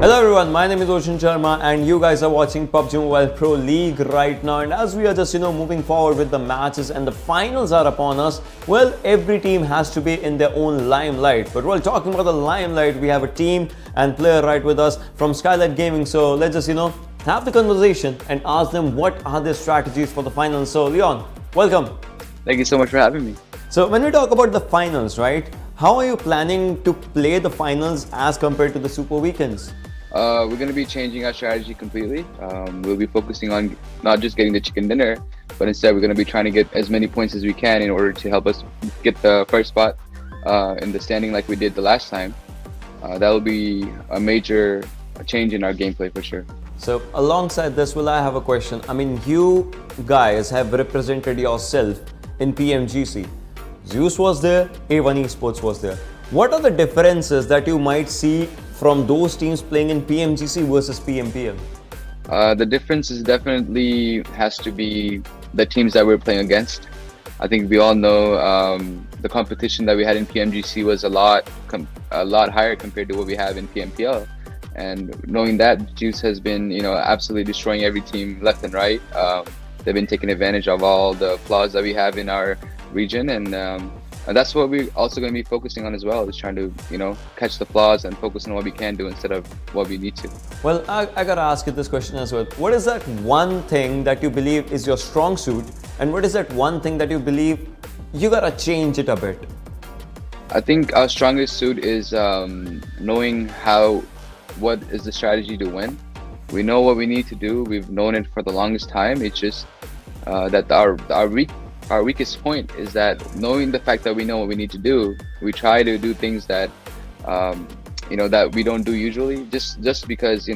Hello everyone, my name is Oshin Sharma and you guys are watching PUBG Mobile Pro League right now, and as we are just moving forward with the matches and the finals are upon us, well, every team has to be in their own limelight. But while talking about the limelight, we have a team and player right with us from Skylight Gaming, so let's just have the conversation and ask them what are their strategies for the finals. So Leon, welcome. Thank you so much for having me. So when we talk about the finals, right, how are you planning to play the finals as compared to the Super Weekends? We're going to be changing our strategy completely. We'll be focusing on not just getting the chicken dinner, but instead we're going to be trying to get as many points as we can in order to help us get the first spot in the standing like we did the last time. That will be a major change in our gameplay for sure. So alongside this, I have a question. I mean, you guys have represented yourself in PMGC. Zeus was there, R3D Esports was there. What are the differences that you might see from those teams playing in PMGC versus PMPL? The difference is definitely has to be the teams that we're playing against. I think we all know the competition that we had in PMGC was a lot higher compared to what we have in PMPL. And knowing that, Zeus has been absolutely destroying every team left and right. They've been taking advantage of all the flaws that we have in our region, and And that's what we're also going to be focusing on as well, is trying to, catch the flaws and focus on what we can do instead of what we need to. Well, I gotta ask you this question as well. What is that one thing that you believe is your strong suit, and what is that one thing that you believe you gotta change it a bit? I think our strongest suit is knowing what is the strategy to win. We know what we need to do. We've known it for the longest time. It's just that our weakest point is that knowing the fact that we know what we need to do, we try to do things that that we don't do usually, just because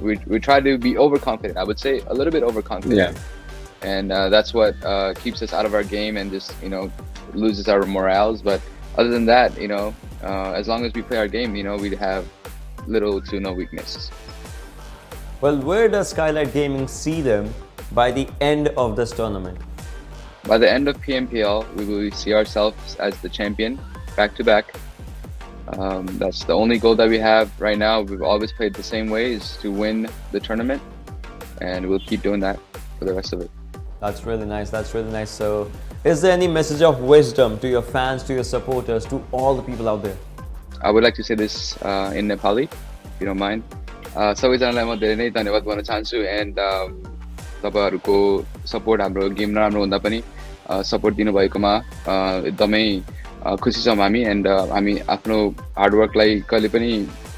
we try to be overconfident. I would say a little bit overconfident. Yeah. And that's what keeps us out of our game and just loses our morals. But other than that, as long as we play our game, we have little to no weaknesses. Well, where does Skylight Gaming see them by the end of this tournament? By the end of PMPL, we will see ourselves as the champion, back to back. That's the only goal that we have right now. We've always played the same way, is to win the tournament, and we'll keep doing that for the rest of it. That's really nice. That's really nice. So, is there any message of wisdom to your fans, to your supporters, to all the people out there? I would like to say this in Nepali, if you don't mind. सबैजनालाई म धेरै नै धन्यवाद भन्न चाहन्छु, end तपाईहरुको support हाम्रो game नराम्रो हुँदा पनि सपोर्ट दिनुभएकोमा एकदमै खुसी छौं हामी, एन्ड हामी आफ्नो हार्डवर्कलाई कहिले पनि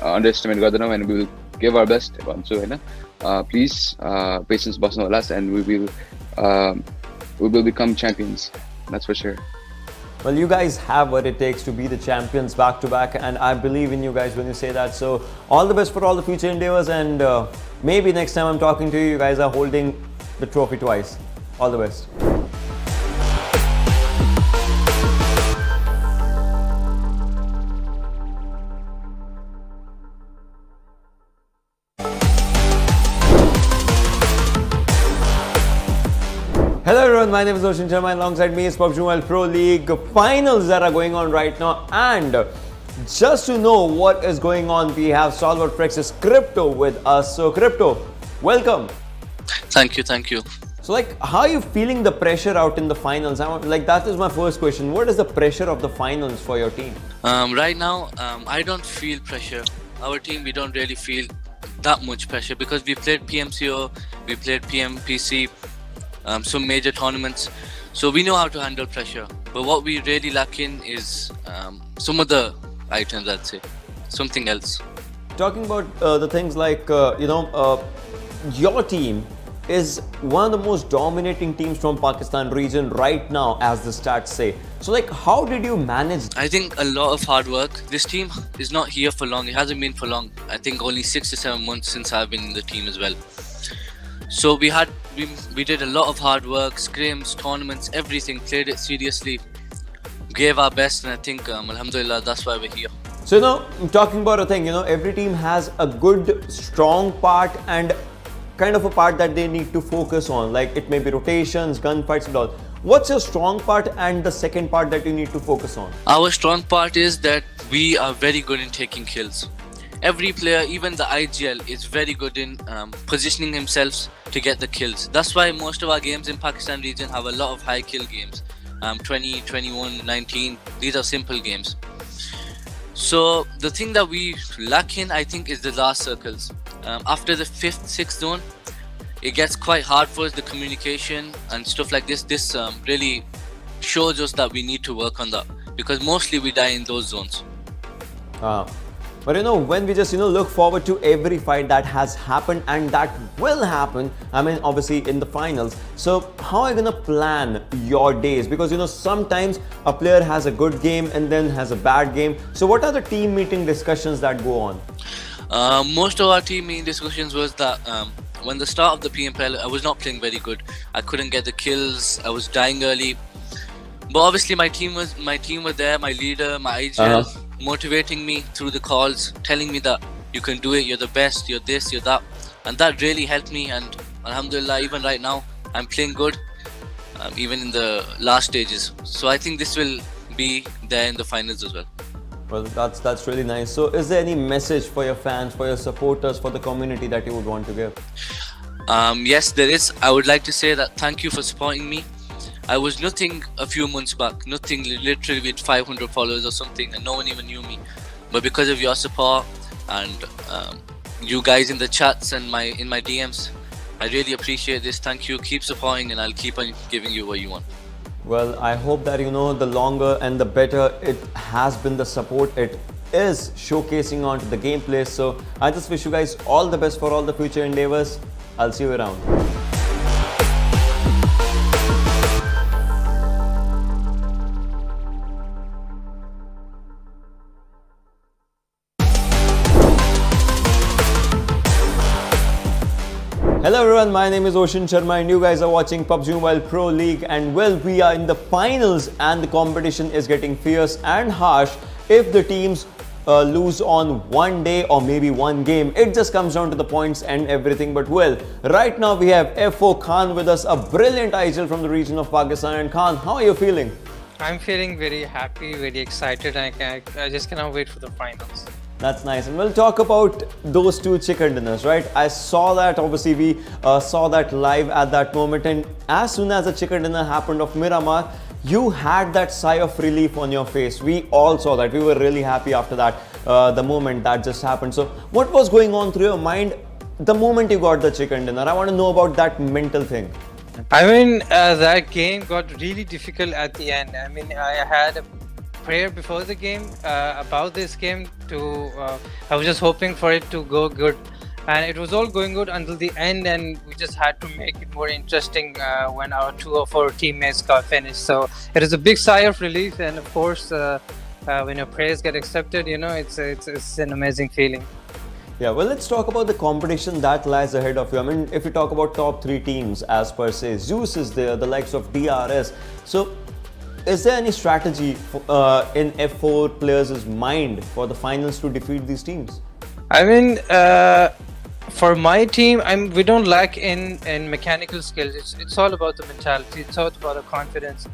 अन्डरएस्टिमेट गर्दैनौं, and we will give our best भन्छु हैन. प्लिज पेशेन्स बस्नु होला, and we will become champions, that's for sure. Well, you guys have what it takes to be the champions back to back, and I believe in you guys when you say that. So all the best for all the future endeavors, and maybe next time I'm talking to you, you guys are holding the trophy twice. All the best. Hello everyone, my name is Roshan Sharma, and alongside me is PUBG MOBILE Pro League finals that are going on right now. And just to know what is going on, we have StalwartFlex's Crypto with us. So Crypto, welcome. Thank you, thank you. So how are you feeling the pressure out in the finals? That is my first question. What is the pressure of the finals for your team? Right now, I don't feel pressure. Our team, we don't really feel that much pressure because we played PMCO, we played PMPC, some major tournaments, so we know how to handle pressure. But what we really lack in is some other items, I'd say, something else. Talking about the things like your team is one of the most dominating teams from Pakistan region right now, as the stats say. So how did you manage? I think a lot of hard work. This team is not here for long. It hasn't been for long. I think only 6 to 7 months since I've been in the team as well. So we did a lot of hard work, scrims, tournaments, everything, played it seriously, gave our best, and I think alhamdulillah, that's why we're here. So talking about a thing, every team has a good strong part and kind of a part that they need to focus on, like it may be rotations, gunfights and all. What's your strong part and the second part that you need to focus on? Our strong part is that we are very good in taking kills. Every player, even the IGL, is very good in positioning themselves to get the kills. That's why most of our games in Pakistan region have a lot of high kill games. 20, 21, 19, these are simple games. So the thing that we lack in, I think, is the last circles. After the 5th, 6th zone, it gets quite hard for us, the communication and stuff like this. This really shows us that we need to work on that, because mostly we die in those zones. But when we just look forward to every fight that has happened and that will happen, obviously in the finals. So how are you gonna plan your days? Because sometimes a player has a good game and then has a bad game. So what are the team meeting discussions that go on? Most of our team meeting discussions was that when the start of the PMPL, I was not playing very good. I couldn't get the kills. I was dying early. But obviously my team was there. My leader, my IGL. Motivating me through the calls, telling me that you can do it, you're the best, you're this, you're that, and that really helped me. And alhamdulillah, even right now I'm playing good, even in the last stages. So I think this will be there in the finals as well. Well, that's really nice. So is there any message for your fans, for your supporters, for the community that you would want to give? Yes, there is. I would like to say that thank you for supporting me. I was nothing a few months back, nothing, literally with 500 followers or something, and no one even knew me. But because of your support and you guys in the chats and in my DMs, I really appreciate this. Thank you. Keep supporting, and I'll keep on giving you what you want. Well, I hope that the longer and the better it has been, the support it is showcasing onto the gameplay. So I just wish you guys all the best for all the future endeavors. I'll see you around. Hello everyone, my name is Oshin Sharma and you guys are watching PUBG Mobile Pro League, and well, we are in the finals and the competition is getting fierce and harsh. If the teams lose on one day or maybe one game, it just comes down to the points and everything. But well, right now we have F4 Khan with us, a brilliant IGL from the region of Pakistan. And Khan, how are you feeling? I'm feeling very happy, very excited. I just cannot wait for the finals. That's nice, and we'll talk about those two chicken dinners, right? I saw that, obviously we saw that live at that moment, and as soon as the chicken dinner happened of Miramar, you had that sigh of relief on your face. We all saw that. We were really happy after that, the moment that just happened. So what was going on through your mind the moment you got the chicken dinner? I want to know about that mental thing. I mean, that game got really difficult at the end. I mean, I had a prayer before the game about this game I was just hoping for it to go good, and it was all going good until the end, and we just had to make it more interesting when our two of our teammates got finished. So it is a big sigh of relief, and of course when your prayers get accepted, it's an amazing feeling. Yeah, well, let's talk about the competition that lies ahead of you. I mean, if you talk about top 3 teams as per se, Z3us is there, the likes of DRS. So is there any strategy in F4 players' mind for the finals to defeat these teams? I mean, for my team, we don't lack in mechanical skills. It's all about the mentality. It's all about the confidence,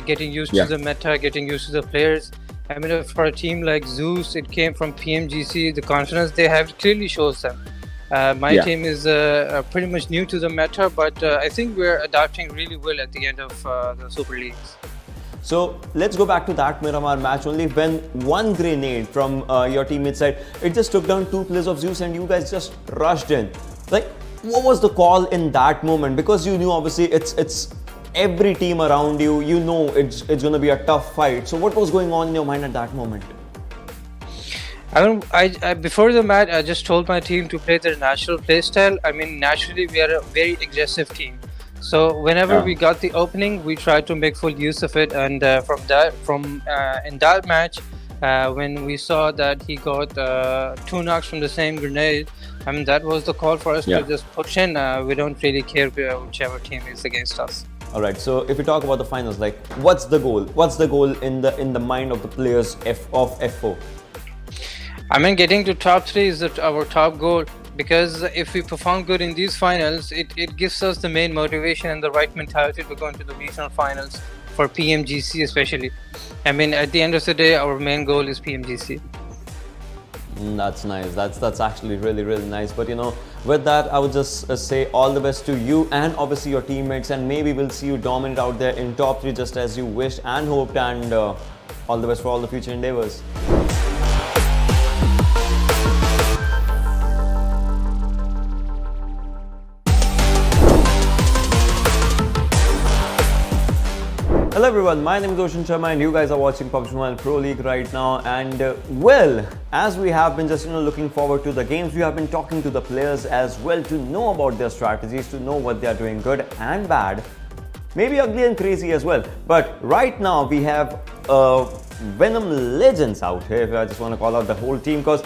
getting used to the meta, getting used to the players. I mean, for a team like Z3us, it came from PMGC. The confidence they have clearly shows them. My team is pretty much new to the meta, but I think we're adapting really well at the end of the Super Leagues. So let's go back to that Miramar match. Only when one grenade from your teammate side, it just took down 2 players of Z3us and you guys just rushed in. Like, what was the call in that moment? Because you knew obviously it's every team around you, you know it's going to be a tough fight. So what was going on in your mind at that moment? I mean, I before the match, I just told my team to play their natural play style. I mean, naturally we are a very aggressive team. So whenever we got the opening, we tried to make full use of it, and in that match, when we saw that he got 2 knocks from the same grenade, I mean that was the call for us to just push in. We don't really care whichever team is against us. All right. So if we talk about the finals, like what's the goal? What's the goal in the mind of the players of F4? I mean, getting to top 3 is our top goal. Because if we perform good in these finals, it gives us the main motivation and the right mentality to go into the regional finals for PMGC especially. I mean, at the end of the day, our main goal is PMGC. That's nice. That's actually really nice. But with that, I would just say all the best to you and obviously your teammates, and maybe we'll see you dominate out there in top 3 just as you wished and hoped, and all the best for all the future endeavors. Hello everyone, my name is Oshin Sharma and you guys are watching PUBG Mobile Pro League right now, and well, as we have been just looking forward to the games, we have been talking to the players as well to know about their strategies, to know what they are doing good and bad, maybe ugly and crazy as well. But right now we have Venom Legends out here. I just want to call out the whole team because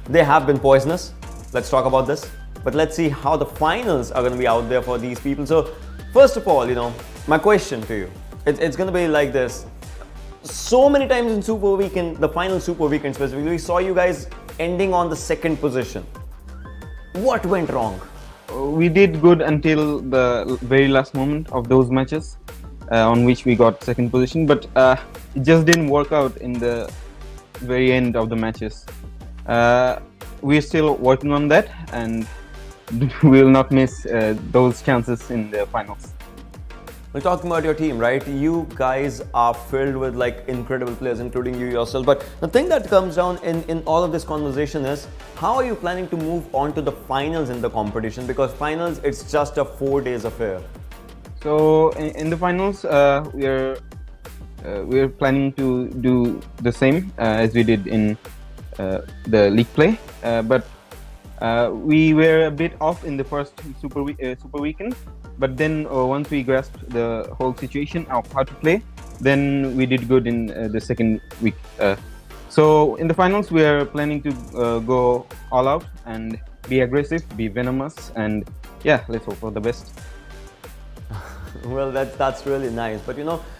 they have been poisonous. Let's talk about this, but let's see how the finals are going to be out there for these people. So first of all, my question to you, it's going to be like this. So many times in Super Weekend, the final Super Weekend specifically, we saw you guys ending on the 2nd position. What went wrong? We did good until the very last moment of those matches on which we got 2nd position, but it just didn't work out in the very end of the matches. We're still working on that, and we will not miss those chances in the finals. Well, talking about your team, right? You guys are filled with like incredible players, including you yourself. But the thing that comes down in all of this conversation is, how are you planning to move on to the finals in the competition? Because finals, it's just a 4 days affair. So in the finals, we're planning to do the same as we did in the league play, but we were a bit off in the first super weekend. But then once we grasped the whole situation of how to play, then we did good in the second week. So in the finals, we are planning to go all out and be aggressive, be venomous, and yeah, let's hope for the best. Well, that's really nice. But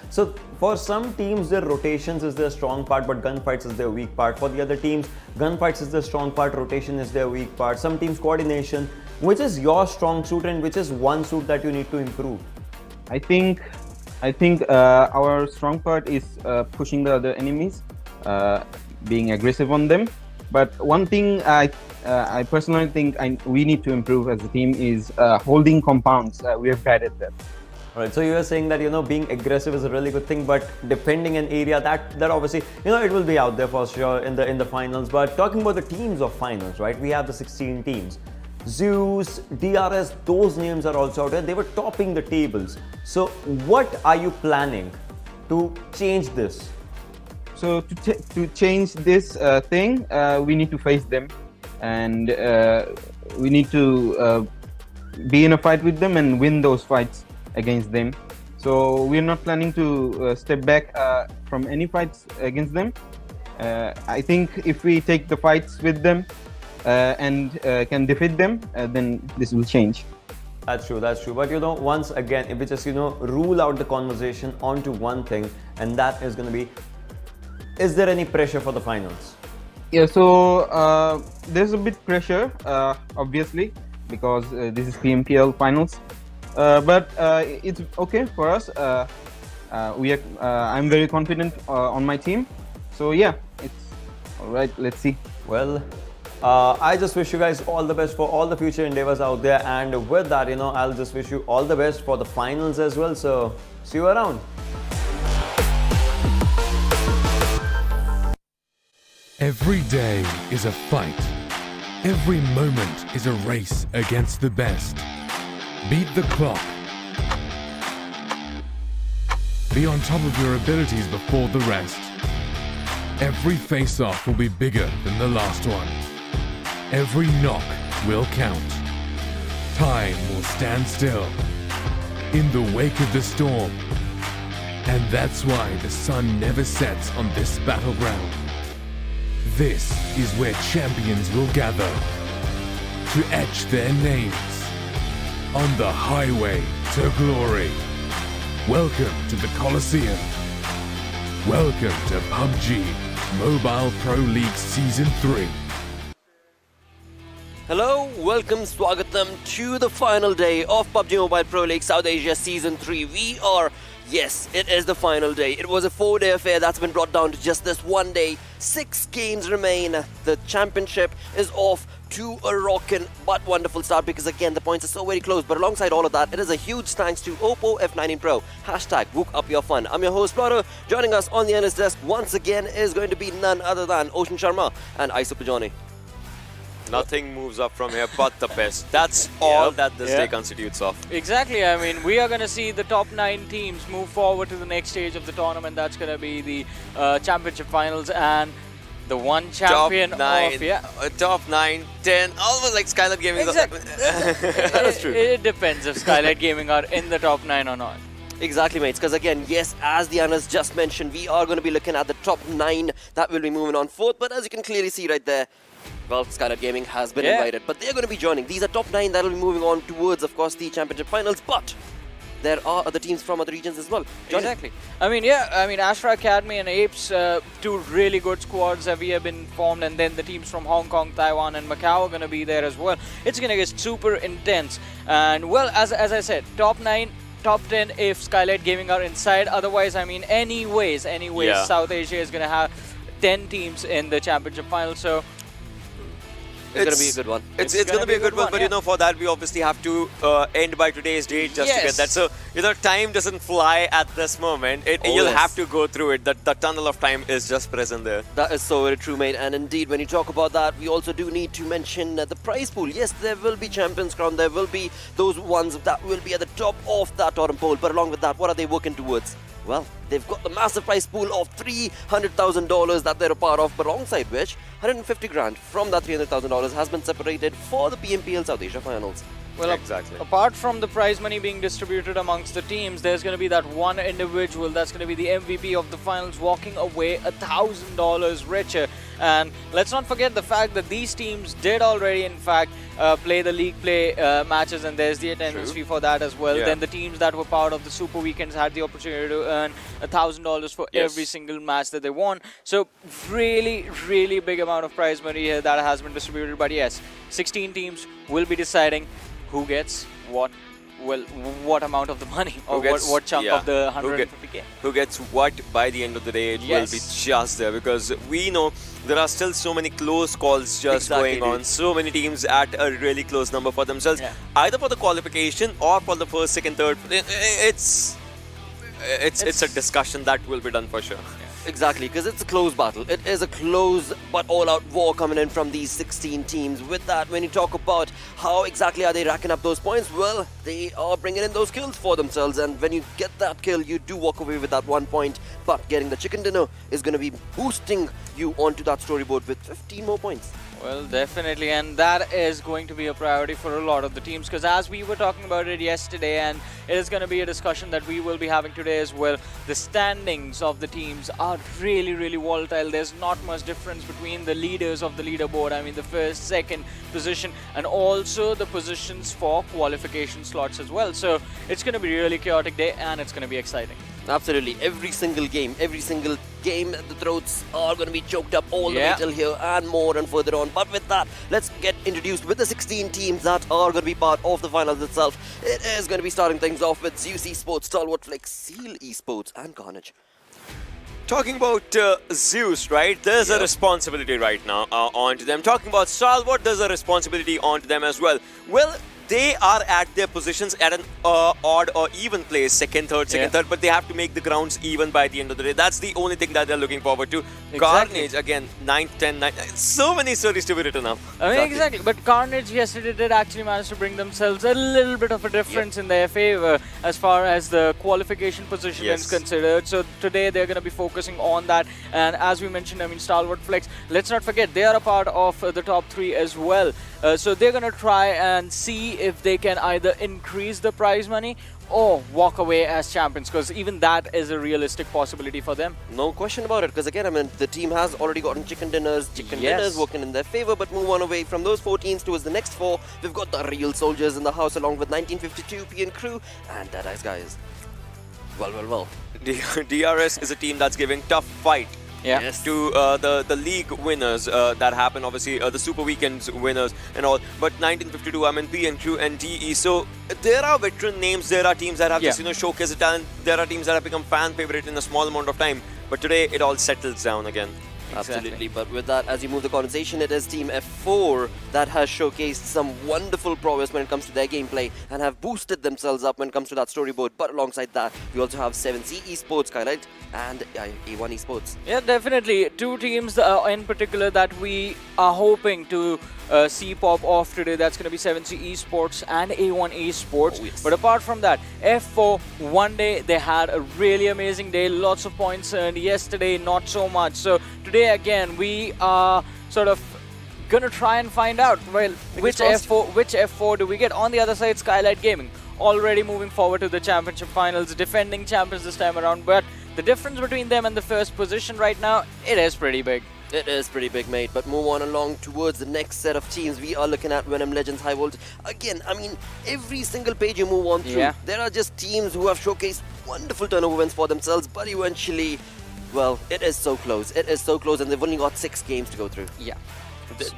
so for some teams, their rotations is their strong part, but gunfights is their weak part. For the other teams, gunfights is their strong part, rotation is their weak part. Some teams, coordination. Which is your strong suit, and which is one suit that you need to improve? I think our strong part is pushing the other enemies, being aggressive on them. But one thing I personally think we need to improve as a team is holding compounds. We are bad at that. All right, so you are saying that being aggressive is a really good thing, but defending an area that obviously it will be out there for sure in the finals. But talking about the teams of finals, right? We have the 16 teams. Zeus, DRS, those names are also out there. They were topping the tables. So what are you planning to change this? So to change this thing, we need to face them, and we need to be in a fight with them and win those fights against them. So we're not planning to step back from any fights against them. I think if we take the fights with them and can defeat them, then this will change. That's true. But once again, if we just rule out the conversation onto one thing, and that is going to be, is there any pressure for the finals? Yeah, so there's a bit pressure, obviously, because this is PMPL finals. But it's okay for us. I'm very confident on my team. So yeah, it's all right. Let's see. Well, I just wish you guys all the best for all the future endeavors out there. And with that, I'll just wish you all the best for the finals as well. So see you around. Every day is a fight. Every moment is a race against the best. Beat the clock. Be on top of your abilities before the rest. Every face-off will be bigger than the last one. Every knock will count. Time will stand still in the wake of the storm. And that's why the sun never sets on this battleground. This is where champions will gather to etch their names on the highway to glory. Welcome to the Coliseum. Welcome to PUBG Mobile Pro League Season 3. Hello, welcome, Swagatam to the final day of PUBG Mobile Pro League South Asia Season 3. Yes, it is the final day. It was a 4-day affair that's been brought down to just this one day. 6 games remain. The championship is off to a rockin' but wonderful start, because again the points are so very close. But alongside all of that, it is a huge thanks to Oppo F19 Pro. Hashtag book up your fun. I'm your host Plotto. Joining us on the analyst desk once again is going to be none other than Ocean Sharma and Isopajani. Nothing moves up from here but the best. That's all that this day constitutes of. Exactly. I mean, we are going to see the top 9 teams move forward to the next stage of the tournament. That's going to be the championship finals, and the one champion top 9, top 9, 10, almost like Skylight Gaming. Exactly. That is true. It depends if Skylight Gaming are in the top 9 or not. Exactly, mates, because again, yes, as the analyst just mentioned, we are going to be looking at the top 9 that will be moving on forth. But as you can clearly see right there, well, Skylight Gaming has been invited, but they're going to be joining. These are top 9 that will be moving on towards, of course, the championship finals. But there are other teams from other regions as well. Exactly. I mean, Astra Academy and Apes, 2 really good squads have been formed, and then the teams from Hong Kong, Taiwan, and Macau are going to be there as well. It's going to get super intense. And well, as I said, top 9. Top 10 if Skylight Gaming are inside. Otherwise, I mean, anyways, South Asia is going to have 10 teams in the championship final. So It's going to be a good one. It's going to be a good one, but you know, for that we obviously have to end by today's date just to get that. So, you know, time doesn't fly at this moment. You'll have to go through it. The tunnel of time is just present there. That is so very true, mate. And indeed, when you talk about that, we also do need to mention the prize pool. Yes, there will be Champions Crown. There will be those ones that will be at the top of that totem pole. But along with that, what are they working towards? Well, they've got the massive prize pool of $300,000 that they're a part of, but alongside which, 150 grand from that $300,000 has been separated for the PMPL South Asia Finals. Well, exactly. Apart from the prize money being distributed amongst the teams, there's going to be that one individual that's going to be the MVP of the finals walking away $1,000 richer. And let's not forget the fact that these teams did already, in fact, play the league play matches, and there's the attendance fee for that as well. Then the teams that were part of the Super Weekends had the opportunity to earn $1,000 for every single match that they won. So really, really big amount of prize money here that has been distributed. But yes, 16 teams will be deciding who gets what. Well, what amount of the money or what chunk of the 150k? Who gets what by the end of the day? It will be just there, because we know there are still so many close calls just going on. So many teams at a really close number for themselves, either for the qualification or for the first, second, third. It's a discussion that will be done for sure. Exactly, because it's a close battle. It is a close but all-out war coming in from these 16 teams. With that, when you talk about how exactly are they racking up those points, well, they are bringing in those kills for themselves. And when you get that kill, you do walk away with that 1 point. But getting the chicken dinner is going to be boosting you onto that storyboard with 15 more points. Well, definitely, and that is going to be a priority for a lot of the teams, because as we were talking about it yesterday, and it is going to be a discussion that we will be having today as well, the standings of the teams are really, really volatile. There's not much difference between the leaders of the leaderboard. I mean, the first, second position, and also the positions for qualification slots as well. So it's going to be a really chaotic day, and it's going to be exciting. Absolutely. Every single game, the throats are going to be choked up all the way till here and more and further on. But with that, let's get introduced with the 16 teams that are going to be part of the finals itself. It is going to be starting things off with Z3us Esports, StalwartFlex, Z3us Esports and Carnage. Talking about Zeus, right? There's a responsibility right now onto them. Talking about Stalwart, there's a responsibility onto them as well. Well, they are at their positions at an odd or even place, second, third, but they have to make the grounds even by the end of the day. That's the only thing that they're looking forward to. Carnage, again, 9th, 10th, 9th. So many stories to be written up. I mean, exactly. But Carnage yesterday did actually manage to bring themselves a little bit of a difference in their favor as far as the qualification position is considered. So today they're going to be focusing on that. And as we mentioned, I mean, StalwartFlex, let's not forget, they are a part of the top 3 as well. So they're going to try and see if they can either increase the prize money or walk away as champions, because even that is a realistic possibility for them. No question about it, because again, I mean, the team has already gotten chicken dinners working in their favor. But move on away from those 4 teams towards the next 4. We've got the real soldiers in the house, along with 1952 PN crew and Deadeyes Guys. Well. DRS is a team that's giving tough fight to the league winners that happen, obviously the Super Weekends winners and all. But 1952, I mean, PN crew and DE. So there are veteran names. There are teams that have just showcased the talent. There are teams that have become fan favorite in a small amount of time. But today it all settles down again. Absolutely, but with that, as you move the conversation, it is Team F4 that has showcased some wonderful prowess when it comes to their gameplay and have boosted themselves up when it comes to that storyboard. But alongside that, we also have Z3us Esports, Skylight, and A1 Esports. Yeah, definitely. 2 teams in particular that we are hoping to see pop off today. That's going to be Z3us Esports and A1 Esports. But apart from that, F4, one day they had a really amazing day. Lots of points earned. Yesterday, not so much. So today again, we are sort of gonna try and find out, well, which F4 do we get. On the other side, Skylight Gaming already moving forward to the championship finals, defending champions this time around. But the difference between them and the first position right now, it is pretty big. It is pretty big, mate. But move on along towards the next set of teams. We are looking at Venom Legends High Volt. Again, I mean, every single page you move on through, there are just teams who have showcased wonderful turnover wins for themselves, but eventually, well, it is so close. It is so close, and they've only got 6 games to go through. Yeah.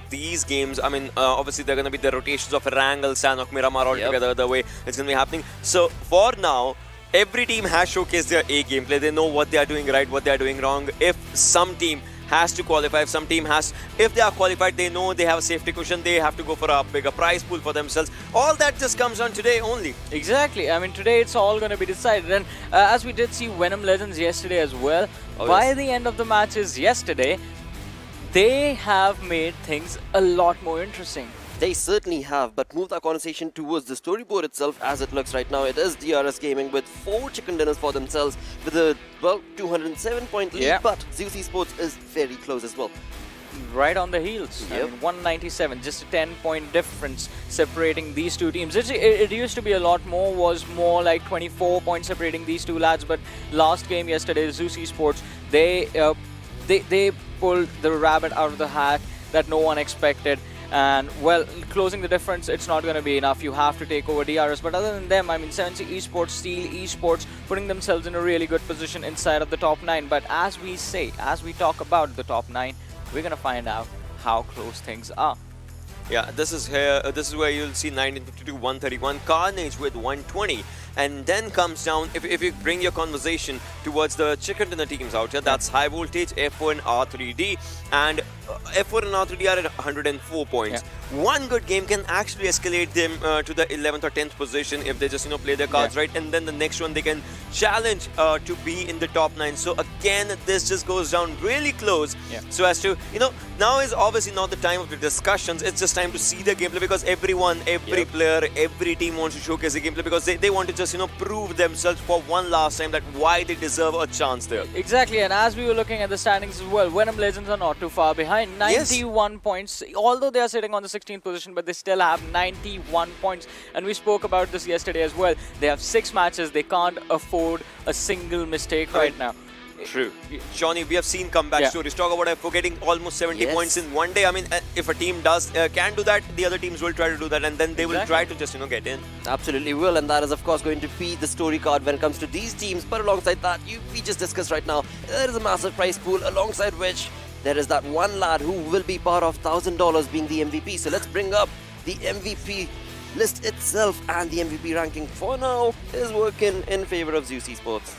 These games, I mean, obviously they're going to be the rotations of Erangel, Sanhok, Miramar all together the way it's going to be happening. So for now, every team has showcased their A gameplay. They know what they are doing right, what they are doing wrong. If some team has to qualify. If they are qualified, they know they have a safety cushion, they have to go for a bigger prize pool for themselves. All that just comes on today only. Exactly. I mean, today it's all going to be decided. And as we did see Venom Legends yesterday as well, by the end of the matches yesterday, they have made things a lot more interesting. They certainly have, but move the conversation towards the storyboard itself as it looks right now. It is DRS Gaming with 4 chicken dinners for themselves with a, well, 207-point lead, but Z3us Esports is very close as well. Right on the heels. I mean, 197, just a 10-point difference separating these two teams. It used to be a lot more, was more like 24 points separating these two lads, but last game yesterday, Z3us Esports, they pulled the rabbit out of the hat that no one expected. And well, closing the difference, it's not going to be enough. You have to take over DRS. But other than them, I mean, 70 Esports, Steel Esports, putting themselves in a really good position inside of the top 9. But as we talk about the top 9, we're going to find out how close things are. Yeah, this is where you'll see 1952, 131, Carnage with 120. And then comes down, if you bring your conversation towards the chicken dinner teams out here, that's High Voltage, F4 and R3D. And F4 and R3D are at 104 points. One good game can actually escalate them to the 11th or 10th position if they just, play their cards right. And then the next one, they can challenge to be in the top 9. So again, this just goes down really close. So as to, now is obviously not the time of the discussions. It's just time to see the gameplay, because everyone, every player, every team wants to showcase the gameplay, because they want to just, prove themselves for one last time that why they deserve a chance there. Exactly, and as we were looking at the standings as well, Venom Legends are not too far behind. 91 points, although they are sitting on the 16th position, but they still have 91 points. And we spoke about this yesterday as well. They have 6 matches. They can't afford a single mistake right now. True. Johnny, we have seen comeback stories. Talk about F4 getting almost 70 points in one day. I mean, if a team can do that, the other teams will try to do that, and then they will try to just, get in. Absolutely will, and that is, of course, going to be the story card when it comes to these teams. But alongside that, we just discussed right now, there is a massive prize pool, alongside which there is that one lad who will be part of $1,000 being the MVP. So let's bring up the MVP list itself, and the MVP ranking for now is working in favor of Z3us Esports.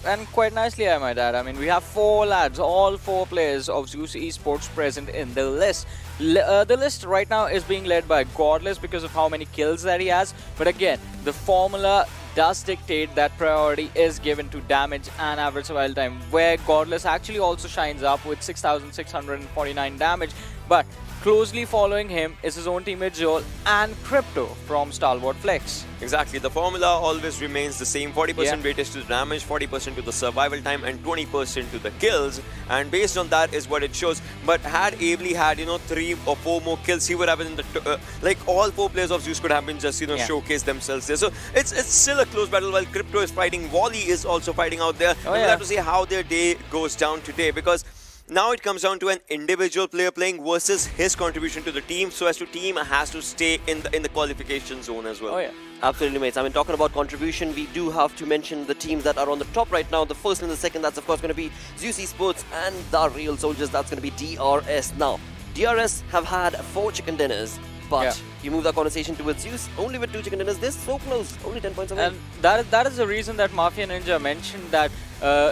And quite nicely, I might add. I mean, we have 4 lads, all 4 players of Z3us Esports present in the list. The list right now is being led by Godless because of how many kills that he has. But again, the formula does dictate that priority is given to damage and average survival time, where Godless actually also shines up with 6,649 damage. But closely following him is his own teammate Joel and Crypto from StalwartFlex. Exactly, the formula always remains the same. 40% weightage to the damage, 40% to the survival time, and 20% to the kills. And based on that is what it shows. But had Ably had 3 or 4 more kills, he would have been in the like all 4 players of Z3us could have been just showcase themselves there. So it's still a close battle. While Crypto is fighting, Wally is also fighting out there. We'll have to see how their day goes down today, because now it comes down to an individual player playing versus his contribution to the team, so as to team has to stay in the qualification zone as well. Absolutely, mates. I mean, talking about contribution, we do have to mention the teams that are on the top right now. The first and the second, that's of course going to be Z3us Esports and the Real Soldiers. That's going to be DRS. Now, DRS have had 4 chicken dinners, but you move that conversation towards Z3us only with 2 chicken dinners. This so close, only 10 points away. And that is the reason that Mafia Ninja mentioned that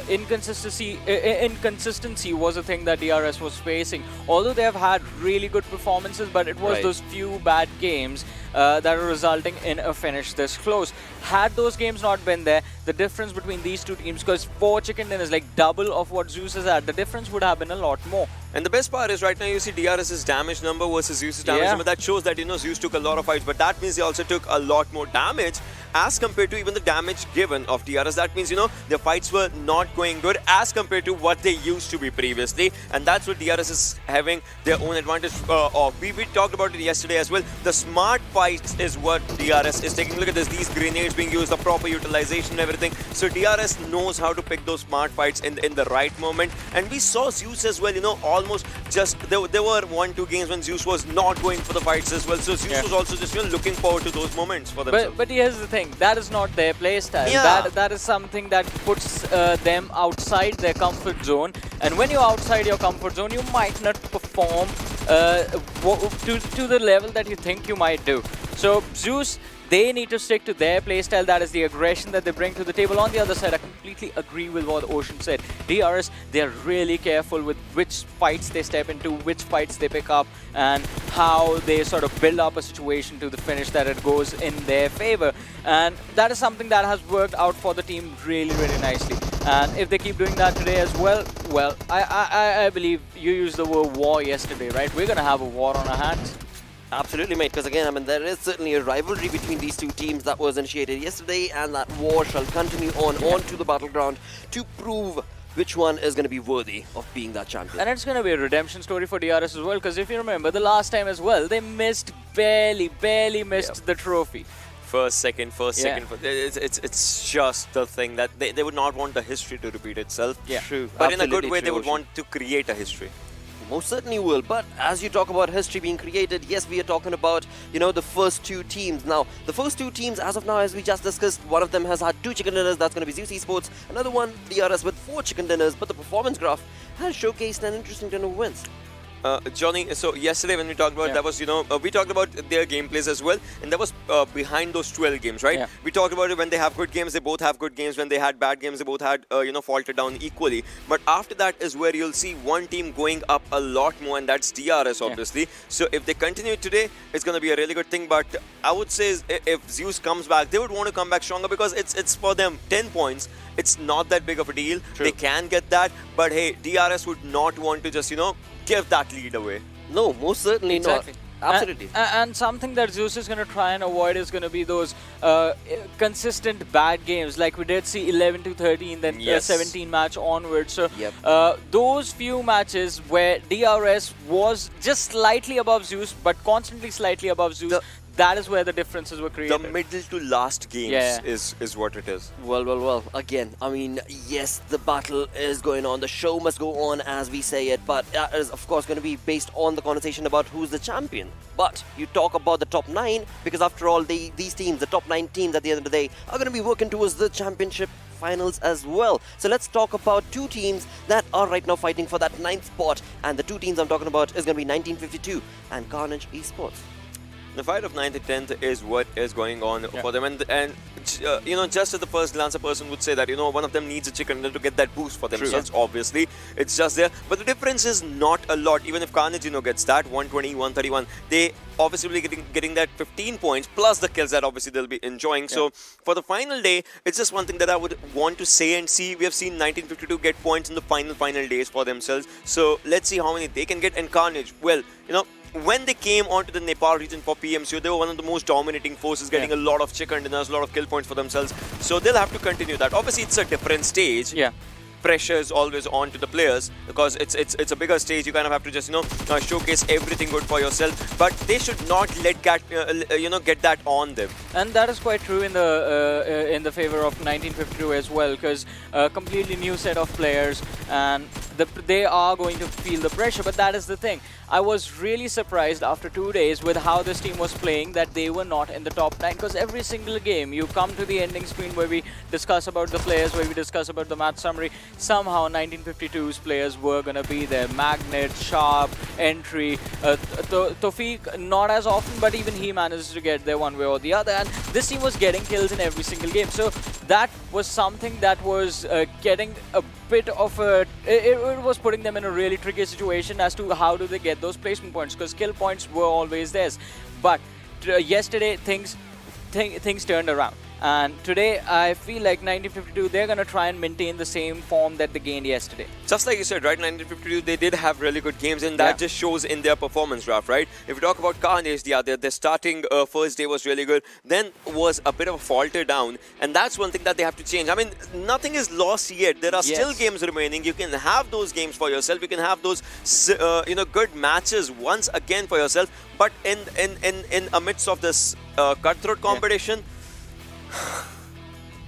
inconsistency was a thing that DRS was facing. Although they have had really good performances, but it was those few bad games that are resulting in a finish this close. Had those games not been there, the difference between these two teams, because 4 chicken dinners, like double of what Z3us has had, the difference would have been a lot more. And the best part is right now you see DRS's damage number versus Z3us' damage number. That shows that Z3us took a lot of fights, but that means they also took a lot more damage as compared to even the damage given of DRS. That means their fights were not going good as compared to what they used to be previously, and that's what DRS is having their own advantage of. We talked about it yesterday as well. The smart fights is what DRS is taking. Look at this, these grenades being used, the proper utilization and everything. So DRS knows how to pick those smart fights in the right moment, and we saw Z3us as well, almost just there were 1-2 games when Z3us was not going for the fights as well. So Z3us was also just looking forward to those moments for themselves. But here's the thing, that is not their playstyle. That is something that puts them outside their comfort zone, and when you're outside your comfort zone, you might not perform to the level that you think you might do. So Z3us They need to stick to their playstyle. That is the aggression that they bring to the table. On the other side, I completely agree with what Ocean said. DRS, they're really careful with which fights they step into, which fights they pick up, and how they sort of build up a situation to the finish that it goes in their favor. And that is something that has worked out for the team really, really nicely. And if they keep doing that today as well, I believe you used the word war yesterday, right? We're going to have a war on our hands. Absolutely, mate, because again, I mean, there is certainly a rivalry between these two teams that was initiated yesterday, and that war shall continue onto the battleground to prove which one is going to be worthy of being that champion. And it's going to be a redemption story for DRS as well, because if you remember, the last time as well, they barely missed the trophy. First, second. It's just the thing that they would not want the history to repeat itself. Yeah. True. But in a good Absolutely way, true, they would Ocean. want to create a history. Most certainly will. But as you talk about history being created, yes, we are talking about, you know, the first two teams. Now, the first two teams, as of now, as we just discussed, one of them has had 2 chicken dinners. That's going to be Z3us Esports. Another one, DRS, with 4 chicken dinners. But the performance graph has showcased an interesting turn of wins. Johnny, so yesterday when we talked about that was, you know, we talked about their gameplays as well, and that was behind those 12 games, right? Yeah. We talked about it when they have good games, they both have good games. When they had bad games, they both had, you know, faltered down equally. But after that is where you'll see one team going up a lot more, and that's DRS, obviously. So if they continue today, it's going to be a really good thing. But I would say if Zeus comes back, they would want to come back stronger, because it's for them 10 points. It's not that big of a deal. True. They can get that, but hey, DRS would not want to just, you know, give that lead away. No, most certainly Exactly. not. Absolutely. And something that Zeus is going to try and avoid is going to be those consistent bad games, like we did see 11-13, then Yes. 17 match onwards. So Yep. those few matches where DRS was just slightly above Zeus, but constantly slightly above Zeus, that is where the differences were The created. middle to last games Yeah. is what it is. Well. Again, I mean, yes, the battle is going on. The show must go on, as we say it. But that is, of course, going to be based on the conversation about who's the champion. But you talk about the top 9, because after all, these teams, the top 9 teams at the end of the day, are going to be working towards the championship finals as well. So let's talk about 2 teams that are right now fighting for that 9th spot. And the 2 teams I'm talking about is going to be 1952 and Carnage Esports. The fight of 9th and 10th is what is going on for them, and you know, just at the first glance, a person would say that, you know, one of them needs a chicken dinner to get that boost for themselves. Obviously, it's just there, but the difference is not a lot. Even if Carnage, you know, gets that 120, 131, they obviously will be getting that 15 points plus the kills that obviously they'll be enjoying. So for the final day, it's just one thing that I would want to say and see. We have seen 1952 get points in the final days for themselves. So let's see how many they can get. And Carnage, well, you know, when they came onto the Nepal region for PMCO, they were one of the most dominating forces, getting a lot of chicken dinners, a lot of kill points for themselves. So they'll have to continue that. Obviously, it's a different stage. Yeah. Pressure is always on to the players, because it's a bigger stage. You kind of have to just, you know, showcase everything good for yourself. But they should not let get that on them. And that is quite true in the favor of 1952 as well, because a completely new set of players, and they are going to feel the pressure. But that is the thing. I was really surprised after 2 days with how this team was playing that they were not in the top 9, because every single game you come to the ending screen where we discuss about the players, where we discuss about the match summary, somehow 1952's players were going to be there. Magnet, Sharp, Entry, Tawfiq not as often, but even he managed to get there one way or the other, and this team was getting kills in every single game. So that was something that was getting a bit of a... It was putting them in a really tricky situation as to how do they get those placement points, because kill points were always theirs. But yesterday things turned around, and today I feel like 1952, they're going to try and maintain the same form that they gained yesterday. Just like you said, right, 1952, they did have really good games, and that just shows in their performance graph, right? If we talk about Carnage, their starting first day was really good, then was a bit of a falter down, and that's one thing that they have to change. I mean, nothing is lost yet. There are still games remaining. You can have those games for yourself. You can have those, you know, good matches once again for yourself. But in amidst of this cutthroat competition.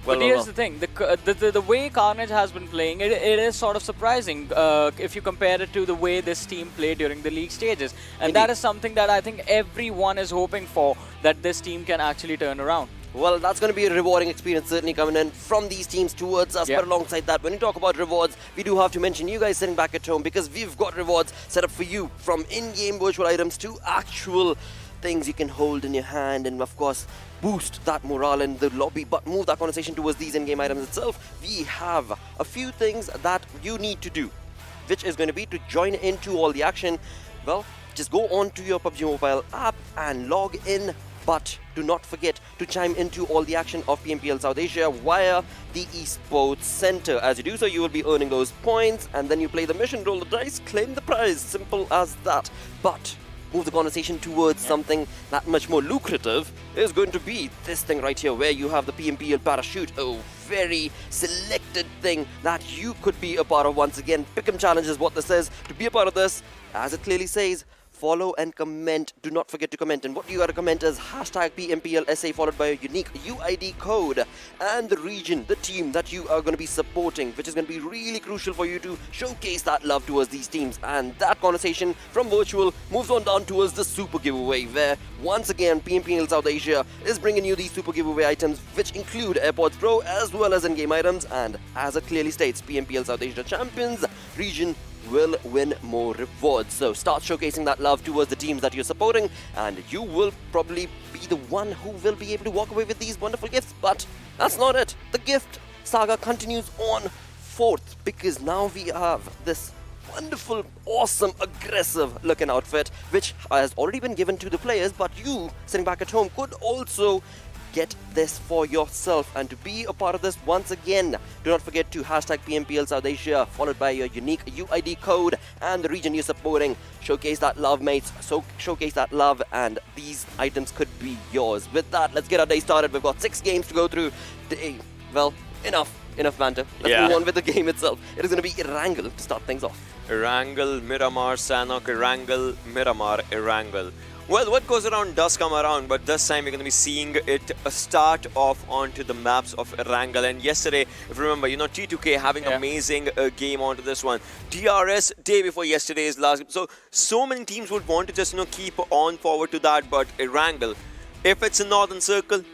But here's the thing, the way Carnage has been playing, it is sort of surprising if you compare it to the way this team played during the league stages. And that is something that I think everyone is hoping for, that this team can actually turn around. Well, that's going to be a rewarding experience certainly coming in from these teams towards us. But alongside that, when you talk about rewards, we do have to mention you guys sitting back at home, because we've got rewards set up for you, from in-game virtual items to actual things you can hold in your hand, and of course boost that morale in the lobby, but move that conversation towards these in-game items itself, we have a few things that you need to do, which is going to be to join into all the action. Well, just go on to your PUBG Mobile app and log in, but do not forget to chime into all the action of PMPL South Asia via the Esports Center. As you do so, you will be earning those points, and then you play the mission, roll the dice, claim the prize. Simple as that. But move the conversation towards something that much more lucrative is going to be this thing right here, where you have the PMPL Parachute, a very selected thing that you could be a part of. Once again, Pick'em Challenge is what this is. To be a part of this, as it clearly says, follow and comment. Do not forget to comment, and what you got to comment is hashtag PMPL SA followed by a unique UID code and the region, the team that you are going to be supporting, which is going to be really crucial for you to showcase that love towards these teams. And that conversation from virtual moves on down towards the super giveaway, where once again PMPL South Asia is bringing you these super giveaway items, which include AirPods Pro as well as in-game items. And as it clearly states, PMPL South Asia Champions region will win more rewards. So start showcasing that love towards the teams that you're supporting, and you will probably be the one who will be able to walk away with these wonderful gifts. But that's not it. The gift saga continues on forth, because now we have this wonderful, awesome, aggressive looking outfit, which has already been given to the players, but you sitting back at home could also get this for yourself. And to be a part of this, once again, do not forget to hashtag PMPL South Asia followed by your unique UID code and the region you're supporting. Showcase that love, mates. So showcase that love, and these items could be yours. With that, let's get our day started. We've got 6 games to go through today. Well, enough banter. Let's move on with the game itself. It is going to be Erangel to start things off. Erangel, Miramar, Sanhok, Erangel, Miramar, Erangel. Well, what goes around does come around, but this time we're going to be seeing it start off onto the maps of Erangel. And yesterday, if you remember, T2K having amazing game onto this one. DRS day before yesterday's last game. So many teams would want to just keep on forward to that, but Erangel, if it's a Northern Circle,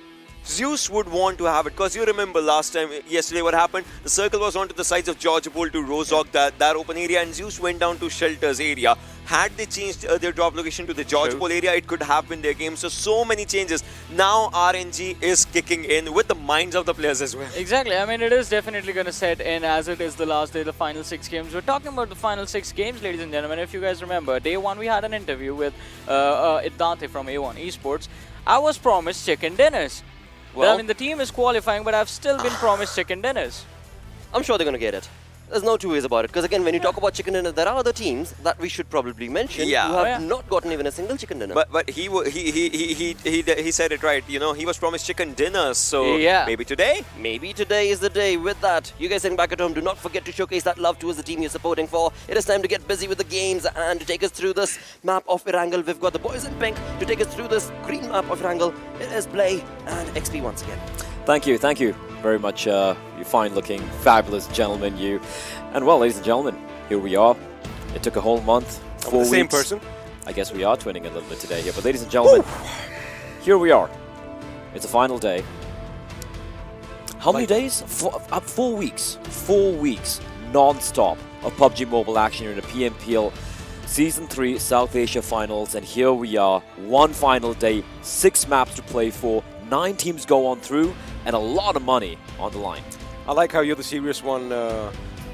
Zeus would want to have it, because you remember last time, yesterday, what happened? The circle was onto the sides of George Bull to Rozok, that open area, and Zeus went down to Shelters area. Had they changed their drop location to the George Bull area, it could have been their game. So many changes. Now RNG is kicking in with the minds of the players as well. Exactly. I mean, it is definitely going to set in, as it is the last day, the final 6 games. We're talking about the final 6 games, ladies and gentlemen. If you guys remember, day 1 we had an interview with Dante from A1 Esports. I was promised chicken dinners. Well, I mean, the team is qualifying, but I've still been promised chicken dinners. I'm sure they're going to get it. There's no two ways about it, because again, when you talk about chicken dinner, there are other teams that we should probably mention who have not gotten even a single chicken dinner. But he said it right. He was promised chicken dinners. So maybe today. Maybe today is the day. With that, you guys sitting back at home, do not forget to showcase that love towards the team you're supporting for. It is time to get busy with the games, and to take us through this map of Erangel, we've got the boys in pink. To take us through this green map of Erangel, it is Play and XP once again. Thank you very much, you fine-looking, fabulous gentlemen, you. And well, ladies and gentlemen, here we are. It took a whole month, 4 weeks. Same person. I guess we are twinning a little bit today here, but ladies and gentlemen, here we are. It's a final day. How many days? 4 weeks. 4 weeks non-stop of PUBG Mobile action here in the PMPL Season 3 South Asia Finals, and here we are, one final day, 6 maps to play for, 9 teams go on through, and a lot of money on the line. I like how you're the serious one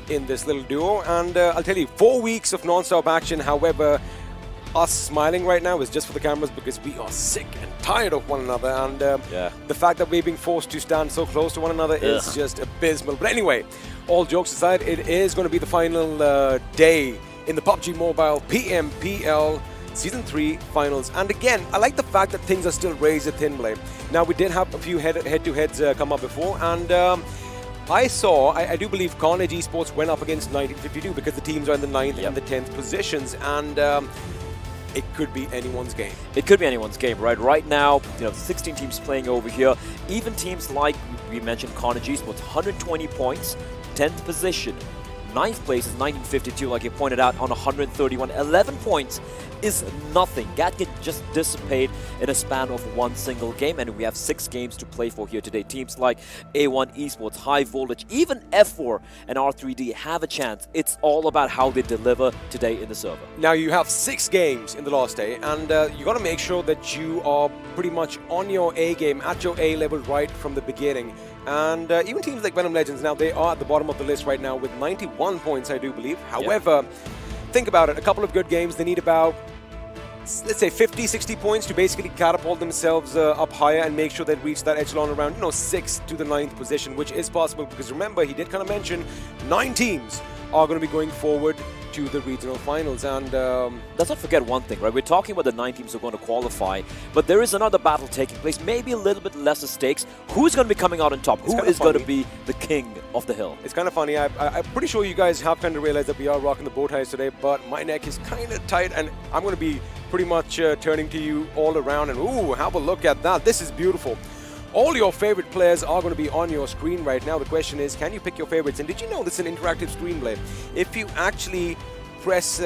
in this little duo, and I'll tell you, 4 weeks of non-stop action. However, us smiling right now is just for the cameras, because we are sick and tired of one another, and the fact that we're being forced to stand so close to one another is just abysmal. But anyway, all jokes aside, it is going to be the final day in the PUBG Mobile PMPL Season 3 Finals. And again, I like the fact that things are still razor thin, Blade. Now, we did have a few head-to-heads come up before, and I do believe Carnage Esports went up against 1952, because the teams are in the 9th and the 10th positions, and it could be anyone's game. It could be anyone's game, right? Right now, 16 teams playing over here. Even teams like we mentioned, Carnage Esports, 120 points, 10th position. Ninth place is 1952, like you pointed out, on 131. 11 points is nothing. That can just dissipate in a span of one single game, and we have 6 games to play for here today. Teams like A1 Esports, High Voltage, even F4 and R3D have a chance. It's all about how they deliver today in the server. Now you have 6 games in the last day, and you got to make sure that you are pretty much on your A game, at your A level right from the beginning. And even teams like Venom Legends, now they are at the bottom of the list right now with 91 points, I do believe. However, think about it, a couple of good games, they need about, let's say 50, 60 points to basically catapult themselves up higher and make sure they reach that echelon around, 6th to the 9th position, which is possible because remember, he did kind of mention 9 teams are going to be going forward to the regional finals. And let's not forget one thing, right? We're talking about the 9 teams who are going to qualify, but there is another battle taking place, maybe a little bit lesser stakes. Who's going to be coming out on top? Who is going to be the king of the hill? It's kind of funny. I'm pretty sure you guys have kind of realized that we are rocking the bow ties today, but my neck is kind of tight, and I'm going to be pretty much turning to you all around. And ooh, have a look at that. This is beautiful. All your favorite players are going to be on your screen right now. The question is, can you pick your favorites? And did you know this is an interactive screenplay? If you actually press,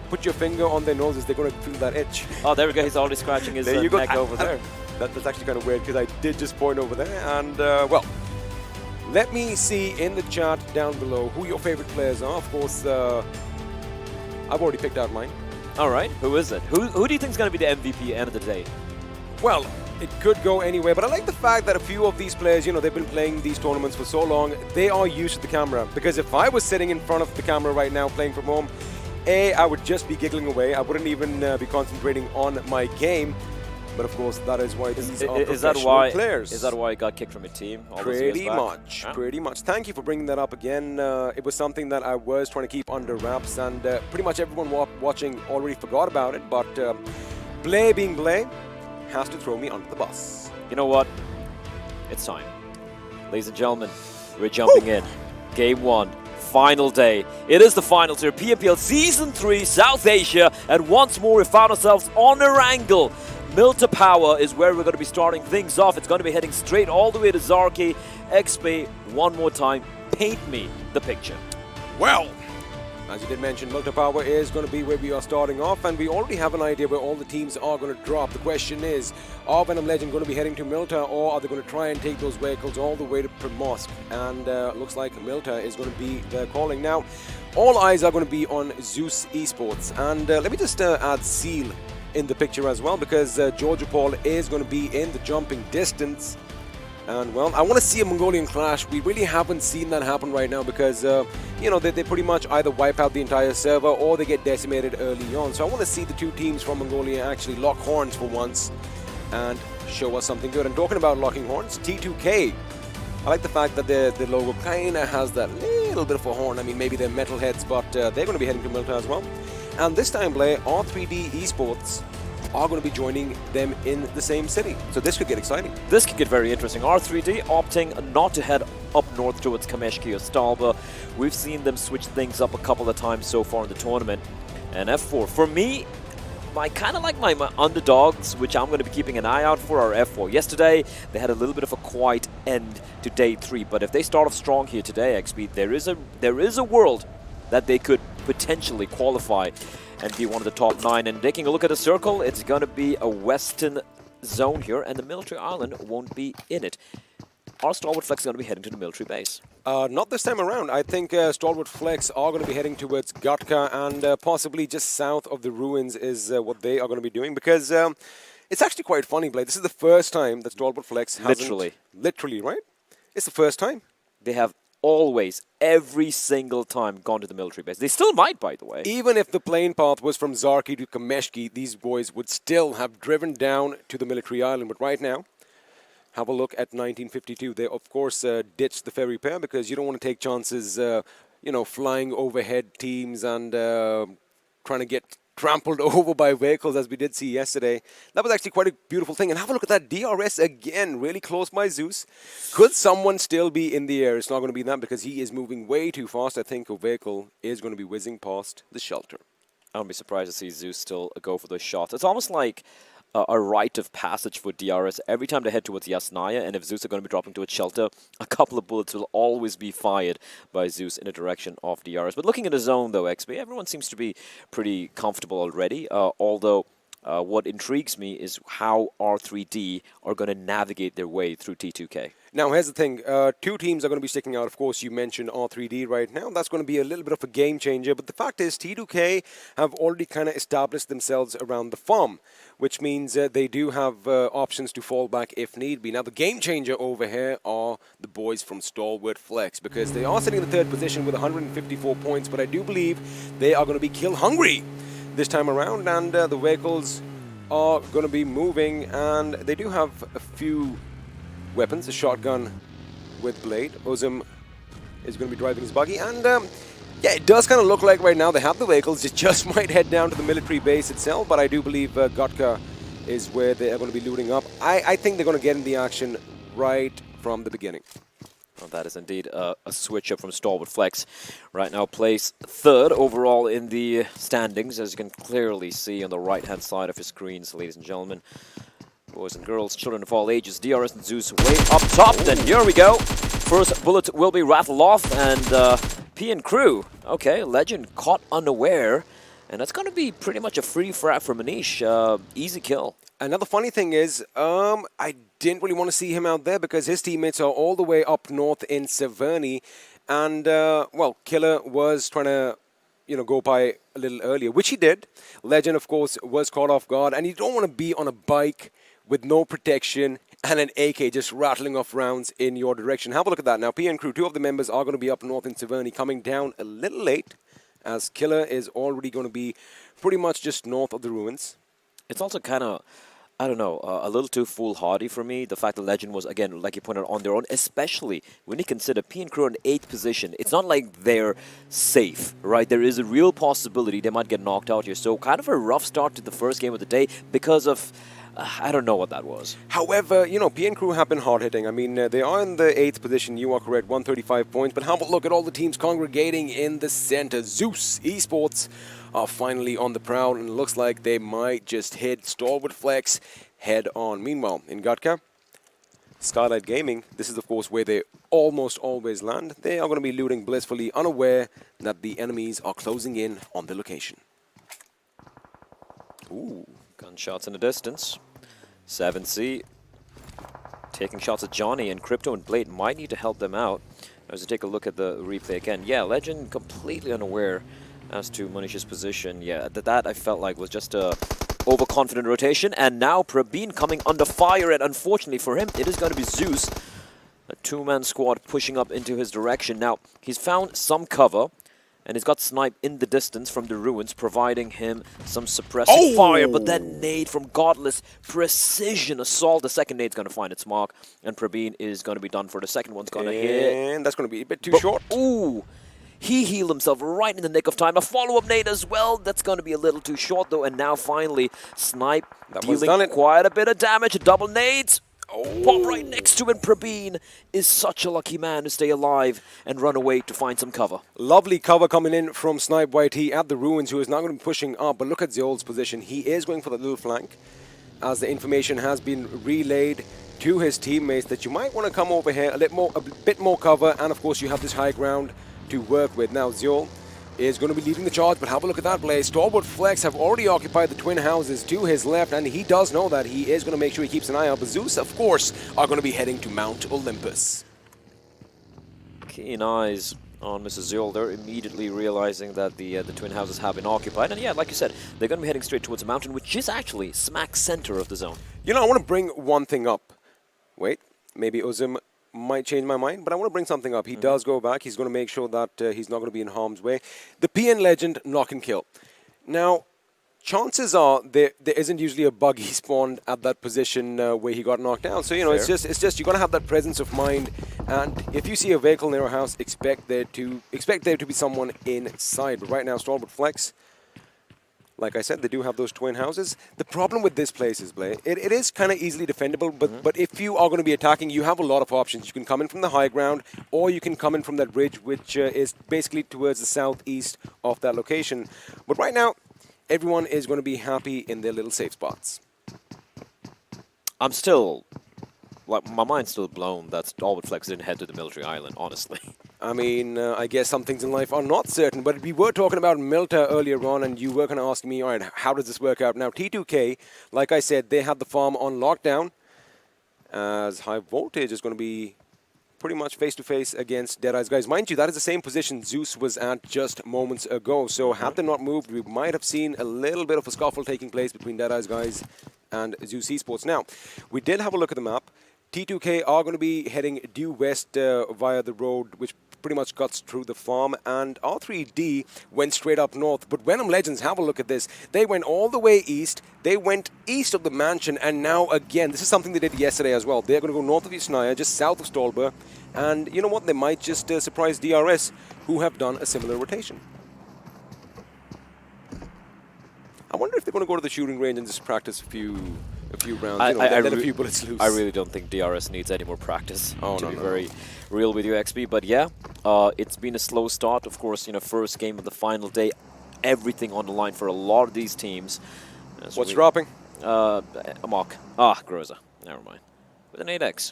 put your finger on their noses, they're going to feel that itch. Oh, there we go. He's already scratching his neck over there. That's actually kind of weird because I did just point over there. And, well, let me see in the chat down below who your favorite players are. Of course, I've already picked out mine. All right. Who is it? Who do you think is going to be the MVP end of the day? Well, it could go anywhere, but I like the fact that a few of these players, they've been playing these tournaments for so long, they are used to the camera. Because if I was sitting in front of the camera right now playing from home, I would just be giggling away. I wouldn't even be concentrating on my game. But of course, that is why these are professional players. Is that why you got kicked from your team? Pretty much, pretty much. Thank you for bringing that up again. It was something that I was trying to keep under wraps, and pretty much everyone watching already forgot about it. But Blay being Blay has to throw me under the bus. You know what? It's time. Ladies and gentlemen, we're jumping in. Game 1. Final day. It is the finals here. PMPL Season 3 South Asia. And once more, we found ourselves on Erangel. Milta Power is where we're going to be starting things off. It's going to be heading straight all the way to Zarki. XP, one more time. Paint me the picture. Well, as you did mention, Milta Power is going to be where we are starting off, and we already have an idea where all the teams are going to drop. The question is, are Venom Legend going to be heading to Milta, or are they going to try and take those vehicles all the way to Primosk? And looks like Milta is going to be the calling. Now, all eyes are going to be on Z3us Esports, and let me just add Seal in the picture as well, because Georgia Paul is going to be in the jumping distance. And well, I want to see a Mongolian clash. We really haven't seen that happen right now because, they pretty much either wipe out the entire server or they get decimated early on. So I want to see the two teams from Mongolia actually lock horns for once and show us something good. And talking about locking horns, T2K. I like the fact that the logo kind of has that little bit of a horn. I mean, maybe they're metalheads, but they're going to be heading to Milta as well. And this time, Blay, R3D Esports are going to be joining them in the same city. So this could get exciting. This could get very interesting. R3D opting not to head up north towards Kameshki or Stalba. We've seen them switch things up a couple of times so far in the tournament. And F4, for me, I kind of like my underdogs, which I'm going to be keeping an eye out for, are F4. Yesterday, they had a little bit of a quiet end to day 3. But if they start off strong here today, XP, there is a world that they could potentially qualify and be one of the top 9. And taking a look at the circle, it's going to be a western zone here, and the military island won't be in it. Our StalwartFlex is going to be heading to the military base. Not this time around. I think StalwartFlex are going to be heading towards Gatka, and possibly just south of the ruins is what they are going to be doing, because it's actually quite funny, Blade. This is the first time that StalwartFlex hasn't... Literally, right? It's the first time. They have always, every single time, gone to the military base. They still might, by the way. Even if the plane path was from Zarki to Kameshki, these boys would still have driven down to the military island. But right now, have a look at 1952. They, of course, ditched the ferry pair because you don't want to take chances, flying overhead teams and trying to get trampled over by vehicles, as we did see yesterday. That was actually quite a beautiful thing. And have a look at that DRS again, really close by Z3us. Could someone still be in the air? It's not going to be that because he is moving way too fast. I think a vehicle is going to be whizzing past the shelter. I wouldn't be surprised to see Z3us still go for those shots. It's almost like a rite of passage for DRS. Every time they head towards Yasnaya, and if Zeus are going to be dropping towards shelter, a couple of bullets will always be fired by Zeus in the direction of DRS. But looking at the zone, though, XP, everyone seems to be pretty comfortable already, although what intrigues me is how R3D are going to navigate their way through T2K. Now, here's the thing. Two teams are going to be sticking out. Of course, you mentioned R3D right now. That's going to be a little bit of a game changer. But the fact is, T2K have already kind of established themselves around the farm, which means they do have options to fall back if need be. Now, the game changer over here are the boys from StalwartFlex, because they are sitting in the third position with 154 points. But I do believe they are going to be kill hungry this time around, and the vehicles are going to be moving, and they do have a few weapons, a shotgun with blade. Ozim is going to be driving his buggy, and yeah, it does kind of look like right now they have the vehicles. It just might head down to the military base itself, but I do believe Gotka is where they are going to be looting up. I think they're going to get in the action right from the beginning. Well, that is indeed a switch up from StalwartFlex. Right now placed third overall in the standings, as you can clearly see on the right-hand side of your screens, ladies and gentlemen. Boys and girls, children of all ages, DRS and Zeus way up top. Then here we go. First bullet will be rattled off, and P and crew. Okay, Legend caught unaware, and that's going to be pretty much a free frag for Manish. Easy kill. Another funny thing is, I didn't really want to see him out there because his teammates are all the way up north in Severny, and well, Killer was trying to, you know, go by a little earlier, which he did. Legend, of course, was caught off guard, and you don't want to be on a bike with no protection and an AK just rattling off rounds in your direction. Have a look at that. Now, P and crew, two of the members are going to be up north in Severny, coming down a little late, as Killer is already going to be pretty much just north of the ruins. It's also kind of, I don't know, a little too foolhardy for me. The fact that Legend was, again, like you pointed out, on their own, especially when you consider P and crew in 8th position. It's not like they're safe, right? There is a real possibility they might get knocked out here. So kind of a rough start to the first game of the day because of, I don't know what that was. However, you know, P and crew have been hard-hitting. I mean, they are in the 8th position, you are correct, 135 points. But have a look at all the teams congregating in the center. Z3us Esports are finally on the prowl, and it looks like they might just hit StalwartFlex head on. Meanwhile, in Gatka, Skylight Gaming, this is of course where they almost always land. They are going to be looting blissfully, unaware that the enemies are closing in on the location. Ooh, gunshots in the distance. 7C taking shots at Johnny, and Crypto and Blade might need to help them out. As we take a look at the replay again, yeah, Legend completely unaware as to Manish's position. Yeah, that I felt like was just a overconfident rotation, and now Prabeen coming under fire, and unfortunately for him, it is going to be Zeus, a two-man squad pushing up into his direction. Now, he's found some cover, and he's got snipe in the distance from the ruins, providing him some suppressive fire, but then nade from Godless, precision assault. The second nade's going to find its mark, and Prabeen is going to be done for. The second one's going to hit. And that's going to be a bit too short. Ooh! He healed himself right in the nick of time. A follow-up nade as well. That's going to be a little too short, though. And now, finally, Snipe dealing quite a bit of damage. Double nades. Pop right next to him. Prabeen is such a lucky man to stay alive and run away to find some cover. Lovely cover coming in from Snipe YT at the ruins, who is now going to be pushing up. But look at Zeol's position. He is going for the little flank, as the information has been relayed to his teammates that you might want to come over here, a bit more cover, and of course you have this high ground to work with. Now Zeol is going to be leading the charge, but have a look at that play. StalwartFlex have already occupied the twin houses to his left, and he does know that. He is going to make sure he keeps an eye out. But Zeus, of course, are going to be heading to Mount Olympus. Keen eyes on Mrs. Zeol. They're immediately realizing that the twin houses have been occupied. And yeah, like you said, they're going to be heading straight towards the mountain, which is actually smack center of the zone. You know, I want to bring one thing up. Wait, maybe Ozim might change my mind, but I want to bring something up. He does go back. He's going to make sure that he's not going to be in harm's way. The PN Legend knock and kill. Now, chances are there isn't usually a buggy spawned at that position where he got knocked down. So, you know, it's just you got to have that presence of mind. And if you see a vehicle near a house, expect there to be someone inside. But right now, StalwartFlex, like I said, they do have those twin houses. The problem with this place is, Blay, it is kind of easily defendable, but if you are going to be attacking, you have a lot of options. You can come in from the high ground, or you can come in from that ridge, which is basically towards the southeast of that location. But right now, everyone is going to be happy in their little safe spots. I'm still, like, my mind's still blown that StalwartFlex didn't head to the military island, honestly. I mean, I guess some things in life are not certain, but we were talking about Milta earlier on, and you were going to ask me, all right, how does this work out? Now, T2K, like I said, they had the farm on lockdown, as High Voltage is going to be pretty much face-to-face against Deadeyes Guys. Mind you, that is the same position Zeus was at just moments ago, so had they not moved, we might have seen a little bit of a scuffle taking place between Deadeyes Guys and Z3us Esports. Now, we did have a look at the map. T2K are going to be heading due west via the road, which pretty much cuts through the farm, and R3D went straight up north. But Venom Legends, have a look at this. They went all the way east. They went east of the mansion, and now again, this is something they did yesterday as well. They're going to go north of Yusnaya, just south of Stolber, and you know what? They might just surprise DRS, who have done a similar rotation. I wonder if they're going to go to the shooting range and just practice a few rounds, let a few bullets loose. I really don't think DRS needs any more practice, to be very no. real with you, XP. But yeah, it's been a slow start. Of course, first game of the final day, everything on the line for a lot of these teams. What's dropping? Amok. Groza. Never mind. With an 8x.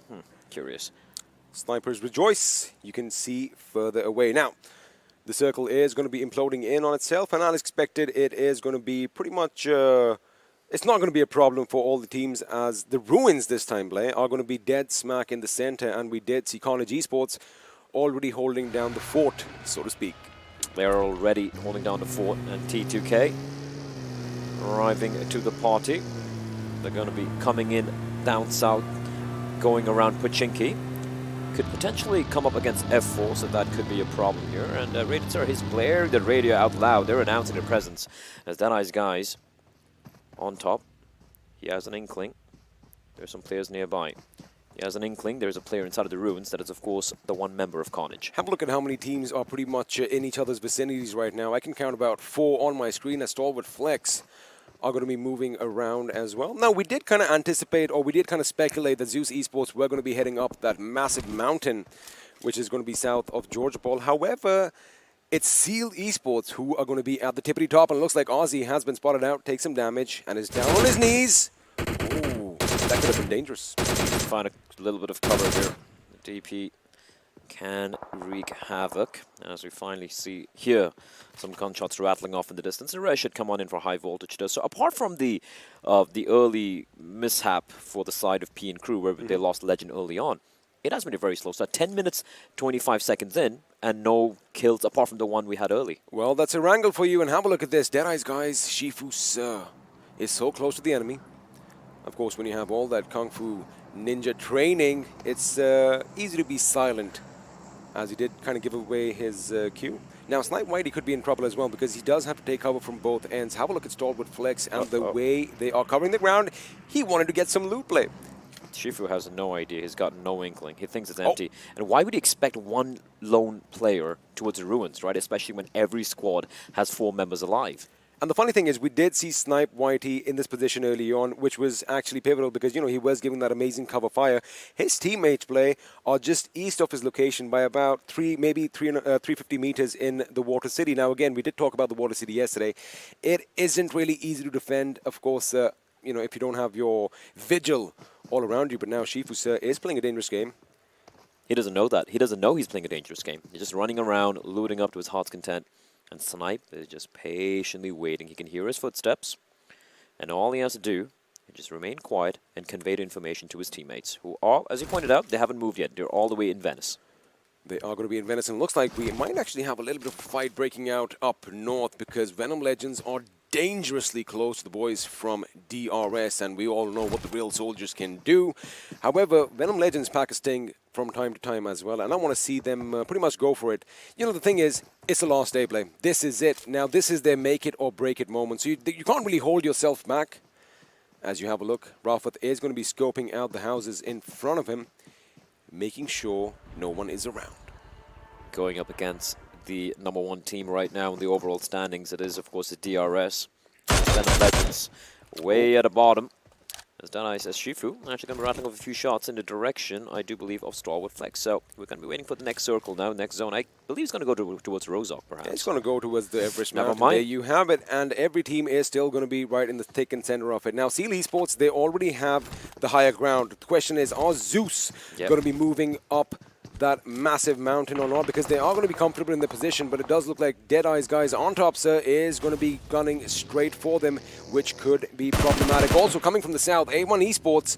Curious. Snipers rejoice. You can see further away. Now, the circle is going to be imploding in on itself, and as expected, it is going to be pretty much... it's not going to be a problem for all the teams, as the Ruins this time, Blay, are going to be dead smack in the center, and we did see Carnage Esports already holding down the fort, so to speak. They're already holding down the fort, and T2K arriving to the party. They're going to be coming in down south, going around Pochinki. Could potentially come up against F4, so that could be a problem here. And Radiator is blaring the radio out loud. They're announcing their presence as Deadeyes Guys on top. He has an inkling. There's some players nearby. He has an inkling. There's a player inside of the ruins. That is, of course, the one member of Carnage. Have a look at how many teams are pretty much in each other's vicinities right now. I can count about 4 on my screen, as StalwartFlex are going to be moving around as well. Now, we did kind of anticipate, or we did kind of speculate that Z3us Esports were going to be heading up that massive mountain, which is going to be south of Georgia Paul. However, it's Seal Esports who are going to be at the tippity top, and it looks like Ozzy has been spotted out, takes some damage, and is down on his knees. Ooh, that could have been dangerous. Find a little bit of cover here. The DP can wreak havoc, as we finally see here some gunshots rattling off in the distance. And Res should come on in for High Voltage though. So apart from the early mishap for the side of P and Crew, where they lost Legend early on, it has been a very slow start. 10 minutes, 25 seconds in, and no kills apart from the one we had early. Well, that's Erangel for you, and have a look at this. Deadeyes Guys, Shifu is so close to the enemy. Of course, when you have all that Kung Fu ninja training, it's easy to be silent, as he did kind of give away his cue. Now, Snipe Whitey could be in trouble as well, because he does have to take cover from both ends. Have a look at StalwartFlex and the way they are covering the ground. He wanted to get some loot play. Shifu has no idea. He's got no inkling. He thinks it's empty. And why would he expect one lone player towards the ruins, right? Especially when every squad has 4 members alive. And the funny thing is, we did see Snipe Whitey in this position early on, which was actually pivotal because, he was giving that amazing cover fire. His teammates play are just east of his location by about 350 meters in the Water City. Now, again, we did talk about the Water City yesterday. It isn't really easy to defend, of course, if you don't have your vigil all around you. But now Shifu is playing a dangerous game. He doesn't know that. He doesn't know he's playing a dangerous game. He's just running around, looting up to his heart's content. And Snipe is just patiently waiting. He can hear his footsteps. And all he has to do is just remain quiet and convey the information to his teammates, who are, as he pointed out, they haven't moved yet. They're all the way in Venice. They are going to be in Venice, and it looks like we might actually have a little bit of a fight breaking out up north, because Venom Legends are dangerously close to the boys from DRS, and we all know what the real soldiers can do. However, Venom Legends pack a sting from time to time as well, and I want to see them pretty much go for it. The thing is, it's the last day play. This is it. Now, this is their make it or break it moment, so you can't really hold yourself back. As you have a look, Rafat is going to be scoping out the houses in front of him, making sure no one is around. Going up against the #1 team right now in the overall standings, it is, of course, the DRS. Venom Legends way at the bottom. As Deadeyes as Shifu actually going to be rattling off a few shots in the direction, I do believe, of StalwartFlex. So we're going to be waiting for the next circle now, next zone. I believe it's going to go towards Rozok, perhaps. It's going to go towards the Everest Never Mountain. mind. There you have it, and every team is still going to be right in the thick and center of it. Now, Seal Esports, they already have the higher ground. The question is, are Zeus going to be moving up that massive mountain or not? Because they are going to be comfortable in their position, but it does look like Deadeyes Guys on top, sir, is going to be gunning straight for them, which could be problematic. Also, coming from the south, A1 Esports,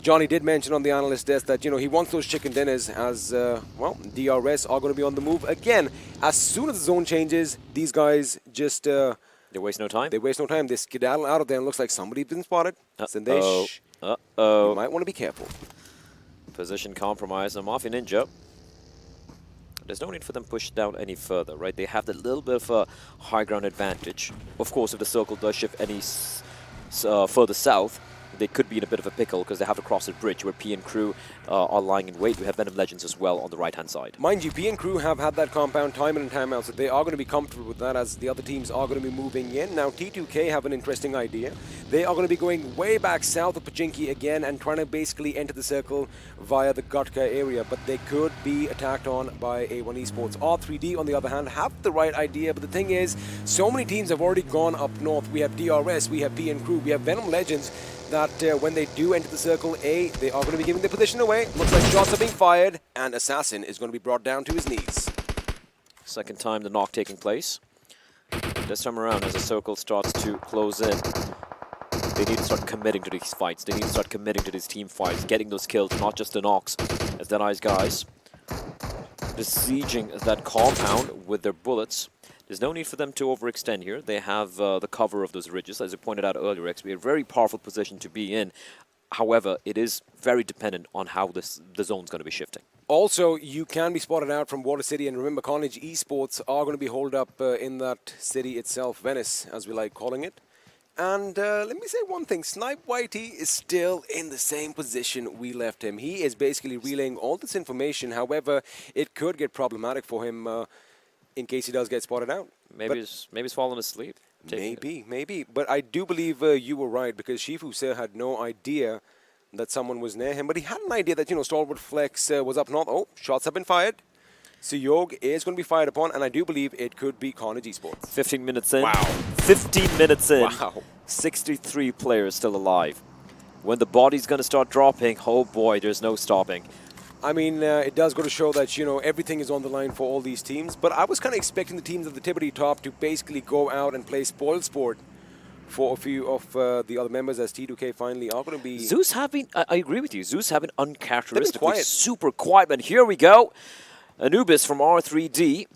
Johnny did mention on the analyst desk that, you know, he wants those chicken dinners as, well, DRS are going to be on the move. Again, as soon as the zone changes, these guys just... they waste no time? They waste no time. They skedaddle out of there and looks like somebody's been spotted. Sandesh, Uh-oh. you might want to be careful. Position compromise on Mafia Ninja. There's no need for them to push down any further, right? They have that little bit of a high ground advantage. Of course, if the circle does shift any further south, they could be in a bit of a pickle because they have to cross a bridge where P and crew are lying in wait. We have Venom Legends as well on the right-hand side. Mind you, P and crew have had that compound time in and time out, so they are going to be comfortable with that as the other teams are going to be moving in. Now, T2K have an interesting idea. They are going to be going way back south of Pachinki again and trying to basically enter the circle via the Gutka area, but they could be attacked on by A1 Esports. R3D, on the other hand, have the right idea, but the thing is, so many teams have already gone up north. We have DRS, we have P and crew, we have Venom Legends, that when they do enter the circle A, they are going to be giving their position away. Looks like shots are being fired, and Assassin is going to be brought down to his knees. Second time the knock taking place. This time around, as the circle starts to close in, they need to start committing to these fights. They need to start committing to these team fights, getting those kills, not just the knocks. As Deadeyes Guys besieging that compound with their bullets. There's no need for them to overextend here. They have the cover of those ridges, as you pointed out earlier, XP, a very powerful position to be in. However, it is very dependent on how the zone's going to be shifting. Also, you can be spotted out from Water City, and remember, Carnage Esports are going to be holed up in that city itself, Venice, as we like calling it. And let me say one thing, Snipe YT is still in the same position we left him. He is basically relaying all this information. However, it could get problematic for him in case he does get spotted out. Maybe he's fallen asleep. Maybe. But I do believe you were right, because Shifu Sir had no idea that someone was near him. But he had an idea that, you know, StalwartFlex was up north. Oh, shots have been fired. Suyog is going to be fired upon, and I do believe it could be Carnage Esports. 15 minutes in. Wow. 15 minutes in. Wow. 63 players still alive. When the body's going to start dropping, oh boy, there's no stopping. I mean, it does go to show that, you know, everything is on the line for all these teams. But I was kind of expecting the teams at the tippity top to basically go out and play spoil sport for a few of the other members, as T2K finally are going to be... Zeus have been, I agree with you, Zeus have been uncharacteristically super quiet. And here we go. Anubis from R3D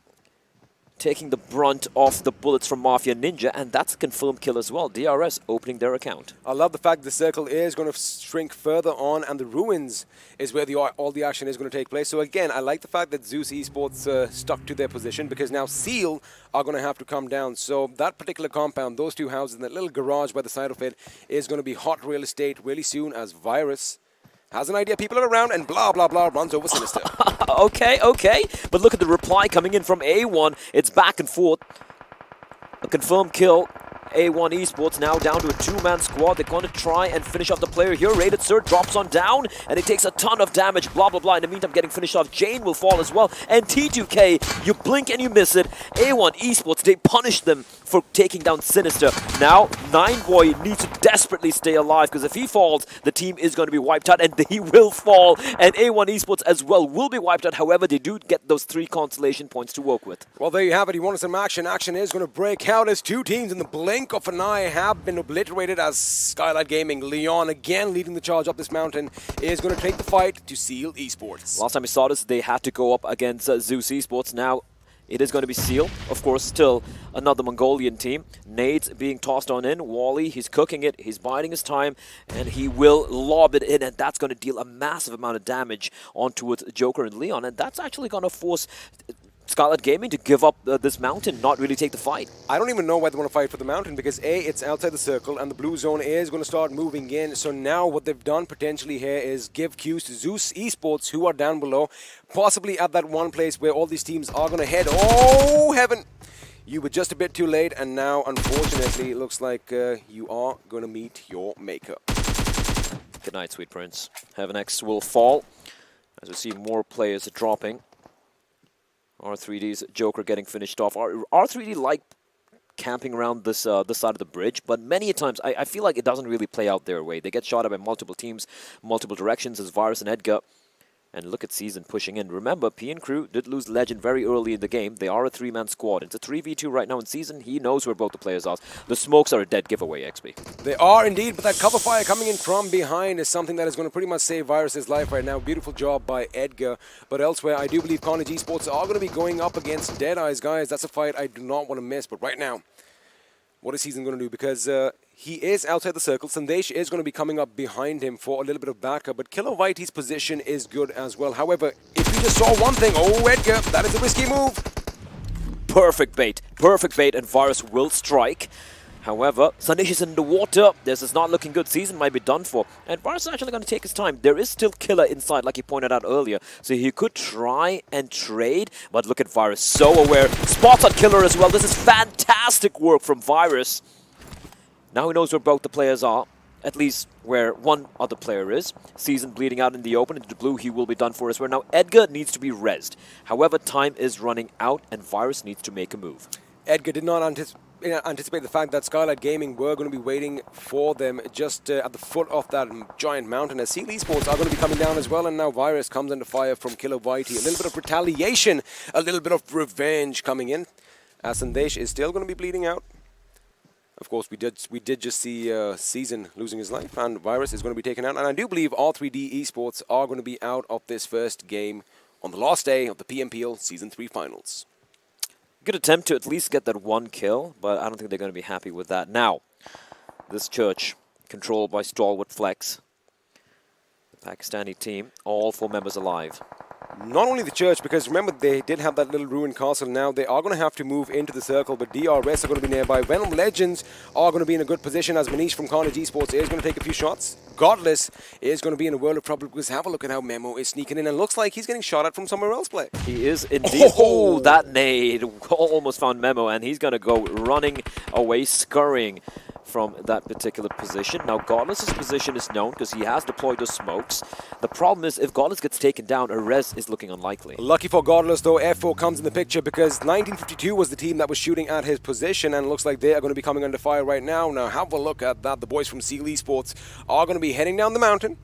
taking the brunt of the bullets from Mafia Ninja, and that's a confirmed kill as well. DRS opening their account. I love the fact the circle is going to shrink further on, and the ruins is where all the action is going to take place. So again, I like the fact that Z3us Esports stuck to their position, because now Seal are going to have to come down. So that particular compound, those two houses, and that little garage by the side of it is going to be hot real estate really soon, as Virus has an idea people are around and blah, blah, blah, runs over Sinister. Okay. But look at the reply coming in from A1. It's back and forth. A confirmed kill. A1 Esports now down to a two-man squad. They're going to try and finish off the player here. Rated Sir drops on down, and it takes a ton of damage. Blah, blah, blah. In the meantime, getting finished off. Jane will fall as well. And T2K, you blink and you miss it. A1 Esports, they punish them for taking down Sinister. Now, 9boy needs to desperately stay alive, because if he falls, the team is going to be wiped out, and he will fall. And A1 Esports as well will be wiped out. However, they do get those 3 consolation points to work with. Well, there you have it. You wanted some action. Action is going to break out as two teams in the blink of an eye have been obliterated, as Skylight Gaming, Leon again leading the charge up this mountain, is going to take the fight to Seal Esports. Last time we saw this, they had to go up against Z3us Esports. Now it is going to be Seal. Of course, still another Mongolian team. Nades being tossed on in. Wally, he's cooking it. He's biding his time, and he will lob it in, and that's going to deal a massive amount of damage onto Joker and Leon, and that's actually going to force Skylight Gaming to give up this mountain, not really take the fight. I don't even know why they want to fight for the mountain, because A, it's outside the circle, and the blue zone is going to start moving in. So now what they've done potentially here is give cues to Z3us Esports, who are down below, possibly at that one place where all these teams are going to head. Oh, heaven! You were just a bit too late, and now, unfortunately, it looks like you are going to meet your maker. Good night, sweet prince. Heaven X will fall as we see more players dropping. R3D's Joker getting finished off. R3D like camping around this this side of the bridge, but many a times I feel like it doesn't really play out their way. They get shot at by multiple teams, multiple directions as Virus and Edgar. And look at Season pushing in. Remember, P and Crew did lose Legend very early in the game. They are a 3-man squad. It's a 3v2 right now in Season. He knows where both the players are. The smokes are a dead giveaway, XP. They are indeed, but that cover fire coming in from behind is something that is going to pretty much save Virus's life right now. Beautiful job by Edgar. But elsewhere, I do believe Carnage Esports are going to be going up against Deadeyes Guys. That's a fight I do not want to miss. But right now, what is Season going to do? Because he is outside the circle. Sandesh is going to be coming up behind him for a little bit of backup. But Killer Whitey's position is good as well. However, if you just saw one thing, oh, Edgar, that is a risky move. Perfect bait, and Virus will strike. However, Sandesh is in the water. This is not looking good. Season might be done for. And Virus is actually going to take his time. There is still Killer inside, like he pointed out earlier. So he could try and trade. But look at Virus, so aware. Spots on Killer as well. This is fantastic work from Virus. Now he knows where both the players are. At least where one other player is. Season bleeding out in the open. Into the blue, he will be done for as well. Now Edgar needs to be rezzed. However, time is running out and Virus needs to make a move. Edgar did not anticipate the fact that Skylight Gaming were going to be waiting for them just at the foot of that giant mountain, as Z3us Esports are going to be coming down as well, and now Virus comes under fire from Killer Whitey. A little bit of retaliation, a little bit of revenge coming in, as Sandesh is still going to be bleeding out. Of course, we did just see Season losing his life, and Virus is going to be taken out, and I do believe R3D Esports are going to be out of this first game on the last day of the PMPL Season 3 Finals. Good attempt to at least get that one kill, but I don't think they're going to be happy with that. Now, this church, controlled by StalwartFlex, the Pakistani team, all 4 members alive. Not only the church, because remember they did have that little ruined castle. Now they are going to have to move into the circle, but DRS are going to be nearby. Venom Legends are going to be in a good position, as Manish from Carnage Esports is going to take a few shots. Godless is going to be in a world of trouble, because have a look at how Memo is sneaking in, and looks like he's getting shot at from somewhere else play. He is indeed. Oh, that nade almost found Memo, and he's going to go running away, scurrying from that particular position. Now Godless's position is known because he has deployed the smokes. The problem is if Godless gets taken down, a res is looking unlikely. Lucky for Godless though, F4 comes in the picture, because 1952 was the team that was shooting at his position, and it looks like they are going to be coming under fire right now. Now have a look at that. The boys from Z3us Esports are going to be heading down the mountain,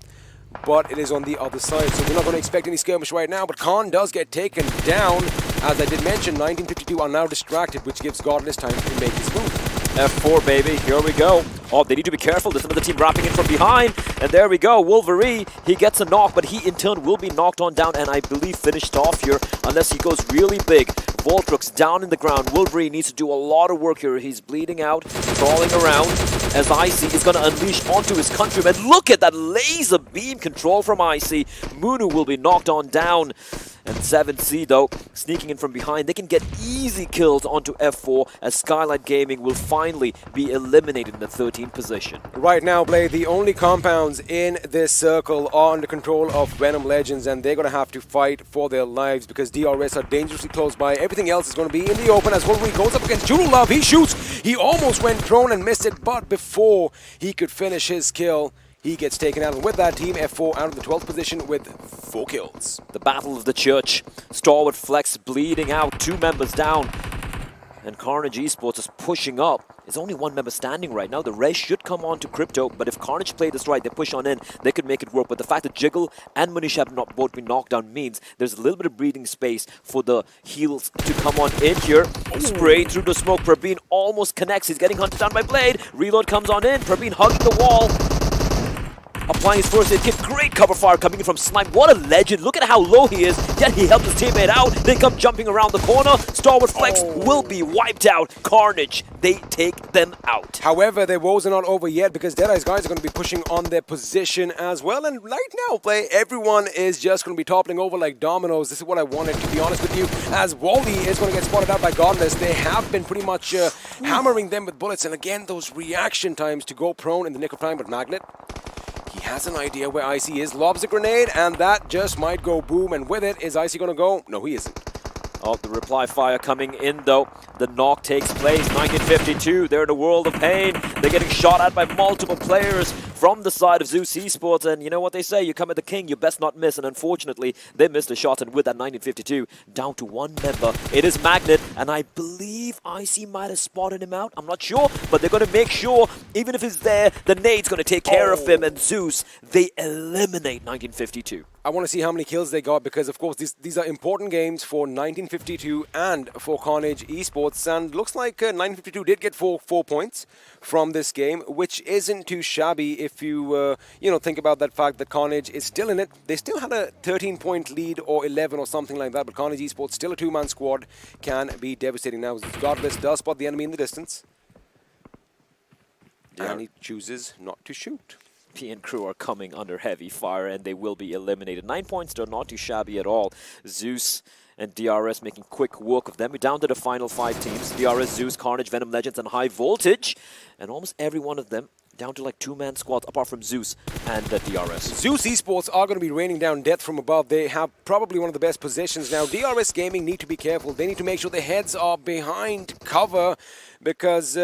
but it is on the other side, so we're not going to expect any skirmish right now. But Khan does get taken down. As I did mention, 1952 are now distracted, which gives Godless time to make his move. F4, baby, here we go. Oh, they need to be careful. There's another team wrapping in from behind. And there we go. Wolverine, he gets a knock, but he in turn will be knocked on down and I believe finished off here unless he goes really big. Voltrux down in the ground. Wolverine needs to do a lot of work here. He's bleeding out, crawling around as Icy is going to unleash onto his countrymen. Look at that laser beam control from Icy. Munu will be knocked on down. And 7C though, sneaking in from behind. They can get easy kills onto F4 as Skylight Gaming will finally be eliminated in the 13th position. Right now, Blade, the only compounds in this circle are under control of Venom Legends, and they're going to have to fight for their lives because DRS are dangerously close by. Everything else is going to be in the open as Wolverine goes up against Judo Love. He shoots. He almost went prone and missed it, but before he could finish his kill, he gets taken out, and with that, Team F4 out of the 12th position with 4 kills. The Battle of the Church. StalwartFlex bleeding out, 2 members down. And Carnage Esports is pushing up. There's only 1 member standing right now. The race should come on to Crypto, but if Carnage played this right, they push on in, they could make it work. But the fact that Jiggle and Manish have not both been knocked down means there's a little bit of breathing space for the heals to come on in here. Spray through the smoke. Prabeen almost connects. He's getting hunted down by Blade. Reload comes on in. Prabeen hugging the wall. Applying his first aid kit. Great cover fire coming in from Slime. What a legend. Look at how low he is. Yet he helped his teammate out. They come jumping around the corner. StalwartFlex will be wiped out. Carnage, they take them out. However, their woes are not over yet because Deadeyes Guys are going to be pushing on their position as well. And right now, Play, everyone is just going to be toppling over like dominoes. This is what I wanted, to be honest with you. As Wally is going to get spotted out by Godless. They have been pretty much hammering them with bullets. And again, those reaction times to go prone in the nick of time. But Magnet, he has an idea where Icy is, lobs a grenade, and that just might go boom. And with it, is Icy going to go? No, he isn't. Oh, the reply fire coming in though. The knock takes place. 1952, they're in a world of pain. They're getting shot at by multiple players. from the side of Z3us Esports. And you know what they say, you come at the king, you best not miss. And unfortunately, they missed a shot. And with that 1952, down to one member, it is Magnet. And I believe IC might have spotted him out. I'm not sure, but they're going to make sure, even if he's there, the nade's going to take care of him. And Zeus, they eliminate 1952. I want to see how many kills they got because, of course, these are important games for 1952 and for Carnage Esports. And looks like 1952 did get four points from this game, which isn't too shabby if you, think about that fact that Carnage is still in it. They still had a 13-point lead or 11 or something like that, but Carnage Esports, still a two-man squad, can be devastating. Now, Godless does spot the enemy in the distance. Yeah. And he chooses not to shoot. PN crew are coming under heavy fire and they will be eliminated. 9 points though, not too shabby at all. Zeus and DRS making quick work of them. We're down to the final 5 teams. DRS, Zeus, Carnage, Venom Legends and High Voltage. And almost every one of them down to like two-man squads apart from Zeus and the DRS. Z3us Esports are going to be raining down death from above. They have probably one of the best positions. Now, DRS Gaming need to be careful. They need to make sure their heads are behind cover because...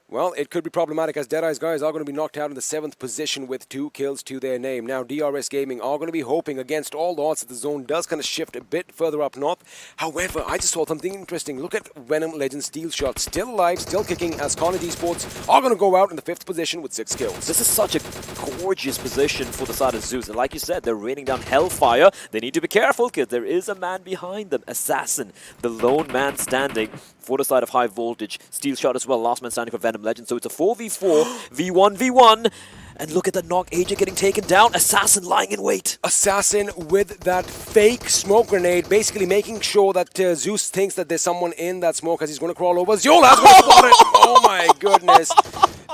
well, it could be problematic as Deadeyes Guys are going to be knocked out in the 7th position with 2 kills to their name. Now, DRS Gaming are going to be hoping against all odds that the zone does kind of shift a bit further up north. However, I just saw something interesting. Look at Venom Legends Steel Shot. Still alive, still kicking as Carnage Esports are going to go out in the 5th position with 6 kills. This is such a gorgeous position for the side of Zeus. And like you said, they're raining down hellfire. They need to be careful because there is a man behind them. Assassin, the lone man standing for the side of High Voltage. Steel Shot as well, last man standing for Venom Legends. So it's a 4v4, V1v1. And look at the knock, Agent getting taken down. Assassin lying in wait. Assassin with that fake smoke grenade, basically making sure that Zeus thinks that there's someone in that smoke as he's going to crawl over. Ziola's going to spot it. Oh my goodness.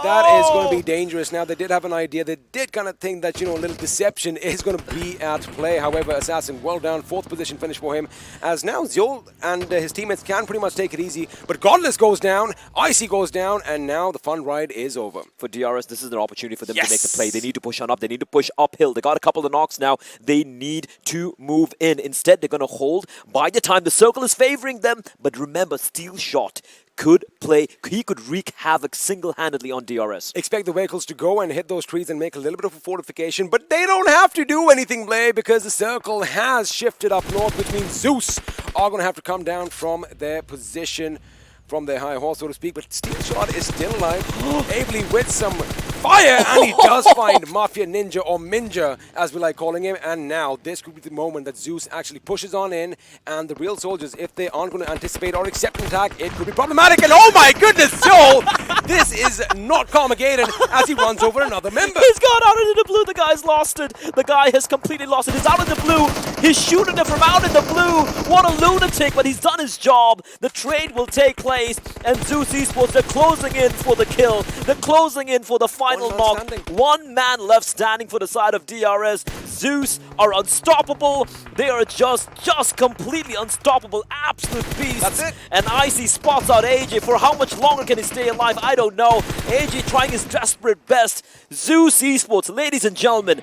That is going to be dangerous. Now, they did have an idea. They did kind of think that, a little deception is going to be at play. However, Assassin well down, 4th position finish for him. As now, Ziol and his teammates can pretty much take it easy. But Godless goes down, Icy goes down, and now the fun ride is over. For DRS, this is an opportunity for them to make the play. They need to push on up. They need to push uphill. They got a couple of knocks now. They need to move in. Instead, they're going to hold. By the time the circle is favoring them. But remember, Steel Shot could play, he could wreak havoc single-handedly on DRS. Expect the vehicles to go and hit those trees and make a little bit of a fortification, but they don't have to do anything, Blay, because the circle has shifted up north, which means Zeus are going to have to come down from their position, from their high horse, so to speak, but Steel Shot is still alive, ably with some fire, and he does find Mafia Ninja, or Minja, as we like calling him, and now this could be the moment that Zeus actually pushes on in, and the real soldiers, if they aren't going to anticipate or accept an attack, it could be problematic, and oh my goodness, Joel, this is not Carmageddon as he runs over another member. He's gone out into the blue, the guy's lost it. The guy has completely lost it. He's out in the blue. He's shooting it from out in the blue. What a lunatic, but he's done his job. The trade will take place, and Z3us Esports, they're closing in for the kill. They're closing in for the final knock. One man left standing for the side of DRS. Zeus are unstoppable. They are just completely unstoppable. Absolute beasts. That's it. And Icy spots out AJ. For how much longer can he stay alive? I don't know. AJ trying his desperate best. Z3us Esports, ladies and gentlemen.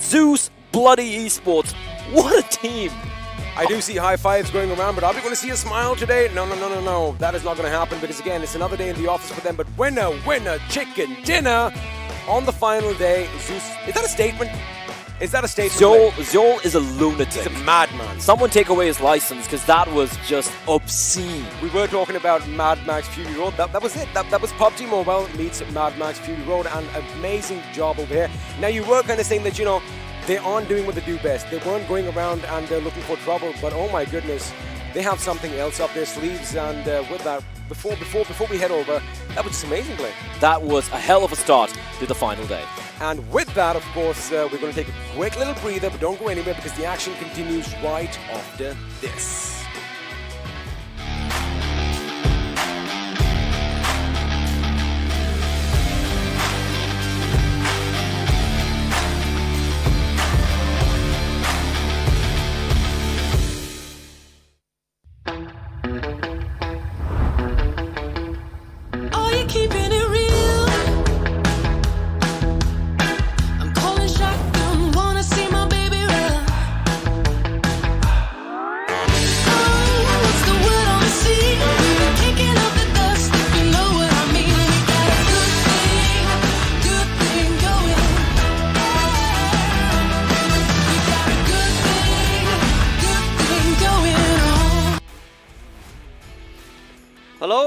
Zeus bloody Esports. What a team. I do see high fives going around, but are we going to see a smile today? No. That is not going to happen because, again, it's another day in the office for them. But winner, chicken dinner on the final day. Zeus, is that a statement? Is that a statement? Zol is a lunatic. He's a madman. Someone take away his license because that was just obscene. We were talking about Mad Max Fury Road. That was it. That was PUBG Mobile meets Mad Max Fury Road, and amazing job over here. Now, you were kind of saying that, they aren't doing what they do best. They weren't going around and looking for trouble, but oh my goodness, they have something else up their sleeves, and with that, before we head over, that was just amazing play. That was a hell of a start to the final day. And with that, of course, we're going to take a quick little breather, but don't go anywhere because the action continues right after this.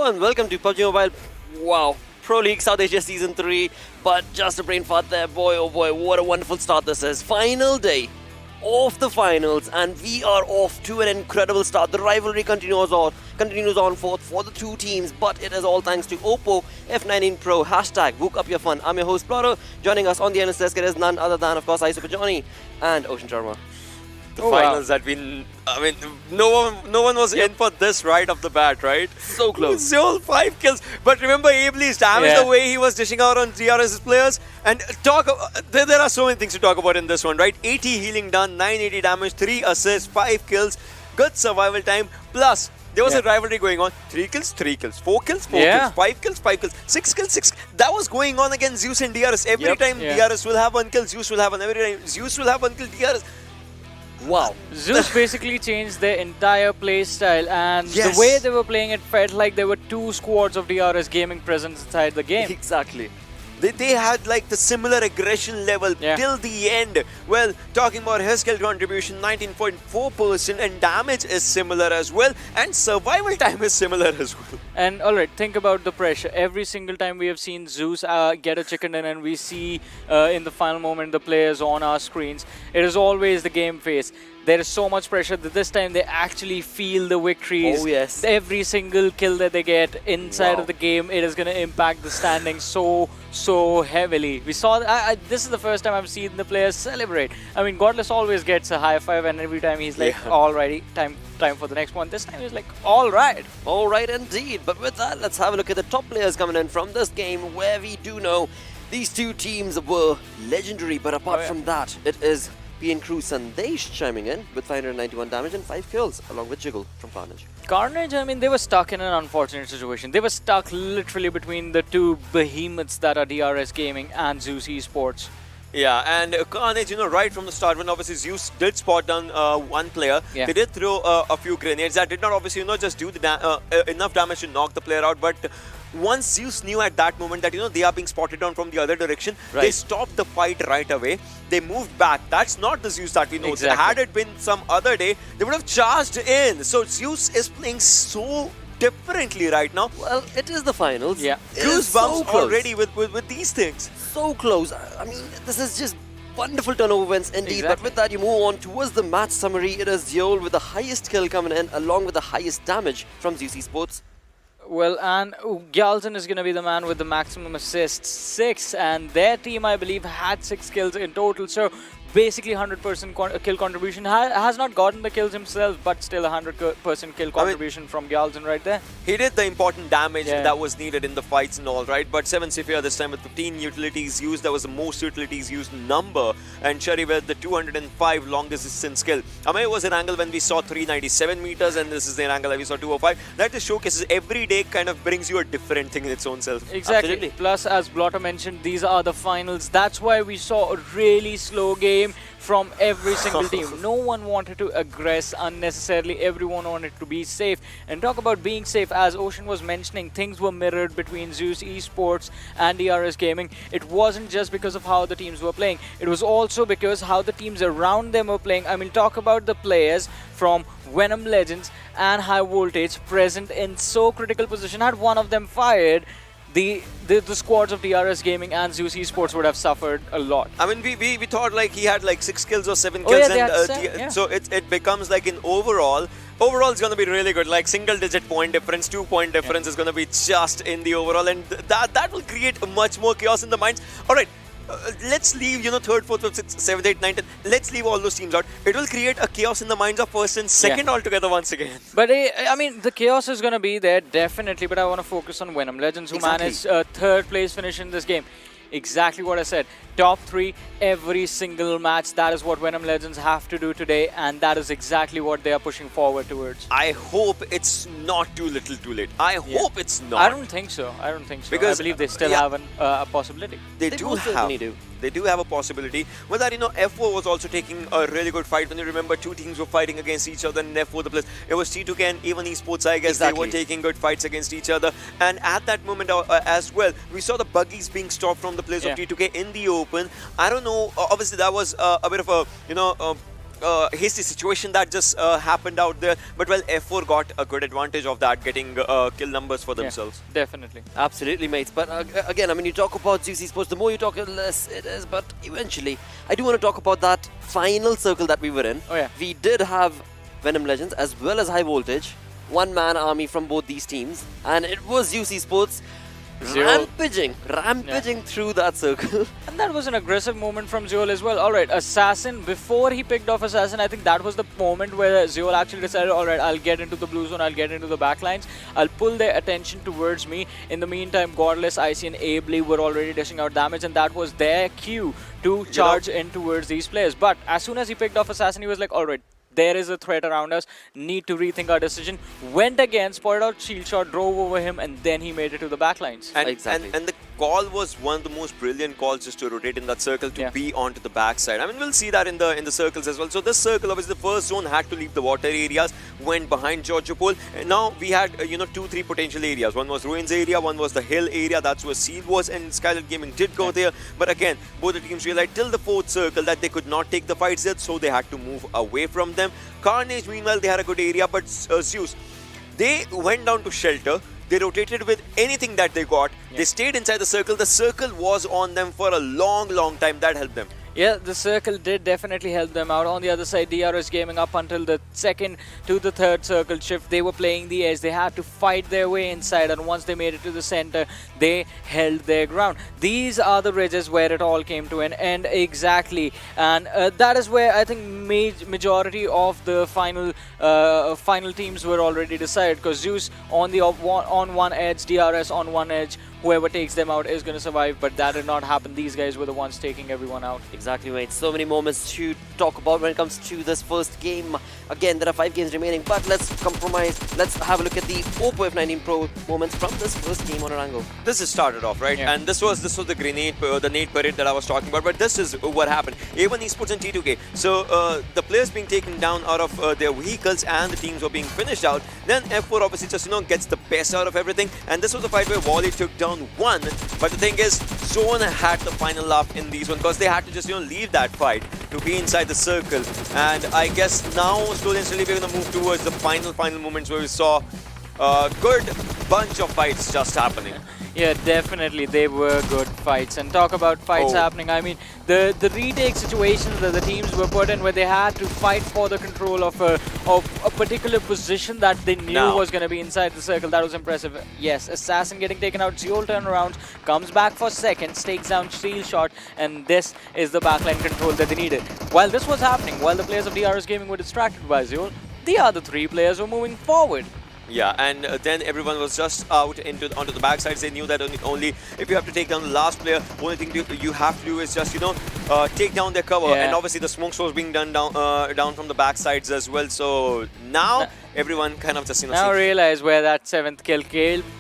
Hello and welcome to PUBG Mobile. Wow, Pro League South Asia Season 3. But just a brain fart there, boy oh boy, what a wonderful start this is. Final day of the finals and we are off to an incredible start. The rivalry continues on forth for the two teams, but it is all thanks to Oppo F19 Pro. Hashtag Book Up Your Fun. I'm your host Ploro. Joining us on the NS desk is none other than, of course, Super Johnny and Ocean Sharma. The finals that I mean, no one was in for this right off the bat, right? So close. Zero 5 kills. But remember, Abely's damage, the way he was dishing out on DRS's players. And there are so many things to talk about in this one, right? 80 healing done, 980 damage, 3 assists, 5 kills, good survival time. Plus, there was a rivalry going on. 3 kills, 3 kills, 4 kills, 4 kills, 5 kills, 5 kills, 6 kills, 6. That was going on against Zeus and DRS. Every time DRS will have 1 kill, Zeus will have one. Every time Zeus will have 1 kill, DRS. Wow. Zeus basically changed their entire play style, and the way they were playing it felt like there were 2 squads of DRS Gaming present inside the game. Exactly. They had like the similar aggression level till the end. Well, talking about his skill contribution, 19.4%, and damage is similar as well, and survival time is similar as well. And alright, think about the pressure. Every single time we have seen Zeus get a chicken in and we see in the final moment the players on our screens, it is always the game face. There is so much pressure that this time they actually feel the victories. Oh yes. Every single kill that they get inside of the game, it is going to impact the standings so heavily. We saw this is the first time I've seen the players celebrate. I mean, Godless always gets a high five, and every time he's like, "Alrighty, time for the next one." This time he's like, "All right." All right, indeed. But with that, let's have a look at the top players coming in from this game, where we do know these two teams were legendary. But apart from that, it is PN Crew Sandesh chiming in with 591 damage and 5 kills, along with Jiggle from Carnage. Carnage, I mean, they were stuck in an unfortunate situation. They were stuck literally between the two behemoths that are DRS Gaming and Z3us Esports. Yeah, and Carnage, right from the start, when obviously Zeus did spot down one player, they did throw a few grenades that did not obviously, just do the enough damage to knock the player out. But once Zeus knew at that moment that, they are being spotted on from the other direction, they stopped the fight right away. They moved back. That's not the Zeus that we know. Had it been some other day, they would have charged in. So Zeus is playing so differently right now. Well, it is the finals. Yeah. Goosebumps already with these things. So close. I mean, this is just wonderful turnover wins indeed. But with that, you move on towards the match summary. It is Zeol with the highest kill coming in, along with the highest damage from Z3us Esports. Well, and Gyalzen is going to be the man with the maximum assists, 6, and their team, I believe, had 6 kills in total. So basically 100% kill contribution. Has not gotten the kills himself, but still 100% kill contribution from Gyalzen right there. He did the important damage that was needed in the fights and all, right? But 7 Sifia this time with 15 utilities used. That was the most utilities used number. And Cherry with the 205 longest distance kill. It was an angle when we saw 397 meters, and this is the angle that we saw 205. That just showcases every day kind of brings you a different thing in its own self. Exactly. Absolutely. Plus, as Blotter mentioned, these are the finals. That's why we saw a really slow game from every single team. No one wanted to aggress unnecessarily. Everyone wanted to be safe. And talk about being safe, as Ocean was mentioning, things were mirrored between Z3us Esports and DRS Gaming. It wasn't just because of how the teams were playing. It was also because how the teams around them were playing. I mean, talk about the players from Venom Legends and High Voltage present in so critical position. Had one of them fired, the squads of DRS Gaming and Z3us Esports would have suffered a lot. I mean, we thought like he had like 6 kills or 7 kills, so it becomes like in overall it's going to be really good. Like single-digit point difference, 2-point difference is going to be just in the overall, and that will create much more chaos in the minds. All right. Let's leave, 3rd, 4th, 5th, 6th, 7th, 8th, 9th, 10th. Let's leave all those teams out. It will create a chaos in the minds of 1st and 2nd altogether once again. But I mean, the chaos is going to be there, definitely. But I want to focus on Venom Legends, who managed a 3rd place finish in this game. Exactly what I said. Top 3 every single match. That is what Venom Legends have to do today, and that is exactly what they are pushing forward towards. I hope it's not too little too late. I hope it's not. I don't think so. Because I believe they still have a possibility. They do have a possibility. With that, F4 was also taking a really good fight. When you remember, 2 teams were fighting against each other in F4 the place. It was T2K and even Esports, I guess. They were taking good fights against each other. And at that moment as well, we saw the buggies being stopped from the place of T2K in the open. I don't know. Obviously, that was a bit of a, hasty situation that just happened out there. But well, F4 got a good advantage of that, getting kill numbers for themselves. Definitely. Absolutely, mates. But again, I mean, you talk about Z3us Esports, the more you talk, the less it is. But eventually, I do want to talk about that final circle that we were in. Oh, yeah. We did have Venom Legends as well as High Voltage, one-man army from both these teams, and it was Z3us Esports rampaging through that circle. And that was an aggressive moment from Zeol as well. Alright, Assassin, before he picked off Assassin, I think that was the moment where Zeol actually decided, alright, I'll get into the blue zone, I'll get into the backlines, I'll pull their attention towards me. In the meantime, Godless, Icy and Ably were already dishing out damage, and that was their cue to charge in towards these players. But as soon as he picked off Assassin, he was like, alright, there is a threat around us, need to rethink our decision. Went again, spotted out shield shot, drove over him, and then he made it to the backlines. And the call was one of the most brilliant calls, just to rotate in that circle to be onto the backside. I mean, we'll see that in the circles as well. So this circle, obviously, the first zone had to leave the water areas, went behind Georgiopol, and now we had 2-3 potential areas. One was Ruins area, one was the hill area. That's where Seal was, and Skylight Gaming did go there. But again, both the teams realized till the fourth circle that they could not take the fights yet, so they had to move away from them. Carnage, meanwhile, they had a good area, but Zeus, they went down to shelter. They rotated with anything that they got. They stayed inside the circle. The circle was on them for a long time. That helped them. Yeah, the circle did definitely help them out. On the other side, DRS Gaming up until the second to the third circle shift, they were playing the edge. They had to fight their way inside, and once they made it to the center, they held their ground. These are the ridges where it all came to an end exactly, and that is where I think majority of the final teams were already decided, because Zeus on one edge, DRS on one edge. Whoever takes them out is going to survive, but that did not happen. These guys were the ones taking everyone out. Exactly, mate. So many moments to talk about when it comes to this first game. Again, there are 5 games remaining, but let's compromise. Let's have a look at the Oppo F19 Pro moments from this first game on Erangel. This is started off, right? And this was the grenade, the nade parade that I was talking about. But this is what happened. A1 Esports and T2K. So the players being taken down out of their vehicles, and the teams were being finished out. Then F4 obviously just gets the best out of everything. And this was a fight where Wally took down one, but the thing is, Zone had the final laugh in these one, because they had to just leave that fight to be inside the circle. And I guess now slowly and slowly we're going to move towards the final moments where we saw a good bunch of fights just happening. Yeah, definitely, they were good fights. And talk about fights happening, I mean, the retake situations that the teams were put in, where they had to fight for the control of a particular position that they knew was going to be inside the circle. That was impressive. Yes, Assassin getting taken out, Zeol turnarounds, comes back for seconds, takes down Steel Shot, and this is the backline control that they needed. While this was happening, while the players of DRS Gaming were distracted by Zeol, the other 3 players were moving forward. Yeah, and then everyone was just out onto the backsides. They knew that only if you have to take down the last player, only thing you have to do is just take down their cover. And obviously the smoke was being done down from the backsides as well. So now everyone kind of just now realize where that 7th kill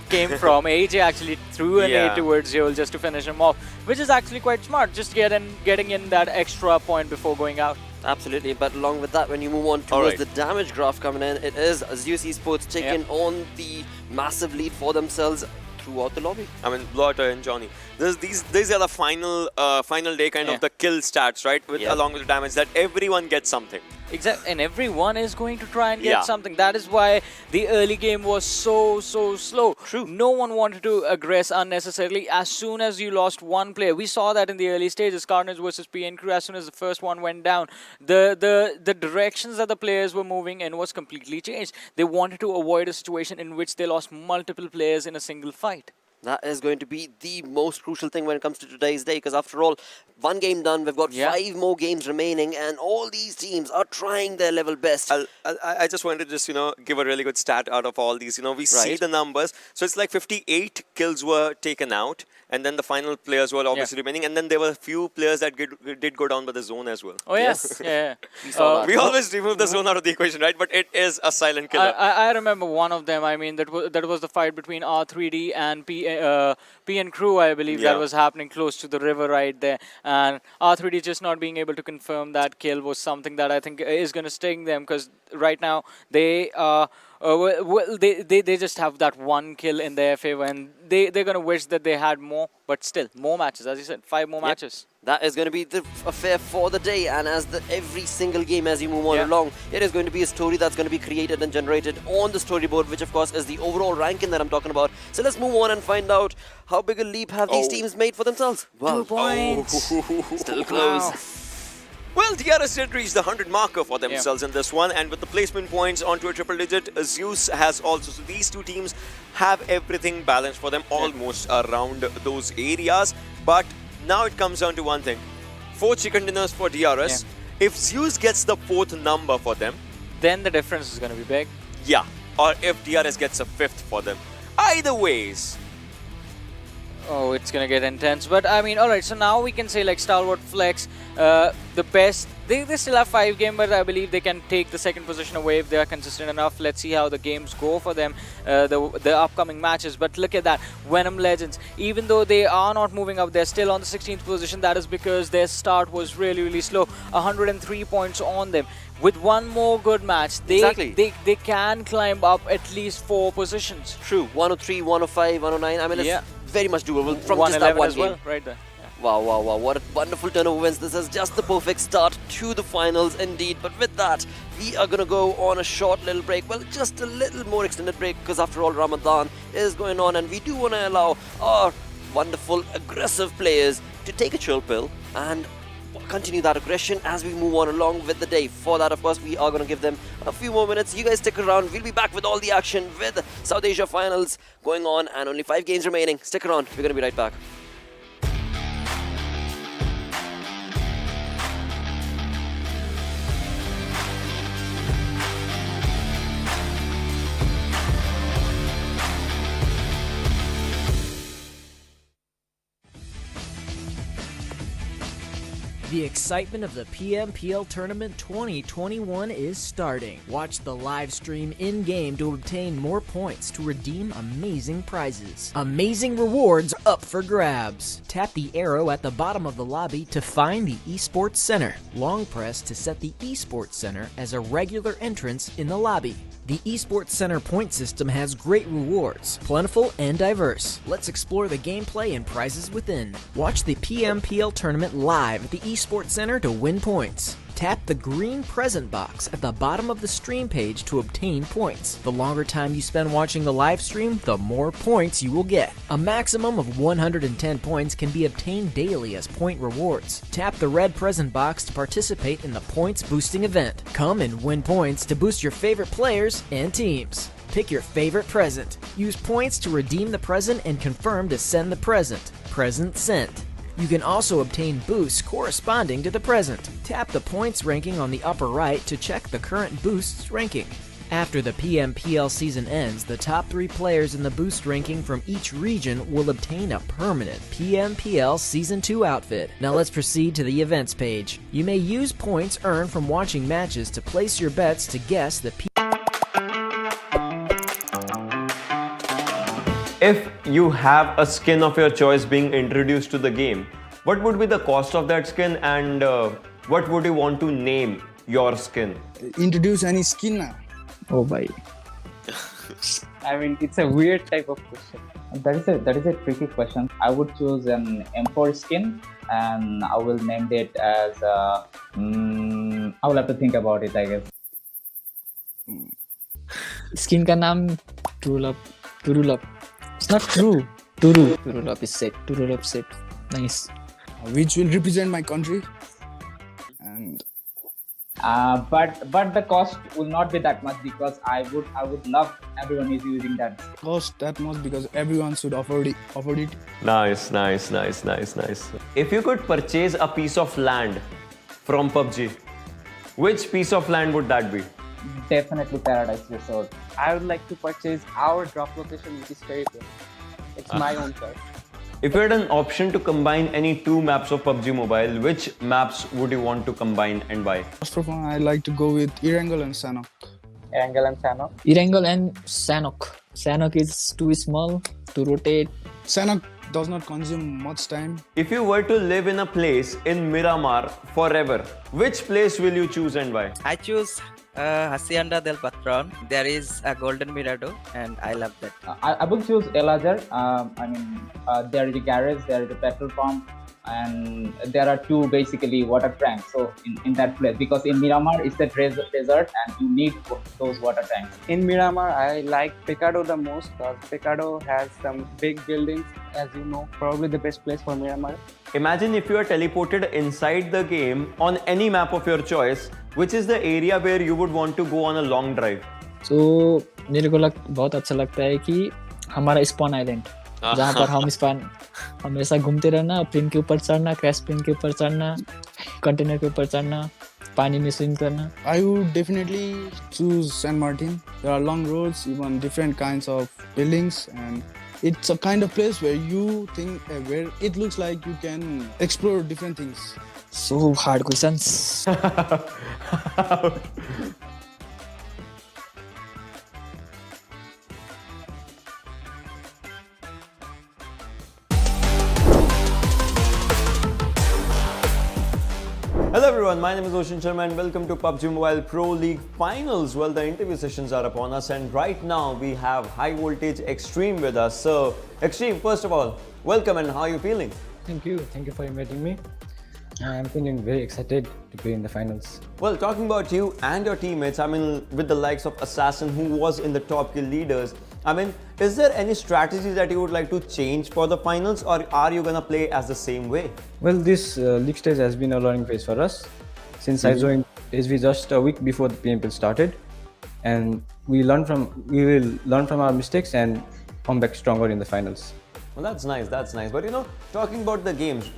came from. AJ actually threw an nade towards Zeol just to finish him off, which is actually quite smart. Just getting in that extra point before going out. Absolutely, but along with that, when you move on towards the damage graph coming in, it is Z3us Esports taking on the massive lead for themselves throughout the lobby. I mean, Blotter and Johnny. These are the final day kind of the kill stats, right? Along with the damage, that everyone gets something. Exactly, and everyone is going to try and get something. That is why the early game was so slow. True. No one wanted to aggress unnecessarily. As soon as you lost one player, we saw that in the early stages, Carnage versus PN Crew. As soon as the first one went down, the directions that the players were moving in was completely changed. They wanted to avoid a situation in which they lost multiple players in a single fight. That is going to be the most crucial thing when it comes to today's day, because after all, 1 game done, we've got 5 more games remaining, and all these teams are trying their level best. I just wanted to just, give a really good stat out of all these. We see the numbers. So it's like 58 kills were taken out, and then the final players were obviously remaining, and then there were a few players that did go down by the zone as well. Oh, yes. Yeah. We always remove the zone out of the equation, right? But it is a silent killer. I remember one of them. I mean, that was the fight between R3D and PN Crew, I believe, that was happening close to the river right there. And R3D just not being able to confirm that kill was something that I think is going to sting them, because right now they are They just have that one kill in their favor, and they're gonna wish that they had more. But still, more matches, as you said, 5 more matches. That is going to be the affair for the day, and as every single game as you move on along, it is going to be a story that's going to be created and generated on the storyboard, which of course is the overall ranking that I'm talking about. So let's move on and find out how big a leap have these teams made for themselves. Wow. 2 points. Still close. Wow. Well, DRS did reach the 100 marker for themselves in this one, and with the placement points onto a triple digit, Zeus has also. So these two teams have everything balanced for them almost around those areas. But now it comes down to one thing: 4 chicken dinners for DRS. If Zeus gets the 4th number for them, then the difference is going to be big. Yeah, or if DRS gets a 5th for them. Either ways. Oh, it's gonna get intense. But I mean, alright, so now we can say like StalwartFlex, the best. They still have 5 games, but I believe they can take the 2nd position away if they are consistent enough. Let's see how the games go for them, the upcoming matches. But look at that, Venom Legends. Even though they are not moving up, they're still on the 16th position. That is because their start was really slow. 103 points on them. With one more good match, they can climb up at least 4 positions. True, 103, 105, 109. I mean, it's very much doable from just 111 that one as game. well, right there. Wow, what a wonderful turn of events. This is just the perfect start to the finals indeed. But with that, we are going to go on a short little break. Well, just a little more extended break, because after all, Ramadan is going on, and we do want to allow our wonderful, aggressive players to take a chill pill and continue that aggression as we move on along with the day. For that, of course, we are going to give them a few more minutes. You guys stick around. We'll be back with all the action with South Asia Finals going on and only 5 games remaining. Stick around. We're going to be right back. The excitement of the PMPL Tournament 2021 is starting. Watch the live stream in-game to obtain more points to redeem amazing prizes. Amazing rewards up for grabs. Tap the arrow at the bottom of the lobby to find the Esports Center. Long press to set the Esports Center as a regular entrance in the lobby. The Esports Center point system has great rewards, plentiful and diverse. Let's explore the gameplay and prizes within. Watch the PMPL tournament live at the Esports Center to win points. Tap the green present box at the bottom of the stream page to obtain points. The longer time you spend watching the live stream, the more points you will get. A maximum of 110 points can be obtained daily as point rewards. Tap the red present box to participate in the points boosting event. Come and win points to boost your favorite players and teams. Pick your favorite present. Use points to redeem the present and confirm to send the present. Present sent. You can also obtain boosts corresponding to the present. Tap the points ranking on the upper right to check the current boost's ranking. After the PMPL season ends, the top 3 players in the boost ranking from each region will obtain a permanent PMPL Season 2 outfit. Now let's proceed to the events page. You may use points earned from watching matches to place your bets to guess the If you have a skin of your choice being introduced to the game, what would be the cost of that skin, and what would you want to name your skin? Introduce any skin now? Oh boy. I mean, it's a weird type of question. That is a tricky question. I would choose an M4 skin, and I will name it as I will have to think about it, I guess. Skin का नाम Turulap. It's not true. Turulap is set. Turulap set. Nice. Which will represent my country. And but the cost will not be that much, because I would love everyone is using that. Cost that much because everyone should offer it. Nice. If you could purchase a piece of land from PUBG, which piece of land would that be? Definitely Paradise Resort. I would like to purchase our drop location, which is terrible. It's my own choice. If you had an option to combine any 2 maps of PUBG Mobile, which maps would you want to combine and why? First of all, I like to go with Erangel and Sanhok. Erangel and Sanhok. Erangel and Sanhok. Sanhok is too small to rotate. Sanhok does not consume much time. If you were to live in a place in Miramar forever, which place will you choose and why? I choose Hacienda del Patron. There is a golden mirador, and I love that. I will choose Elajar. There is a garage, there is a petrol pump, and there are two basically water tanks. So in that place, because in Miramar it's the desert, and you need those water tanks. In Miramar, I like Pecado the most because Pecado has some big buildings, as you know, probably the best place for Miramar. Imagine if you are teleported inside the game on any map of your choice, which is the area where you would want to go on a long drive. So मेरे को बहुत अच्छा लगता है कि हमारा spawn island जहाँ पर हम स्पॉन हमेशा घूमते रहना, प्लेन के ऊपर चढ़ना, क्रैश प्लेन के ऊपर चढ़ना, कंटेनर के ऊपर चढ़ना, पानी में स्विम करना. I would definitely choose San Martin. There are long roads, even different kinds of buildings, and it's a kind of place where you think, where it looks like you can explore different things. So hard questions. Hello everyone, my name is Oshin Sharma and welcome to PUBG Mobile Pro League Finals. Well, the interview sessions are upon us and right now we have High Voltage Extreme with us. So, Extreme, first of all, welcome and how are you feeling? Thank you for inviting me. I'm feeling very excited to be in the finals. Well, talking about you and your teammates, with the likes of Assassin who was in the top kill leaders, is there any strategy that you would like to change for the finals or are you gonna play as the same way? Well, this league stage has been a learning phase for us. Since I joined SV just a week before the PMPL started, and we will learn from our mistakes and come back stronger in the finals. Well, that's nice. But talking about the games,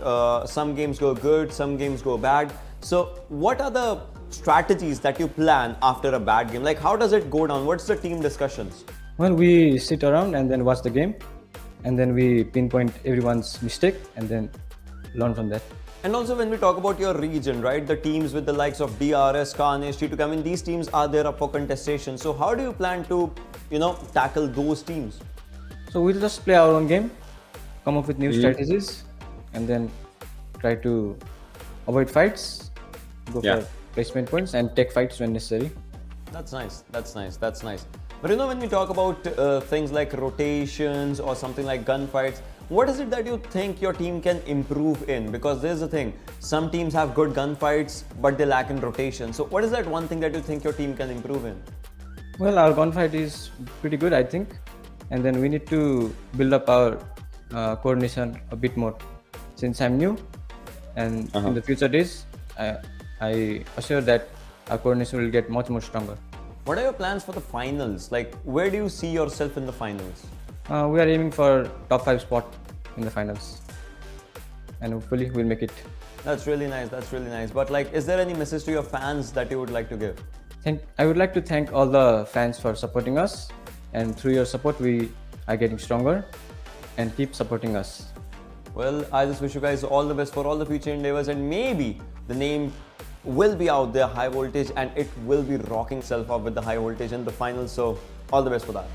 some games go good, some games go bad. So what are the strategies that you plan after a bad game? Like, how does it go down? What's the team discussions? Well, we sit around and then watch the game, and then we pinpoint everyone's mistake and then learn from that. And also when we talk about your region, right, the teams with the likes of DRS, Carnage, T2, these teams are there up for contestation. So how do you plan to, tackle those teams? So we'll just play our own game, come up with new strategies, and then try to avoid fights, go for placement points and take fights when necessary. That's nice. But when we talk about things like rotations or something like gunfights, what is it that you think your team can improve in? Because there's the thing, some teams have good gunfights, but they lack in rotation. So what is that one thing that you think your team can improve in? Well, our gunfight is pretty good, I think. And then we need to build up our coordination a bit more. Since I'm new, and in the future days, I assure that our coordination will get much more stronger. What are your plans for the finals? Like, where do you see yourself in the finals? We are aiming for top 5 spot in the finals, and hopefully we'll make it. That's really nice. But is there any message to your fans that you would like to give? I would like to thank all the fans for supporting us, and through your support we are getting stronger, and keep supporting us. Well, I just wish you guys all the best for all the future endeavors, and maybe the name will be out there, High Voltage, and it will be rocking itself up with the High Voltage in the finals. So all the best for that.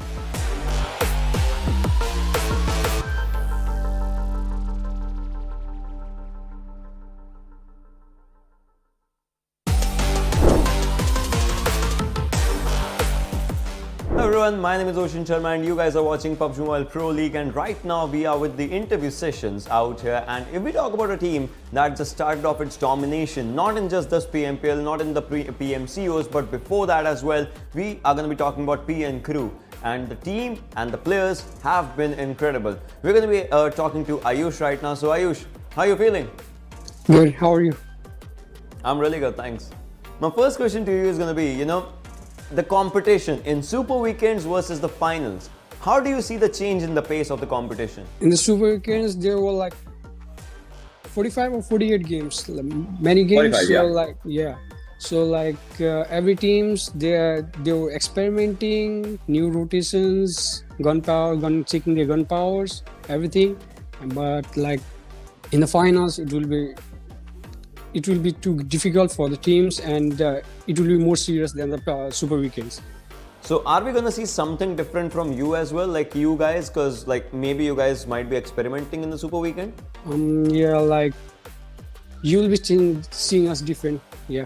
Hello everyone, my name is Oshin Sharma and you guys are watching PUBG Mobile Pro League, and right now we are with the interview sessions out here. And if we talk about a team that just started off its domination, not in just this PMPL, not in the PMCOs, but before that as well, we are going to be talking about PN Crew. And the team and the players have been incredible. We're going to be talking to Ayush right now. So Ayush, how are you feeling? Good, how are you? I'm really good, thanks. My first question to you is going to be, the competition in Super Weekends versus the finals. How do you see the change in the pace of the competition? In the Super Weekends, there were like 45 or 48 games. Many games. 45, So every teams they were experimenting new rotations, checking their gun powers, everything. But in the finals, it will be too difficult for the teams, and it will be more serious than the Super Weekends. So are we gonna see something different from you as well, like you guys? Because like maybe you guys might be experimenting in the Super Weekend. Yeah, like you'll be seeing us different. Yeah,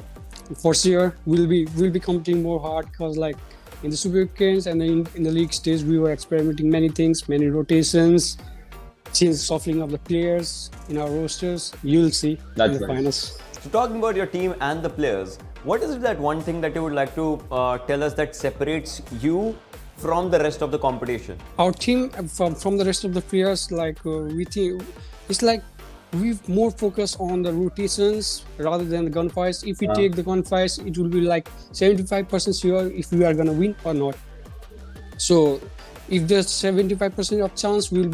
for sure. We'll be competing more hard because like in the Super Weekends and then in the league stage we were experimenting many things, many rotations, change shuffling of the players in our rosters. You'll see in the finals. So talking about your team and the players, what is that one thing that you would like to tell us that separates you from the rest of the competition? Our team from the rest of the players, like we think it's like we've more focused on the rotations rather than the gunfights. If we take the gunfights, it will be like 75% sure if we are gonna win or not. So if there's 75% of chance, we'll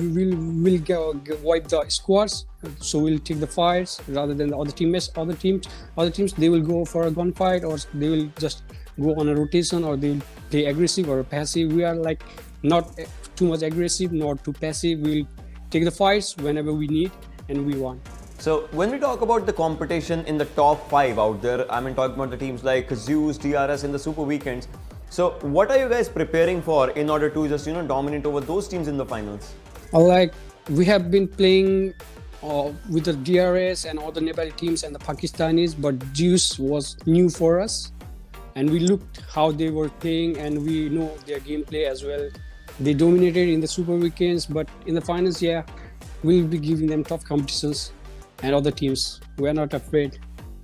wipe the squads. So we'll take the fights rather than the other teams. Other teams, they will go for a gunfight or they will just go on a rotation or they'll play aggressive or passive. We are like not too much aggressive, not too passive. We'll take the fights whenever we need and we want. So when we talk about the competition in the top 5 out there, I mean talking about the teams like Zeus, DRS in the Super Weekends. So what are you guys preparing for in order to just dominate over those teams in the finals? Like we have been playing with the DRS and all the Nepali teams and the Pakistanis, but Zeus was new for us and we looked how they were playing and we know their gameplay as well. They dominated in the Super Weekends, but in the finals, yeah, we'll be giving them tough competitions and other teams. We're not afraid.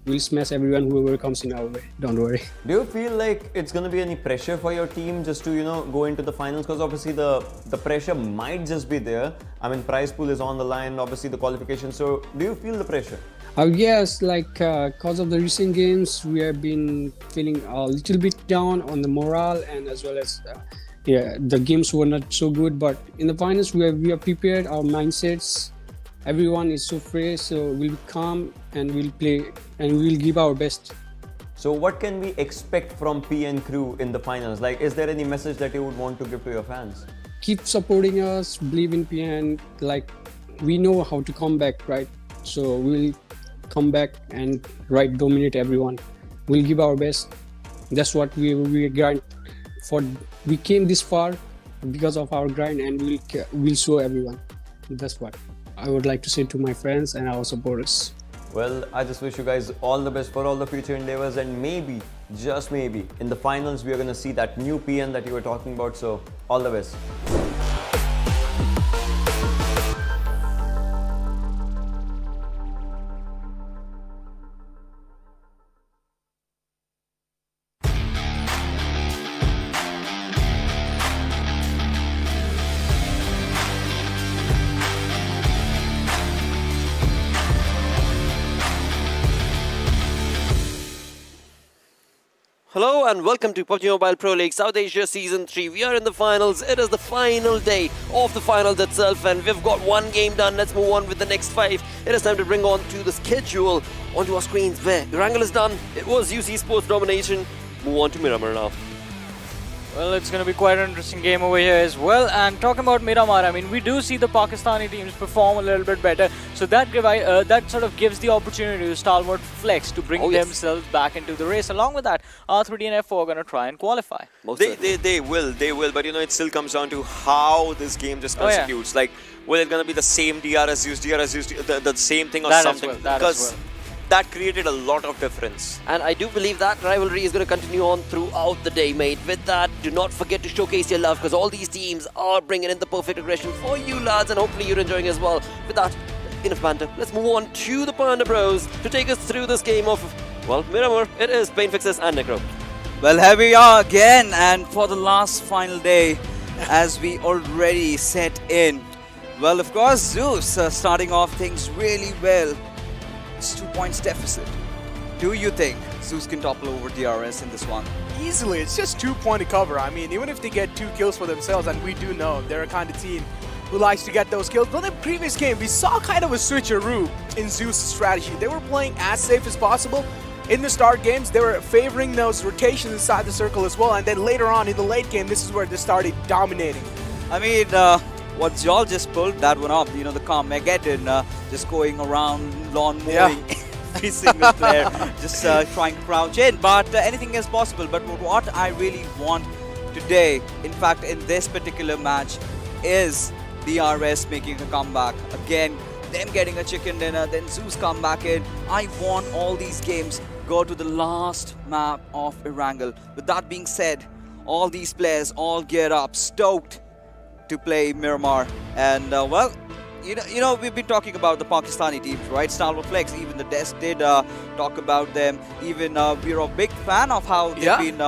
We'll smash everyone whoever comes in our way. Don't worry. Do you feel like it's going to be any pressure for your team just to go into the finals? Because obviously the pressure might just be there. I mean, prize pool is on the line, obviously the qualification. So do you feel the pressure? Yes, like because of the recent games, we have been feeling a little bit down on the morale and as well as the games were not so good. But in the finals, we are prepared. Our mindsets. Everyone is so fresh, so we'll be calm and we'll play and we'll give our best. So what can we expect from PN crew in the finals? Like, is there any message that you would want to give to your fans? Keep supporting us, believe in PN. Like, we know how to come back, right? So we'll come back and dominate everyone. We'll give our best. That's what we grind for. We came this far because of our grind and we'll show everyone. That's what I would like to say to my friends and our supporters. Well, I just wish you guys all the best for all the future endeavors and maybe, just maybe, in the finals we are going to see that new PN that you were talking about. So, all the best. Hello and welcome to PUBG Mobile Pro League South Asia Season 3. We are in the finals. It is the final day of the finals itself and we've got one game done. Let's move on with the next 5. It is time to bring on to the schedule onto our screens where Erangel is done. It was Z3us Esports domination. Move on to Miramar now. Well, it's going to be quite an interesting game over here as well. And talking about Miramar, I mean, we do see the Pakistani teams perform a little bit better. So that sort of gives the opportunity to StalwartFlex to bring themselves back into the race. Along with that, R3D and F4 are going to try and qualify. They will. But it still comes down to how this game just constitutes. Like, will it going to be the same DRS used, the same thing or something? Because that created a lot of difference. And I do believe that rivalry is going to continue on throughout the day, mate. With that, do not forget to showcase your love because all these teams are bringing in the perfect aggression for you lads and hopefully you're enjoying as well. With that, enough banter. Let's move on to the Panda Bros to take us through this game of, well, Miramar. It is Painfixes and Necro. Well, here we are again and for the last final day as we already set in. Well, of course, Zeus starting off things really well. It's 2 points deficit. Do you think Zeus can topple over DRS in this one? Easily. It's just 2 point to cover. I mean, even if they get 2 kills for themselves, and we do know they're a kind of team who likes to get those kills. But in the previous game, we saw kind of a switcheroo in Zeus' strategy. They were playing as safe as possible. In the start games, they were favoring those rotations inside the circle as well. And then later on in the late game, this is where they started dominating. I mean, what Zol just pulled that one up, the calm Megaton just going around lawn mowing every single player, just trying to crouch in. But anything is possible. But what I really want today, in fact, in this particular match, is DRS making a comeback. Again, them getting a chicken dinner, then Zeus come back in. I want all these games go to the last map of Erangel. With that being said, all these players all geared up, stoked to play Miramar. And well, you know, we've been talking about the Pakistani teams, right? StalwartFlex, even the desk did talk about them. Even we're a big fan of how they've been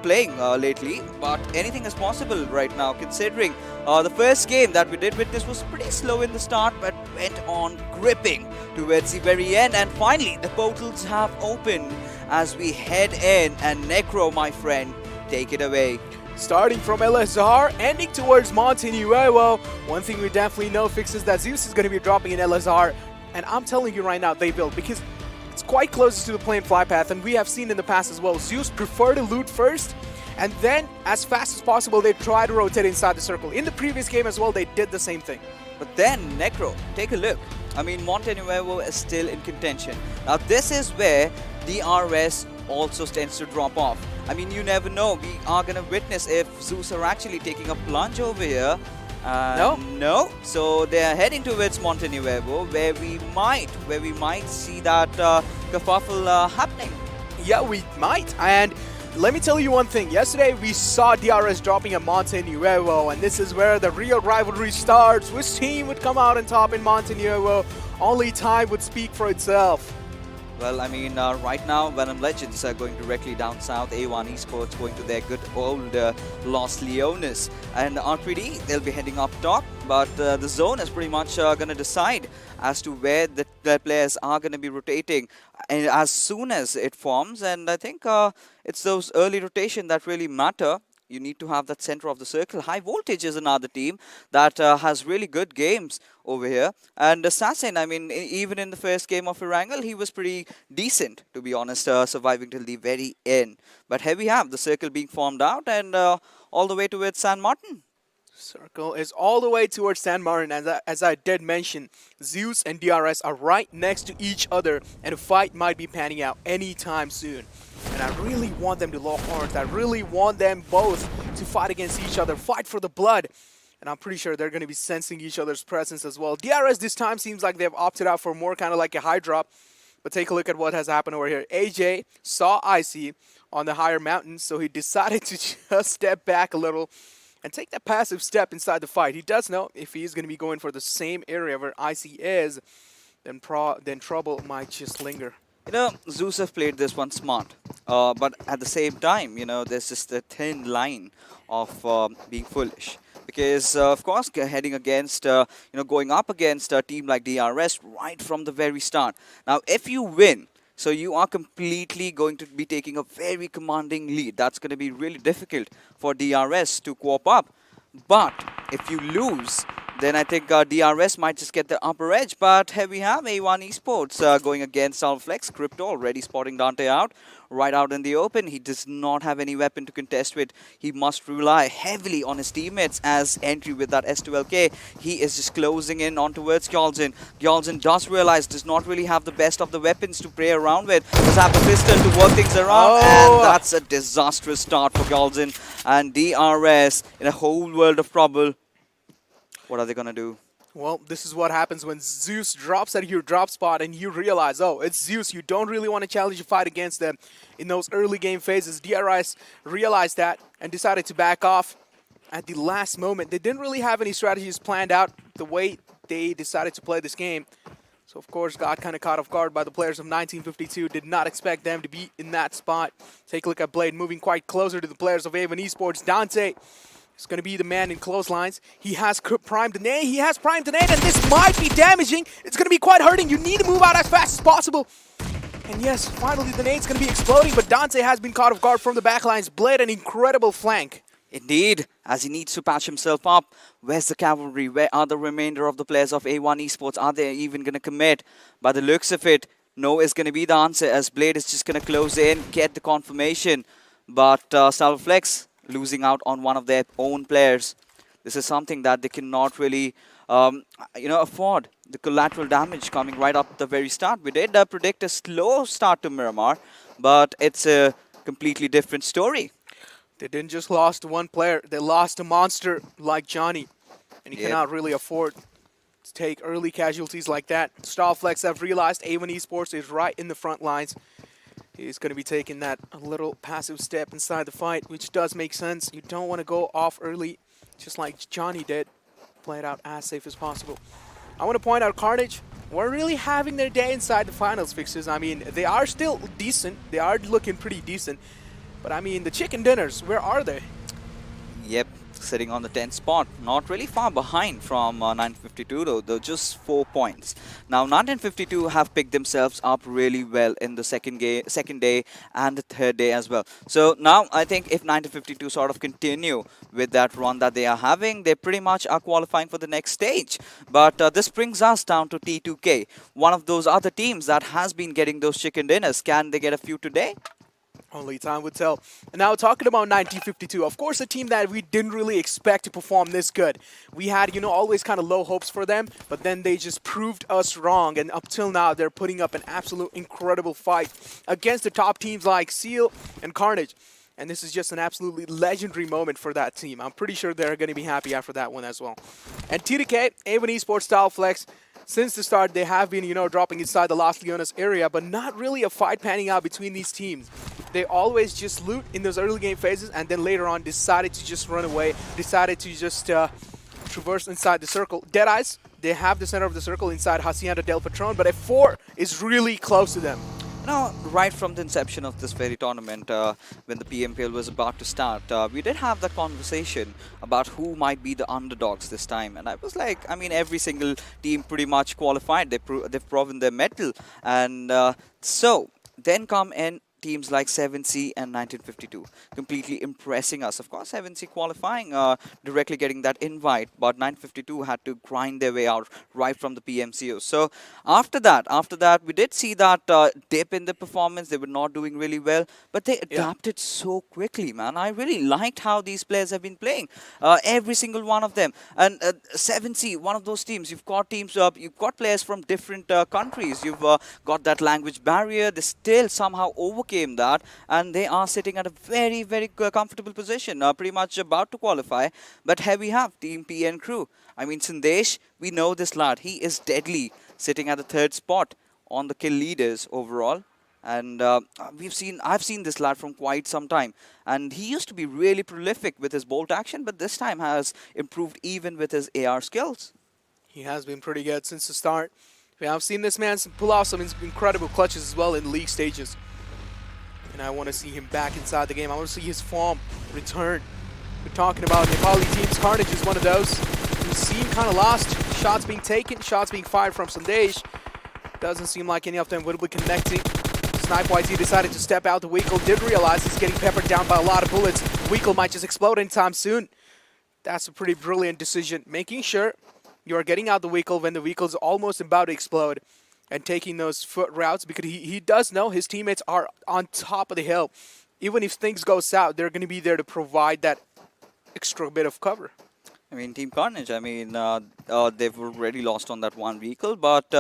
playing lately. But anything is possible right now, considering the first game that we did witness was pretty slow in the start, but went on gripping towards the very end. And finally, the portals have opened as we head in. And Necro, my friend, take it away. Starting from LSR, ending towards Montenuevo. One thing we definitely know fixes that Zeus is going to be dropping in LSR. And I'm telling you right now, they build, because it's quite close to the plane fly path. And we have seen in the past as well, Zeus prefer to loot first, and then as fast as possible, they try to rotate inside the circle. In the previous game as well, they did the same thing. But then, Necro, take a look. I mean, Montenuevo is still in contention. Now, this is where DRS also tends to drop off. I mean, you never know. We are going to witness if Zeus are actually taking a plunge over here. No. So they are heading towards Montenuevo, where we might see that kerfuffle happening. Yeah, we might. And let me tell you one thing. Yesterday, we saw DRS dropping at Montenuevo, and this is where the real rivalry starts. Which team would come out on top in Montenuevo? Only time would speak for itself. Well, I mean, right now, Venom Legends are going directly down south. A1 Esports going to their good old Los Leones. And R3D, they'll be heading up top. But the zone is pretty much going to decide as to where the players are going to be rotating and as soon as it forms. And I think it's those early rotation that really matter. You need to have that center of the circle. High Voltage is another team that has really good games over here. And Assassin, I mean, even in the first game of Erangel, he was pretty decent, to be honest, surviving till the very end. But here we have the circle being formed out and all the way towards San Martin. Circle is all the way towards San Martin. As I did mention, Zeus and DRS are right next to each other, and a fight might be panning out anytime soon. And I really want them to lock horns. I really want them both to fight against each other, fight for the blood. And I'm pretty sure they're going to be sensing each other's presence as well. DRS this time seems like they've opted out for more kind of like a high drop. But take a look at what has happened over here. AJ saw Icy on the higher mountain, so he decided to just step back a little and take that passive step inside the fight. He does know if he is going to be going for the same area where Icy is, then trouble might just linger. You know, Zeus have played this one smart, but at the same time, you know, there's just a thin line of being foolish. Because, of course, heading against, going up against a team like DRS right from the very start. Now, if you win, so you are completely going to be taking a very commanding lead. That's going to be really difficult for DRS to cope up. But if you lose, then I think DRS might just get the upper edge. But here we have A1 Esports going against StalwartFlex. Crypto already spotting Dante out, right out in the open. He does not have any weapon to contest with. He must rely heavily on his teammates as entry with that S12K. He is just closing in on towards Gyalzin. Gyalzin does realize does not really have the best of the weapons to play around with. Does have a pistol to work things around. And that's a disastrous start for Gyalzin. And DRS in a whole world of trouble. What are they going to do? Well, this is what happens when Zeus drops at your drop spot and you realize, oh, it's Zeus. You don't really want to challenge a fight against them in those early game phases. DRS realized that and decided to back off at the last moment. They didn't really have any strategies planned out the way they decided to play this game. So, of course, got kind of caught off guard by the players of 1952. Did not expect them to be in that spot. Take a look at Blade moving quite closer to the players of A1 Esports. Dante is going to be the man in close lines. He has primed the nade. He has primed the nade, and this might be damaging. It's going to be quite hurting. You need to move out as fast as possible. And yes, finally the nade's going to be exploding, but Dante has been caught off guard from the backlines. Blade, an incredible flank. Indeed, as he needs to patch himself up. Where's the cavalry? Where are the remainder of the players of A1 Esports? Are they even going to commit? By the looks of it, no is going to be the answer, as Blade is just going to close in, get the confirmation. But StalwartFlex losing out on one of their own players. This is something that they cannot really, afford. The collateral damage coming right up the very start. We did predict a slow start to Miramar, but it's a completely different story. They didn't just lost one player, they lost a monster like Johnny. And you cannot really afford to take early casualties like that. StalwartFlex have realized A1 Esports is right in the front lines. He's going to be taking that a little passive step inside the fight, which does make sense. You don't want to go off early, just like Johnny did. Play it out as safe as possible. I want to point out Carnage were really having their day inside the finals fixes. I mean, they are still decent. They are looking pretty decent. But I mean, the chicken dinners, where are they? Yep, sitting on the 10th spot. Not really far behind from 1952 though, just 4 points. Now 1952 have picked themselves up really well in the second day and the third day as well. So now I think if 1952 sort of continue with that run that they are having, they pretty much are qualifying for the next stage. But this brings us down to T2K, one of those other teams that has been getting those chicken dinners. Can they get a few today? Only time would tell. And now talking about 1952, of course a team that we didn't really expect to perform this good. We had, always kind of low hopes for them, but then they just proved us wrong. And up till now, they're putting up an absolute incredible fight against the top teams like Seal and Carnage. And this is just an absolutely legendary moment for that team. I'm pretty sure they're going to be happy after that one as well. And T2K, A1 Esports, StalwartFlex, since the start, they have been, dropping inside the Las Leonas area, but not really a fight panning out between these teams. They always just loot in those early game phases and then later on decided to just run away, decided to just traverse inside the circle. Deadeyes, they have the center of the circle inside Hacienda del Patron, but F4 is really close to them. Now, right from the inception of this very tournament, when the PMPL was about to start, we did have that conversation about who might be the underdogs this time. And I was like, I mean, every single team pretty much qualified. They've proven their mettle. And so then come in teams like 7C and 1952, completely impressing us. Of course, 7C qualifying, directly getting that invite, but 952 had to grind their way out right from the PMCO. So after that, we did see that dip in the performance. They were not doing really well, but they adapted so quickly, man. I really liked how these players have been playing, every single one of them. And 7C, one of those teams, you've got you've got players from different countries. You've got that language barrier. They still somehow overcame that, and they are sitting at a very, very comfortable position, pretty much about to qualify. But here we have Team PN crew. I mean, Sandesh, we know this lad. He is deadly, sitting at the 3rd spot on the kill leaders overall. And I've seen this lad from quite some time, and he used to be really prolific with his bolt action, but this time has improved even with his AR skills. He has been pretty good since the start. We have seen this man pull off some incredible clutches as well in league stages. And I want to see him back inside the game. I want to see his form return. We're talking about Nepali teams. Carnage is one of those. We've seen kind of lost. Shots being taken, shots being fired from Sandesh. Doesn't seem like any of them will be connecting. Snipe YT decided to step out. The Weekle did realize he's getting peppered down by a lot of bullets. Weekle might just explode anytime soon. That's a pretty brilliant decision. Making sure you are getting out the Weekle when the Weekle is almost about to explode, and taking those foot routes, because he does know his teammates are on top of the hill. Even if things go south, they're going to be there to provide that extra bit of cover. I mean, Team Carnage, I mean, they've already lost on that one vehicle, but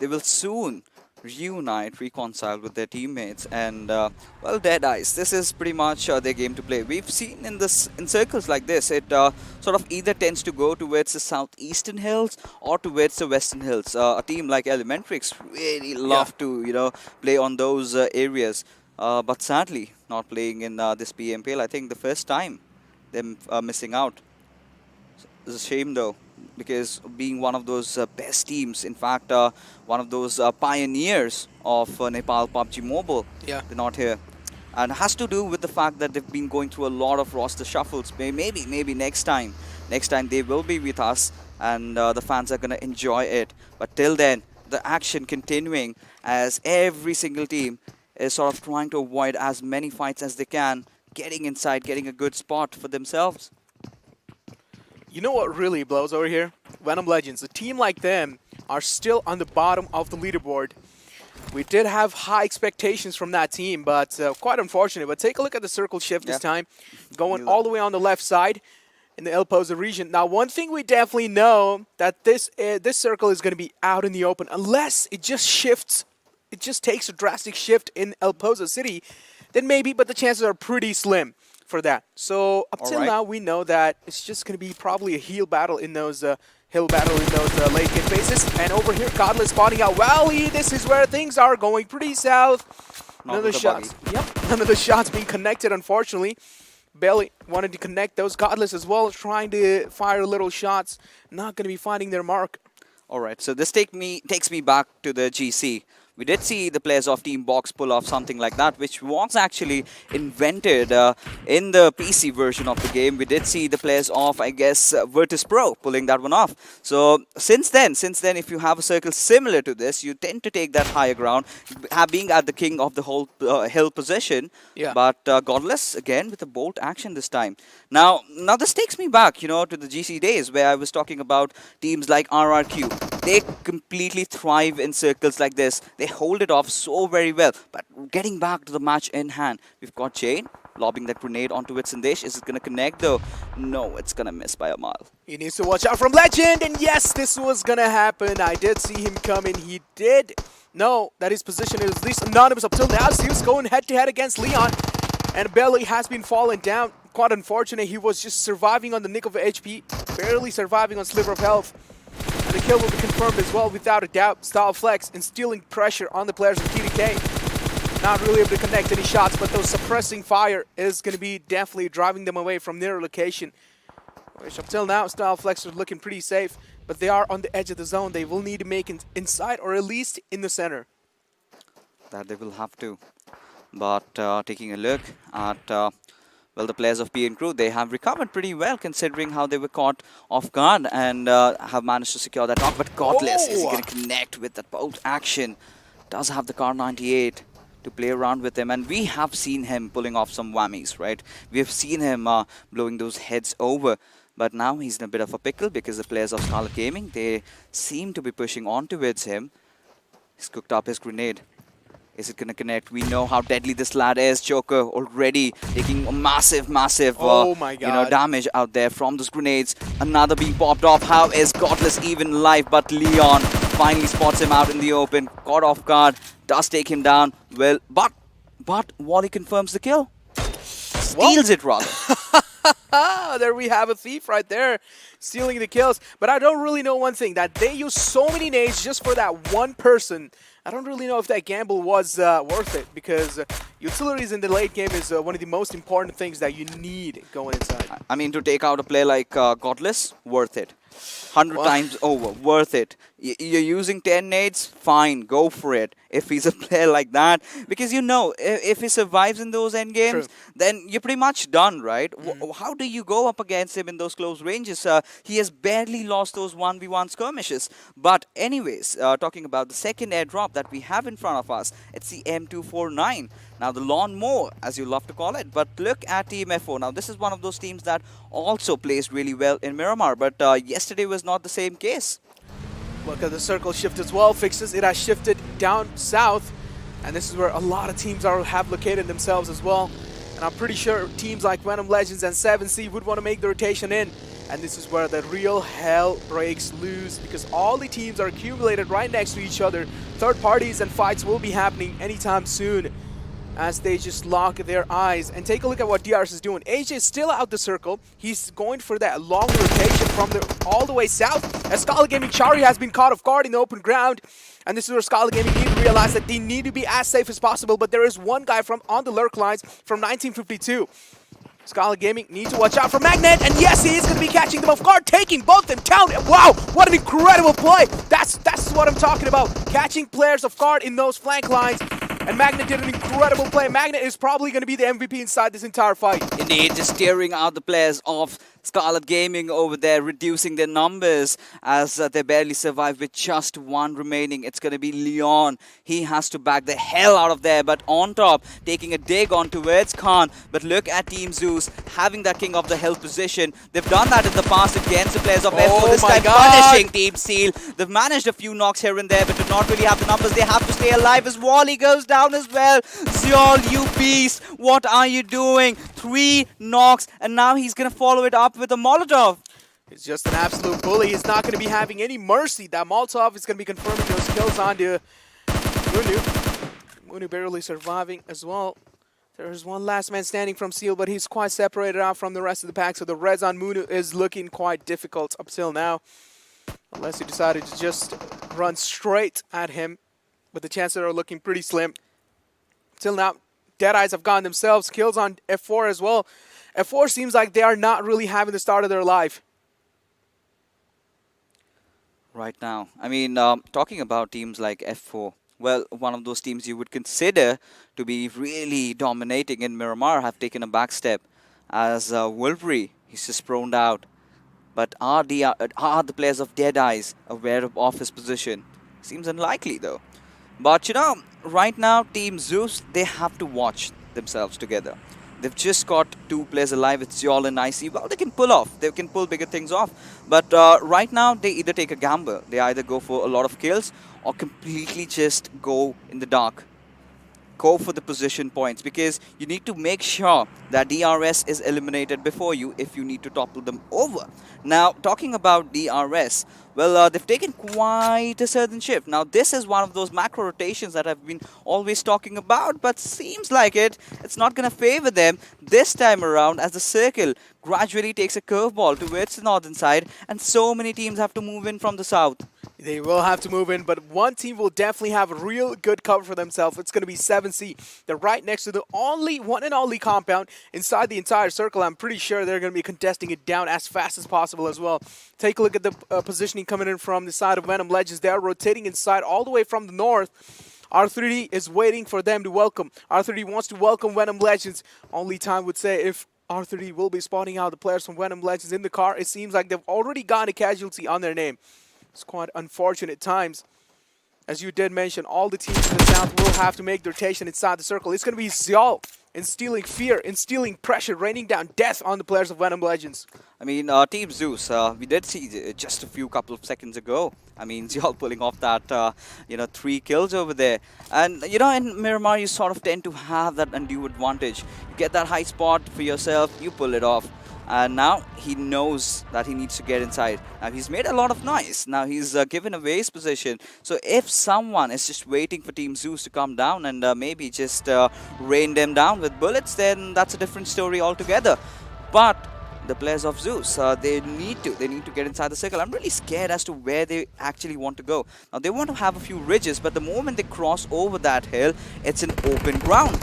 they will soon reunite, reconcile with their teammates, and well, Deadeyes, this is pretty much their game to play. We've seen in circles like this, it sort of either tends to go towards the southeastern hills or towards the western hills. A team like Elementrix really love to play on those areas, but sadly not playing in this PMPL. I think the first time them missing out. It's a shame though, because being one of those best teams, in fact, one of those pioneers of Nepal PUBG Mobile, they're not here. And it has to do with the fact that they've been going through a lot of roster shuffles. Maybe next time they will be with us, and the fans are going to enjoy it. But till then, the action continuing as every single team is sort of trying to avoid as many fights as they can, getting inside, getting a good spot for themselves. You know what really blows over here? Venom Legends. A team like them are still on the bottom of the leaderboard. We did have high expectations from that team, but quite unfortunate. But take a look at the circle shift this time, going all the way on the left side in the El Pozo region. Now, one thing we definitely know, that this circle is going to be out in the open, unless it just shifts, it just takes a drastic shift in El Pozo City, then maybe, but the chances are pretty slim. for that. So up till Alright. now, we know that it's just going to be probably a heal battle in those late game phases. And over here, Godless spotting out Valley. This is where things are going pretty south. None of the shots. Yep, none of the shots being connected, unfortunately. Belly wanted to connect those. Godless as well, trying to fire little shots. Not going to be finding their mark. All right, so this takes me back to the GC. We did see the players of Team Box pull off something like that, which was actually invented in the PC version of the game. We did see the players of, I guess, Virtus Pro pulling that one off. So since then, if you have a circle similar to this, you tend to take that higher ground, being at the king of the whole hill position. Yeah. But Godless, again, with a bolt action this time. Now this takes me back, to the GC days where I was talking about teams like RRQ. They completely thrive in circles like this. They hold it off so very well. But getting back to the match in hand, we've got Jane lobbing that grenade onto it. Sandesh, is it going to connect though? No, it's going to miss by a mile. He needs to watch out from Legend, and yes, this was going to happen. I did see him coming. He did know that his position is at least anonymous up till now. Zeus going head-to-head against Leon, and Belly has been falling down. Quite unfortunate. He was just surviving on the nick of HP, barely surviving on sliver of health. And the kill will be confirmed as well, without a doubt. StalwartFlex instilling pressure on the players of TDK. Not really able to connect any shots, but those suppressing fire is going to be definitely driving them away from their location. Which up till now, StalwartFlex are looking pretty safe, but they are on the edge of the zone. They will need to make it inside or at least in the center. That they will have to. But taking a look at... well, the players of PN Crew, they have recovered pretty well considering how they were caught off guard and have managed to secure that knock. But Godless is going to connect with that bolt action. Does have the Car 98 to play around with him. And we have seen him pulling off some whammies, right? We have seen him blowing those heads over. But now he's in a bit of a pickle because the players of Skylight Gaming, they seem to be pushing on towards him. He's cooked up his grenade. Is it going to connect? We know how deadly this lad is. Joker already taking a massive damage out there from those grenades. Another being popped off. How is Godless even alive? But Leon finally spots him out in the open. Caught off guard. Does take him down. Well, but Wally confirms the kill. Steals it rather. There we have a thief right there, stealing the kills. But I don't really know one thing, that they use so many nades just for that one person. I don't really know if that gamble was worth it, because utilities in the late game is one of the most important things that you need going inside. I mean, to take out a play like Godless, worth it. 100 times over, worth it. You're using 10 nades, fine, go for it. If he's a player like that, because if he survives in those end games, then you're pretty much done, right? How do you go up against him in those close ranges? He has barely lost those 1v1 skirmishes. But anyways, talking about the second airdrop that we have in front of us, it's the M249. Now the lawnmower, as you love to call it. But look at Team F4. Now this is one of those teams that also plays really well in Miramar, but yesterday was not the same case. Look at the circle shift as well. Fixes it has shifted down south, and this is where a lot of teams have located themselves as well. And I'm pretty sure teams like Venom Legends and 7C would want to make the rotation in. And this is where the real hell breaks loose, because all the teams are accumulated right next to each other. Third parties and fights will be happening anytime soon, as they just lock their eyes. And take a look at what DRS is doing. AJ is still out the circle. He's going for that long rotation from all the way south. As Skylight Gaming Chari has been caught off guard in the open ground. And this is where Skylight Gaming need to realize that they need to be as safe as possible. But there is one guy on the lurk lines from 1952. Skylight Gaming need to watch out for Magnet. And yes, he is going to be catching them off guard, taking both them down. Wow, what an incredible play. That's what I'm talking about. Catching players off guard in those flank lines. And Magnet did an incredible play. Magnet is probably going to be the MVP inside this entire fight. Indeed, just steering out the players of Skylight Gaming over there, reducing their numbers as they barely survive with just one remaining. It's going to be Leon. He has to back the hell out of there, but on top, taking a dig on towards Khan. But look at Team Zeus having that king of the hill position. They've done that in the past against the players of F4. This time punishing Team Steel. They've managed a few knocks here and there, but do not really have the numbers. They have to stay alive as Wally goes down as well. Zeol, you beast, what are you doing? 3 knocks, and now he's going to follow it up with a Molotov. He's just an absolute bully. He's not going to be having any mercy. That Molotov is going to be confirming those kills onto Munu. Munu barely surviving as well. There's one last man standing from Seal, but he's quite separated out from the rest of the pack, so the res on Munu is looking quite difficult up till now. Unless he decided to just run straight at him, but the chances are looking pretty slim. Till now, Deadeyes have gotten themselves kills on F4 as well. F4 seems like they are not really having the start of their life. Right now, I mean, talking about teams like F4, well, one of those teams you would consider to be really dominating in Miramar have taken a back step as Wolverine, he's just proned out. But are the players of Deadeyes aware of his position? Seems unlikely though. But you know, right now Team Zeus, they have to watch themselves together. They've just got 2 players alive, it's Zol and IC. Well, they can pull bigger things off. But right now, they either take a gamble. They either go for a lot of kills or completely just go in the dark. Go for the position points, because you need to make sure that DRS is eliminated before you if you need to topple them over. Now, talking about DRS, well, they've taken quite a certain shift. Now, this is one of those macro rotations that I've been always talking about, but seems like it's not going to favor them this time around, as the circle gradually takes a curveball towards the northern side, and so many teams have to move in from the south. They will have to move in, but one team will definitely have a real good cover for themselves. It's going to be 7C. They're right next to the one and only compound inside the entire circle. I'm pretty sure they're going to be contesting it down as fast as possible as well. Take a look at the positioning coming in from the side of Venom Legends. They are rotating inside all the way from the north. R3D is waiting for them to welcome. R3D wants to welcome Venom Legends. Only time would say if R3D will be spotting out the players from Venom Legends in the car. It seems like they've already gotten a casualty on their name. It's quite unfortunate times. As you did mention, all the teams in the south will have to make their rotation inside the circle. It's going to be Zol instilling fear, instilling pressure, raining down death on the players of Venom Legends. I mean, Team Zeus, we did see just a couple of seconds ago. I mean, Zol pulling off that, 3 kills over there. And, you know, in Miramar, you sort of tend to have that undue advantage. You get that high spot for yourself, you pull it off. And now he knows that he needs to get inside. Now he's made a lot of noise. Now he's given away his position. So if someone is just waiting for Team Zeus to come down and maybe just rain them down with bullets, then that's a different story altogether. But the players of Zeus, they need to get inside the circle. I'm really scared as to where they actually want to go. Now they want to have a few ridges, but the moment they cross over that hill, it's an open ground.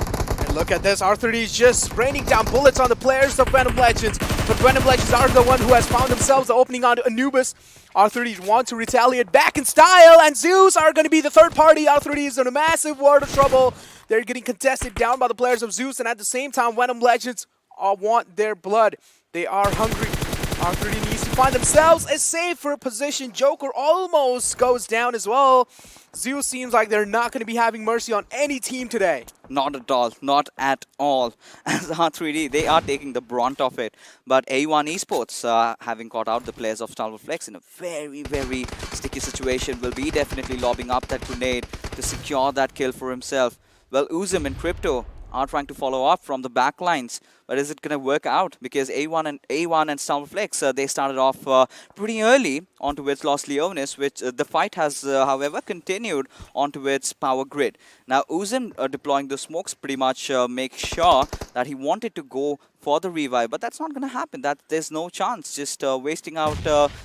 Look at this, R3D is just raining down bullets on the players of Venom Legends. But Venom Legends are the one who has found themselves the opening onto Anubis. R3D want to retaliate back in style, and Zeus are going to be the third party. R3D is in a massive world of trouble. They're getting contested down by the players of Zeus, and at the same time, Venom Legends want their blood. They are hungry. R3D needs to find themselves a safer position. Joker almost goes down as well. Zeus seems like they're not going to be having mercy on any team today. Not at all. Not at all. As R3D, they are taking the brunt of it. But A1 Esports, having caught out the players of StalwartFlex in a very, very sticky situation, will be definitely lobbing up that grenade to secure that kill for himself. Well, Uzum and Crypto are trying to follow up from the back lines. But is it going to work out? Because A1 and StalwartFlex, they started off pretty early onto its Los Leones, which the fight has, however, continued onto its power grid. Now, Uzum deploying the smokes pretty much makes sure that he wanted to go for the revive, but that's not going to happen. There's no chance, just wasting out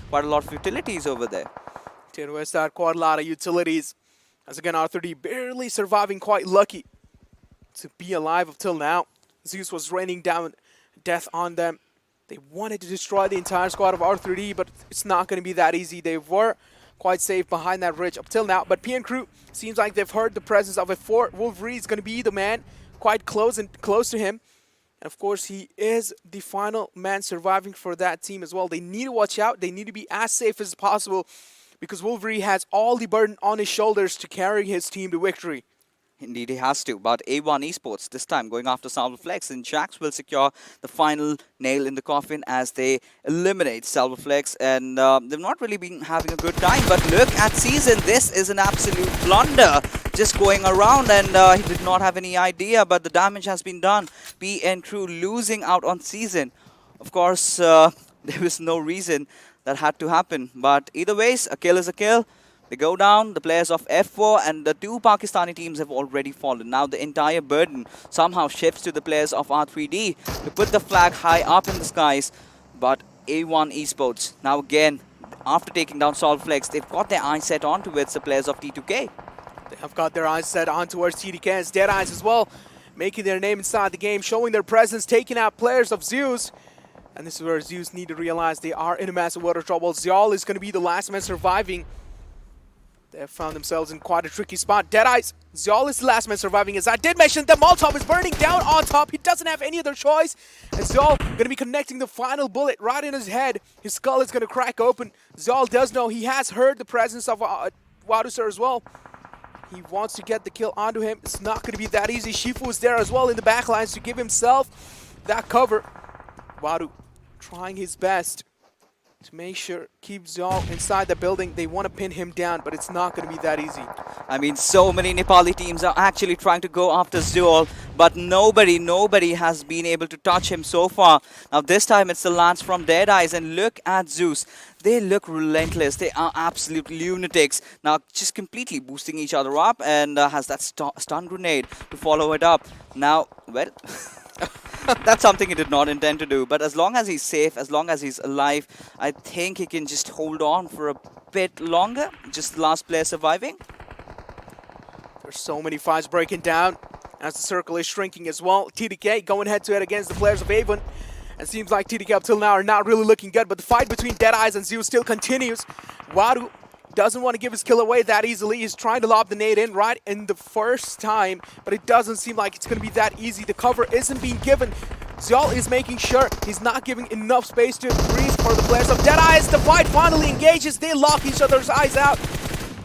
quite a lot of utilities over there. Terrorist are quite a lot of utilities. As again, R3D barely surviving, quite lucky to be alive up till now. Zeus was raining down death on them. They wanted to destroy the entire squad of R3D, but it's not going to be that easy. They were quite safe behind that ridge up till now. But PN Crew seems like they've heard the presence of a fort. Wolverine is going to be the man quite close to him. And of course, he is the final man surviving for that team as well. They need to watch out. They need to be as safe as possible because Wolverine has all the burden on his shoulders to carry his team to victory. Indeed, he has to. But A1 Esports, this time going after StalwartFlex, and Jax will secure the final nail in the coffin as they eliminate StalwartFlex. And they've not really been having a good time. But look at Season. This is an absolute blunder. Just going around, and he did not have any idea. But the damage has been done. PN Crew losing out on Season. Of course, there was no reason that had to happen. But either ways, a kill is a kill. They go down, the players of F4 and the two Pakistani teams have already fallen. Now the entire burden somehow shifts to the players of R3D to put the flag high up in the skies. But A1 Esports, now again, after taking down StalwartFlex, they've got their eyes set on towards the players of T2K. They have got their eyes set on towards TDK and Deadeyes as well, making their name inside the game, showing their presence, taking out players of Z3us. And this is where Z3us need to realize they are in a massive water trouble. Z3us is going to be the last man surviving. They have found themselves in quite a tricky spot. Deadeyes, Z3us is the last man surviving. As I did mention, the Molotov is burning down on top. He doesn't have any other choice. And Z3us going to be connecting the final bullet right in his head. His skull is going to crack open. Z3us does know he has heard the presence of Wadusar as well. He wants to get the kill onto him. It's not going to be that easy. Shifu is there as well in the backlines to give himself that cover. Wadu trying his best to make sure keep Z3us inside the building. They want to pin him down, but it's not going to be that easy. I mean, so many Nepali teams are actually trying to go after Z3us, but nobody has been able to touch him so far. Now this time it's the lance from Deadeyes, and look at Z3us. They look relentless. They are absolute lunatics. Now just completely boosting each other up, and has that stun grenade to follow it up. Now, well... That's something he did not intend to do, but as long as he's safe, as long as he's alive, I think he can just hold on for a bit longer. Just the last player surviving. There's so many fights breaking down as the circle is shrinking as well. TDK going head-to-head against the players of A1. It seems like TDK up till now are not really looking good, but the fight between Deadeyes and Z3us still continues. Wadu doesn't want to give his kill away that easily. He's trying to lob the nade in right in the first time, but it doesn't seem like it's going to be that easy. The cover isn't being given. Z3us is making sure he's not giving enough space to breathe for the players of Deadeyes. The fight finally engages. They lock each other's eyes out.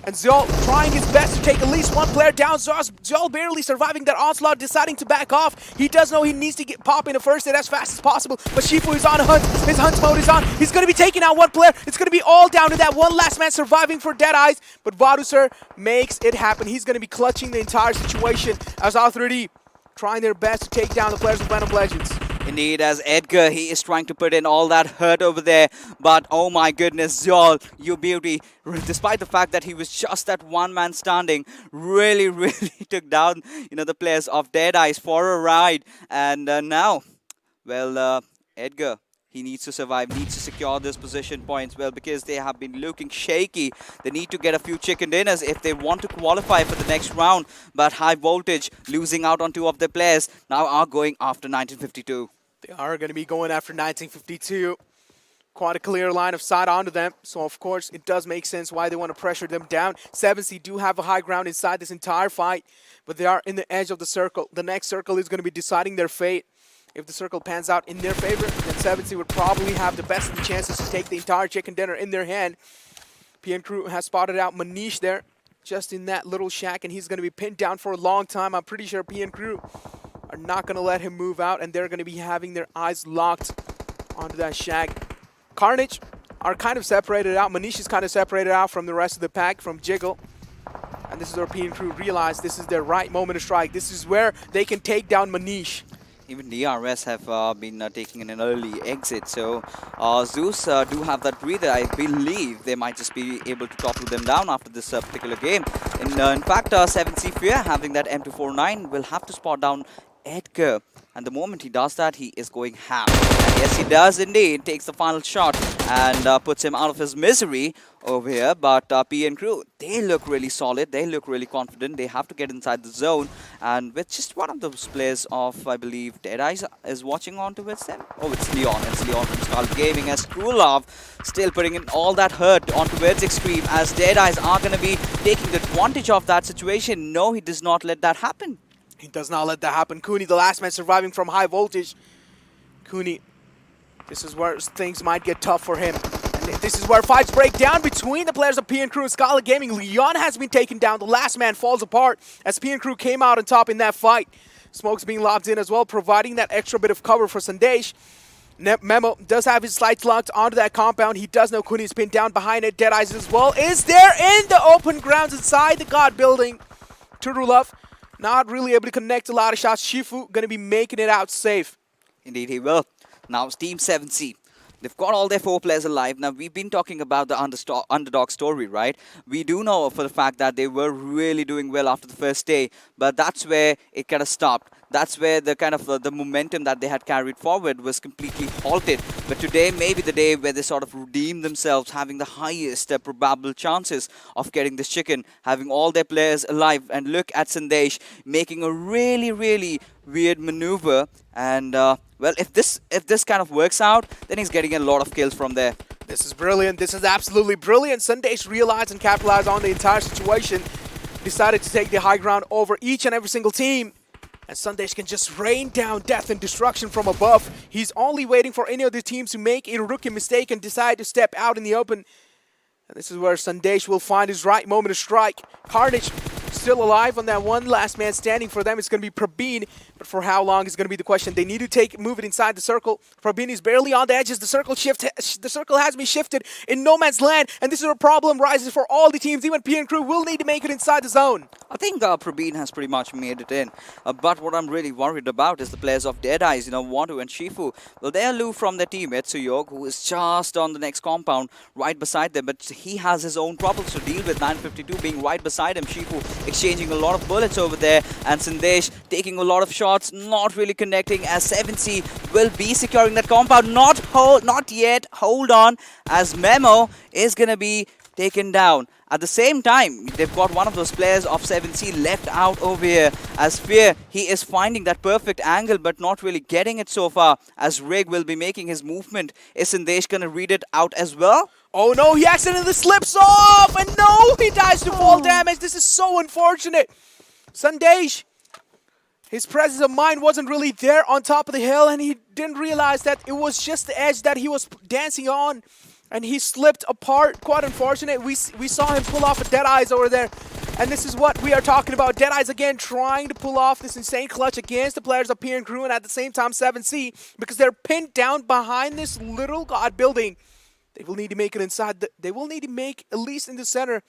And Z3us trying his best to take at least one player down. Z3us barely surviving that onslaught, deciding to back off. He does know he needs to pop in a first hit as fast as possible. But Shifu is on a hunt. His hunt mode is on. He's going to be taking out one player. It's going to be all down to that one last man surviving for Deadeyes. But Wadusar makes it happen. He's going to be clutching the entire situation as R3D trying their best to take down the players of Venom Legends. Indeed, as Edgar, he is trying to put in all that hurt over there. But oh my goodness, Z3us, you beauty. Despite the fact that he was just that one man standing, really took down, the players of Deadeyes for a ride. And now, well, Edgar, he needs to survive, needs to secure this position points, well, because they have been looking shaky. They need to get a few chicken dinners if they want to qualify for the next round. But High Voltage, losing out on two of their players, now are going after 1952. They are going to be going after 1952. Quite a clear line of sight onto them. So, of course, it does make sense why they want to pressure them down. 7C do have a high ground inside this entire fight, but they are in the edge of the circle. The next circle is going to be deciding their fate. If the circle pans out in their favor, then 7C would probably have the best of the chances to take the entire chicken dinner in their hand. PM Crew has spotted out Manish there, just in that little shack, and he's going to be pinned down for a long time. I'm pretty sure PM Crew are not going to let him move out, and they're going to be having their eyes locked onto that shack. Carnage are kind of separated out. Manish is kind of separated out from the rest of the pack, from Jiggle. And this is where PM Crew realize this is their right moment to strike. This is where they can take down Manish. Even DRS have been taking an early exit, so Z3us do have that breather. I believe they might just be able to topple them down after this particular game. In fact, 7C Fear having that M249 will have to spot down Edgar. And the moment he does that, he is going ham. And yes, he does indeed. Takes the final shot and puts him out of his misery over here. But PN Crew, they look really solid. They look really confident. They have to get inside the zone. And with just one of those players of, I believe, Deadeyes is watching on towards them. Oh, it's Leon. It's Leon from Skylight Gaming. As Krulov still putting in all that hurt on towards Extreme. As Deadeyes are going to be taking advantage of that situation. No, he does not let that happen. He does not let that happen. Cooney, the last man surviving from High Voltage. Cooney, this is where things might get tough for him. And this is where fights break down between the players of PN Crew and Skylight Gaming. Leon has been taken down. The last man falls apart as PN Crew came out on top in that fight. Smoke's being lobbed in as well, providing that extra bit of cover for Sandesh. Memo does have his sights locked onto that compound. He does know Cooney's pinned down behind it. Deadeyes as well is there in the open grounds inside the God building. Turulov not really able to connect a lot of shots. Shifu going to be making it out safe. Indeed he will. Now it's Team 7C. They've got all their 4 players alive. Now, we've been talking about the underdog story, right? We do know for the fact that they were really doing well after the first day, but that's where it kind of stopped. That's where the kind of the momentum that they had carried forward was completely halted. But today may be the day where they sort of redeem themselves, having the highest probable chances of getting this chicken, having all their players alive. And look at Sandesh making a really, really weird maneuver. And well, if this kind of works out, then he's getting a lot of kills from there. This is brilliant. This is absolutely brilliant. Sandesh realized and capitalized on the entire situation. Decided to take the high ground over each and every single team. And Sandesh can just rain down death and destruction from above. He's only waiting for any of the teams to make a rookie mistake and decide to step out in the open. And this is where Sandesh will find his right moment to strike. Carnage still alive on that one. Last man standing for them is going to be Prabeen. But for how long is going to be the question. They need to move it inside the circle. Prabeen is barely on the edges. The circle has been shifted in no man's land. And this is a problem rises for all the teams. Even PN Crew will need to make it inside the zone. I think Prabeen has pretty much made it in. But what I'm really worried about is the players of Deadeyes, Wandu and Shifu. Well, they are aloof from their teammate, Suyog, who is just on the next compound right beside them. But he has his own problems to deal with. 952 being right beside him. Shifu exchanging a lot of bullets over there. And Sandesh taking a lot of shots, not really connecting, as 7C will be securing that compound. Not yet. Hold on, as Memo is going to be taken down. At the same time, they've got one of those players of 7C left out over here. As Fear, he is finding that perfect angle but not really getting it so far. As Rig will be making his movement. Is Sandesh going to read it out as well? Oh no, he accidentally slips off! And no, he dies to fall damage. This is so unfortunate. Sandesh, his presence of mind wasn't really there on top of the hill, and he didn't realize that it was just the edge that he was dancing on. And he slipped apart. Quite unfortunate. We saw him pull off a Deadeyes over there. And this is what we are talking about. Deadeyes again trying to pull off this insane clutch against the players of PN Crew, and at the same time 7C, because they're pinned down behind this little god building. They will need to make it inside. They will need to make at least in the center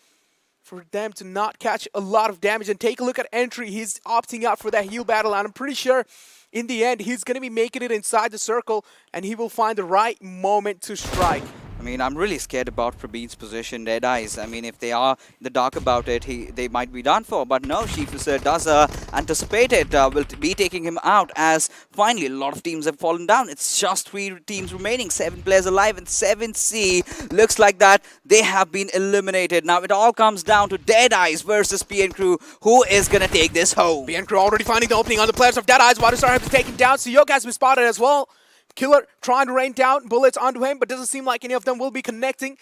for them to not catch a lot of damage. And take a look at Entry. He's opting out for that heal battle, and I'm pretty sure in the end he's going to be making it inside the circle, and he will find the right moment to strike. I mean, I'm really scared about Prabeen's position, Deadeyes. I mean, if they are in the dark about it, they might be done for. But no, Shifu does anticipate it, will be taking him out, as finally a lot of teams have fallen down. It's just 3 teams remaining, 7 players alive, and 7C looks like that they have been eliminated. Now it all comes down to Deadeyes versus PN Crew. Who is going to take this home? PN Crew already finding the opening on the players of Deadeyes. Waterstar has to take him down. Suyog has been spotted as well. Killer trying to rain down bullets onto him, but doesn't seem like any of them will be connecting.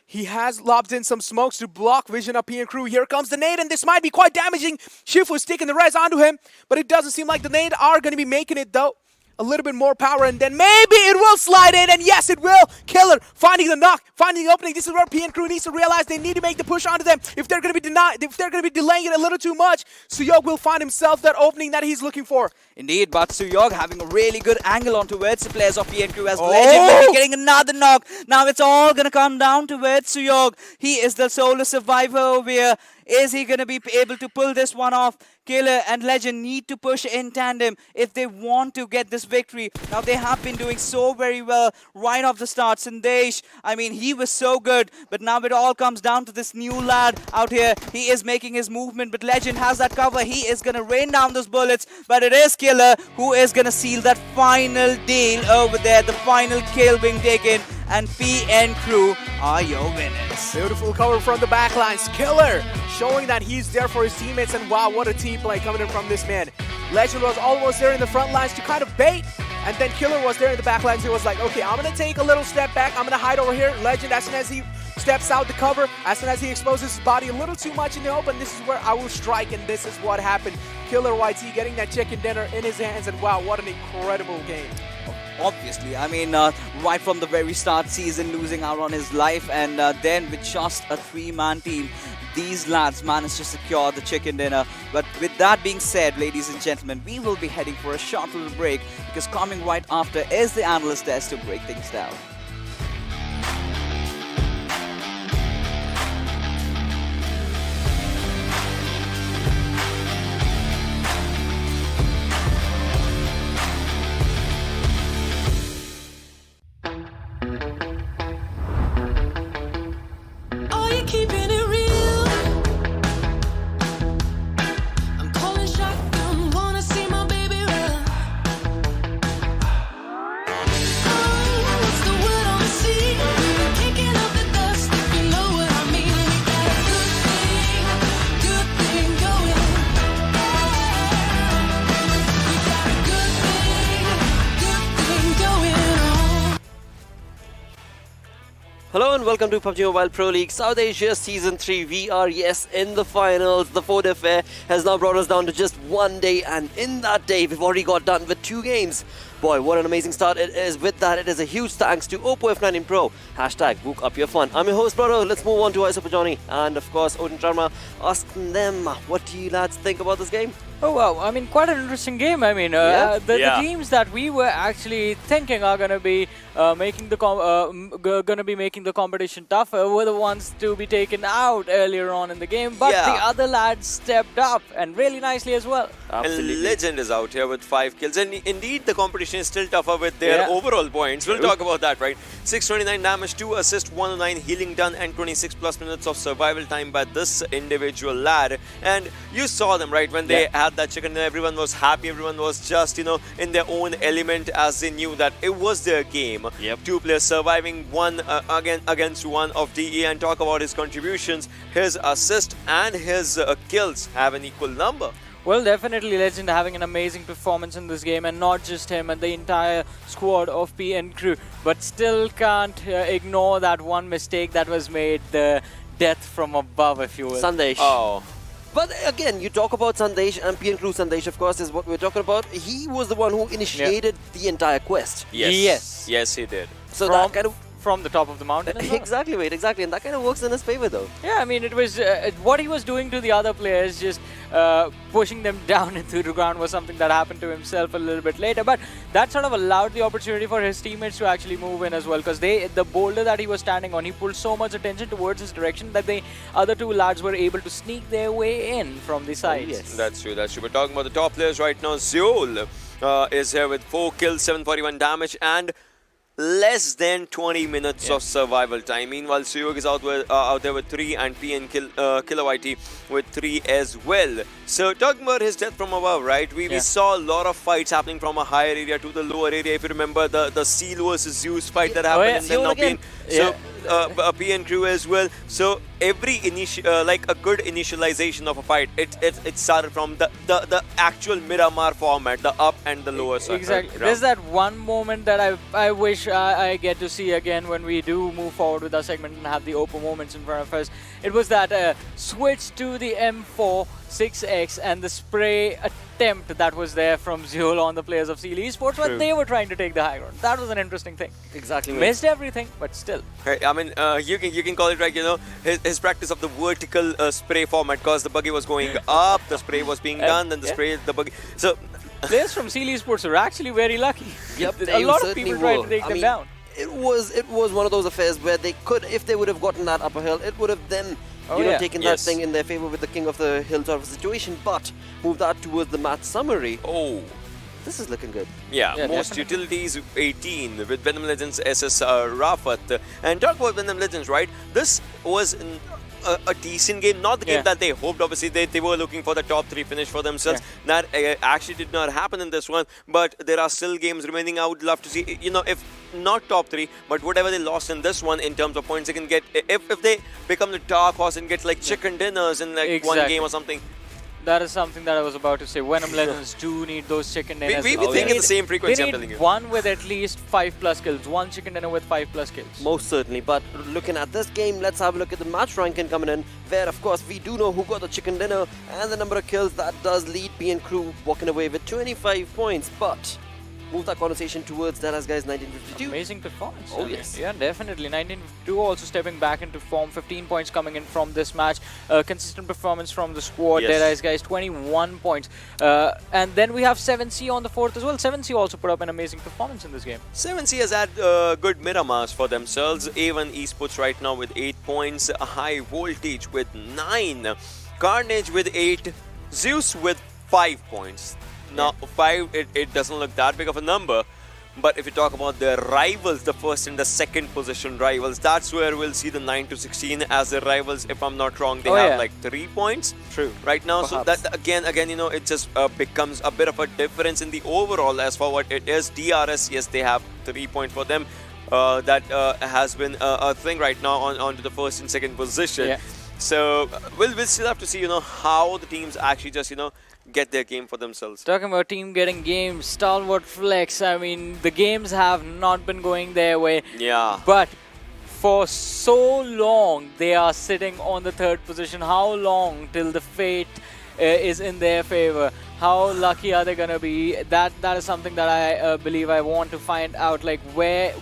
He has lobbed in some smokes to block vision of PN Crew. Here comes the nade, and this might be quite damaging. Shifu is taking the res onto him, but it doesn't seem like the nade are going to be making it, though. A little bit more power, and then maybe it will slide in, and yes, it will. Killer finding the knock, finding the opening. This is where PN Crew needs to realize they need to make the push onto them. If they're going to be delaying it a little too much, Suyog will find himself that opening that he's looking for. Indeed, but Suyog having a really good angle on towards the players of PN Crew as Legend will be getting another knock. Now it's all going to come down towards Suyog. He is the solo survivor over here. Is he going to be able to pull this one off? Killer and Legend need to push in tandem if they want to get this victory. Now they have been doing so very well right off the start. Sandesh, I mean, he was so good, but now it all comes down to this new lad out here. He is making his movement, but Legend has that cover. He is going to rain down those bullets, but it is Killer who is going to seal that final deal over there. The final kill being taken, and PN Crew are your winners. Beautiful cover from the backlines. Killer showing that he's there for his teammates, and wow, what a team play coming in from this man. Legend was almost there in the front lines to kind of bait, and then Killer was there in the back lines. He was like, okay, I'm going to take a little step back. I'm going to hide over here. Legend, as soon as he steps out the cover, as soon as he exposes his body a little too much in the open, this is where I will strike, and this is what happened. Killer YT getting that chicken dinner in his hands, and wow, what an incredible game. Obviously, I mean, right from the very start season, losing out on his life, and then with just a 3-man team, these lads managed to secure the chicken dinner. But with that being said, ladies and gentlemen, we will be heading for a short little break, because coming right after is the analyst test to break things down. Hello and welcome to PUBG Mobile Pro League South Asia Season 3. We are, yes, in the finals. The 4-day affair has now brought us down to just one day, and in that day, we've already got done with 2 games. Boy, what an amazing start it is. With that, it is a huge thanks to Oppo F19 Pro. Hashtag book up your fun. I'm your host, Brother. Let's move on to Super Johnny and, of course, Odin Sharma, asking them, what do you lads think about this game? Oh wow, I mean, quite an interesting game. I mean, the teams that we were actually thinking are going to be making the competition tougher were the ones to be taken out earlier on in the game, but the other lads stepped up and really nicely as well. And Legend is out here with 5 kills, and indeed the competition is still tougher with their overall points. We'll talk about that, right? 629 damage, 2 assists, 109 healing done, and 26 plus minutes of survival time by this individual lad. And you saw them, right, when they had that chicken, everyone was happy, everyone was just, you know, in their own element, as they knew that it was their game. 2 players surviving, one against one of DE, and talk about his contributions. His assist and his kills have an equal number. Well, definitely Legend having an amazing performance in this game, and not just him and the entire squad of PN crew, but still can't ignore that one mistake that was made, the death from above, if you will. Sandesh. But again, you talk about Sandesh, and PN crew Sandesh, of course, is what we're talking about. He was the one who initiated the entire quest. Yes, he did. So that kind of... From the top of the mountain as well. Exactly, mate, exactly. And that kind of works in his favor, though. Yeah, I mean, it was what he was doing to the other players, just pushing them down into the ground, was something that happened to himself a little bit later. But that sort of allowed the opportunity for his teammates to actually move in as well, because the boulder that he was standing on, he pulled so much attention towards his direction that the other 2 lads were able to sneak their way in from the sides. Yes. That's true, that's true. We're talking about the top players right now. Zeol is here with 4 kills, 741 damage, and less than 20 minutes of survival time. Meanwhile, Suyog is out there with 3, and PN Killer YT with 3 as well. So talking about his death from above, right? We saw a lot of fights happening from a higher area to the lower area. If you remember the Seal versus Zeus fight that happened, and then now PN, PN crew as well. So every like a good initialization of a fight, it started from the actual Miramar format, the up and the lower side. Exactly. There's that one moment that I wish I get to see again when we do move forward with our segment and have the Oppo moments in front of us. It was that switch to the M4 6X and the spray attempt that was there from Zeol on the players of Z3us Esports when they were trying to take the high ground. That was an interesting thing. Exactly. Missed everything, but still. Right, I mean, you can call it, like, you know, his practice of the vertical spray format, because the buggy was going up, the spray was being done, then the buggy. So players from Z3us Esports are actually very lucky. Yep, a lot of people tried to take them down. It was one of those affairs where they could, if they would have gotten that upper hill, it would have then taken that thing in their favor with the king of the hill sort of situation. But move that towards the match summary. This is looking good. Yeah, most utilities 18 with Venom Legends SS Rafat. And talk about Venom Legends, right? This was a decent game, not the game that they hoped. Obviously, they were looking for the top 3 finish for themselves. That actually did not happen in this one, but there are still games remaining. I would love to see, you know, if not top 3, but whatever they lost in this one in terms of points, they can get, if they become the dark horse and get like chicken dinners in like one game or something. That is something that I was about to say. Venom Legends do need those chicken dinners. We think at the same frequency, I'm telling you. One with at least 5+ kills. One chicken dinner with 5+ kills. Most certainly. But looking at this game, let's have a look at the match ranking coming in, where, of course, we do know who got the chicken dinner and the number of kills. That does lead PN crew walking away with 25 points. But move that conversation towards Deadeyes Guys 1952. Amazing performance. Oh, yes. Yeah, definitely. 1952 also stepping back into form. 15 points coming in from this match. Consistent performance from the squad. Deadeyes Guys 21 points. And then we have 7C on the 4th as well. 7C also put up an amazing performance in this game. 7C has had good Miramars for themselves. A1 Esports right now with 8 points. High Voltage with 9. Carnage with 8. Zeus with 5 points. Now, 5, it doesn't look that big of a number, but if you talk about their rivals, the first and the second position rivals, that's where we'll see the 9 to 16 as their rivals. If I'm not wrong, they have like 3 points right now. Perhaps. So that again, you know, it just becomes a bit of a difference in the overall as for what it is. DRS, yes, they have 3 points for them. That has been a thing right now on to the first and second position. So we'll still have to see, you know, how the teams actually just, you know, get their game for themselves. Talking about team getting games, StalwartFlex, I mean, the games have not been going their way. Yeah. But For so long, they are sitting on the third position. How long till the fate is in their favor? How lucky are they gonna be? That is something that I believe I want to find out. Like,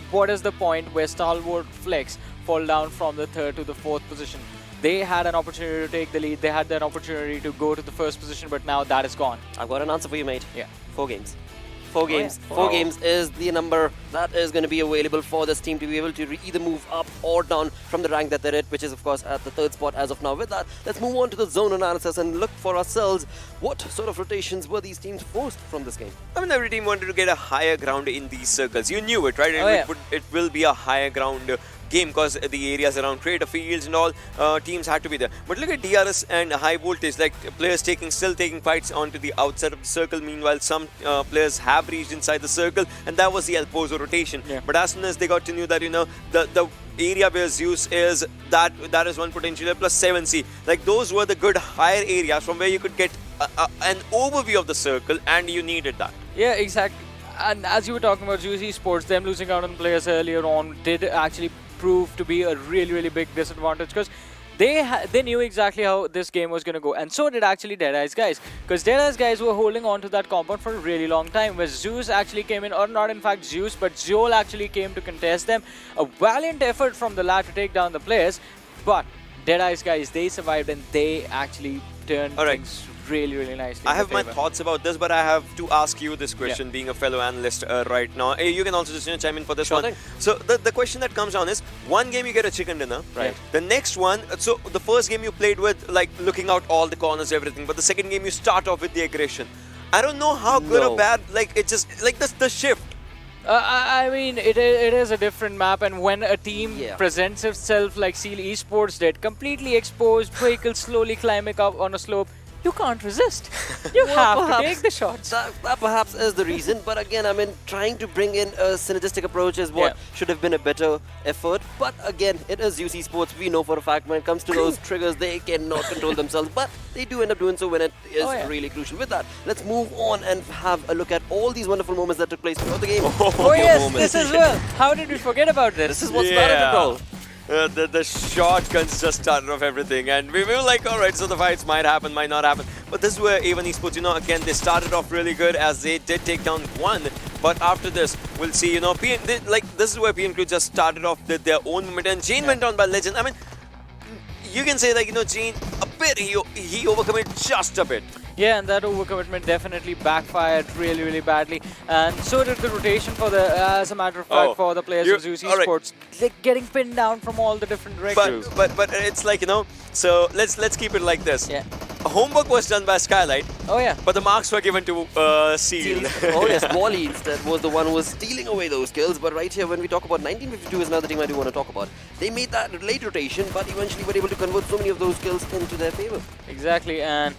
what is the point where StalwartFlex fall down from the third to the fourth position? They had an opportunity to take the lead. They had an opportunity to go to the first position, but now that is gone. I've got an answer for you, mate. Yeah. 4 games. 4 games. Yeah. 4 games is the number that is going to be available for this team to be able to either move up or down from the rank that they're at, which is, of course, at the 3rd spot as of now. With that, let's move on to the zone analysis and look for ourselves what sort of rotations were these teams forced from this game. I mean, every team wanted to get a higher ground in these circles. You knew it, right? It will be a higher ground game because the areas around creator fields and all teams had to be there. But look at DRS and high voltage, like players still taking fights onto the outside of the circle. Meanwhile, some players have reached inside the circle, and that was the El Pozo rotation. Yeah. But as soon as they got to know that, you know, the area where Zeus is, that is one potential plus 7C. Like, those were the good higher areas from where you could get an overview of the circle, and you needed that. Yeah, exactly. And as you were talking about Z3us Esports, them losing out on players earlier on did actually prove to be a really big disadvantage, because they knew exactly how this game was going to go, and so did actually Deadeyes Guys, because Deadeyes Guys were holding on to that compound for a really long time, where Zeus actually came in, or not in fact Zeus, but Zeol actually came to contest them. A valiant effort from the lad to take down the players, but Deadeyes Guys, they survived and they actually turned things really nicely. I have my thoughts about this, but I have to ask you this question, being a fellow analyst right now. You can also just chime in for this one. Thing. So the question that comes down is, one game you get a chicken dinner, right? The next one, so the first game you played with, like, looking out all the corners, everything, but the second game you start off with the aggression. I don't know how good or bad, like, it just, like, the shift. I mean, it is a different map, and when a team presents itself like Z3us Esports did, completely exposed, vehicles slowly climbing up on a slope, you can't resist. You have to take the shots. That perhaps is the reason, but again, I mean, trying to bring in a synergistic approach is what should have been a better effort. But again, it is Z3us Esports. We know for a fact when it comes to those triggers, they cannot control themselves, but they do end up doing so when it is really crucial. With that, let's move on and have a look at all these wonderful moments that took place throughout the game. Oh yes, this as well. How did we forget about this? This is what started it all. The shotguns just started off everything, and we were like, alright, so the fights might happen, might not happen. But this is where A1 Esports, you know, again, they started off really good as they did take down one. But after this, we'll see, you know, this is where PMPL just started off with their own moment, and Jane went on by Legend. I mean, you can say, like, you know, Jane, a bit, he overcome it just a bit. Yeah, and that overcommitment definitely backfired really badly, and so did the rotation for the, as a matter of fact, for the players of Z3us Esports. Like, getting pinned down from all the different directions. But it's like, you know, so let's keep it like this. Yeah. Homework was done by Skylight. Oh yeah. But the marks were given to Seal. Oh yes, Wally instead was the one who was stealing away those kills. But right here, when we talk about 1952 is another team I do want to talk about. They made that late rotation, but eventually were able to convert so many of those kills into their favor. Exactly, and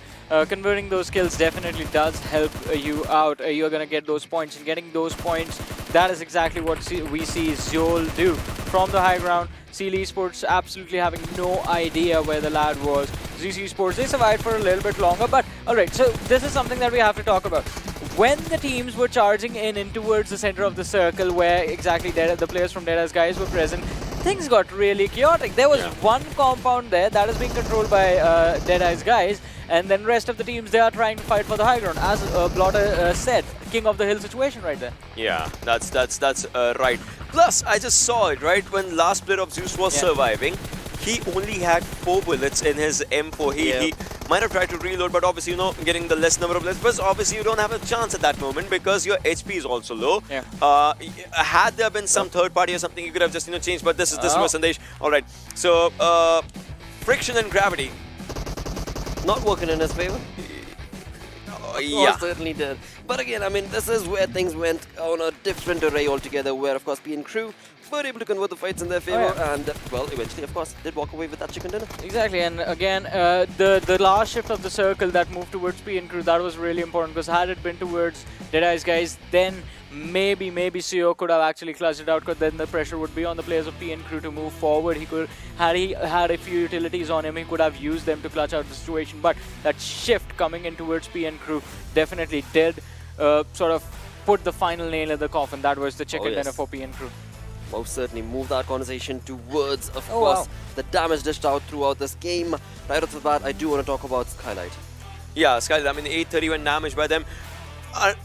converting those kills definitely does help you out. You're going to get those points, and getting those points, that is exactly what we see Zeol do. From the high ground, Z3us Esports absolutely having no idea where the lad was. Z3us Esports, they survived for a little bit longer, but alright, so this is something that we have to talk about. When the teams were charging in towards the center of the circle, where exactly the players from Deadeyes Guys were present, things got really chaotic. There was one compound there that is being controlled by Deadeyes Guys, and then rest of the teams, they are trying to fight for the high ground. As Blotter said, king of the hill situation right there. Yeah, that's right. Plus, I just saw it, right? When last player of Zeus was surviving, he only had 4 bullets in his M4. He might have tried to reload, but obviously, you know, getting the less number of bullets. But obviously, you don't have a chance at that moment because your HP is also low. Yeah. Had there been some third party or something, you could have just, you know, changed. But this was Sandesh. All right. So, friction and gravity. Not working in his favor. Yeah. Certainly did. But again, I mean, this is where things went on a different array altogether, where, of course, PN Crew were able to convert the fights in their favor, and, well, eventually, of course, did walk away with that chicken dinner. Exactly, and again, the last shift of the circle that moved towards PN Crew, that was really important, because had it been towards Deadeyes Guys, then maybe CEO could have actually clutched it out, because then the pressure would be on the players of PN Crew to move forward. He could, had he had a few utilities on him, he could have used them to clutch out the situation, but that shift coming in towards PN Crew definitely did sort of put the final nail in the coffin. That was the chicken dinner for PN Crew. most certainly move that conversation towards, of Oh, course, wow. the damage dished out throughout this game. Right off the bat, I do want to talk about Skylight. Yeah, Skylight, I mean, 831 damage by them.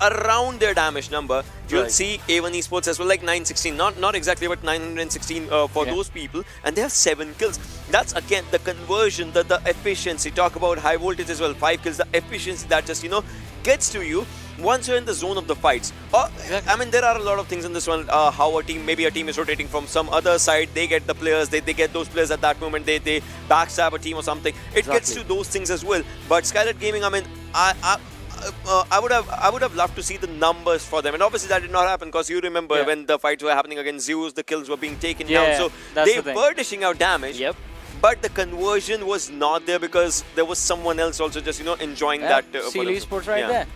Around their damage number, you'll Right. see A1 Esports as well, like 916, not exactly, but 916 for those people, and they have 7 kills. That's again the conversion, the efficiency. Talk about high voltage as well, 5 kills, the efficiency that just, you know, gets to you once you're in the zone of the fights. I mean, there are a lot of things in this one, how maybe a team is rotating from some other side, they get the players, they get those players at that moment, they backstab a team or something. It gets to those things as well. But Skylight Gaming, I mean, I would have loved to see the numbers for them, and obviously that did not happen because you remember when the fights were happening against Zeus, the kills were being taken down, so they were dishing out damage. But the conversion was not there because there was someone else also just, you know, enjoying that. SEAL Esports right there.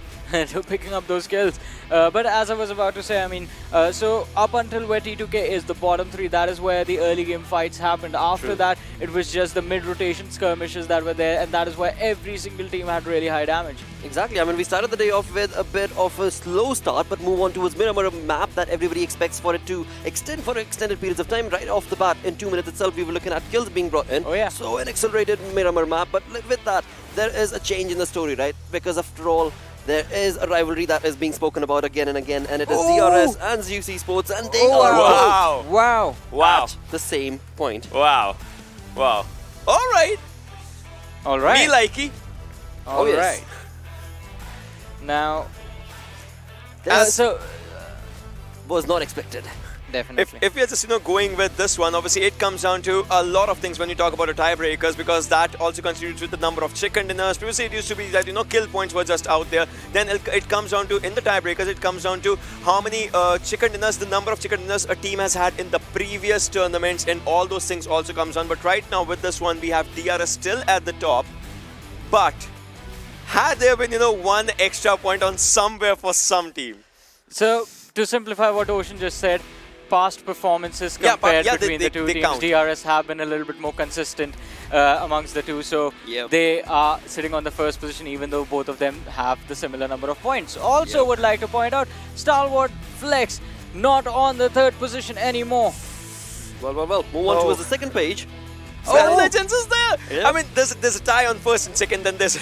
Picking up those kills. But as I was about to say, I mean, so up until where T2K is the bottom 3, that is where the early game fights happened. After that, it was just the mid-rotation skirmishes that were there, and that is where every single team had really high damage. Exactly. I mean, we started the day off with a bit of a slow start, but move on towards Miramar, a map that everybody expects for it to extend for extended periods of time. Right off the bat, in 2 minutes itself, we were looking at kills being brought in. Oh yeah. So an accelerated Miramar map, but with that, there is a change in the story, right? Because after all, there is a rivalry that is being spoken about again and again, and it is DRS and Z3us Esports, and they are both at the same point. Wow. All right. Me likey. All right. Now, was not expected. Definitely. If we're just, you know, going with this one, obviously it comes down to a lot of things when you talk about a tiebreakers, because that also contributes with the number of chicken dinners. Previously it used to be that, you know, kill points were just out there. Then it comes down to, in the tiebreakers, it comes down to how many chicken dinners, the number of chicken dinners a team has had in the previous tournaments, and all those things also comes down. But right now with this one, we have DRS still at the top. But had there been, you know, one extra point on somewhere for some team? So, to simplify what Ocean just said, past performances compared between the two teams, count. DRS have been a little bit more consistent amongst the two, so they are sitting on the first position even though both of them have the similar number of points. Also would like to point out, StalwartFlex not on the third position anymore. Well, move on towards the second page. Venom Legends is there! I mean, there's a tie on first and second, then there's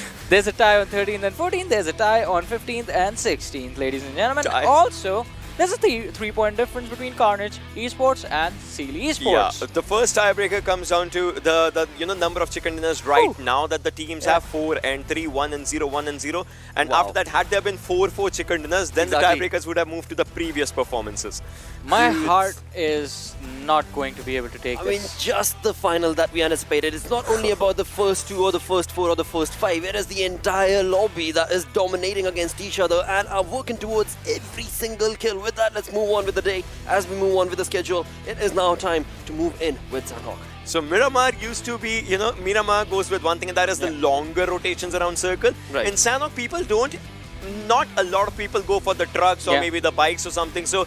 a tie on 13th and 14th, there's a tie on 15th and 16th, ladies and gentlemen. Also, there's a 3-point difference between Carnage Esports and SEAL Esports. Yeah, the first tiebreaker comes down to the number of chicken dinners right now that the teams have 4 and 3, 1 and 0, 1 and 0. And after that, had there been 4 chicken dinners, then the tiebreakers would have moved to the previous performances. My heart is not going to be able to take this. I mean, just the final that we anticipated. It's not only about the first 2 or the first 4 or the first 5. It is the entire lobby that is dominating against each other and are working towards every single kill. With that, let's move on with the day. As we move on with the schedule, it is now time to move in with Sanhok. So Miramar used to be, you know, Miramar goes with one thing, and that is the longer rotations around circle. In Sanhok, people not a lot of people go for the trucks or maybe the bikes or something. So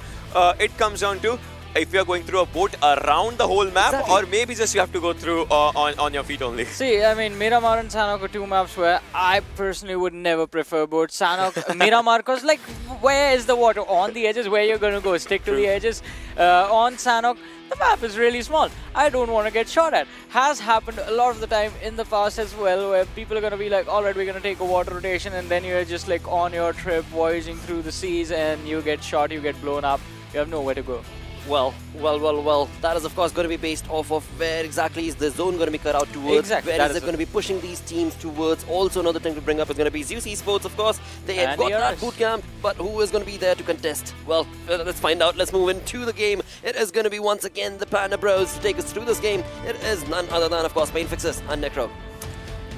it comes down to if you're going through a boat around the whole map, or maybe just you have to go through on your feet only. See, I mean, Miramar and Sanhok are 2 maps where I personally would never prefer both. Sanhok, Miramar, because like, where is the water? On the edges, where you're going to go? Stick to the edges. On Sanhok, the map is really small. I don't want to get shot at. Has happened a lot of the time in the past as well, where people are going to be like, alright, we're going to take a water rotation, and then you're just like on your trip, voyaging through the seas, and you get shot, you get blown up, you have nowhere to go. Well, that is of course going to be based off of where exactly is the zone going to be cut out towards, where is it going to be pushing these teams towards. Also another thing to bring up is going to be Z3us Esports, of course. They have got that boot camp, but who is going to be there to contest? Well, let's find out. Let's move into the game. It is going to be once again the Panda Bros to take us through this game. It is none other than, of course, Main Fixes and Necro.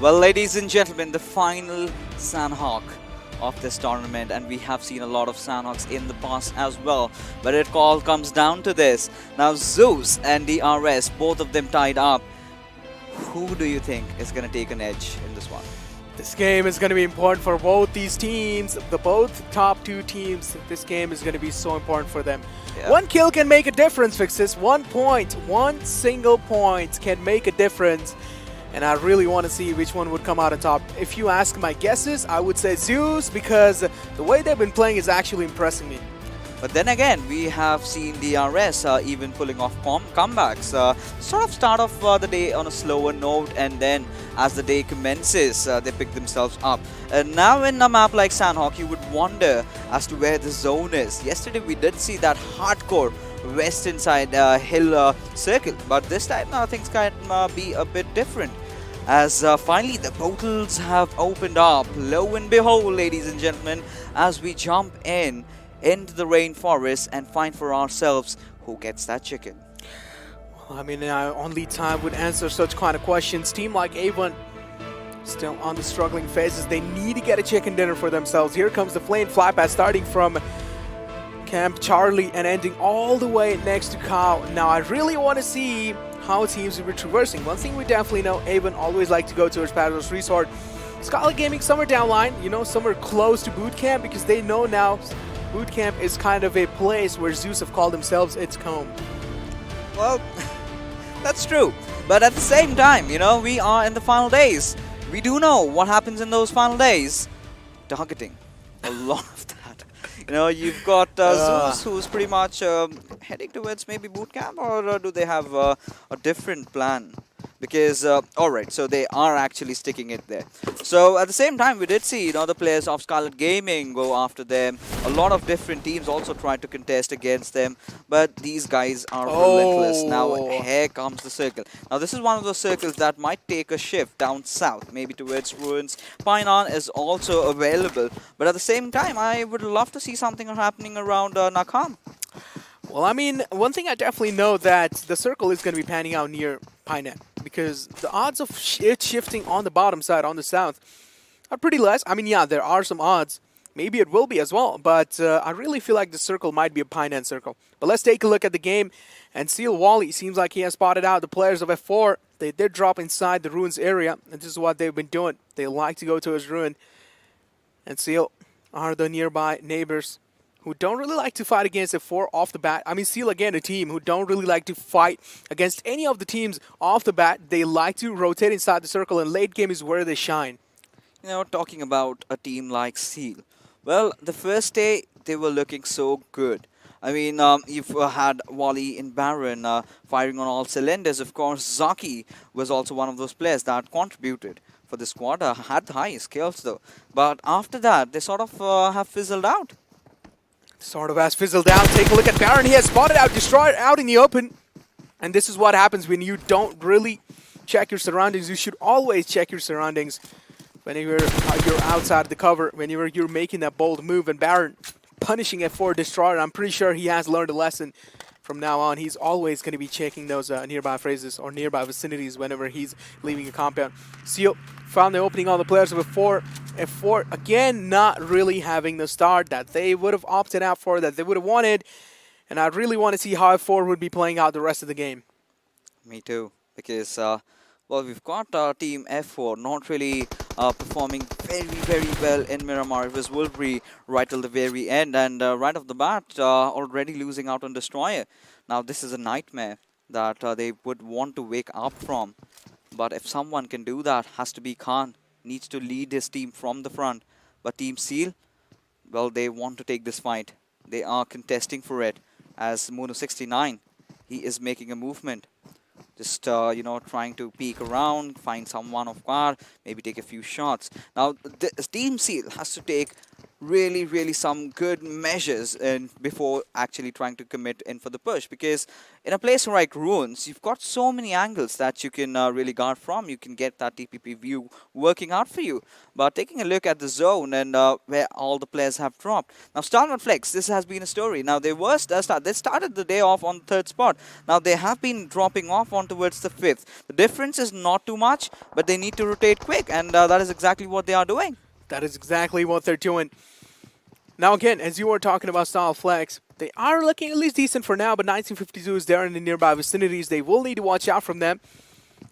Well, ladies and gentlemen, the final Sanhok of this tournament, and we have seen a lot of Sanhoks in the past as well, but it all comes down to this. Now Zeus and DRS, both of them tied up. Who do you think is going to take an edge in this one? This game is going to be important for both these teams, both top 2 teams. This game is going to be so important for them. One kill can make a difference, Fixes. 1 point, 1 single point can make a difference. And I really want to see which one would come out on top. If you ask my guesses, I would say Zeus, because the way they've been playing is actually impressing me. But then again, we have seen DRS even pulling off comebacks. Sort of start off the day on a slower note, and then as the day commences, they pick themselves up. And now in a map like Sanhok, you would wonder as to where the zone is. Yesterday we did see that hardcore western side hill circle, but this time things can be a bit different. As finally the portals have opened up, lo and behold, ladies and gentlemen, as we jump into the rainforest and find for ourselves who gets that chicken. I mean, only time would answer such kind of questions. Team like A1 still on the struggling phases. They need to get a chicken dinner for themselves. Here comes the flame flypad starting from Camp Charlie and ending all the way next to Cow. Now I really want to see how teams will be traversing. One thing we definitely know, A1 always like to go towards Paddler's Resort. Skylight Gaming, some are downline, you know, some are close to boot camp because they know now boot camp is kind of a place where Zeus have called themselves its home. Well, that's true. But at the same time, you know, we are in the final days. We do know what happens in those final days. Targeting. A lot of that. You know, you've got Zeus, who's pretty much heading towards maybe boot camp, or do they have a different plan? Because, alright, so they are actually sticking it there. So, at the same time, we did see, you know, the players of Skylight Gaming go after them. A lot of different teams also tried to contest against them. But these guys are relentless. Now, here comes the circle. Now, this is one of those circles that might take a shift down south, maybe towards Ruins. Painan is also available. But at the same time, I would love to see something happening around Nakam. Well, I mean, one thing I definitely know that the circle is going to be panning out near Painan, because the odds of it shifting on the bottom side, on the south, are pretty less. I mean, yeah, there are some odds. Maybe it will be as well, but I really feel like the circle might be a Painan circle. But let's take a look at the game. And Seal Wally seems like he has spotted out the players of F4. They did drop inside the Ruins area, and this is what they've been doing. They like to go to his Ruin. And Seal are the nearby neighbors who don't really like to fight against F4 off the bat. I mean, Seal, again, a team who don't really like to fight against any of the teams off the bat. They like to rotate inside the circle, and late game is where they shine. You know, talking about a team like Seal. Well, the first day, they were looking so good. I mean, you've had Wally in Baron firing on all cylinders. Of course, Zaki was also one of those players that contributed for the squad. Had the highest kills, though. But after that, they sort of have fizzled out. Sort of has fizzled out. Take a look at Baron. He has spotted out, destroyed out in the open. And this is what happens when you don't really check your surroundings. You should always check your surroundings whenever you're outside the cover, whenever you're making that bold move. And Baron punishing F4 Destroyer. I'm pretty sure he has learned a lesson from now on. He's always going to be checking those nearby phrases or nearby vicinities whenever he's leaving a compound. Seal found the opening on the players of F4. F4, again, not really having the start that they would have opted out for, that they would have wanted. And I really want to see how F4 would be playing out the rest of the game. Me too, because, well, we've got our team F4 not really performing very well in Miramar. It was Wolverine right till the very end, and right off the bat, already losing out on Destroyer. Now, this is a nightmare that they would want to wake up from. But if someone can do that, has to be Khan. Needs to lead his team from the front. But Team Seal, well, they want to take this fight. They are contesting for it. As Mono69, he is making a movement. Just, you know, trying to peek around, find someone off guard, maybe take a few shots. Now, Team Seal has to take really some good measures before actually trying to commit in for the push, because in a place like Ruins, you've got so many angles that you can really guard from. You can get that TPP view working out for you. But taking a look at the zone and where all the players have dropped. Now, StalwartFlex, this has been a story. Now, they started the day off on the 3rd spot. Now, they have been dropping off on towards the 5th. The difference is not too much, but they need to rotate quick, and that is exactly what they are doing. That is exactly what they're doing. Now again, as you were talking about StalwartFlex, they are looking at least decent for now, but 1952 is there in the nearby vicinities. They will need to watch out from them.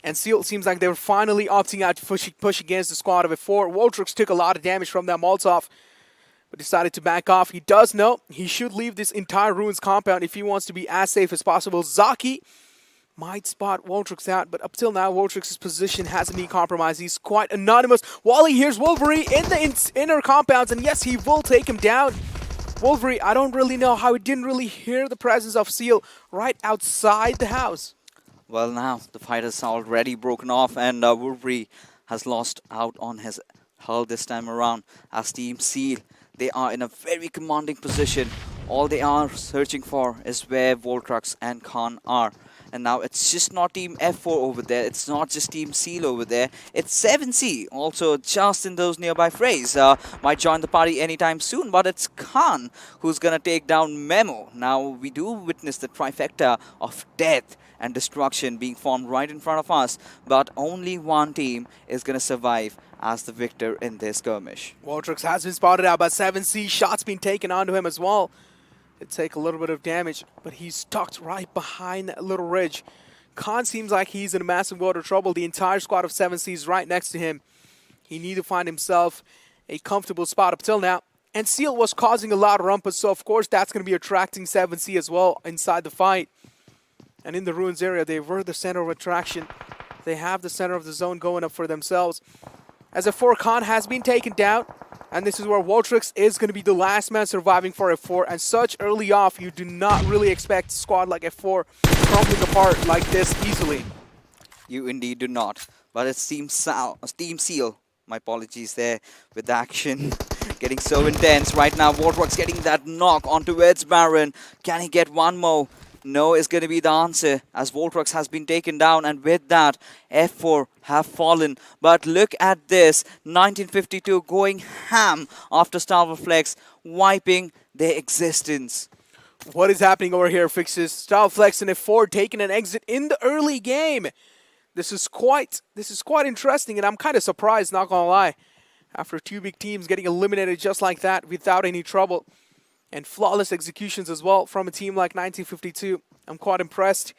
And Seal seems like they were finally opting out to push against the squad of F4. Woltrix took a lot of damage from that Molotov, but decided to back off. He does know he should leave this entire Ruins compound if he wants to be as safe as possible. Zaki might spot Woltrix out, but up till now, Woltrix's position hasn't been compromised. He's quite anonymous. Wally hears Wolverine in the inner compounds, and yes, he will take him down. Wolverine, I don't really know how he didn't really hear the presence of Seal right outside the house. Well, now the fight has already broken off, and Wolverine has lost out on his hull this time around. As Team Seal, they are in a very commanding position. All they are searching for is where Voltrax and Khan are. And now it's just not Team F4 over there. It's not just Team Seal over there. It's 7C also just in those nearby frays. Might join the party anytime soon, but it's Khan who's going to take down Memo. Now we do witness the trifecta of death and destruction being formed right in front of us. But only one team is going to survive as the victor in this skirmish. Voltrax has been spotted out by 7C. Shots being taken onto him as well. It take a little bit of damage, but he's tucked right behind that little ridge. Khan seems like he's in massive water trouble. The entire squad of 7C is right next to him. He need to find himself a comfortable spot up till now. And Seal was causing a lot of rumpus, so of course that's going to be attracting 7C as well inside the fight. And in the ruins area, they were the center of attraction. They have the center of the zone going up for themselves. As F4, Khan has been taken down. And this is where Voltrax is going to be the last man surviving for F4. And such early off, you do not really expect a squad like F4 crumbling apart like this easily. You indeed do not. But it's Team Seal. My apologies there with the action getting so intense. Right now, Voltrax getting that knock onto Ed's Baron. Can he get one more? No is going to be the answer, as Voltrax has been taken down, and with that, F4 have fallen. But look at this, 1952 going ham after StalwartFlex, wiping their existence. What is happening over here, Fixes? StalwartFlex and F4 taking an exit in the early game. This is quite interesting, and I'm kind of surprised, not gonna lie. After two big teams getting eliminated just like that without any trouble. And flawless executions as well from a team like 1952. I'm quite impressed.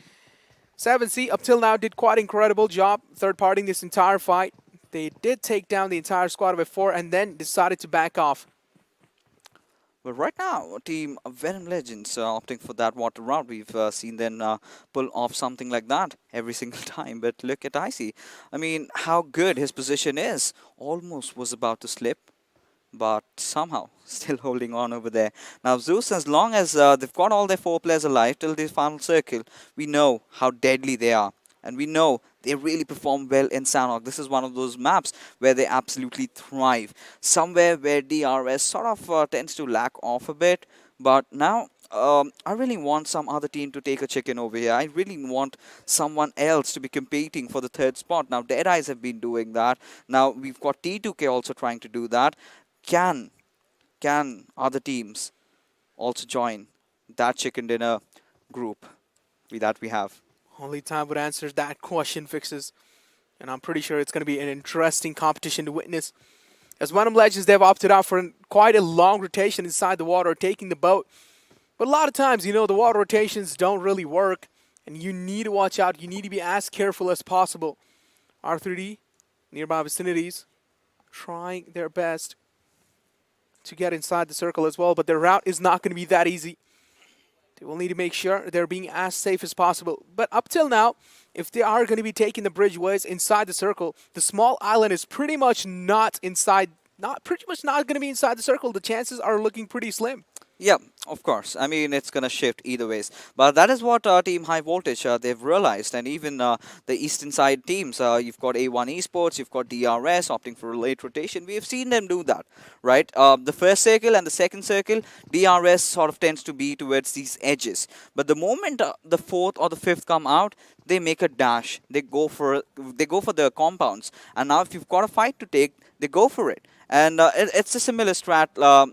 7C up till now did quite incredible job third-partying this entire fight. They did take down the entire squad of F4 and then decided to back off. But right now, Team Venom Legends opting for that water route. We've seen them pull off something like that every single time. But look at Icy. I mean, how good his position is. Almost was about to slip, but somehow still holding on over there. Now Zeus, as long as they've got all their 4 players alive till the final circle, we know how deadly they are. And we know they really perform well in Sanhok. This is one of those maps where they absolutely thrive. Somewhere where DRS sort of tends to lack off a bit. But now, I really want some other team to take a chicken over here. I really want someone else to be competing for the 3rd spot. Now, Deadeyes have been doing that. Now, we've got T2K also trying to do that. Can other teams also join that chicken dinner group that we have? Only time would answer that question, Fixes. And I'm pretty sure it's going to be an interesting competition to witness. As Venom Legends, they've opted out for quite a long rotation inside the water, taking the boat. But a lot of times, you know, the water rotations don't really work. And you need to watch out. You need to be as careful as possible. R3D, nearby vicinities, trying their best to get inside the circle as well. But their route is not going to be that easy. They will need to make sure they're being as safe as possible. But up till now, if they are going to be taking the bridgeways inside the circle, the small island is pretty much not going to be inside the circle. The chances are looking pretty slim. Yeah, of course. I mean, it's going to shift either ways. But that is what Team High Voltage, they've realized. And even the eastern side teams, you've got A1 Esports, you've got DRS opting for a late rotation. We have seen them do that, right? The first circle and the second circle, DRS sort of tends to be towards these edges. But the moment the 4th or the 5th come out, they make a dash. They go for the compounds. And now if you've got a fight to take, they go for it. And it's a similar strat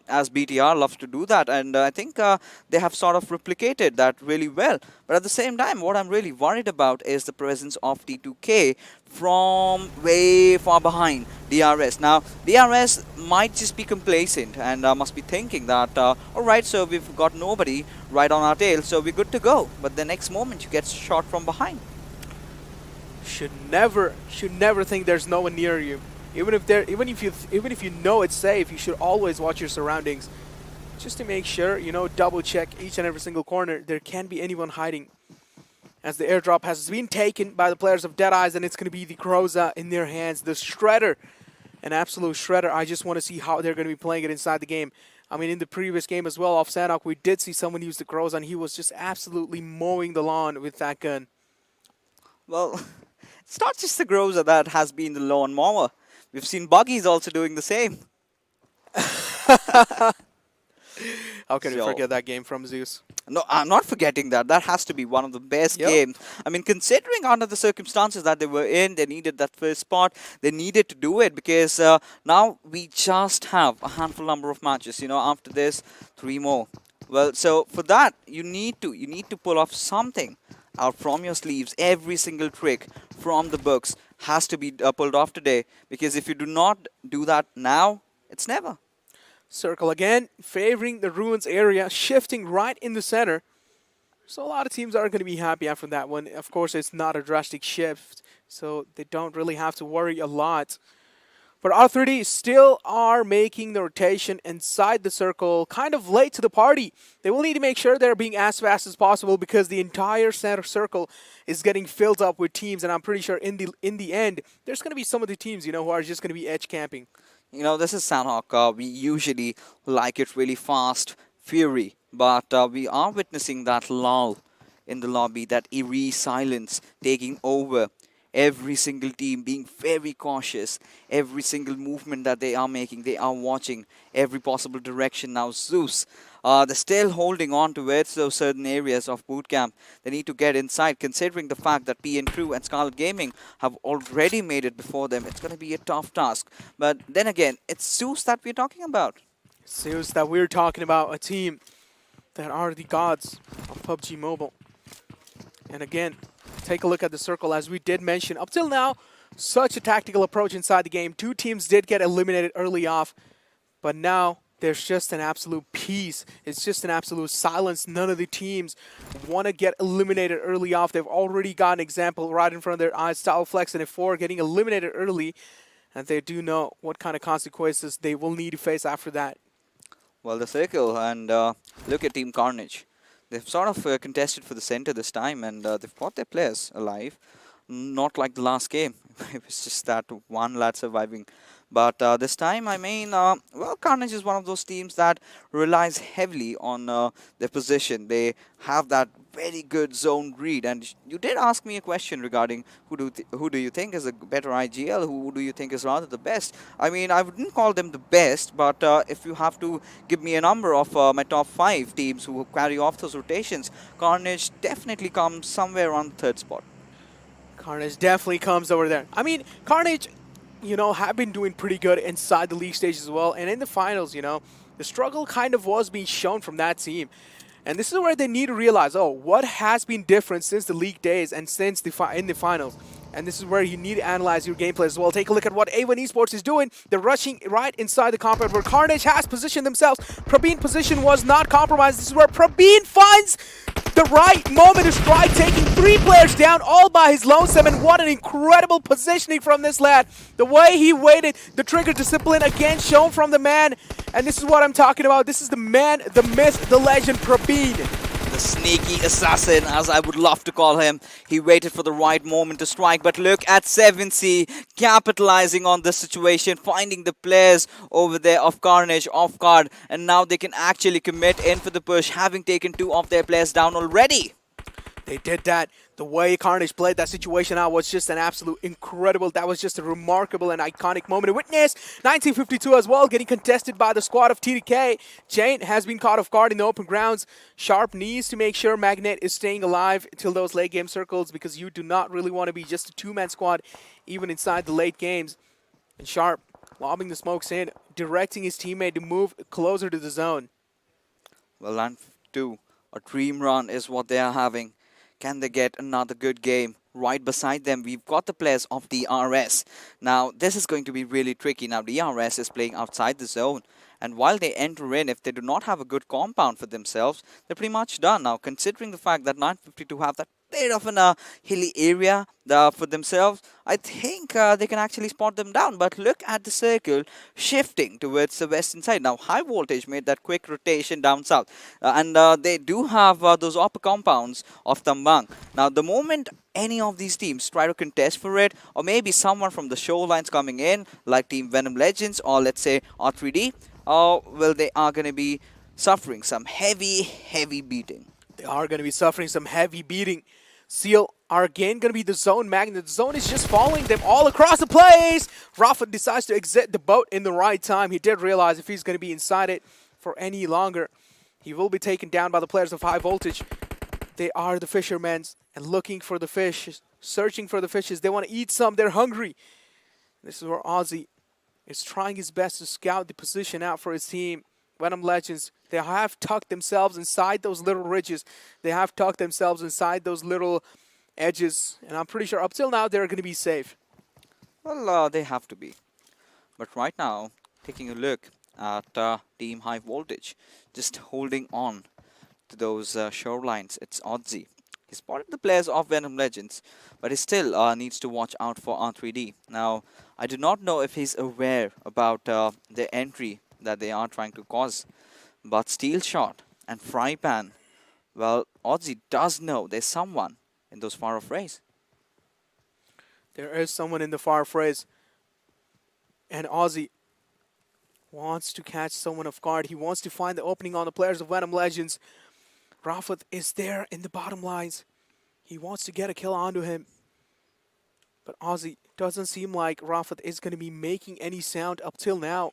as BTR loves to do that. And I think they have sort of replicated that really well. But at the same time, what I'm really worried about is the presence of T2K from way far behind DRS. Now, DRS might just be complacent and must be thinking that, alright, so we've got nobody right on our tail, so we're good to go. But the next moment, you get shot from behind. Should never think there's no one near you. Even if you know it's safe, you should always watch your surroundings, just to make sure, you know, double check each and every single corner. There can't be anyone hiding. As the airdrop has been taken by the players of Deadeyes, and it's going to be the Groza in their hands, the Shredder, an absolute Shredder. I just want to see how they're going to be playing it inside the game. I mean, in the previous game as well off Sanhok, we did see someone use the Groza, and he was just absolutely mowing the lawn with that gun. Well, it's not just the Groza that has been the lawn mower. We've seen Buggies also doing the same. How can we forget that game from Zeus? No, I'm not forgetting that. That has to be one of the best games. I mean, considering under the circumstances that they were in, they needed that first spot. They needed to do it because now we just have a handful number of matches. You know, after this, 3 more. Well, so for that, you need to pull off something out from your sleeves. Every single trick from the books has to be pulled off today, because if you do not do that now, it's never. Circle again, favoring the Ruins area, shifting right in the center. So a lot of teams aren't going to be happy after that one. Of course, it's not a drastic shift, so they don't really have to worry a lot. But R3D still are making the rotation inside the circle, kind of late to the party. They will need to make sure they're being as fast as possible, because the entire center circle is getting filled up with teams, and I'm pretty sure in the end, there's going to be some of the teams, you know, who are just going to be edge camping. You know, this is Sanhok. We usually like it really fast, fury, but we are witnessing that lull in the lobby, that eerie silence taking over. Every single team being very cautious. Every single movement that they are making, they are watching every possible direction. Now Zeus, they're still holding on to it, so certain areas of bootcamp they need to get inside, considering the fact that PN Crew and Skylight Gaming have already made it before them. It's going to be a tough task. But then again, it's Zeus that we're talking about. Zeus that we're talking about, a team that are the gods of PUBG Mobile. And again, take a look at the circle. As we did mention, up till now, such a tactical approach inside the game. 2 teams did get eliminated early off, but now there's just an absolute peace. It's just an absolute silence. None of the teams want to get eliminated early off. They've already got an example right in front of their eyes. StalwartFlex and F4 getting eliminated early, and they do know what kind of consequences they will need to face after that. Well, the circle, and look at Team Carnage. They've sort of contested for the center this time, and they've got their players alive. Not like the last game. It was just that one lad surviving. But this time, I mean, well, Carnage is one of those teams that relies heavily on their position. They have that very good zone read. And you did ask me a question regarding who do you think is a better IGL? Who do you think is rather the best? I mean, I wouldn't call them the best, but if you have to give me a number of my top 5 teams who carry off those rotations, Carnage definitely comes somewhere on the 3rd spot. Carnage definitely comes over there. I mean, Carnage, you know, have been doing pretty good inside the league stage as well. And in the finals, you know, the struggle kind of was being shown from that team. And this is where they need to realize, oh, what has been different since the league days and since in the finals. And this is where you need to analyze your gameplay as well. Take a look at what A1 Esports is doing. They're rushing right inside the compound where Carnage has positioned themselves. Prabeen's position was not compromised. This is where Prabeen finds the right moment to strike, taking 3 players down all by his lonesome. And what an incredible positioning from this lad. The way he waited, the trigger discipline again shown from the man. And this is what I'm talking about. This is the man, the myth, the legend, Prabeen. The sneaky assassin, as I would love to call him. He waited for the right moment to strike, but look at 7C capitalizing on this situation, finding the players over there of Carnage off guard, and now they can actually commit in for the push, having taken 2 of their players down already. They did that. The way Carnage played that situation out was just an absolute incredible. That was just a remarkable and iconic moment to witness. 1952 as well, getting contested by the squad of TDK. Jane has been caught off guard in the open grounds. Sharp needs to make sure Magnet is staying alive until those late game circles, because you do not really want to be just a 2-man squad even inside the late games. And Sharp lobbing the smokes in, directing his teammate to move closer to the zone. Well, and 2, a dream run is what they are having. Can they get another good game? Right beside them, we've got the players of DRS. Now, this is going to be really tricky. Now, DRS is playing outside the zone. And while they enter in, if they do not have a good compound for themselves, they're pretty much done. Now, considering the fact that 952 have that bit of a hilly area for themselves, I think they can actually spot them down. But look at the circle shifting towards the western side. Now, High Voltage made that quick rotation down south. And they do have those upper compounds of Tambang. Now, the moment any of these teams try to contest for it, or maybe someone from the shorelines coming in, like Team Venom Legends, or let's say R3D, or well, they are going to be suffering some heavy beating. They are going to be suffering some heavy beating. Seal are again going to be the zone magnet. The zone is just following them all across the place. Rafa decides to exit the boat in the right time. He did realize if he's going to be inside it for any longer, he will be taken down by the players of high voltage. They are the fishermen and looking for the fish, searching for the fishes. They want to eat some. They're hungry. This is where Aussie is trying his best to scout the position out for his team. Venom Legends, they have tucked themselves inside those little ridges. They have tucked themselves inside those little edges. And I'm pretty sure up till now they're going to be safe. Well, they have to be. But right now, taking a look at Team High Voltage, just holding on to those shorelines. It's Aussie. He spotted the players of Venom Legends, but he still needs to watch out for R3D. Now, I do not know if he's aware about the entry that they are trying to cause, but Steel Shot and Fry Pan, well, Aussie does know there's someone in those far off rays. There is someone in the far phrase, and Aussie wants to catch someone off guard. He wants to find the opening on the players of Venom Legends. Rafat is there in the bottom lines. He wants to get a kill onto him. But Aussie doesn't seem like Rafat is going to be making any sound up till now.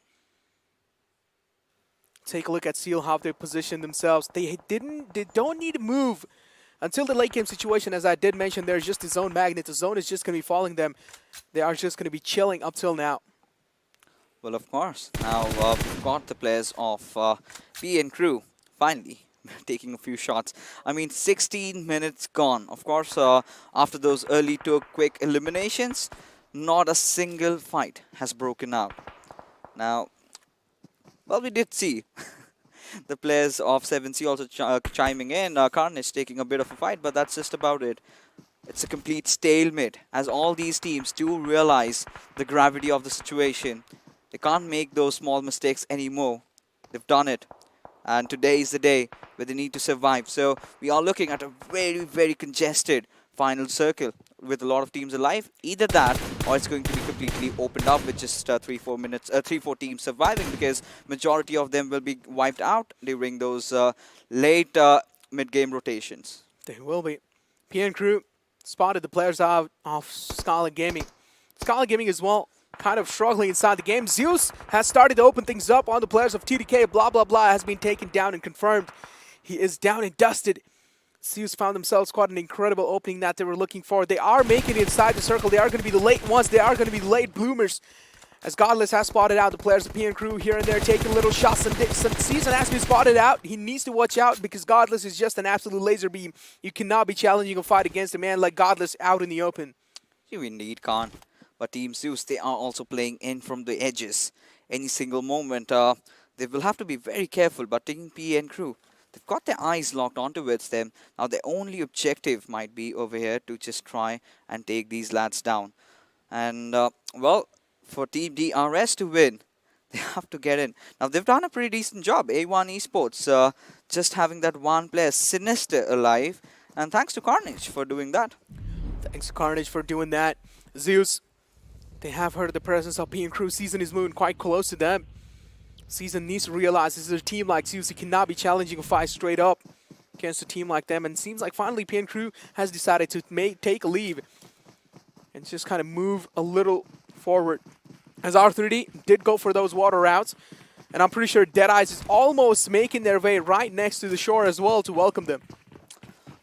Take a look at Seal, how they position themselves. They don't need to move until the late game situation. As I did mention, there's just the zone magnet. The zone is just going to be following them. They are just going to be chilling up till now. Well, of course. Now we've got the players of PN Crew finally taking a few shots. I mean, 16 minutes gone. Of course, after those early two quick eliminations, not a single fight has broken out. Now, well, we did see the players of 7C also chiming in. Carnage taking a bit of a fight, but that's just about it. It's a complete stalemate, as all these teams do realize the gravity of the situation. They can't make those small mistakes anymore. They've done it. And today is the day where they need to survive. So we are looking at a very congested final circle with a lot of teams alive. Either that, or it's going to be completely opened up with just 3-4 teams surviving, because majority of them will be wiped out during those late mid-game rotations. They will be. PN Crew spotted the players out of Skylight Gaming. Skylight Gaming as well, kind of struggling inside the game. Z3us has started to open things up on the players of TDK. Blah, blah, blah has been taken down and confirmed. He is down and dusted. Z3us found themselves quite an incredible opening that they were looking for. They are making it inside the circle. They are going to be the late ones. They are going to be the late bloomers. As Godless has spotted out the players of PN Crew here and there, taking little shots. Some Season has been spotted out. He needs to watch out because Godless is just an absolute laser beam. You cannot be challenging a fight against a man like Godless out in the open. You indeed can't. But Team Z3us, they are also playing in from the edges. Any single moment, they will have to be very careful. But Team PN Crew, they've got their eyes locked onto them. Now their only objective might be over here to just try and take these lads down. And, well, for Team DRS to win, they have to get in. Now they've done a pretty decent job. R3D Esports, just having that one player, Sinister, alive. And thanks to Carnage for doing that. Thanks to Carnage for doing that. Z3us, they have heard the presence of PN Crew. Season is moving quite close to them. Season needs to realize this is a team like Z3us. He cannot be challenging a fight straight up against a team like them. And it seems like finally PN Crew has decided to take a leave and just kind of move a little forward. As R3D did go for those water routes. And I'm pretty sure Deadeyes is almost making their way right next to the shore as well to welcome them.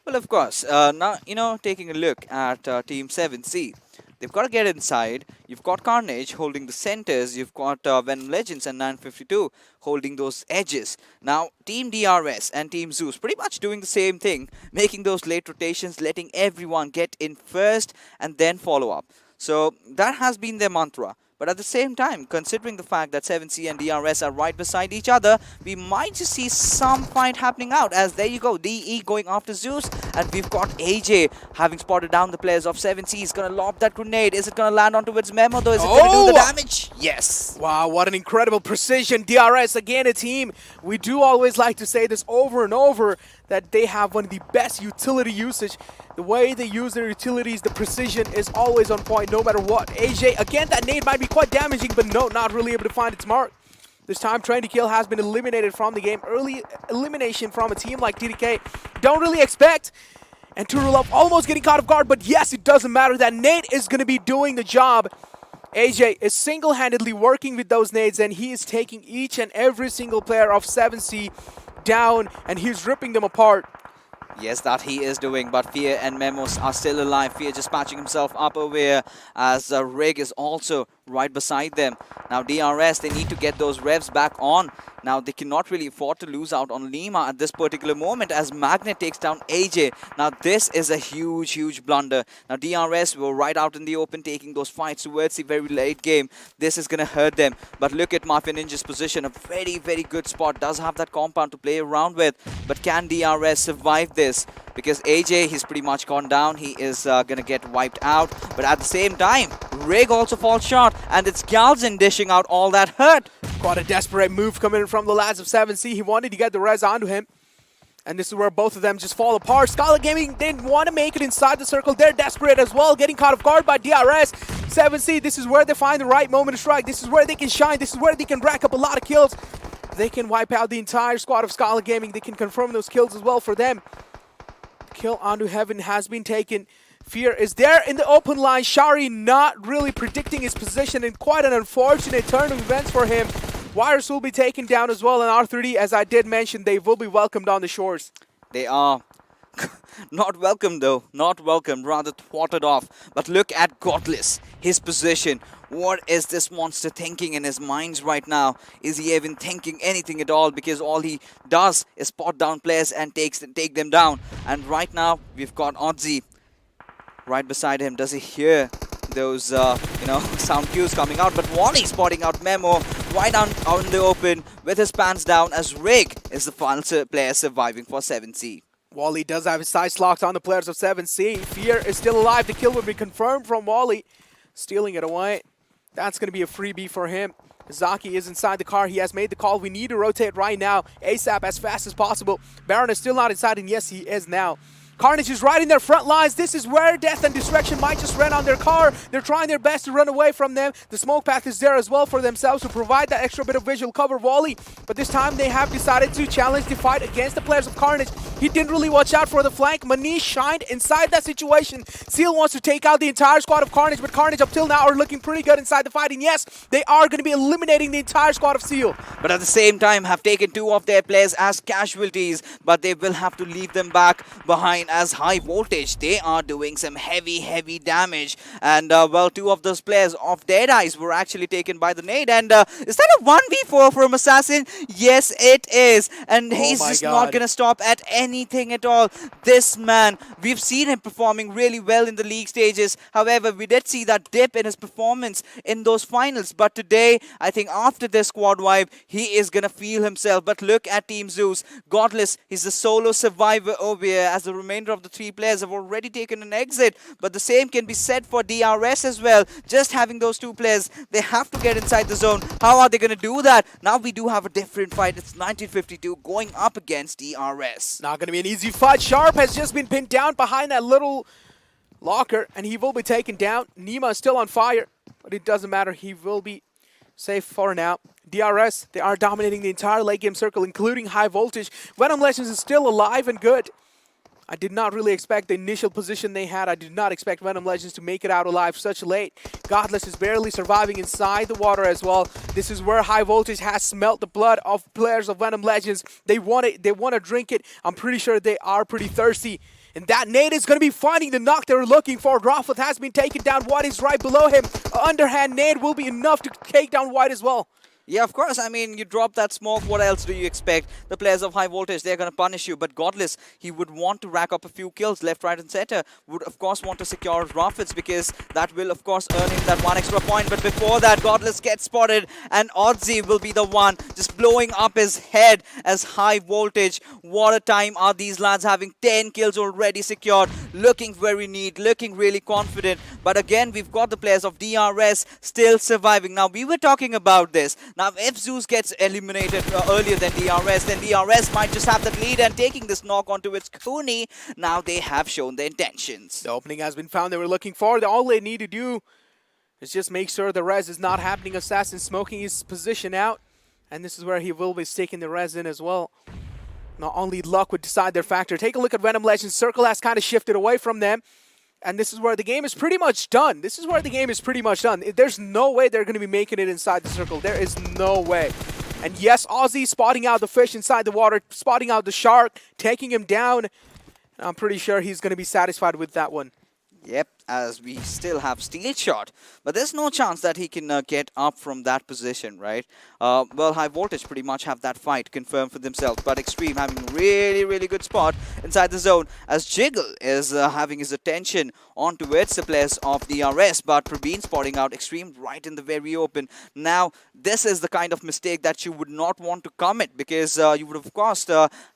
Well, of course. Now, you know, taking a look at Team 7C. They've got to get inside. You've got Carnage holding the centers. You've got Venom Legends and 952 holding those edges. Now, Team DRS and Team Z3us pretty much doing the same thing, making those late rotations, letting everyone get in first and then follow up. So that has been their mantra. But at the same time, considering the fact that 7C and DRS are right beside each other, we might just see some fight happening out. As there you go, DE going after Z3us, and we've got AJ having spotted down the players of 7C. He's going to lob that grenade. Is it going to land onto its Memo though? Is it going to do the damage? Yes. Wow, what an incredible precision. DRS, again, a team. We do always like to say this over and over, that they have one of the best utility usage. The way they use their utilities, the precision is always on point no matter what. AJ, again, that nade might be quite damaging, but no, not really able to find its mark. This time, Trying to Kill has been eliminated from the game. Early elimination from a team like TDK. Don't really expect. And Turulov almost getting caught off guard, but yes, it doesn't matter. That nade is going to be doing the job. AJ is single-handedly working with those nades, and he is taking each and every single player of 7C down, and he's ripping them apart. Yes, that he is doing, but Fear and Memos are still alive. Fear just patching himself up over here as Rig is also right beside them. Now DRS, they need to get those revs back on. Now they cannot really afford to lose out on Lima at this particular moment as Magnet takes down AJ. Now this is a huge blunder. Now DRS were right out in the open taking those fights towards the very late game. This is going to hurt them. But look at Mafia Ninja's position. A very good spot. Does have that compound to play around with. But can DRS survive this? Because AJ, he's pretty much gone down. He is going to get wiped out. But at the same time, Rig also falls short. And it's Galzin dishing out all that hurt. Quite a desperate move coming in from the lads of 7C. He wanted to get the res onto him. And this is where both of them just fall apart. Skylight Gaming didn't want to make it inside the circle. They're desperate as well, getting caught off guard by DRS. 7C, this is where they find the right moment to strike. This is where they can shine. This is where they can rack up a lot of kills. They can wipe out the entire squad of Skylight Gaming. They can confirm those kills as well for them. Kill onto Heaven has been taken. Fear is there in the open line. Shari not really predicting his position, and quite an unfortunate turn of events for him. Wires will be taken down as well, and R3D, as I did mention, they will be welcomed on the shores. They are not welcome though, not welcome, rather thwarted off. But look at Godless, his position. What is this monster thinking in his minds right now? Is he even thinking anything at all? Because all he does is spot down players and take them down. And right now, we've got Odzi right beside him. Does he hear those, sound cues coming out? But Wally spotting out Memo right out in the open with his pants down as Rig is the final player surviving for 7C. Wally does have his sights locked on the players of 7C. Fear is still alive. The kill will be confirmed from Wally. Stealing it away. That's going to be a freebie for him. Zaki is inside the car. He has made the call. We need to rotate right now, ASAP, as fast as possible. Baron is still not inside, and yes, he is now. Carnage is right in their front lines. This is where Death and Destruction might just run on their car. They're trying their best to run away from them. The smoke path is there as well for themselves to provide that extra bit of visual cover. Wally, but this time they have decided to challenge the fight against the players of Carnage. He didn't really watch out for the flank. Manish shined inside that situation. Seal wants to take out the entire squad of Carnage, but Carnage up till now are looking pretty good inside the fight. And yes, they are going to be eliminating the entire squad of Seal. But at the same time have taken two of their players as casualties, but they will have to leave them back behind as High Voltage. They are doing some heavy damage, and well, two of those players of Deadeyes were actually taken by the nade. And is that a 1v4 from Assassin? Yes, it is, and he's just not gonna stop at anything at all. This man, we've seen him performing really well in the league stages. However, we did see that dip in his performance in those finals, but today I think after this squad wipe he is gonna feel himself. But look at Team Zeus. Godless, he's the solo survivor over here, as the remainder of the three players have already taken an exit. But the same can be said for DRS as well. Just having those two players, they have to get inside the zone. How are they going to do that? Now we do have a different fight. It's 1952 going up against DRS. Not going to be an easy fight. Sharp has just been pinned down behind that little locker, and he will be taken down. Nima is still on fire, but it doesn't matter. He will be safe for now. DRS, they are dominating the entire late game circle, including High Voltage. Venom Legends is still alive and good. I did not really expect the initial position they had. I did not expect Venom Legends to make it out alive such late. Godless is barely surviving inside the water as well. This is where High Voltage has smelt the blood of players of Venom Legends. They want it. They want to drink it. I'm pretty sure they are pretty thirsty. And that nade is going to be finding the knock they were looking for. Groffoth has been taken down. White is right below him. An underhand nade will be enough to take down White as well. Yeah, of course. I mean, you drop that smoke, what else do you expect? The players of High Voltage, they're going to punish you. But Godless, he would want to rack up a few kills left, right and center. Would, of course, want to secure Roffits because that will, of course, earn him that one extra point. But before that, Godless gets spotted and Odzi will be the one just blowing up his head as High Voltage. What a time are these lads having 10 kills already secured. Looking very neat, looking really confident. But again, we've got the players of DRS still surviving. Now, we were talking about this. Now, if Zeus gets eliminated earlier than DRS, then DRS might just have that lead and taking this knock onto its Kuni. Now they have shown their intentions. The opening has been found they were looking for. All they need to do is just make sure the res is not happening. Assassin smoking his position out. And this is where he will be staking the res in as well. Not only luck would decide their factor. Take a look at Venom Legends. Circle has kind of shifted away from them. And this is where the game is pretty much done. This is where the game is pretty much done. There's no way they're going to be making it inside the circle. There is no way. And yes, Aussie spotting out the fish inside the water, spotting out the shark, taking him down. I'm pretty sure he's going to be satisfied with that one. Yep, as we still have Steel Shot, but there's no chance that he can get up from that position, right? Well, High Voltage pretty much have that fight confirmed for themselves, but Extreme having a really good spot inside the zone as Jiggle is having his attention on towards the players of DRS, but Praveen spotting out Extreme right in the very open. Now, this is the kind of mistake that you would not want to commit, because you would, of course,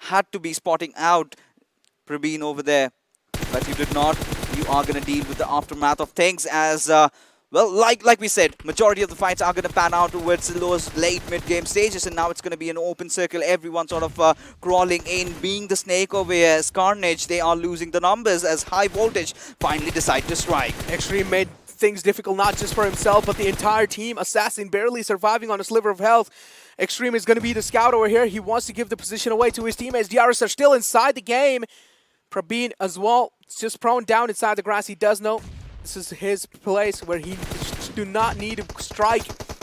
had to be spotting out Praveen over there, but you did not. You are going to deal with the aftermath of things as, well, like we said, majority of the fights are going to pan out towards those late mid-game stages, and now it's going to be an open circle. Everyone sort of crawling in, being the snake over here. As Carnage, they are losing the numbers as High Voltage finally decide to strike. Extreme made things difficult, not just for himself, but the entire team. Assassin barely surviving on a sliver of health. Extreme is going to be the scout over here. He wants to give the position away to his teammates. DRS are still inside the game. Prabeen as well, just prone down inside the grass. He does know this is his place where he do not need to strike.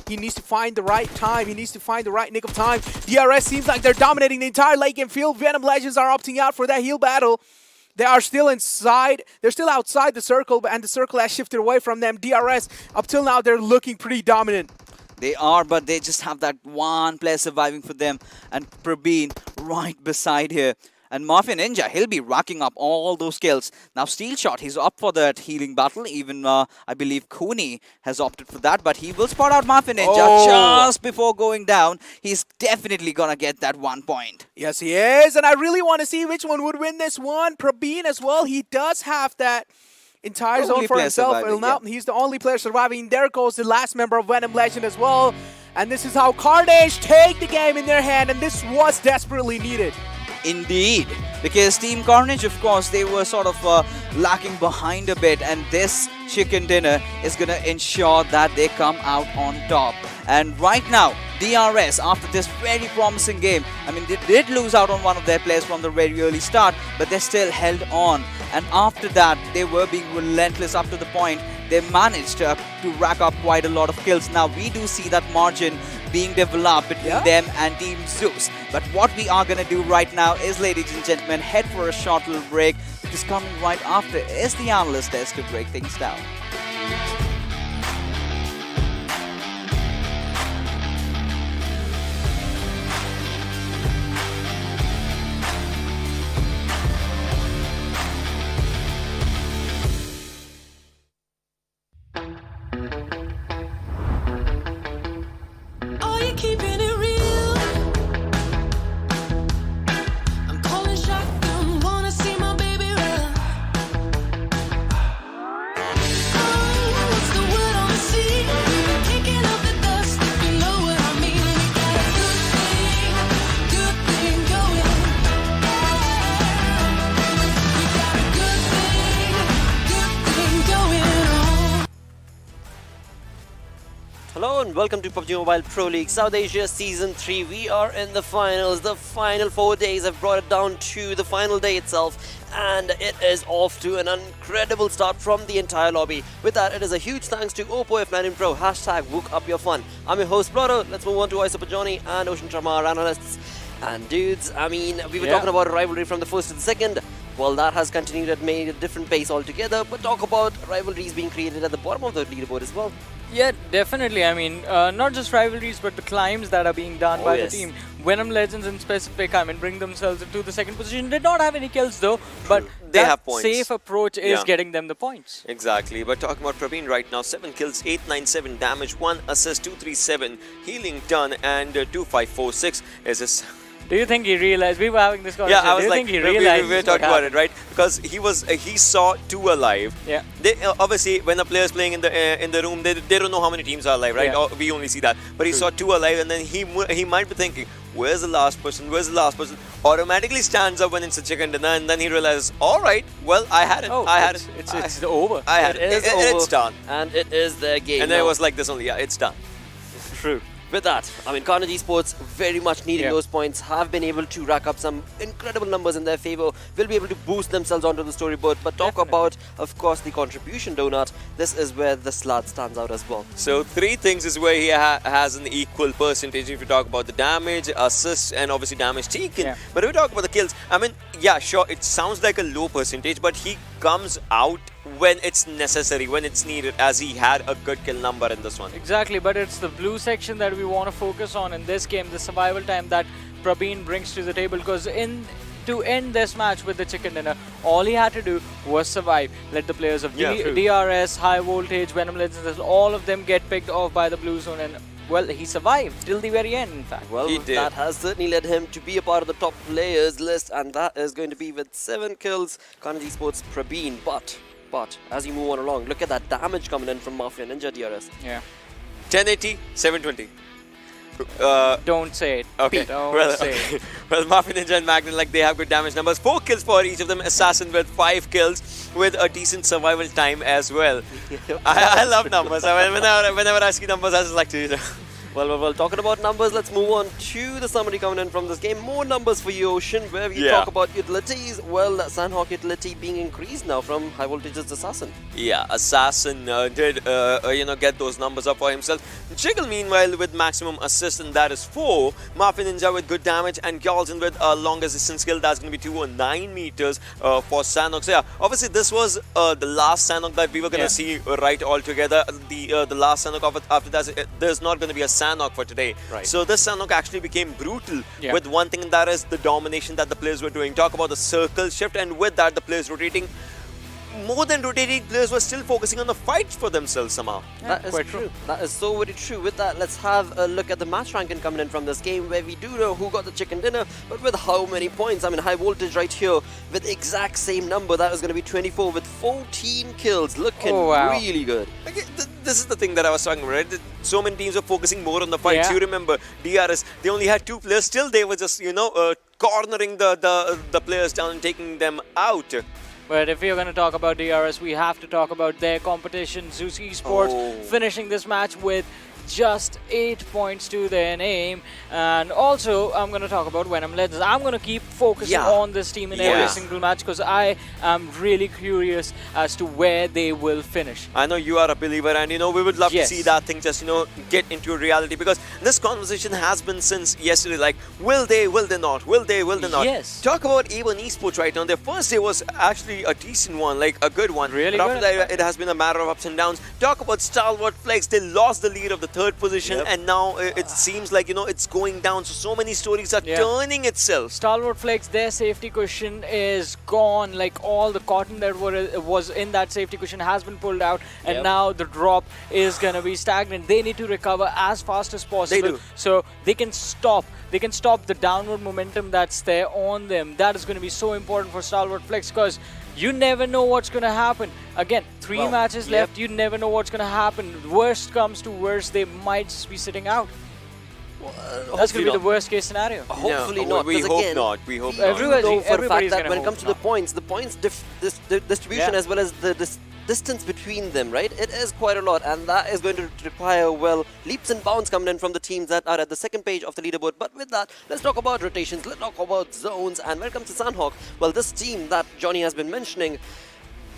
He needs to find the right time. He needs to find the right nick of time. DRS seems like they're dominating the entire late game field. Venom Legends are opting out for that heal battle. They are still inside. They're still outside the circle, and the circle has shifted away from them. DRS, up till now, they're looking pretty dominant. They are, but they just have that one player surviving for them, and Prabeen right beside here. And Mafia Ninja, he'll be racking up all those kills. Now, Steel Shot, he's up for that healing battle. Even, I believe, Cooney has opted for that. But he will spot out Mafia Ninja just before going down. He's definitely going to get that 1 point. Yes, he is. And I really want to see which one would win this one. Prabeen as well. He does have that entire zone for himself. Now, he's the only player surviving. There goes the last member of Venom Legend as well. And this is how Carnage take the game in their hand. And this was desperately needed. Indeed, because Team Carnage, of course, they were sort of lacking behind a bit, and this chicken dinner is going to ensure that they come out on top. And right now, DRS, after this very promising game, I mean, they did lose out on one of their players from the very early start, but they still held on. And after that, they were being relentless up to the point they managed to rack up quite a lot of kills. Now, we do see that margin being developed between them and Team Zeus. But what we are going to do right now is, ladies and gentlemen, head for a short little break, because coming right after is the analyst test to break things down. Hello and welcome to PUBG Mobile Pro League South Asia Season 3. We are in the finals. The final 4 days have brought it down to the final day itself, and it is off to an incredible start from the entire lobby. With that, it is a huge thanks to Oppo F9 Pro, hashtag Wook Up Your Fun. I'm your host, Blotto. Let's move on to Super Johnny and Ocean Sharma, our analysts. And dudes, I mean, we were talking about rivalry from the first to the second. Well, that has continued at a different pace altogether, but talk about rivalries being created at the bottom of the leaderboard as well. Yeah, definitely. I mean, not just rivalries, but the climbs that are being done by the team. Venom Legends in specific, I mean, bring themselves into the second position. Did not have any kills though, but they that have points. Safe approach is getting them the points. Exactly. But talking about Praveen right now, 7 kills, 897 damage, 1 assist, 237 healing done, and 2546 is his. Do you think he realized? We were having this conversation. Yeah, I was Do you like, think he realized we were talking about it, right? Because he saw 2 alive. Yeah. They obviously, when a player is playing in the room, they don't know how many teams are alive, right? Or we only see that. But he saw 2 alive, and then he might be thinking, where's the last person? Where's the last person? Automatically stands up when it's a chicken dinner, and then he realizes, all right, well, I had it. I had it. It's over. I had it. It's done. And it is their game. And then it was like this only. Yeah, it's done. True. With that, I mean, Carnage Esports very much needing those points, have been able to rack up some incredible numbers in their favor, will be able to boost themselves onto the storyboard. But talk about, of course, the contribution, Donut. This is where this lad stands out as well. So 3 things is where he has an equal percentage if you talk about the damage, assists, and obviously damage taken. But if we talk about the kills, I mean, yeah, sure, it sounds like a low percentage, but he comes out when it's necessary, when it's needed, as he had a good kill number in this one. Exactly, but it's the blue section that we want to focus on in this game, the survival time that Prabeen brings to the table, because to end this match with the chicken dinner, all he had to do was survive. Let the players of DRS, High Voltage, Venom Legends, all of them get picked off by the blue zone, and well, he survived till the very end, in fact. Well, that has certainly led him to be a part of the top players list, and that is going to be with 7 kills, Carnage Esports Prabeen. But as you move on along, look at that damage coming in from Mafia Ninja DRS. 1080, 720. Don't say it. Okay. Don't say it. Well, Mafia Ninja and Magnet, like, they have good damage numbers. 4 kills for each of them. Assassin with 5 kills with a decent survival time as well. I love numbers. Whenever I see numbers, I just like to... Well, talking about numbers, let's move on to the summary coming in from this game. More numbers for you, Ocean, where we talk about utilities. Well, Sanhok utility being increased now from High Voltage's Assassin. Yeah, Assassin did, get those numbers up for himself. Jiggle, meanwhile, with maximum assist, and that is 4. Mafia Ninja with good damage, and Gyalzin with a long resistance skill. That's going to be 209 meters for Sanhok. So yeah, obviously this was the last Sanhok that we were going to see right all together. The last Sanhok after that, there's not going to be a Sanhok for today. So this Sanhok actually became brutal with one thing, and that is the domination that the players were doing. Talk about the circle shift, and with that the players rotating. More than rotating, players were still focusing on the fights for themselves somehow. That is true. That is so very true. With that, let's have a look at the match ranking coming in from this game, where we do know who got the chicken dinner, but with how many points. I mean, High Voltage right here with the exact same number. That is going to be 24 with 14 kills. Looking really good. This is the thing that I was talking about, right? So many teams were focusing more on the fights. You remember, DRS, they only had 2 players. Still, they were just, cornering the players down and taking them out. But if you're going to talk about DRS, we have to talk about their competition, Z3us Esports, finishing this match with just 8 points to their name. And also, I'm going to talk about Venom Legends. I'm going to keep focusing on this team in every single match, because I am really curious as to where they will finish. I know you are a believer, and we would love to see that thing just get into reality, because this conversation has been since yesterday, like, will they not, will they not. Talk about A1 Esports right now. Their first day was actually a decent one, like a good one. But after that, it has been a matter of ups and downs. Talk about StalwartFlex. They lost the lead of the 3rd position, and now it seems like it's going down. So many stories are turning itself. StalwartFlex, their safety cushion is gone. Like, all the cotton that was in that safety cushion has been pulled out, and now the drop is gonna be stagnant. They need to recover as fast as possible, so they can stop the downward momentum that's there on them. That is going to be so important for StalwartFlex, because you never know what's going to happen. Again, 3 matches left, you never know what's going to happen. Worst comes to worst, they might just be sitting out. That's going to be the worst case scenario. Hopefully not. We hope not. We hope not. Know for a fact that when it comes to the points distribution as well as the distance between them, right? It is quite a lot, and that is going to require, leaps and bounds coming in from the teams that are at the 2nd page of the leaderboard. But with that, let's talk about rotations, let's talk about zones, and when it comes to Sanhok, well, this team that Johnny has been mentioning,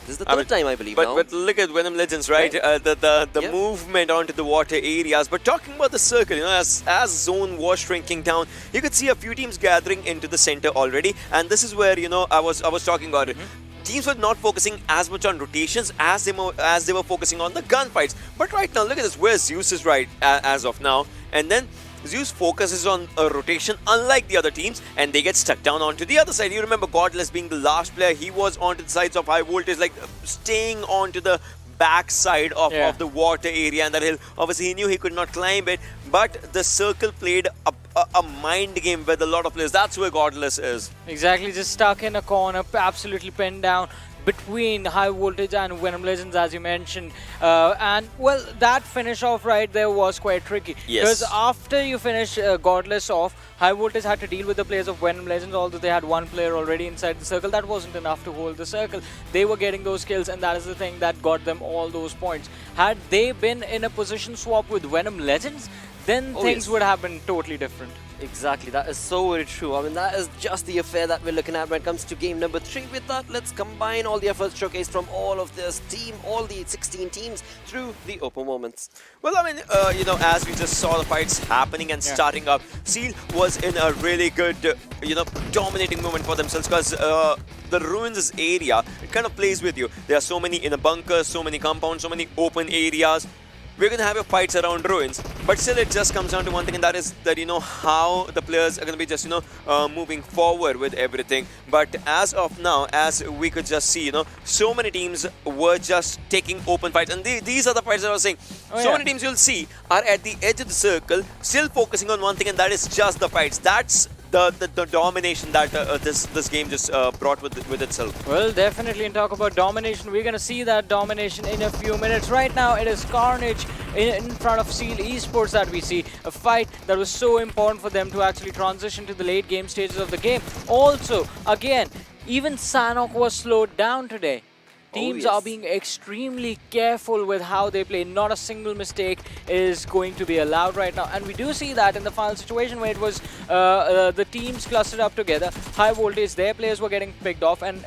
this is the 3rd time, I believe, but look at Venom Legends, right? The movement onto the water areas. But talking about the circle, as zone was shrinking down, you could see a few teams gathering into the center already, and this is where I was talking about it. Teams were not focusing as much on rotations as they were focusing on the gunfights. But right now, look at this, where Zeus is right as of now, and then Zeus focuses on a rotation unlike the other teams, and they get stuck down onto the other side. You remember Godless being the last player. He was onto the sides of High Voltage, like staying onto the back side of the water area and that hill. Obviously, he knew he could not climb it, but the circle played a mind game with a lot of players. That's where Godless is. Exactly, just stuck in a corner, absolutely pinned down between High Voltage and Venom Legends, as you mentioned. And, well, that finish off right there was quite tricky. Because after you finish Godless off, High Voltage had to deal with the players of Venom Legends, although they had 1 player already inside the circle. That wasn't enough to hold the circle. They were getting those kills, and that is the thing that got them all those points. Had they been in a position swap with Venom Legends, then Oh, things yes. would have been totally different. Exactly, that is so very true. I mean, that is just the affair that we're looking at when it comes to game number 3. With that, let's combine all the efforts showcased from all of this team, all the 16 teams through the open moments. Well, I mean, as we just saw the fights happening and starting up, Seal was in a really good, dominating moment for themselves because the ruins area, it kind of plays with you. There are so many in a bunker, so many compounds, so many open areas. We're going to have your fights around ruins, but still it just comes down to one thing, and that is that, how the players are going to be just, moving forward with everything. But as of now, as we could just see, so many teams were just taking open fights, and these are the fights that I was saying. Many teams you'll see are at the edge of the circle, still focusing on one thing, and that is just the fights. That's the domination that this game just brought with itself. Well, definitely, and talk about domination, we're going to see that domination in a few minutes. Right now, it is Carnage in front of Z3us Esports that we see. A fight that was so important for them to actually transition to the late game stages of the game. Also, again, even Sanhok was slowed down today. Teams are being extremely careful with how they play. Not a single mistake is going to be allowed right now. And we do see that in the final situation where it was the teams clustered up together. High voltage, their players were getting picked off. And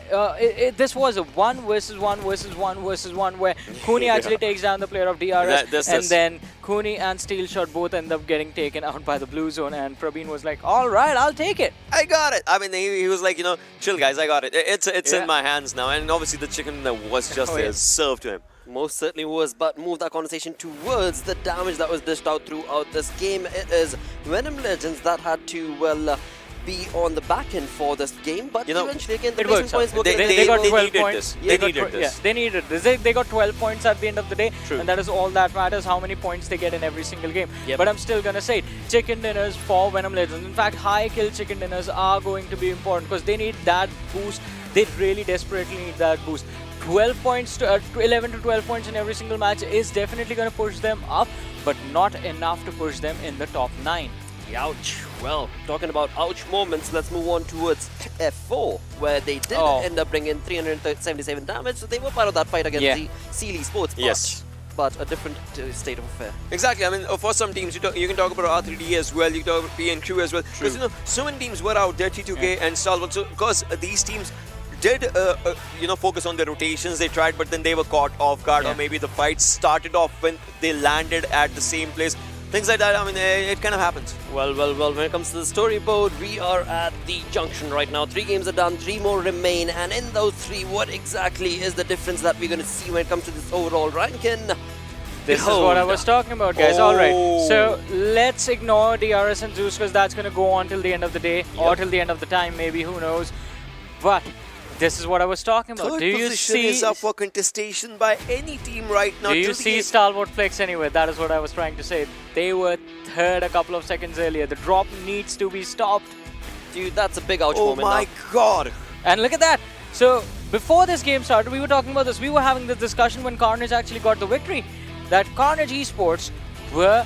this was a 1 versus 1 versus 1 versus 1 where Cooney actually takes down the player of DRS. And then Cooney and Steel Shot both end up getting taken out by the blue zone. And Praveen was like, all right, I'll take it. I got it. I mean, he was like, chill guys, I got it. It's in my hands now. And obviously the chicken was just there, served to him. Most certainly was, but move that conversation towards the damage that was dished out throughout this game. It is Venom Legends that had to, well, be on the back end for this game, but eventually again the placement points were they got 12 points. They needed this. Yeah, they needed this. They got 12 points at the end of the day, and that is all that matters, how many points they get in every single game. But I'm still gonna say it, chicken dinners for Venom Legends. In fact, high kill chicken dinners are going to be important because they need that boost. They really desperately need that boost. 12 points to 11 to 12 points in every single match is definitely going to push them up, but not enough to push them in the top 9. Ouch. Well, talking about ouch moments, let's move on towards F4, where they did end up bringing 377 damage, so they were part of that fight against the Z3us Esports. Yes. But a different state of affair. Exactly. I mean, for some teams, you can talk about R3D as well, you can talk about PNQ as well. Because, so many teams were out there, T2K and Stalwart, so because these teams did, focus on their rotations, they tried, but then they were caught off guard, or maybe the fight started off when they landed at the same place. Things like that, I mean, it kind of happens. Well, when it comes to the storyboard, we are at the junction right now. 3 games are done, 3 more remain, and in those 3, what exactly is the difference that we're going to see when it comes to this overall ranking? This is what I was talking about, guys. Alright, so let's ignore DRS and Zeus because that's going to go on till the end of the day, or till the end of the time, maybe, who knows. But this is what I was talking about. Third do you position see is up for contestation by any team right now. Do you see StalwartFlex anywhere? That is what I was trying to say. They were third a couple of seconds earlier. The drop needs to be stopped. Dude, that's a big ouch moment. Oh my god. And look at that. So before this game started, we were talking about this. We were having this discussion when Carnage actually got the victory. That Carnage Esports were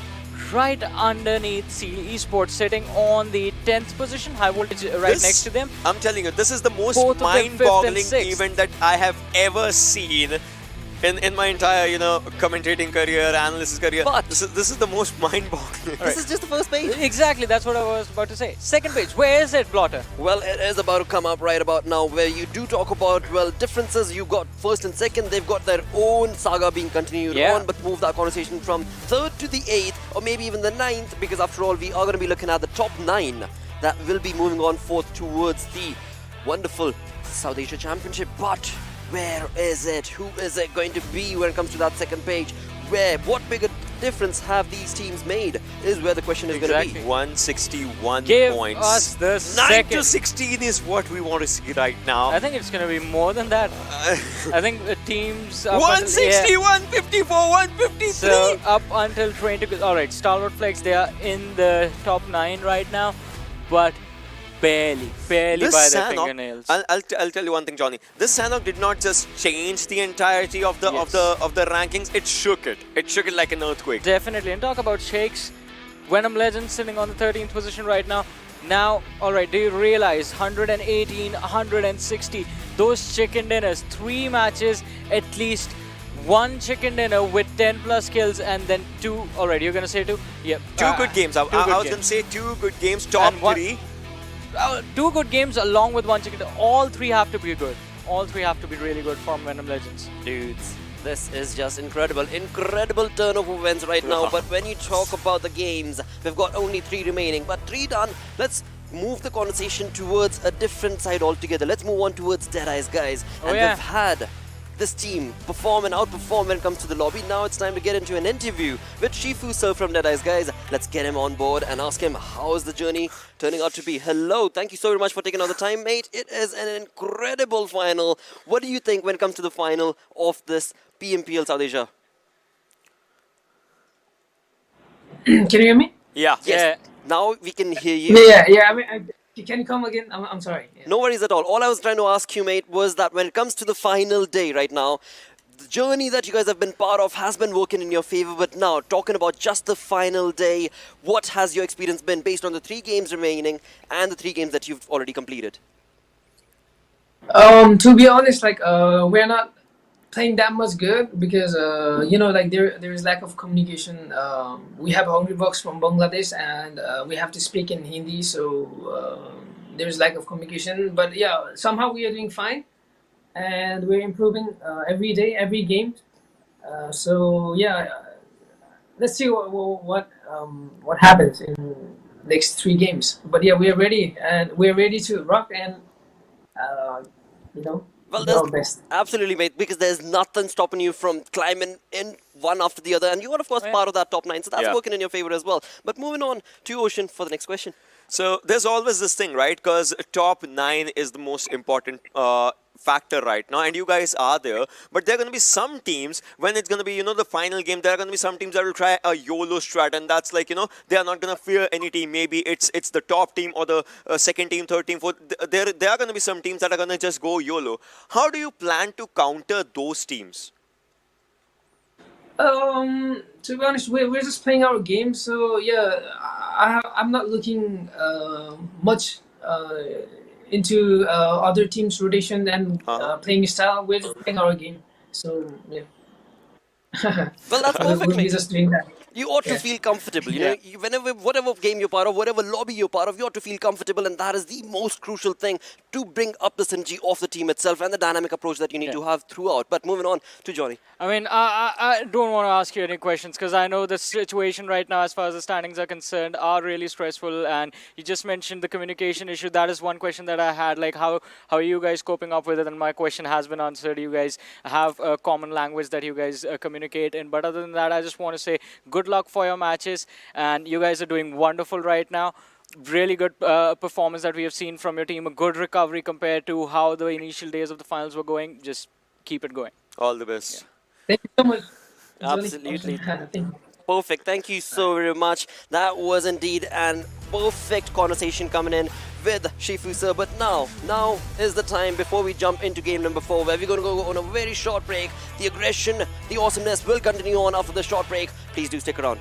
right underneath Z3us Esports, sitting on the 10th position, high voltage right next to them. I'm telling you, this is the most mind-boggling event that I have ever seen in my entire, commentating career, analysis career. But this is the most mind-boggling. This is just the first page. Exactly, that's what I was about to say. Second page, where is it, Blotter? Well, it is about to come up right about now, where you do talk about, well, differences. You got first and second, they've got their own saga being continued on, but move that conversation from 3rd to the 8th, or maybe even the 9th, because after all, we are going to be looking at the top 9 that will be moving on forth towards the wonderful South Asia Championship. But where is it? Who is it going to be when it comes to that second page? What bigger difference have these teams made is where the question is going to be. 161 Give points. us the 9 second. to 16 is what we want to see right now. I think it's going to be more than that. I think the teams... 160, 154, 153! So, up until 20... Alright, StalwartFlex, they are in the top 9 right now, but barely by their fingernails. I'll tell you one thing, Johnny. This Sanhok did not just change the entirety of the rankings. It shook it. It shook it like an earthquake. Definitely. And talk about shakes. Venom Legends sitting on the 13th position right now. Now, alright, do you realize 118, 160, those chicken dinners, 3 matches, at least one chicken dinner with 10 plus kills and then 2 already. You're gonna say 2? Yep. Two good games. I was going to say 2 good games, top 3. 2 good games along with 1 chicken dinner. All 3 have to be good. All 3 have to be really good from Venom Legends. Dudes, this is just incredible. Incredible turn of events right now. But when you talk about the games, we've got only 3 remaining. But 3 done. Let's move the conversation towards a different side altogether. Let's move on towards Deadeyes Guys. And we've had this team perform and outperform when it comes to the lobby. Now it's time to get into an interview with Shifu Sir from Deadeyes Guys. Let's get him on board and ask him how is the journey turning out to be. Hello, thank you so very much for taking out the time, mate. It is an incredible final. What do you think when it comes to the final of this PMPL South Asia? Can you hear me? Yeah. Yes. Now we can hear you. Yeah. I mean, can you come again? I'm sorry. Yeah. No worries at all. All I was trying to ask you, mate, was that when it comes to the final day right now, the journey that you guys have been part of has been working in your favor. But now, talking about just the final day, what has your experience been based on the 3 games remaining and the 3 games that you've already completed? To be honest, like we're not playing that much good because you know, like there is lack of communication. We have Hungrybox from Bangladesh and we have to speak in Hindi, so there's lack of communication. But yeah, somehow we are doing fine and we're improving every day, every game. So yeah, let's see what happens in next 3 games. But yeah, we are ready and we're ready to rock and you know. Well, that's absolutely, mate, because there's nothing stopping you from climbing in one after the other. And you are, of course, part of that top 9, so that's working in your favor as well. But moving on to Ocean for the next question. So there's always this thing, right? Because top 9 is the most important factor right now, and you guys are there. But there are going to be some teams, when it's going to be, you know, the final game, there are going to be some teams that will try a YOLO strat, and that's like, you know, they are not going to fear any team. Maybe it's the top team or the second team, third team, fourth. There are going to be some teams that are going to just go YOLO. How do you plan to counter those teams? To be honest, we're just playing our game. So yeah, I'm not looking much into other teams' rotation and playing style. We're just playing our game. So yeah. Well, that's perfect, we'll be mate. just doing that. You ought to feel comfortable, you know, whatever game you're part of, whatever lobby you're part of, you ought to feel comfortable, and that is the most crucial thing to bring up the synergy of the team itself and the dynamic approach that you need to have throughout. But moving on to Johnny. I mean, I don't want to ask you any questions because I know the situation right now as far as the standings are concerned are really stressful, and you just mentioned the communication issue. That is one question that I had, like how are you guys coping up with it, and my question has been answered. You guys have a common language that you guys communicate in, but other than that, I just want to say good luck for your matches, and you guys are doing wonderful right now. Really good performance that we have seen from your team, a good recovery compared to how the initial days of the finals were going. Just keep it going. All the best. Thank you so much. Absolutely. Perfect. Thank you so very much. That was indeed an perfect conversation coming in with Shifu sir. But now is the time before we jump into game number 4, where we're going to go on a very short break. The aggression, the awesomeness will continue on after the short break. Please do stick around.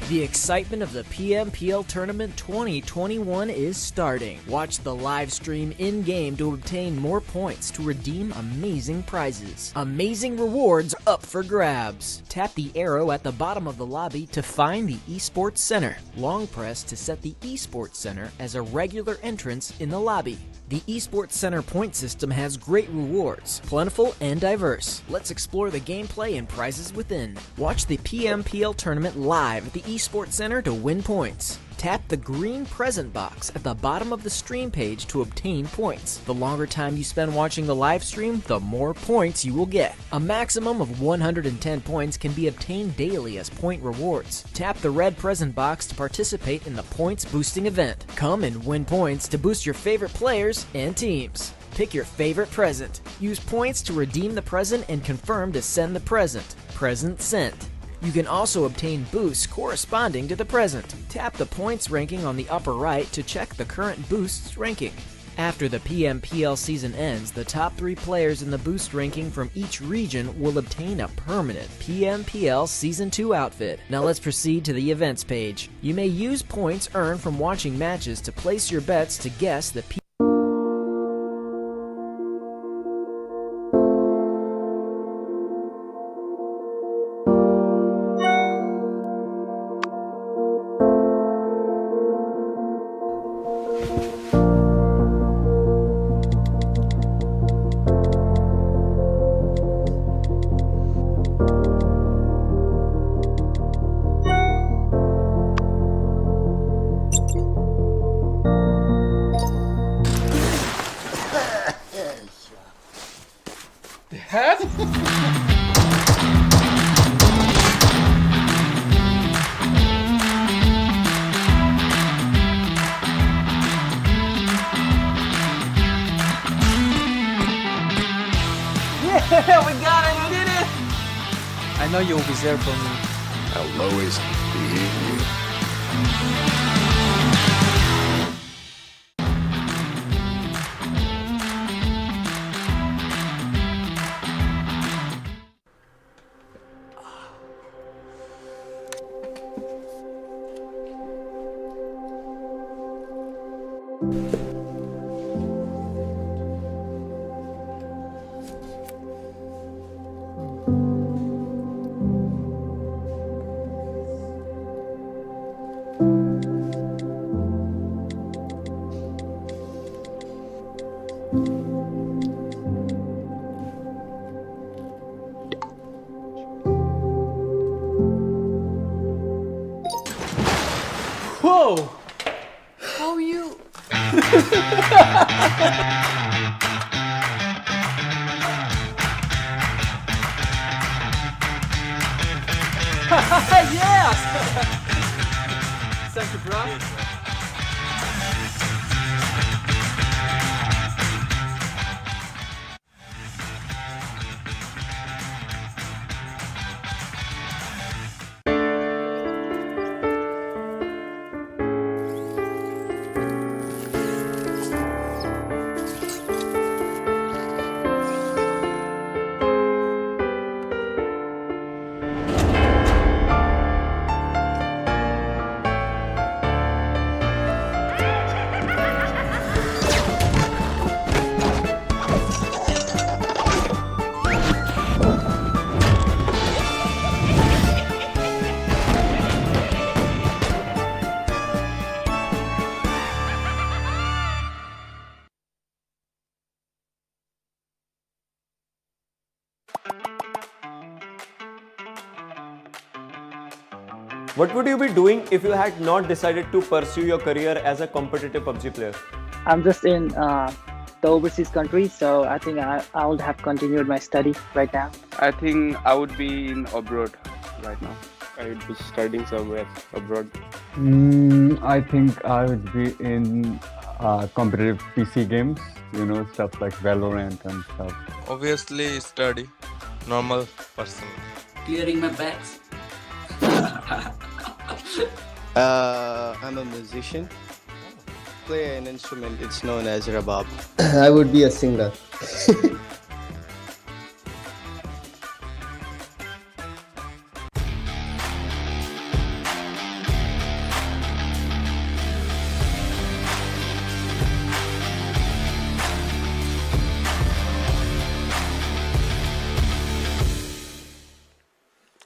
The excitement of the PMPL Tournament 2021 is starting. Watch the live stream in-game to obtain more points to redeem amazing prizes. Amazing rewards up for grabs. Tap the arrow at the bottom of the lobby to find the Esports Center. Long press to set the Esports Center as a regular entrance in the lobby. The Esports Center point system has great rewards, plentiful and diverse. Let's explore the gameplay and prizes within. Watch the PMPL tournament live at the Esports Center to win points. Tap the green present box at the bottom of the stream page to obtain points. The longer time you spend watching the live stream, the more points you will get. A maximum of 110 points can be obtained daily as point rewards. Tap the red present box to participate in the points boosting event. Come and win points to boost your favorite players and teams. Pick your favorite present. Use points to redeem the present and confirm to send the present. Present sent. You can also obtain boosts corresponding to the present. Tap the points ranking on the upper right to check the current boosts ranking. After the PMPL season ends, the top 3 players in the boost ranking from each region will obtain a permanent PMPL Season 2 outfit. Now let's proceed to the events page. You may use points earned from watching matches to place your bets to guess the Yeah, we got it, we did it! I know you'll be there for me. I'll always be here. Whoa! How are you? Yes! Thank you, bro. What would you be doing if you had not decided to pursue your career as a competitive PUBG player? I'm just in the overseas country, so I think I would have continued my study right now. I think I would be in abroad right now. I would be studying somewhere abroad. I think I would be in competitive PC games, you know, stuff like Valorant and stuff. Obviously, study. Normal person. Clearing my bags. I'm a musician. Play an instrument, it's known as rabab. I would be a singer.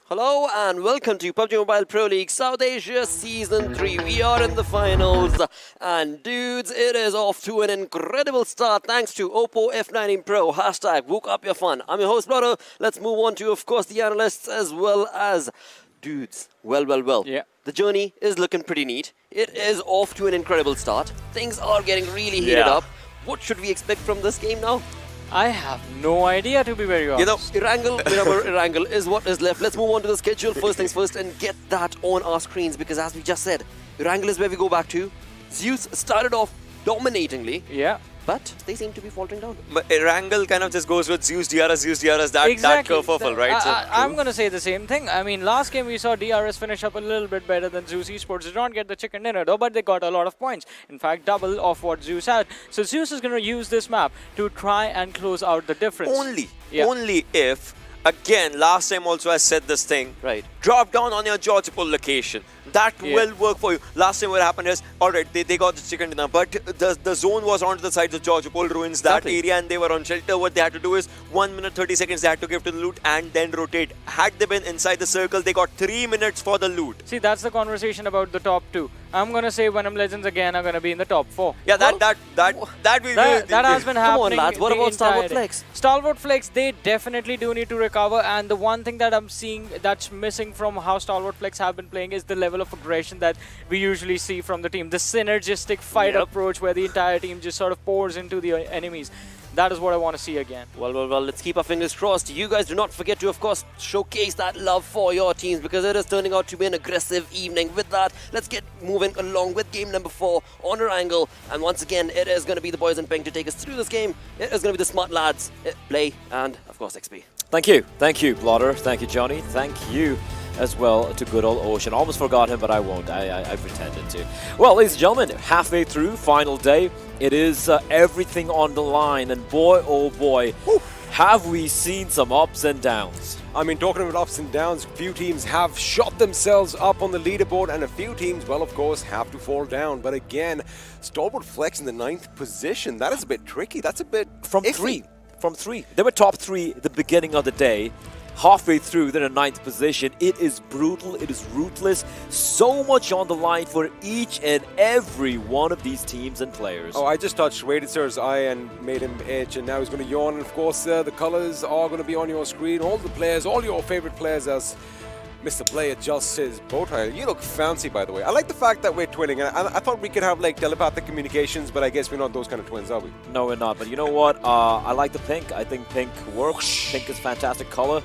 Hello and welcome to PUBG Mobile Pro League South Asia Season 3. We are in the finals and dudes, it is off to an incredible start thanks to Oppo F19 Pro. Hashtag woke up your fun. I'm your host, Brother. Let's move on to, of course, the analysts as well as dudes. Well. Yeah. The journey is looking pretty neat. It is off to an incredible start. Things are getting really heated up. What should we expect from this game now? I have no idea, to be very honest. You know, Erangel, Miramar, Erangel is what is left. Let's move on to the schedule. First things first and get that on our screens because as we just said, Erangel is where we go back to. Z3us started off dominatingly. Yeah. but they seem to be faltering down. But Erangel kind of just goes with Zeus, DRS, that Exactly. kerfuffle, right? I'm going to say the same thing. I mean, last game we saw DRS finish up a little bit better than Z3us Esports. Did not get the chicken dinner though, but they got a lot of points. In fact, double of what Zeus had. So Zeus is going to use this map to try and close out the difference. Only if, again, last time also I said this thing, right? Drop down on your Georgopol location. That will work for you. Last time what happened is, alright, they got the chicken dinner, but the zone was onto the sides of Georgopol ruins, that area, and they were on shelter. What they had to do is 1 minute 30 seconds they had to give to the loot and then rotate. Had they been inside the circle, they got 3 minutes for the loot. See, that's the conversation about the top 2. I'm gonna say Venom Legends again are gonna be in the top 4. Yeah, that has been happening. Come on, lads. What about StalwartFlex? StalwartFlex, they definitely do need to recover, and the one thing that I'm seeing that's missing from how StalwartFlex have been playing is the level of aggression that we usually see from the team. The synergistic fight approach where the entire team just sort of pours into the enemies. That is what I want to see again. Well, let's keep our fingers crossed. You guys do not forget to, of course, showcase that love for your teams, because it is turning out to be an aggressive evening. With that, let's get moving along with game number 4 on Erangel. And once again, it is going to be the boys in pink to take us through this game. It is going to be the smart lads, Play, and, of course, XP. Thank you, Blotter. Thank you, Johnny. Thank you as well to good old Ocean. Almost forgot him, but I won't. I pretended to. Well, ladies and gentlemen, halfway through, final day. It is everything on the line, and boy, oh boy, have we seen some ups and downs. I mean, talking about ups and downs, a few teams have shot themselves up on the leaderboard, and a few teams, well, of course, have to fall down. But again, StalwartFlex in the 9th position, that is a bit tricky. That's a bit From three. They were top 3 at the beginning of the day. Halfway through, they're in 9th position. It is brutal. It is ruthless. So much on the line for each and every one of these teams and players. Oh, I just touched Sir's eye and made him itch, and now he's going to yawn. And of course, the colors are going to be on your screen. All the players, all your favorite players, as Mr. Play adjusts his bow tie. You look fancy, by the way. I like the fact that we're twinning. I thought we could have like telepathic communications, but I guess we're not those kind of twins, are we? No, we're not. But you know what? I like the pink. I think pink works. Pink is fantastic color.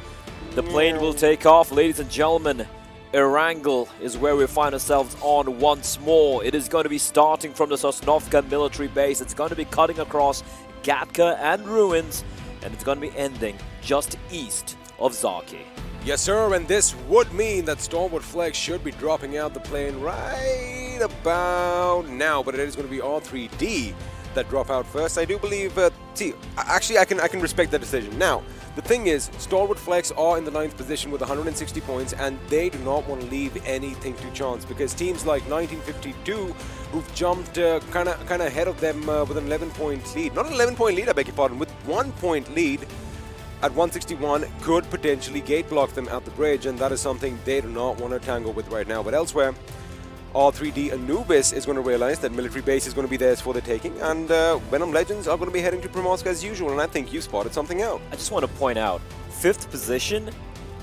The plane will take off, ladies and gentlemen. Erangel is where we find ourselves on once more. It is going to be starting from the Sosnovka military base. It's going to be cutting across Gatka and ruins, and it's going to be ending just east of Zaki. Yes, sir, and this would mean that StalwartFlex should be dropping out the plane right about now, but it is going to be R3D that drop out first. I do believe, actually I can respect that decision. Now, the thing is, StalwartFlex are in the 9th position with 160 points, and they do not want to leave anything to chance, because teams like 1952, who've jumped kind of ahead of them with an 11-point lead. Not an 11-point lead, I beg your pardon, with 1 point lead at 161, could potentially gate block them at the bridge, and that is something they do not want to tangle with right now. But elsewhere, R3D Anubis is going to realize that military base is going to be theirs for the taking, and Venom Legends are going to be heading to Primorsk as usual, and I think you spotted something out. I just want to point out, 5th position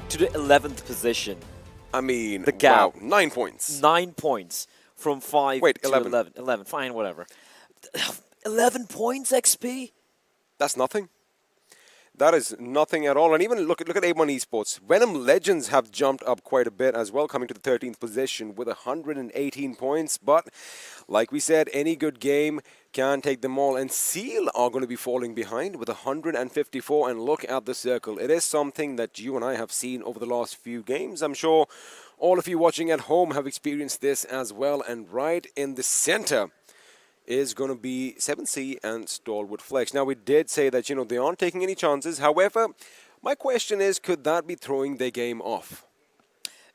to the 11th position. I mean, the gap. Wow, 9 points. 9 points from 5 Wait, to 11. 11, fine, whatever. 11 points, XP? That's nothing. That is nothing at all. And even look at A1 Esports. Venom Legends have jumped up quite a bit as well, coming to the 13th position with 118 points. But like we said, any good game can take them all. And Seal are going to be falling behind with 154. And look at the circle. It is something that you and I have seen over the last few games. I'm sure all of you watching at home have experienced this as well. And right in the center is going to be 7C and StalwartFlex. Now, we did say that, they aren't taking any chances. However, my question is, could that be throwing their game off?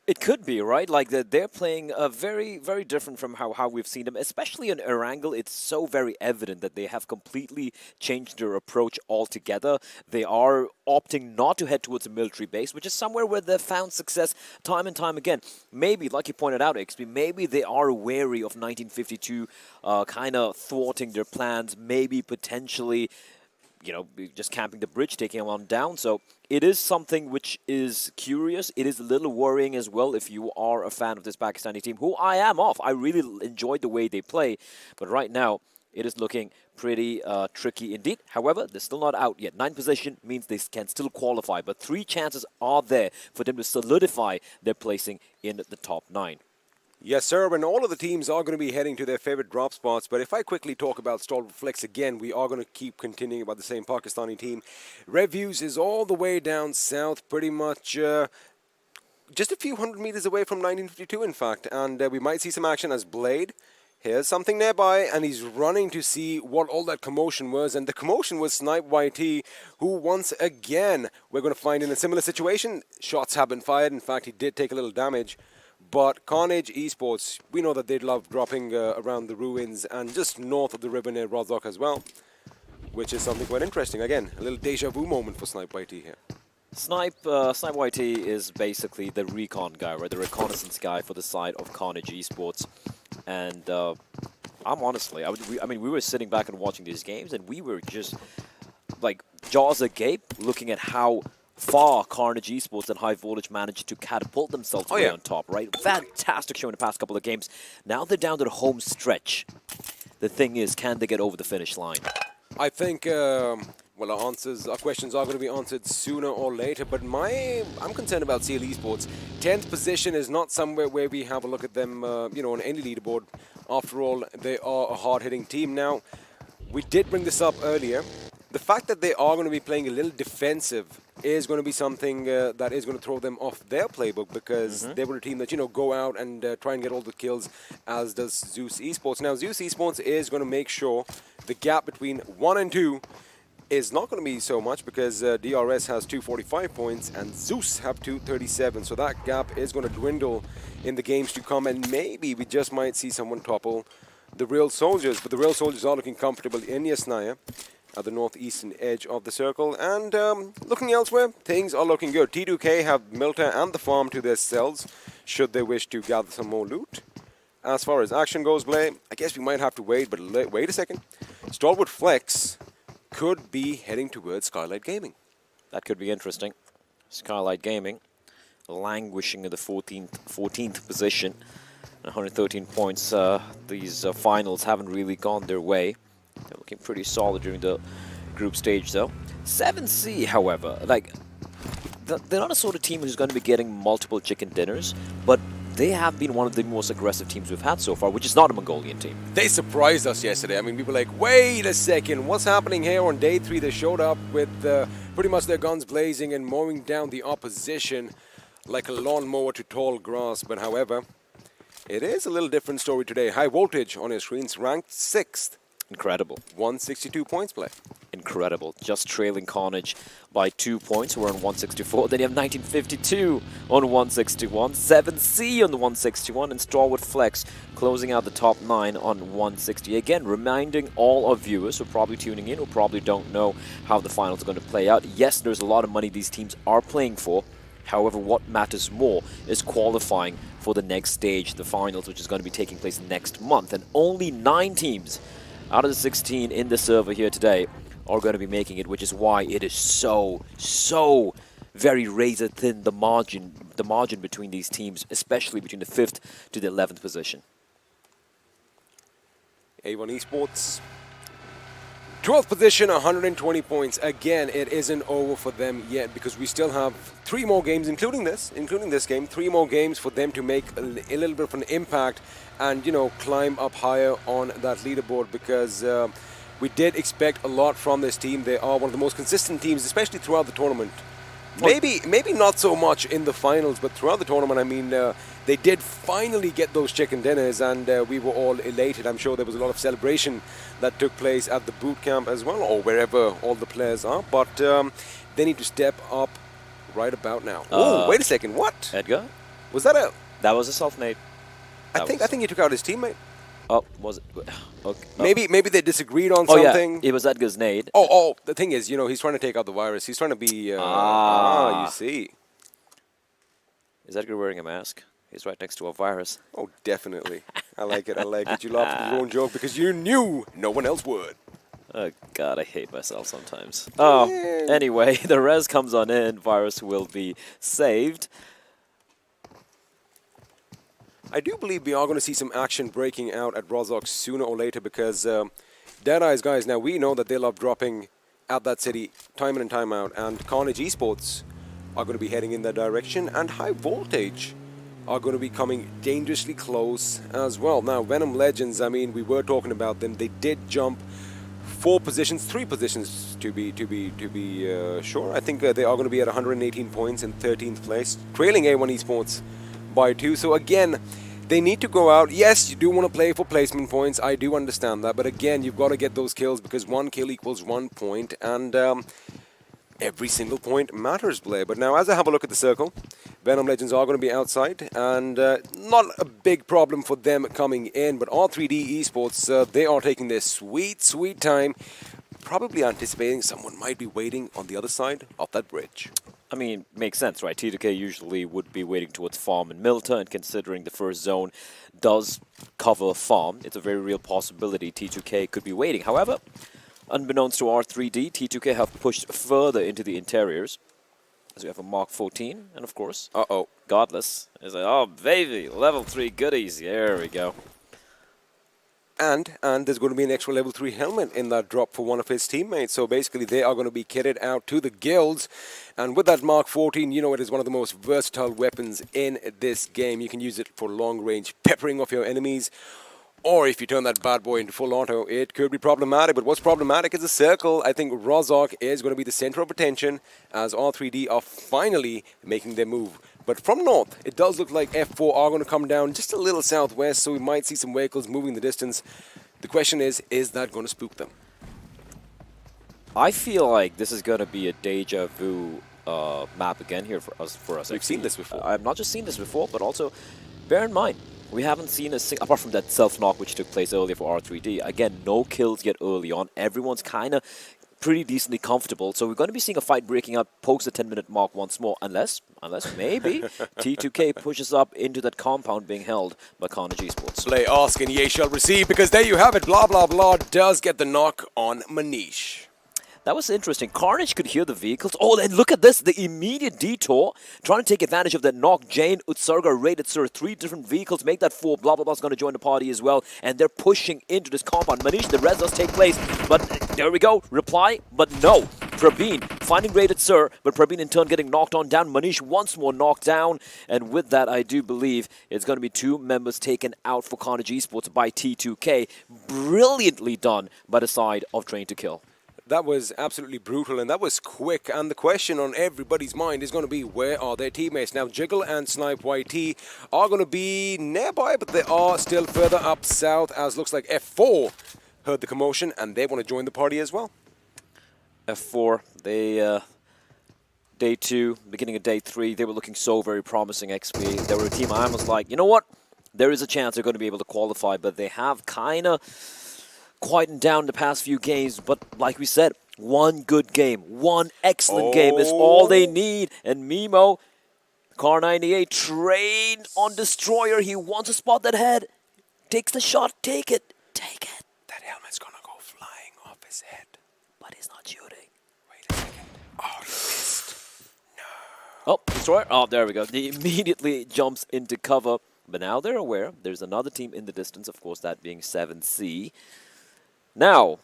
It could be, right? Like, they're playing very, very different from how we've seen them. Especially in Erangel, it's so very evident that they have completely changed their approach altogether. They are opting not to head towards a military base, which is somewhere where they've found success time and time again. Maybe, like you pointed out, XP, maybe they are wary of 1952 kind of thwarting their plans, maybe potentially just camping the bridge, taking them on down. So it is something which is curious. It is a little worrying as well if you are a fan of this Pakistani team, who I am of. I really enjoyed the way they play. But right now, it is looking pretty tricky indeed. However, they're still not out yet. 9th position means they can still qualify. But 3 chances are there for them to solidify their placing in the top 9. Yes, sir, and all of the teams are going to be heading to their favorite drop spots. But if I quickly talk about StalwartFlex again, we are going to keep continuing about the same Pakistani team. Reviews is all the way down south, pretty much just a few hundred meters away from 1952, in fact. And we might see some action as Blade. Here's something nearby, and he's running to see what all that commotion was. And the commotion was Snipe YT, who once again, we're going to find in a similar situation. Shots have been fired. In fact, he did take a little damage. But Carnage Esports, we know that they'd love dropping around the ruins and just north of the river near Rozhok as well, which is something quite interesting. Again, a little deja vu moment for Snipe YT here. Snipe YT is basically the recon guy, right? The reconnaissance guy for the side of Carnage Esports. And I'm honestly, I mean, we were sitting back and watching these games, and we were just like jaws agape, looking at how far Carnage Esports and High Voltage managed to catapult themselves away on top, right? Fantastic show in the past couple of games. Now they're down to the home stretch. The thing is, can they get over the finish line? I think, well, our questions are going to be answered sooner or later, but I'm concerned about CL Esports. 10th position is not somewhere where we have a look at them, on any leaderboard. After all, they are a hard-hitting team. Now, we did bring this up earlier. The fact that they are going to be playing a little defensive is going to be something that is going to throw them off their playbook, because they were a team that, go out and try and get all the kills, as does Z3us Esports. Now, Z3us Esports is going to make sure the gap between 1 and 2 is not going to be so much, because DRS has 245 points and Z3us have 237. So that gap is going to dwindle in the games to come, and maybe we just might see someone topple the Real Soldiers. But the Real Soldiers are looking comfortable in Yasnaya at the northeastern edge of the circle. And looking elsewhere, things are looking good. T2K have Milta and the farm to their cells, should they wish to gather some more loot. As far as action goes, Blay, I guess we might have to wait, but wait a second. StalwartFlex could be heading towards Skylight Gaming. That could be interesting. Skylight Gaming languishing in the 14th position. 113 points. These finals haven't really gone their way. They're looking pretty solid during the group stage, though. 7C, however, they're not a sort of team who's going to be getting multiple chicken dinners, but they have been one of the most aggressive teams we've had so far, which is not a Mongolian team. They surprised us yesterday. I mean, we were like, wait a second, what's happening here? On day 3, they showed up with pretty much their guns blazing and mowing down the opposition like a lawnmower to tall grass. But however, it is a little different story today. High Voltage on your screens, ranked 6th. Incredible. 162 points, Play. Incredible. Just trailing Carnage by 2 points. We're on 164. Then you have 1952 on 161. 7C on the 161. And StalwartFlex closing out the top 9 on 160. Again, reminding all our viewers who are probably tuning in, who probably don't know how the finals are going to play out. Yes, there's a lot of money these teams are playing for. However, what matters more is qualifying for the next stage, the finals, which is going to be taking place next month. And only 9 teams out of the 16 in the server here today are going to be making it, which is why it is so very razor thin, the margin between these teams, especially between the 5th to the 11th position. A1 Esports, 12th position, 120 points. Again, it isn't over for them yet, because we still have 3 more games, including this game, 3 more games for them to make a little bit of an impact and, climb up higher on that leaderboard, because we did expect a lot from this team. They are one of the most consistent teams, especially throughout the tournament. Maybe not so much in the finals, but throughout the tournament, I mean, they did finally get those chicken dinners, and we were all elated. I'm sure there was a lot of celebration that took place at the boot camp as well, or wherever all the players are. But they need to step up right about now. Oh, wait a second, what? Edgar? Was that a... That was a self-nade. I think he took out his teammate. Oh, was it? Okay. Maybe they disagreed on something. Yeah, it was Edgar's nade. Oh, the thing is, he's trying to take out the virus. He's trying to be... you see. Is Edgar wearing a mask? He's right next to a virus. Oh, definitely. I like it. You laughed at your own joke because you knew no one else would. Oh, God, I hate myself sometimes. Oh, anyway, the res comes on in. Virus will be saved. I do believe we are going to see some action breaking out at Rozhok sooner or later, because Deadeyes Guys, now we know that they love dropping at that city time in and time out, and Carnage Esports are going to be heading in that direction, and High Voltage are going to be coming dangerously close as well. Now, Venom Legends, I mean, we were talking about them. They did jump 3 positions to be sure. I think they are going to be at 118 points in 13th place, trailing A1 Esports by 2. So again, they need to go out. Yes, you do want to play for placement points. I do understand that. But again, you've got to get those kills because 1 kill equals 1 point. And every single point matters, Blair. But now, as I have a look at the circle, Venom Legends are going to be outside. And not a big problem for them coming in. But R3D Esports, they are taking their sweet, sweet time. Probably anticipating someone might be waiting on the other side of that bridge. I mean, makes sense, right? T2K usually would be waiting towards farm and Milta, and considering the first zone does cover farm, it's a very real possibility T2K could be waiting. However, unbeknownst to R3D, T2K have pushed further into the interiors. As we have a Mark 14, and of course, Godless is like, oh baby, level 3 goodies, there we go. And there's going to be an extra level 3 helmet in that drop for one of his teammates. So basically they are going to be kitted out to the guilds. And with that Mark 14, you know, it is one of the most versatile weapons in this game. You can use it for long range peppering of your enemies. Or if you turn that bad boy into full auto, it could be problematic. But what's problematic is the circle. I think Rozok is going to be the center of attention as R3D are finally making their move. But from north, it does look like F4 are going to come down just a little southwest, so we might see some vehicles moving the distance. The question is that going to spook them? I feel like this is going to be a deja vu map again here for us. We've seen this before. I've not just seen this before, but also bear in mind, we haven't seen a apart from that self-knock which took place earlier for R3D. Again, no kills yet early on. Everyone's kind of pretty decently comfortable. So we're going to be seeing a fight breaking out post the 10-minute mark once more. Unless maybe T2K pushes up into that compound being held by Carnage Esports. Play ask and ye shall receive, because there you have it. Blah, blah, blah does get the knock on Manish. That was interesting. Carnage could hear the vehicles. Oh, and look at this. The immediate detour. Trying to take advantage of that knock. Jane, Utsarga, Rated Sir. 3 different vehicles. Make that 4. Blah, blah, blah is going to join the party as well. And they're pushing into this compound. Manish, the rest does take place. But there we go. Reply. But no. Prabeen finding Rated Sir. But Prabeen in turn getting knocked on down. Manish once more knocked down. And with that, I do believe it's going to be 2 members taken out for Carnage Esports by T2K. Brilliantly done by the side of Train to Kill. That was absolutely brutal, and that was quick. And the question on everybody's mind is going to be, where are their teammates? Now, Jiggle and Snipe YT are going to be nearby, but they are still further up south, as looks like F4 heard the commotion, and they want to join the party as well. F4, they, day 2, beginning of day 3, they were looking so very promising, XP. They were a team I was like, you know what? There is a chance they're going to be able to qualify, but they have kind of quietened down the past few games, but like we said, 1 good game, 1 excellent game is all they need. And Mimo, Car 98, trained on Destroyer. He wants to spot that head. Takes the shot. Take it. Take it. That helmet's gonna go flying off his head. But he's not shooting. Wait a second. Oh, he missed. Oh, Destroyer. Oh, there we go. He immediately jumps into cover. But now they're aware. There's another team in the distance, of course, that being 7C. Now,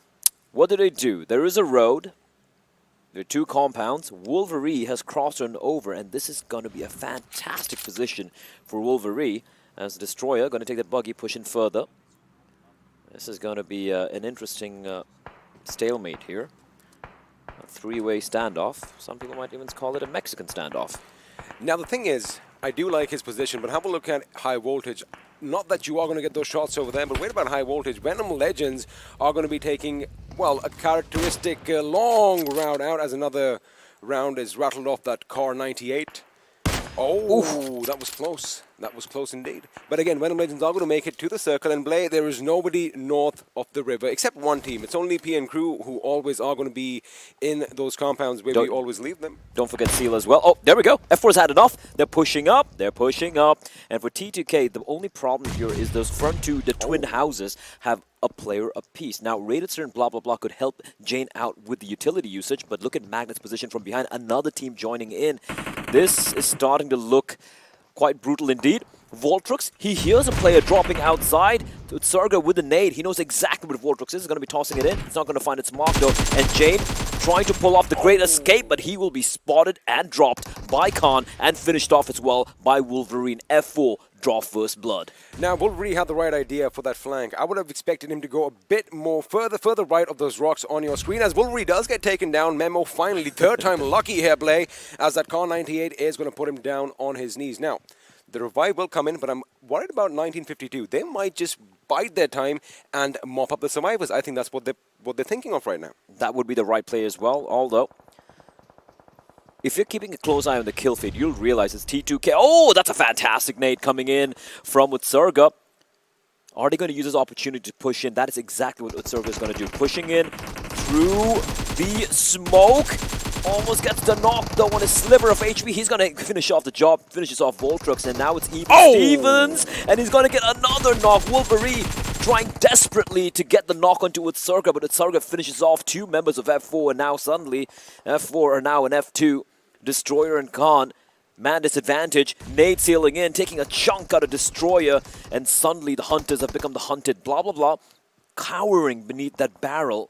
what do? There is a road. There are 2 compounds. Wolverine has crossed on over, and this is going to be a fantastic position for Wolverine as the Destroyer going to take that buggy, push in further. This is going to be an interesting stalemate here. A 3-way standoff. Some people might even call it a Mexican standoff. Now, the thing is, I do like his position, but have a look at high voltage. Not that you are going to get those shots over there, but wait about high voltage. Venom Legends are going to be taking, well, a characteristic long route out as another round is rattled off that Car 98. Oh, oof. That was close. That was close indeed. But again, Venom Legends are going to make it to the circle, and Blay, there is nobody north of the river except one team. It's only PN Crew who always are going to be in those compounds where we always leave them. Don't forget Seal as well. Oh, there we go. F4's had enough. They're pushing up. They're pushing up. And for T2K, the only problem here is those front 2, the twin houses, have a player apiece. Now, Rated Sir and blah, blah, blah could help Jane out with the utility usage, but look at Magnet's position from behind. Another team joining in. This is starting to look quite brutal indeed. Voltrux, he hears a player dropping outside. Utsurga with the nade. He knows exactly what Voltrux is. He's going to be tossing it in. It's not going to find its mark though. And Jane trying to pull off the great escape, but he will be spotted and dropped by Khan and finished off as well by Wolverine. F4, draw first blood. Now, Wolverine had the right idea for that flank. I would have expected him to go a bit more further right of those rocks on your screen. As Wolverine does get taken down, Memo finally, third time lucky here play, as that Khan 98 is going to put him down on his knees. Now, the revive will come in, but I'm worried about 1952. They might just bide their time and mop up the survivors. I think that's what they're thinking of right now. That would be the right play as well, although if you're keeping a close eye on the kill feed, you'll realize it's T2K. Oh, that's a fantastic nade coming in from Utsurga. Are they going to use this opportunity to push in? That is exactly what Utsurga is going to do. Pushing in through the smoke. Almost gets the knock though on his sliver of HP. He's going to finish off the job, finishes off Voltrux, and now it's even Stevens, and he's going to get another knock. Wolverine trying desperately to get the knock onto Utsurga, but Utsurga finishes off two members of F4, and now suddenly F4 are now in F2. Destroyer and Khan, man disadvantage. Nade sailing in, taking a chunk out of Destroyer, and suddenly the Hunters have become the hunted, blah, blah, blah, cowering beneath that barrel.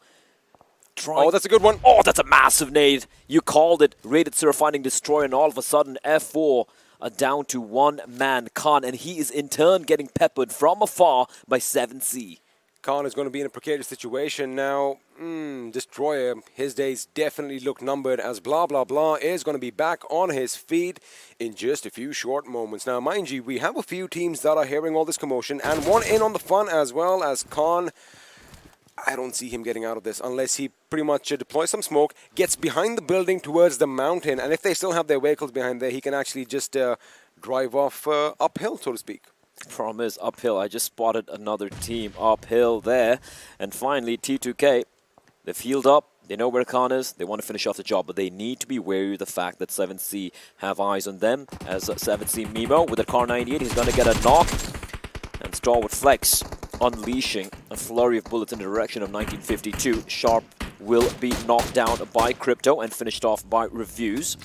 Oh, that's a good one. Oh, that's a massive nade. You called it. Rated Sir finding Destroyer, and all of a sudden F4 are down to one man, Khan, and he is in turn getting peppered from afar by 7C. Khan is going to be in a precarious situation now. Destroyer, his days definitely look numbered, as blah blah blah is going to be back on his feet in just a few short moments. Now, mind you, we have a few teams that are hearing all this commotion, and one in on the fun as well, as Khan, I don't see him getting out of this unless he pretty much deploys some smoke, gets behind the building towards the mountain, and if they still have their vehicles behind there, he can actually just drive off uphill, so to speak. Problem is, uphill. I just spotted another team uphill there. And finally, T2K, they've healed up. They know where Khan is. They want to finish off the job, but they need to be wary of the fact that 7C have eyes on them. As 7C Mimo with a Car 98, he's going to get a knock. And StalwartFlex unleashing a flurry of bullets in the direction of 1952. Sharp will be knocked down by Crypto and finished off by Reviews.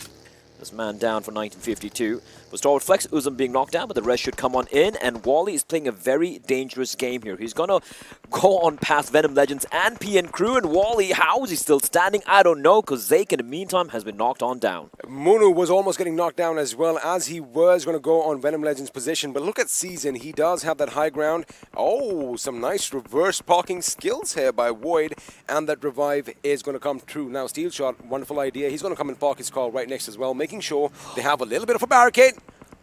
This man down for 1952. For StalwartFlex, Uzum being knocked down, but the rest should come on in. And Wally is playing a very dangerous game here. He's going to go on past Venom Legends and PN Crew. And Wally, how is he still standing? I don't know, because Zake in the meantime has been knocked on down. Munu was almost getting knocked down as well, as he was going to go on Venom Legends' position. But look at Season. He does have that high ground. Oh, some nice reverse parking skills here by Void. And that revive is going to come true. Now, Steel Shot, wonderful idea. He's going to come and park his car right next as well, making sure they have a little bit of a barricade.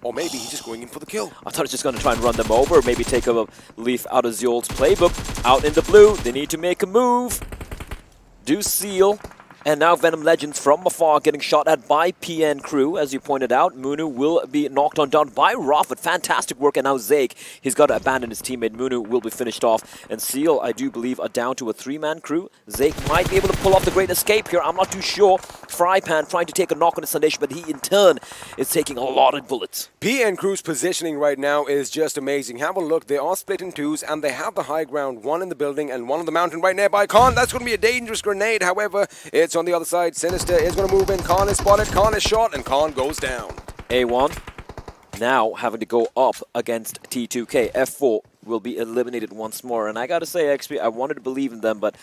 Or maybe he's just going in for the kill. I thought he was just going to try and run them over, maybe take a leaf out of Zol's playbook. Out in the blue, they need to make a move. Do seal. And now Venom Legends from afar getting shot at by PN Crew. As you pointed out, Munu will be knocked on down by Raffet. Fantastic work. And now Zake, he's got to abandon his teammate. Munu will be finished off. And Seal, I do believe, are down to a three-man crew. Zake might be able to pull off the great escape here. I'm not too sure. Frypan trying to take a knock on his Sundash, but he in turn is taking a lot of bullets. PN Crew's positioning right now is just amazing. Have a look. They are split in twos, and they have the high ground. One in the building and one on the mountain right nearby. Khan, that's going to be a dangerous grenade. However, it's on the other side. Sinister is going to move in. Khan is spotted. Khan is shot, and Khan goes down. A1 now having to go up against T2K. F4 will be eliminated once more. And I got to say, XP, I wanted to believe in them, but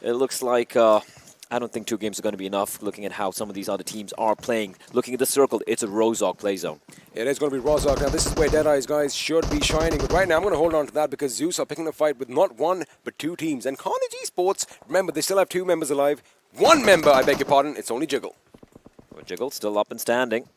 it looks like I don't think 2 games are going to be enough, looking at how some of these other teams are playing. Looking at the circle, it's a Rozhok play zone. It is going to be Rozhok. Now, this is where Deadeyes Guys should be shining. But right now, I'm going to hold on to that because Zeus are picking a fight with not one, but 2 teams. And Carnage Esports, remember, they still have 2 members alive. 1 member, I beg your pardon, it's only Jiggle. Well, Jiggle still up and standing.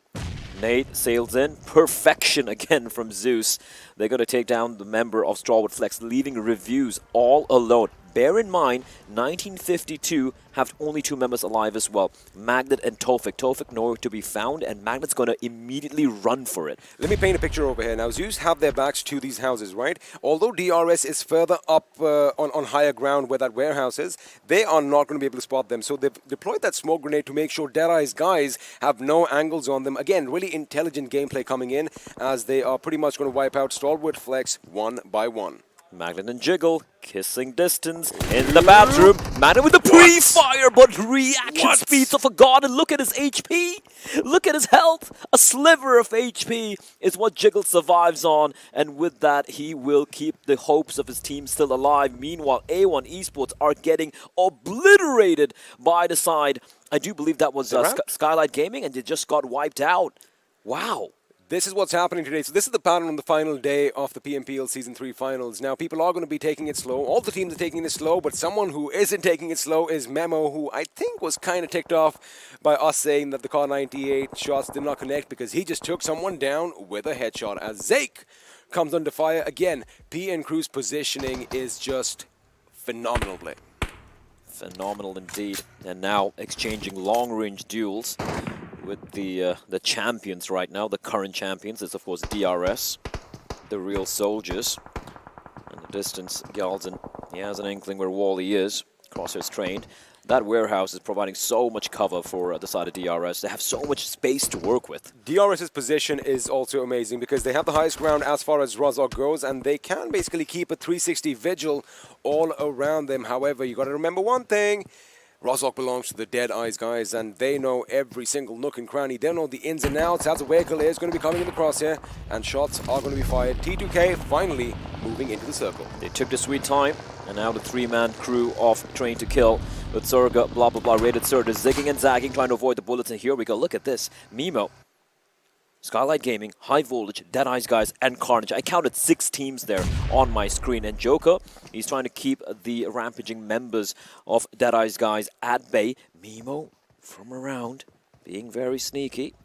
Nate sails in. Perfection again from Zeus. They're going to take down the member of StalwartFlex, leaving Reviews all alone. Bear in mind, 1952 have only 2 members alive as well. Magnet and Tofik. Tofik nowhere to be found, and Magnet's going to immediately run for it. Let me paint a picture over here. Now, Zeus have their backs to these houses, right? Although DRS is further up on higher ground where that warehouse is, they are not going to be able to spot them. So they've deployed that smoke grenade to make sure Deadeyes Guys have no angles on them. Again, really intelligent gameplay coming in, as they are pretty much going to wipe out StalwartFlex one by one. Magnet and Jiggle kissing distance in the bathroom. Magnet with the pre-fire, but reaction speeds of a god. And look at his HP. Look at his health. A sliver of HP is what Jiggle survives on. And with that, he will keep the hopes of his team still alive. Meanwhile, A1 Esports are getting obliterated by the side. I do believe that was Skylight Gaming, and they just got wiped out. Wow. This is what's happening today. So this is the pattern on the final day of the PMPL Season 3 Finals. Now, people are going to be taking it slow. All the teams are taking it slow, but someone who isn't taking it slow is Memo, who I think was kind of ticked off by us saying that the Car 98 shots did not connect because he just took someone down with a headshot as Zake comes under fire. Again, PN Crew's positioning is just phenomenal play. Phenomenal indeed. And now exchanging long-range duels with the champions right now, the current champions. It's of course DRS, the real soldiers. In the distance, Galzen, he has an inkling where Wally is. Crosshairs trained. That warehouse is providing so much cover for the side of DRS. They have so much space to work with. DRS's position is also amazing because they have the highest ground as far as Rozhok goes, and they can basically keep a 360 vigil all around them. However, you got to remember one thing. Rozhok belongs to the Deadeyes Guys, and they know every single nook and cranny. They know the ins and outs as a vehicle is going to be coming in the crosshair, and shots are going to be fired. T2K finally moving into the circle. They took the sweet time, and now the three-man crew of Train to Kill with Surga, blah, blah, blah, rated Surga, zigging and zagging, trying to avoid the bullets, and here we go. Look at this. Mimo, Skylight Gaming, High Voltage, Deadeyes Guys, and Carnage. I counted 6 teams there on my screen. And Joker, he's trying to keep the rampaging members of Deadeyes Guys at bay. Mimo, from around, being very sneaky.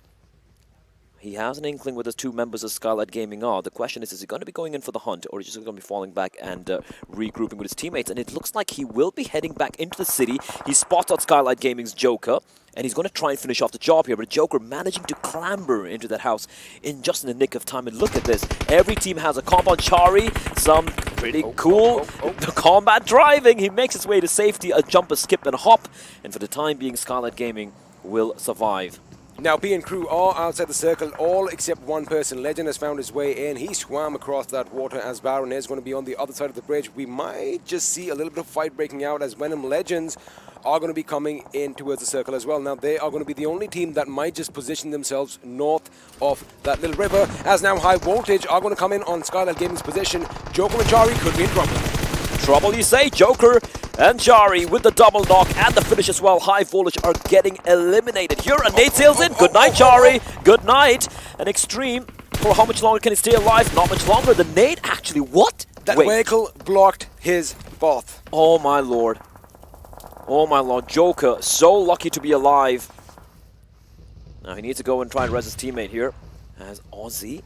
He has an inkling with his 2 members of Skylight Gaming are. The question is he going to be going in for the hunt, or is he just going to be falling back and regrouping with his teammates? And it looks like he will be heading back into the city. He spots out Skylight Gaming's Joker, and he's going to try and finish off the job here. But Joker managing to clamber into that house in just in the nick of time. And look at this. Every team has a compound Chari, some pretty cool combat driving. He makes his way to safety, a jump, a skip, and a hop. And for the time being, Skylight Gaming will survive. Now, PN Crew are outside the circle, all except one person. Legend has found his way in. He swam across that water as Baron is going to be on the other side of the bridge. We might just see a little bit of fight breaking out as Venom Legends are going to be coming in towards the circle as well. Now, they are going to be the only team that might just position themselves north of that little river, as now High Voltage are going to come in on Skylight Gaming's position. Joker and Chari could be in trouble. Trouble, you say? Joker and Chari with the double knock and the finish as well. High Voltage are getting eliminated. Here, a nade sails in. Good night, Chari. Good night. An Extreme. For how much longer can he stay alive? Not much longer. The nade, actually, what? That vehicle blocked his path. Oh, my lord. Oh, my lord. Joker, so lucky to be alive. Now, he needs to go and try and res his teammate here. As Aussie,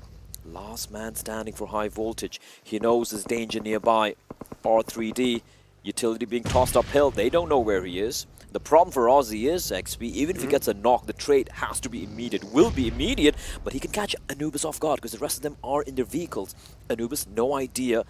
last man standing for High Voltage. He knows there's danger nearby. R3D, utility being tossed uphill. They don't know where he is. The problem for Aussie is, XP, even if he gets a knock, the trade has to be immediate. Will be immediate, but he can catch Anubis off guard because the rest of them are in their vehicles. Anubis, no idea.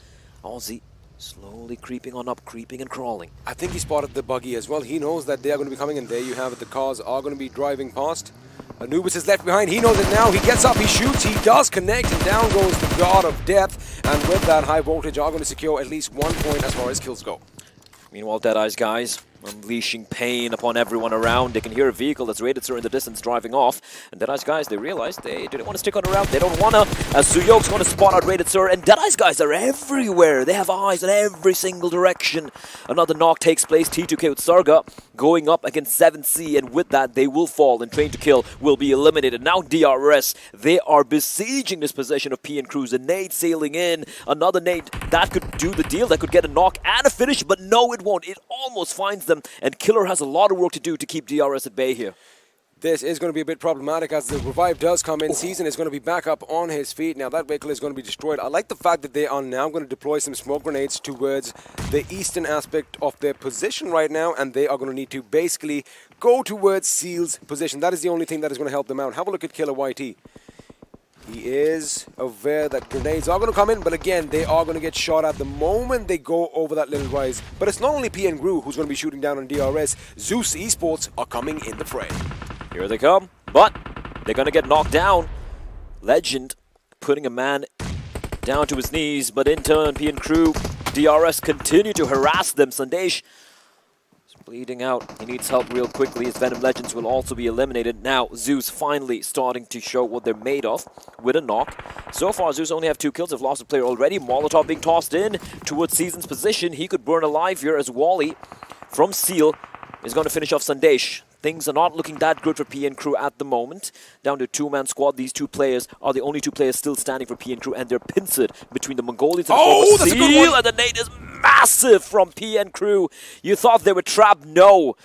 Aussie slowly creeping on up, creeping and crawling. I think he spotted the buggy as well. He knows that they are going to be coming, and there you have it. The cars are going to be driving past. Anubis is left behind. He knows it now. He gets up, he shoots, he does connect, and down goes the God of Death. And with that, High Voltage are going to secure at least 1 point as far as kills go. Meanwhile, Deadeyes Guys unleashing pain upon everyone around. They can hear a vehicle that's rated sir in the distance driving off. And Deadeyes Guys, they realize they didn't want to stick on around. They don't want to. As Suyok's going to spot out rated sir. And Deadeyes Guys are everywhere. They have eyes in every single direction. Another knock takes place. T2K with Sarga going up against 7C. And with that, they will fall. And Train to Kill will be eliminated. Now DRS, they are besieging this position of PN Crews. A nade sailing in. Another nade. That could do the deal. That could get a knock and a finish. But no, it won't. It almost finds them. And Killer has a lot of work to do to keep DRS at bay here. This is going to be a bit problematic as the revive does come in. Season is going to be back up on his feet. Now that vehicle is going to be destroyed. I like the fact that they are now going to deploy some smoke grenades towards the eastern aspect of their position right now. And they are going to need to basically go towards Seal's position. That is the only thing that is going to help them out. Have a look at Killer YT. He is aware that grenades are going to come in, but again, they are going to get shot at the moment they go over that little rise. But it's not only PN Gru who's going to be shooting down on DRS. Z3us Esports are coming in the fray. Here they come, but they're going to get knocked down. Legend putting a man down to his knees, but in turn, PN Crew DRS continue to harass them. Sandesh is bleeding out. He needs help real quickly. His Venom Legends will also be eliminated. Now Zeus finally starting to show what they're made of with a knock. So far Zeus only have 2 kills. They've lost a player already. Molotov being tossed in towards Season's position. He could burn alive here as Wally from Seal is going to finish off Sandesh. Things are not looking that good for PN Crew at the moment. Down to 2-man squad. These 2 players are the only 2 players still standing for PN Crew, and they're pincered between the Mongolians and the that's a good Seal. one. And the nade is massive from PN Crew. You thought they were trapped? No.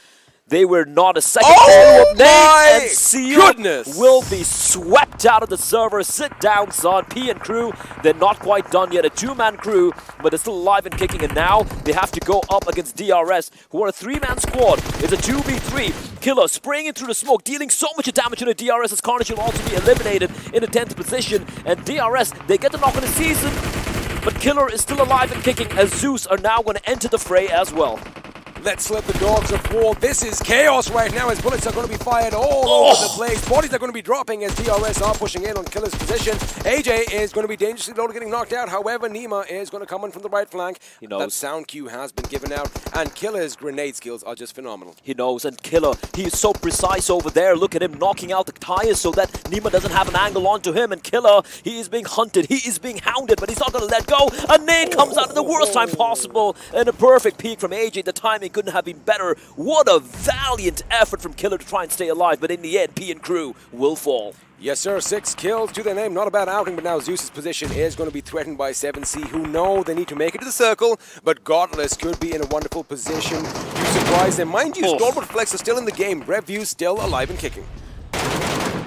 They were not. A second follow-up nade, and Seal will be swept out of the server. Sit down, son. PN Crew, they're not quite done yet. A 2-man crew, but they're still alive and kicking, and now they have to go up against DRS, who are a 3-man squad. It's a 2v3. Killer spraying it through the smoke, dealing so much damage to the DRS as Carnage will also be eliminated in the 10th position. And DRS, they get the knock on the Season, but Killer is still alive and kicking as Zeus are now going to enter the fray as well. Let's let the dogs of war. This is chaos right now as bullets are going to be fired all over the place. Bodies are going to be dropping as DRS are pushing in on Killer's position. AJ is going to be dangerously low to getting knocked out. However, Nima is going to come in from the right flank. He knows. That sound cue has been given out, and Killer's grenade skills are just phenomenal. He knows, and Killer, he is so precise over there. Look at him knocking out the tires so that Nima doesn't have an angle onto him. And Killer, he is being hunted, he is being hounded, but he's not going to let go. A nade comes out at the worst time possible, and a perfect peek from AJ. The timing couldn't have been better. What a valiant effort from Killer to try and stay alive, but in the end, PN Crew will fall. Yes, sir. 6 kills to their name. Not a bad outing, but now Zeus's position is going to be threatened by 7C, who know they need to make it to the circle, but Godless could be in a wonderful position to surprise them. Mind you, StalwartFlex are still in the game. Review still alive and kicking.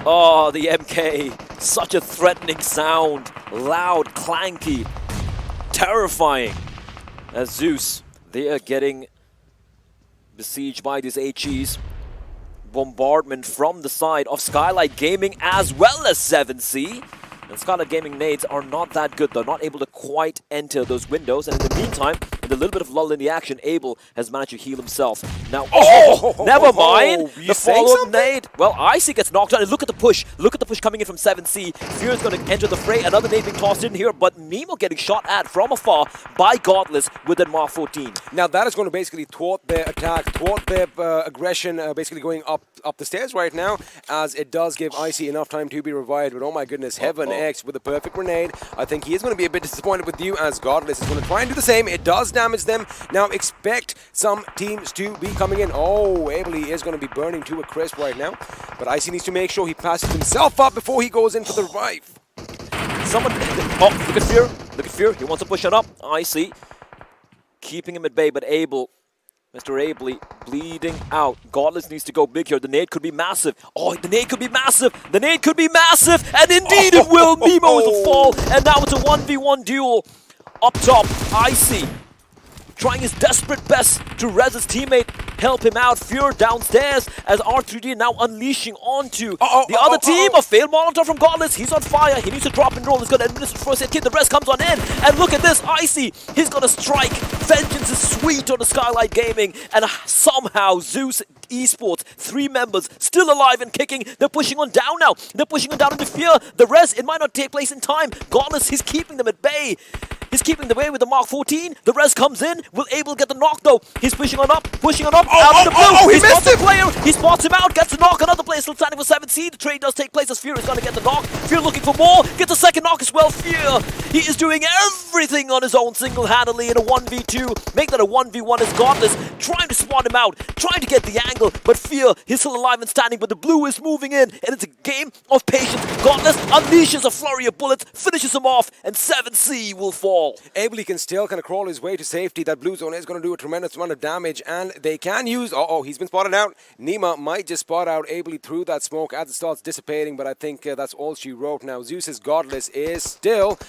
Oh, the MK. Such a threatening sound. Loud, clanky, terrifying. As Zeus, they are getting besieged by these HEs. Bombardment from the side of Skylight Gaming as well as 7C. And Skylight Gaming nades are not that good. They're not able to quite enter those windows. And in the meantime, with a little bit of lull in the action, Abel has managed to heal himself. Now, never mind. The follow-up nade. Well, Icy gets knocked out. And look at the push. Look at the push coming in from 7C. Fear is going to enter the fray. Another nade being tossed in here. But Nemo getting shot at from afar by Godless with that Mark 14. Now, that is going to basically thwart their attack, thwart their aggression, basically going up the stairs right now, as it does give Icy enough time to be revived. But oh my goodness, Heaven X with a perfect grenade. I think he is going to be a bit disappointed with you, as Godless is going to try and do the same. It does damage them. Now expect some teams to be coming in. Oh, Abely is going to be burning to a crisp right now. But Icy needs to make sure he passes himself up before he goes in for the revive. Someone... Oh, look at Fear. Look at Fear. He wants to push it up. Icy keeping him at bay, but Abel... Mr. Abley bleeding out. Godless needs to go big here. The nade could be massive. Oh, the nade could be massive. The nade could be massive. And indeed it will. Nemo with the fall. And now it's a 1v1 duel. Up top, Icy trying his desperate best to res his teammate, help him out. Fear downstairs as R3D now unleashing onto the other team. A failed Molotov from Godless. He's on fire. He needs to drop and roll. He's going to administer first aid kit. The rest comes on in. And look at this. Icy. He's going to strike. Vengeance is sweet on the Skylight Gaming. And somehow Z3us Esports, 3 members still alive and kicking. They're pushing on down now. They're pushing on down into Fear. The rest, it might not take place in time. Godless, he's keeping them at bay. He's keeping the way with the Mark 14. The rest comes in. Will Abel get the knock though? He's pushing on up. Out of the blue. He spots the player. He spots him out. Gets the knock. Another player still standing for 7C. The trade does take place as Fear is going to get the knock. Fear looking for more. Gets a second knock as well. Fear. He is doing everything on his own single-handedly in a 1v2. Make that a 1v1 as Godless. Trying to spot him out. Trying to get the angle. But Fear, he's still alive and standing. But the blue is moving in. And it's a game of patience. Godless unleashes a flurry of bullets. Finishes him off. And 7C will fall. Abely can still kind of crawl his way to safety. That blue zone is going to do a tremendous amount of damage, and they can use... he's been spotted out. Nima might just spot out Abely through that smoke as it starts dissipating, but I think that's all she wrote. Now, Zeus's Godless is still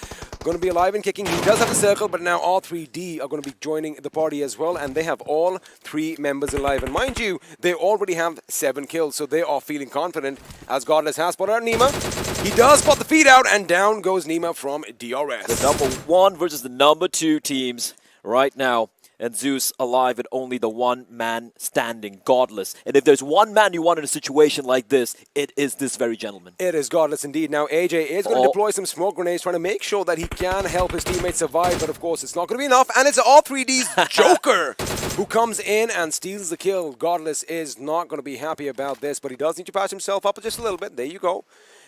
going to be alive and kicking. He does have a circle, but now R3D are going to be joining the party as well, and they have all 3 members alive. And mind you, they already have 7 kills, so they are feeling confident as Godless has spotted out Nima. He does spot the feed out, and down goes Nima from DRS. The number 1 versus the number 2 teams right now. And Zeus alive with only the one man standing, Godless. And if there's one man you want in a situation like this, it is this very gentleman. It is Godless indeed. Now AJ is going to deploy some smoke grenades, trying to make sure that he can help his teammates survive, but of course it's not going to be enough, and it's R3D's Joker who comes in and steals the kill. Godless is not going to be happy about this, but he does need to patch himself up just a little bit. There you go.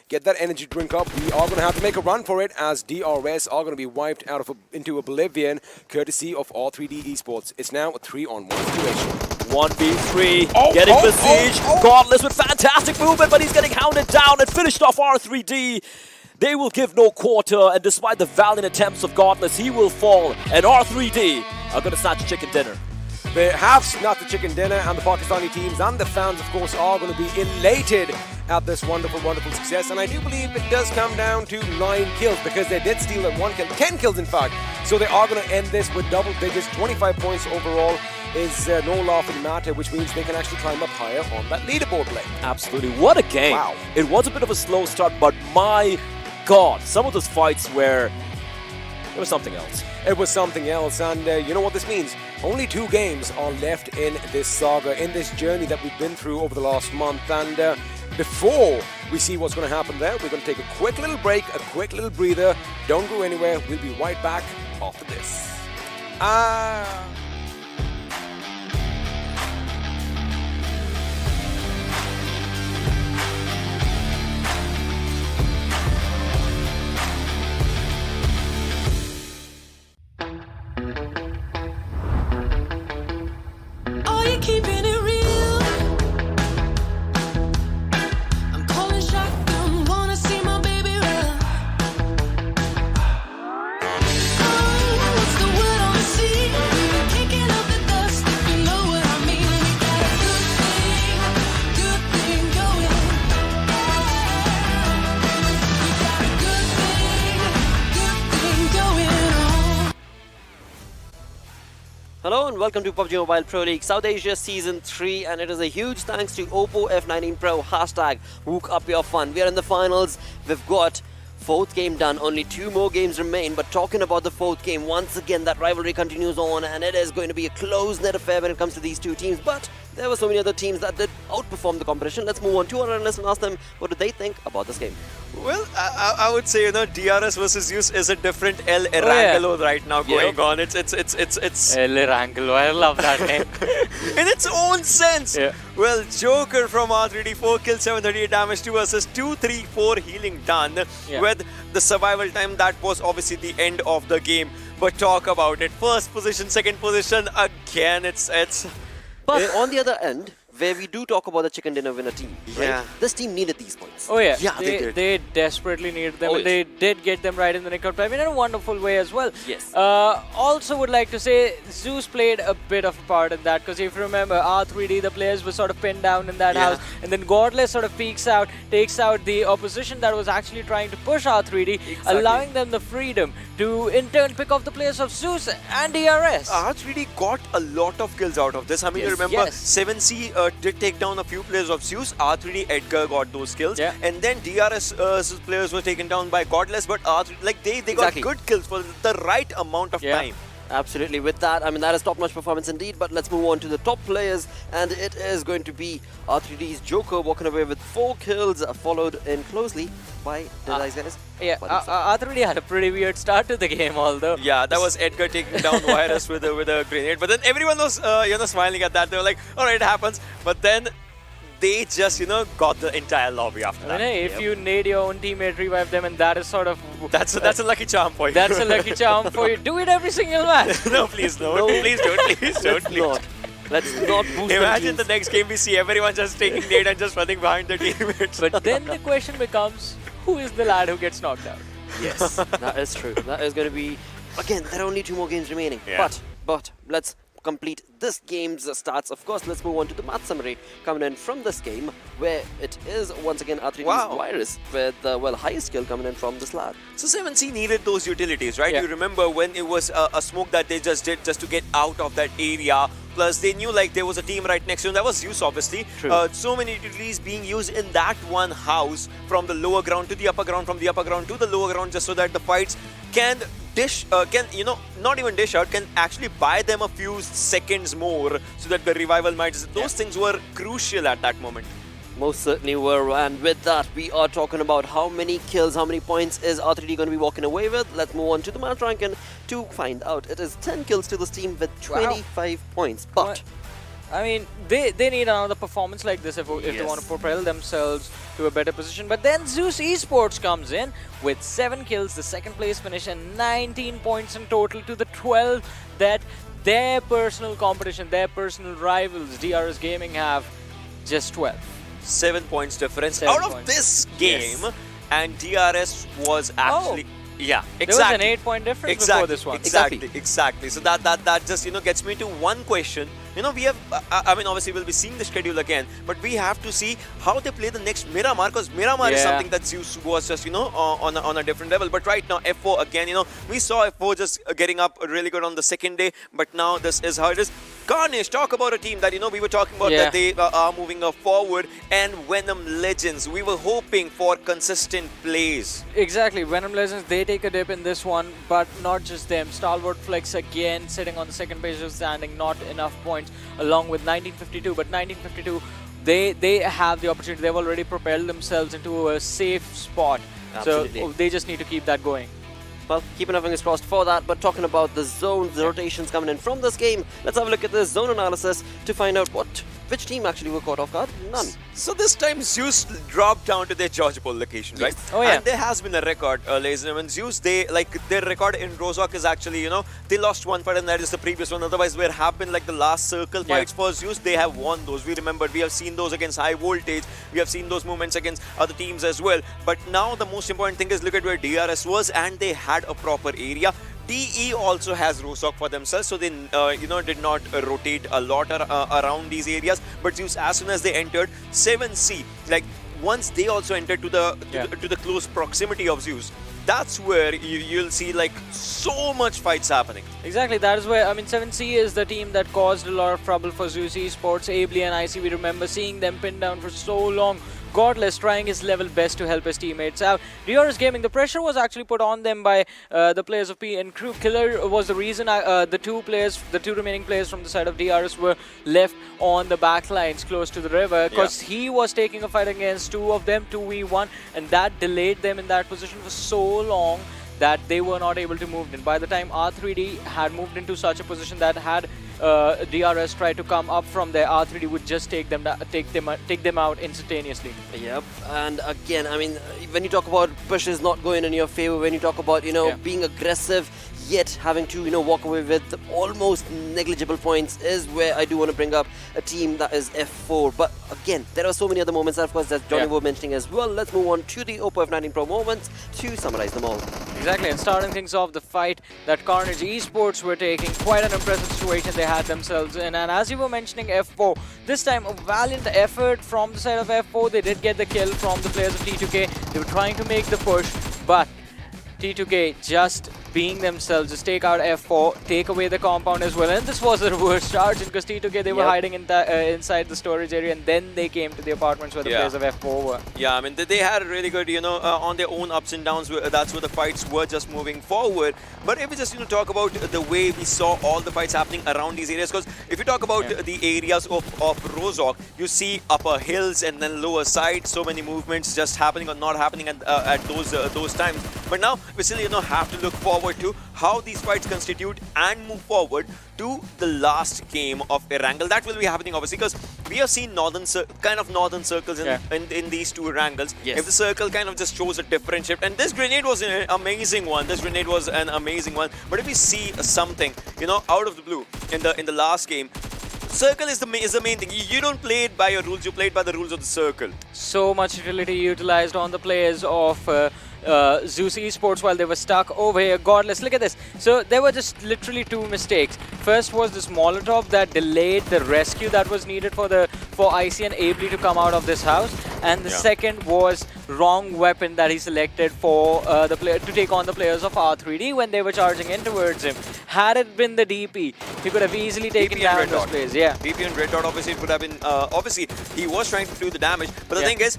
Get that energy drink up. We are going to have to make a run for it, as DRS are going to be wiped out of into oblivion, courtesy of R3D Esports. It's now a 3-on-1 situation. 1v3, getting besieged. Godless with fantastic movement, but he's getting hounded down and finished off R3D. They will give no quarter, and despite the valiant attempts of Godless, he will fall. And R3D are going to snatch chicken dinner. They have snatched the chicken dinner, and the Pakistani teams and the fans, of course, are going to be elated at this wonderful, wonderful success. And I do believe it does come down to 9 kills, because they did steal that 1 kill, 10 kills in fact. So they are going to end this with double digits. 25 points overall is no laughing matter, which means they can actually climb up higher on that leaderboard play. Absolutely. What a game. Wow. It was a bit of a slow start, but my God, some of those fights were... it was something else. It was something else, and you know what this means? Only 2 games are left in this saga, in this journey that we've been through over the last month. And before we see what's going to happen there, we're going to take a quick little break, a quick little breather. Don't go anywhere. We'll be right back after this. Keeping it real. I'm calling shotgun, wanna see my baby run. Oh, what's the word on the sea? Kicking up the dust, if you know what I mean. We got a good thing going. We got a good thing going on. Hello and welcome to PUBG Mobile Pro League South Asia Season 3, and it is a huge thanks to Oppo F19 Pro hashtag Wook Up Your Fun. We are in the finals. We've got 4th game done, only 2 more games remain, but talking about the 4th game, once again that rivalry continues on, and it is going to be a close-knit affair when it comes to these 2 teams, but there were so many other teams that did outperform the competition. Let's move on to our analysts and ask them what do they think about this game. Well, I would say, you know, DRS versus Zeus is a different El Erangel right now going on. It's El Erangel, I love that name. in its own sense. Yeah. Well, Joker from R3D, 4 kills, 738 damage, 2 assists, 234 healing done. Yeah. With the survival time, that was obviously the end of the game. But talk about it. First position, second position, again, it's... But on the other end, where we do talk about the chicken dinner winner team, right? Yeah. This team needed these points. Oh yeah, they desperately needed them, Oh, and they did get them right in the nick of time in a wonderful way as well. Yes. Also would like to say Zeus played a bit of a part in that, because if you remember, R3D, the players were sort of pinned down in that house, and then Godless sort of peeks out, takes out the opposition that was actually trying to push R3D, allowing them the freedom to in turn pick off the players of Zeus and DRS. R3D got a lot of kills out of this. I mean, you remember 7C did take down a few players of Zeus. R3D Edgar got those kills, and then DRS players were taken down by Godless, but R3D, like they got good kills for the right amount of time. Absolutely. With that, I mean, that is top-notch performance indeed. But let's move on to the top players, and it is going to be R3D's Joker walking away with 4 kills, followed in closely by Deadeyes Guys. Yeah, R3D had a pretty weird start to the game, although. Yeah, that was Edgar taking down Virus with a grenade. But then everyone was, smiling at that. They were like, all right, it happens. But then they just, got the entire lobby after that. Hey, if you need your own teammate, revive them, and that is sort of... That's a lucky charm for you. That's a lucky charm for you. Do it every single match. No, please don't. No. Please don't. Please don't. Let's not boost Imagine the next game we see everyone just taking nade and just running behind their teammates. But then the question becomes, who is the lad who gets knocked out? Yes, that is true. That is going to be... Again, there are only 2 more games remaining. Yeah. But let's complete this game's stats. Of course, let's move on to the match summary coming in from this game, where it is once again R3D's Virus with the highest skill coming in from this lad. So 7C needed those utilities, right? You remember when it was a smoke that they just did just to get out of that area. Plus, they knew like there was a team right next to them. That was Zeus, obviously. So many utilities being used in that one house, from the lower ground to the upper ground, from the upper ground to the lower ground, just so that the fights can not even dish out, can actually buy them a few seconds more so that the revival might. Those things were crucial at that moment. Most certainly were, and with that, we are talking about how many kills, how many points is R3D going to be walking away with. Let's move on to the match ranking to find out. It is 10 kills to this team with 25 points, but... I mean, they need another performance like this if they want to propel themselves to a better position. But then Z3us Esports comes in with 7 kills, the second place finish, and 19 points in total to the 12 that their personal competition, their personal rivals, DRS Gaming, have just 12. 7 points difference out of this game, and DRS was actually... Yeah, exactly. There was an 8-point difference before this one. Exactly. So that just gets me to one question. We have, I mean, obviously we'll be seeing the schedule again, but we have to see how they play the next Miramar, because Miramar is something that Z3us was just, on a different level. But right now, F4 again, we saw F4 just getting up really good on the second day, but now this is how it is. Carnage, talk about a team that, we were talking about that they are moving forward, and Venom Legends. We were hoping for consistent plays. Exactly. Venom Legends, they take a dip in this one, but not just them. StalwartFlex again sitting on the second page of standing, not enough points, along with 1952. But 1952, they have the opportunity. They've already propelled themselves into a safe spot. Absolutely. So they just need to keep that going. Well, keeping our fingers crossed for that, but talking about the zones, the rotations coming in from this game, let's have a look at the zone analysis to find out which team actually were caught off guard. None. So this time Z3us dropped down to their Georgopol location, right? Oh yeah. And there has been a record, ladies and gentlemen. Z3us, their record in Rozhok is actually, they lost one fight and that is the previous one. Otherwise, where have been the last circle fights for Z3us, they have won those. We remembered, we have seen those against High Voltage. We have seen those moments against other teams as well. But now the most important thing is look at where DRS was, and they had a proper area. DE also has Rozhok for themselves, so they did not rotate a lot around these areas. But Z3us, as soon as they entered 7C, once they also entered to the close proximity of Z3us, that's where you'll see so much fights happening. Exactly, that is where, 7C is the team that caused a lot of trouble for Z3us Esports. Ably and IC, we remember seeing them pinned down for so long. Godless trying his level best to help his teammates out. DRS Gaming, the pressure was actually put on them by the players of P and Crew. Killer was the reason the two remaining players from the side of DRS were left on the back lines close to the river, because he was taking a fight against two of them, 2v1, and that delayed them in that position for so long that they were not able to move in. By the time R3D had moved into such a position that had DRS try to come up from there, R3D would just take them out instantaneously. Yep, and again, when you talk about pushes not going in your favor, when you talk about being aggressive yet having to walk away with almost negligible points, is where I do want to bring up a team that is F4. But again, there are so many other moments, of course, that Johnny was mentioning as well. Let's move on to the Oppo F19 Pro moments to summarize them all. Exactly, and starting things off, the fight that Carnage Esports were taking, quite an impressive situation they had themselves in. And as you were mentioning, F4, this time a valiant effort from the side of F4. They did get the kill from the players of T2K. They were trying to make the push, but T2K just being themselves, just take out F4, take away the compound as well. And this was a reverse charge, because T2K, they were hiding in inside the storage area, and then they came to the apartments where the players of F4 were. Yeah, they had a really good, on their own ups and downs. That's where the fights were just moving forward. But if we just, talk about the way we saw all the fights happening around these areas, because if you talk about the areas of Rozhok, you see upper hills and then lower side, so many movements just happening or not happening at those times. But now we still, have to look forward to how these fights constitute and move forward to the last game of Erangel. That will be happening, obviously, because we have seen northern circles in these two Erangels. If the circle kind of just shows a different shift, and this grenade was an amazing one. But if we see something, out of the blue in the last game, circle is the main thing. You don't play it by your rules, you play it by the rules of the circle. So much utility utilized on the players of Z3us Esports while they were stuck over here. Godless, look at this. So there were just literally two mistakes. First was this Molotov that delayed the rescue that was needed for IC and Ably to come out of this house. and the Yeah. second was wrong weapon that he selected for the player to take on the players of R3D when they were charging in towards him. Had it been the DP, he could have easily taken DP and down Red those Dot. players. Yeah. DP and Red Dot obviously it would have been obviously he was trying to do the damage, but the Yeah. thing is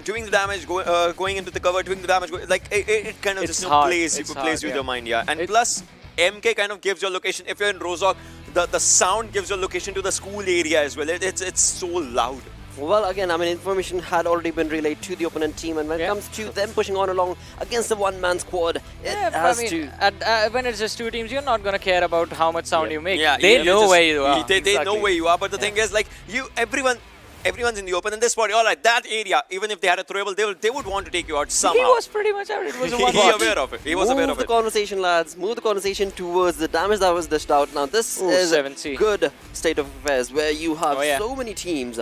doing the damage, going into the cover, doing the damage, it kind of It's just hard. plays It's with hard, your yeah. mind, yeah. And plus MK kind of gives your location. If you're in Rozok, the sound gives your location to the school area as well. It's so loud. Well, again, I mean, information had already been relayed to the opponent team, and when it comes to them pushing on along against the one-man squad, it Yeah, but has I mean, to. when it's just two teams, you're not gonna care about how much sound you make. Yeah, They you know just- where you are. They know Exactly. where you are, but the thing is, like, everyone's in the open, and this spot, all right, that area, even if they had a throwable, they would want to take you out somehow. He was pretty much out. It was a He one-shot. aware of it. He was aware Move of the it. conversation, lads. Move the conversation towards the damage that was dished out. Now, this Ooh, is 7C. a good state of affairs where you have Oh, yeah. so many teams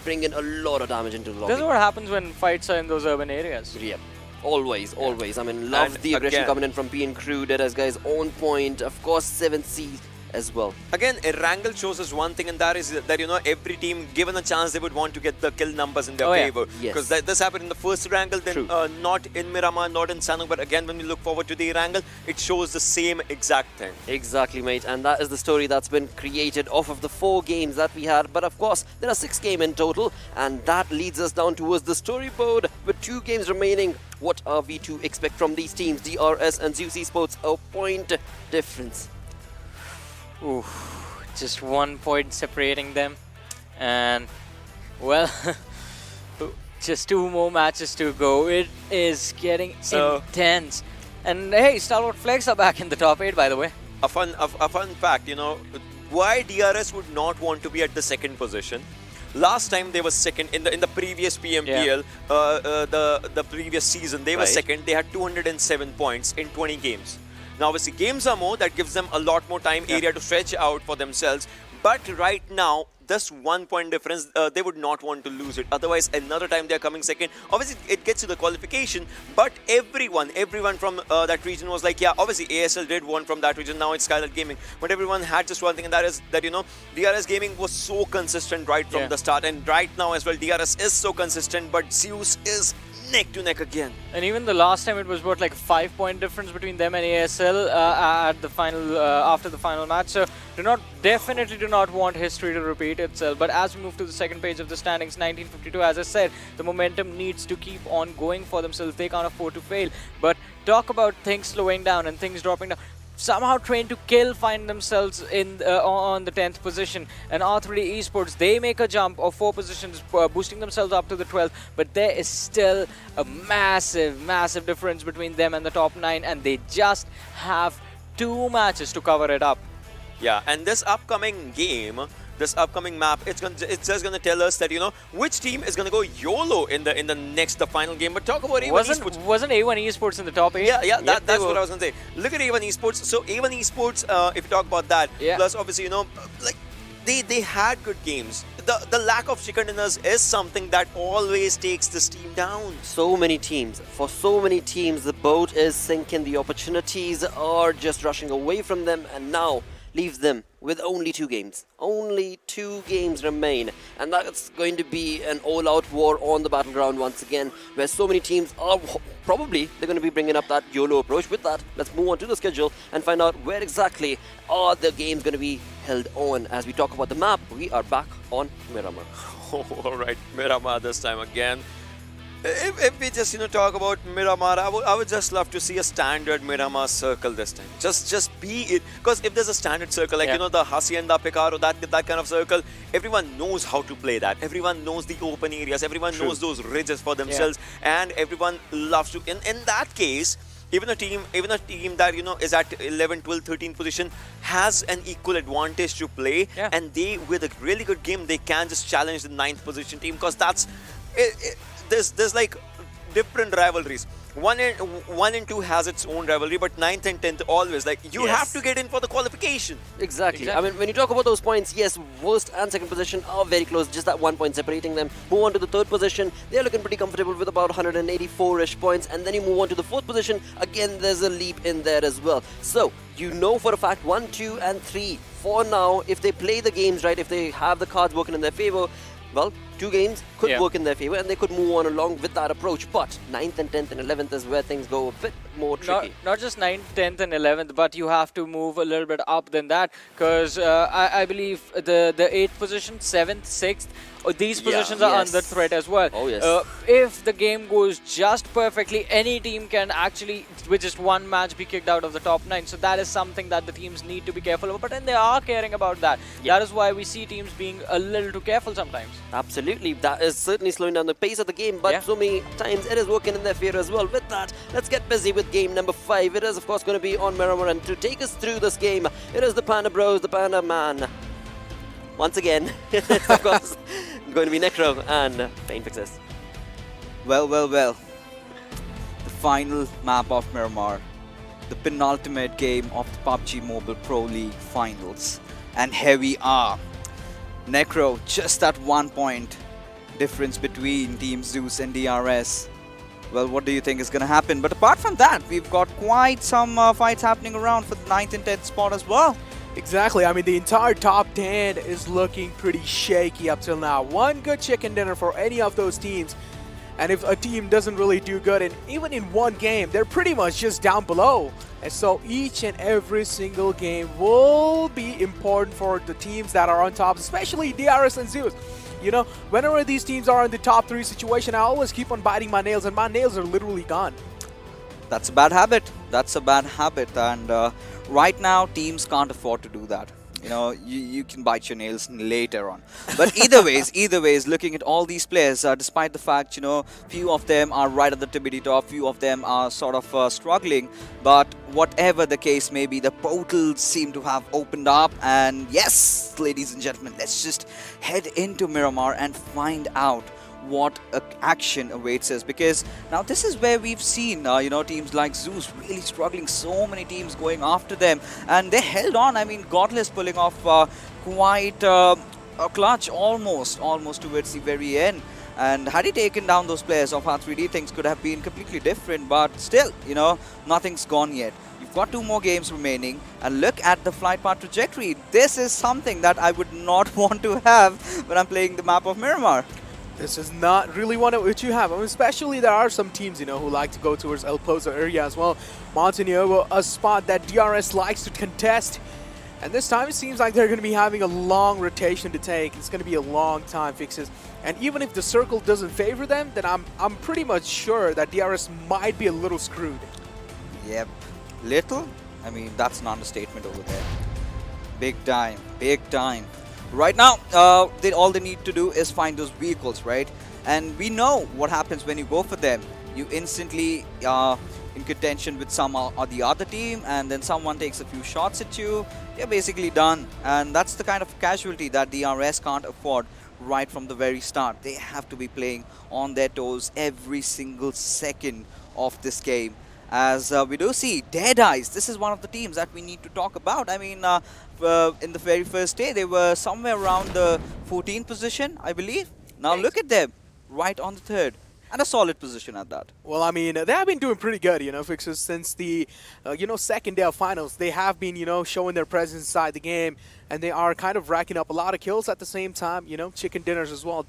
bringing a lot of damage into the lobby. This is what happens when fights are in those urban areas. Yep. Always, always. I mean, love And the aggression again- coming in from PN Crew, Deadeyes Guys on point. Of course, 7C as well. Again, Erangel shows us one thing, and that is that, every team, given a chance, they would want to get the kill numbers in their Oh, yeah. favor. Yes. Because this happened in the first Erangel, then not in Miramar, not in Sanhok, but again, when we look forward to the Erangel, it shows the same exact thing. Exactly, mate. And that is the story that's been created off of the 4 games that we had. But of course, there are 6 games in total, and that leads us down towards the storyboard with 2 games remaining. What are we to expect from these teams? DRS and Z3us Esports, a point difference. Ooh, just 1 point separating them, and well, just 2 more matches to go. It is getting intense. And hey, StalwartFlex are back in the top 8, by the way. A fun fact, why DRS would not want to be at the second position. Last time they were second in the previous PMPL, the previous season they were second. They had 207 points in 20 games. Now obviously games are more, that gives them a lot more time area to stretch out for themselves. But right now, this 1 point difference, they would not want to lose it. Otherwise, another time they're coming second. Obviously, it gets to the qualification, but everyone from that region was like, yeah, obviously ASL did one from that region, now it's Skylight Gaming. But everyone had just one thing, and that is that, DRS Gaming was so consistent right from the start. And right now as well, DRS is so consistent, but Z3us is neck to neck again. And even the last time it was what, like 5 point difference between them and ASL at the final after the final match. So definitely do not want history to repeat itself. But as we move to the second page of the standings, 1952, as I said, the momentum needs to keep on going for themselves. They can't afford to fail. But talk about things slowing down and things dropping down. Somehow Train to Kill find themselves in on the 10th position, and R3D Esports, they make a jump of 4 positions, boosting themselves up to the 12th, but there is still a massive difference between them and the top 9, and they just have 2 matches to cover it up. Yeah, and this upcoming game, this upcoming map, it's just gonna tell us that which team is gonna go YOLO in the final game. But talk about A1 Esports. Wasn't A1 Esports in the top 8? Yeah, that's what I was gonna say. Look at A1 Esports. So A1 Esports, if you talk about that, plus obviously like they had good games. The lack of chicken dinners is something that always takes this team down. So many teams. For so many teams, the boat is sinking. The opportunities are just rushing away from them, and now leaves them with only 2 games. Only 2 games remain, and that's going to be an all-out war on the battleground once again, where so many teams are they're going to be bringing up that YOLO approach. With that, let's move on to the schedule and find out where exactly are the games going to be held on. As we talk about the map, we are back on Miramar. All right, Miramar this time again. If we just talk about Miramar, I would just love to see a standard Miramar circle this time. Just be it, because if there's a standard circle like the Hacienda Picaro, that kind of circle, everyone knows how to play that. Everyone knows the open areas. Everyone knows those ridges for themselves, and everyone loves to. In that case, even a team that is at 11, 12, 13 position has an equal advantage to play, and they, with a really good game, they can just challenge the 9th position team, because that's there's like different rivalries. 1 and 2 has its own rivalry, but 9th and 10th always like you have to get in for the qualification. Exactly. I mean, when you talk about those points, yes, first and second position are very close, just that 1 point separating them. Move on to the 3rd position, they're looking pretty comfortable with about 184-ish points, and then you move on to the 4th position, again there's a leap in there as well. So for a fact 1, 2 and 3 for now, if they play the games right, if they have the cards working in their favor, well, 2 games could Yeah. work in their favor and they could move on along with that approach. But 9th and 10th and 11th is where things go a bit more tricky. Not just 9th, 10th and 11th, but you have to move a little bit up than that, because I believe the 8th position, 7th, 6th, these positions are under threat as well. Oh, yes. If the game goes just perfectly, any team can actually, with just one match, be kicked out of the top 9. So that is something that the teams need to be careful about, and they are caring about that. That is why we see teams being a little too careful sometimes. Absolutely, that is certainly slowing down the pace of the game, but so many times it is working in their favor as well. With that, let's get busy with game number 5. It is, of course, going to be on Miramar, and to take us through this game, it is the Panda Bros, the Panda Man. Once again, it's, of course, going to be Necro and Pain Fixes. Well. The final map of Miramar. The penultimate game of the PUBG Mobile Pro League Finals. And here we are. Necro, just that 1 point difference between Team Zeus and DRS. Well, what do you think is going to happen? But apart from that, we've got quite some fights happening around for the 9th and 10th spot as well. Exactly. I mean, the entire top 10 is looking pretty shaky up till now. One good chicken dinner for any of those teams. And if a team doesn't really do good, and even in one game, they're pretty much just down below. And so each and every single game will be important for the teams that are on top, especially DRS and Zeus. You know, whenever these teams are in the top 3 situation, I always keep on biting my nails, and my nails are literally gone. That's a bad habit. That's a bad habit. And right now, teams can't afford to do that. You know, you can bite your nails later on. But either ways, looking at all these players, despite the fact, you know, few of them are right at the tippity top, few of them are sort of struggling. But whatever the case may be, the portals seem to have opened up. And yes, ladies and gentlemen, let's just head into Miramar and find out what action awaits us, because now this is where we've seen you know, teams like Zeus really struggling, so many teams going after them, and they held on. I mean, Godless pulling off quite a clutch almost towards the very end, and had he taken down those players of R3D, things could have been completely different. But still, you know, nothing's gone yet. You've got 2 more games remaining, and look at the flight path trajectory. This is something that I would not want to have when I'm playing the map of Miramar. This is not really what you have. I mean, especially there are some teams, you know, who like to go towards El Pozo area as well. Montenegro, a spot that DRS likes to contest. And this time it seems like they're going to be having a long rotation to take. It's going to be a long time, Fixes. And even if the circle doesn't favor them, then I'm pretty much sure that DRS might be a little screwed. Yep. Little? I mean, that's an understatement over there. Big time. Big time. Right now, all they need to do is find those vehicles, right? And we know what happens when you go for them. You instantly in contention with some or the other team, and then someone takes a few shots at you. You're basically done. And that's the kind of casualty that the DRS can't afford right from the very start. They have to be playing on their toes every single second of this game. As we do see Deadeyes, this is one of the teams that we need to talk about. I mean, in the very first day, they were somewhere around the 14th position, I believe. Now look at them, right on the 3rd, and a solid position at that. Well, I mean, they have been doing pretty good, you know, Fixes, since the, you know, second day of finals. They have been, you know, showing their presence inside the game, and they are kind of racking up a lot of kills at the same time, you know, chicken dinners as well.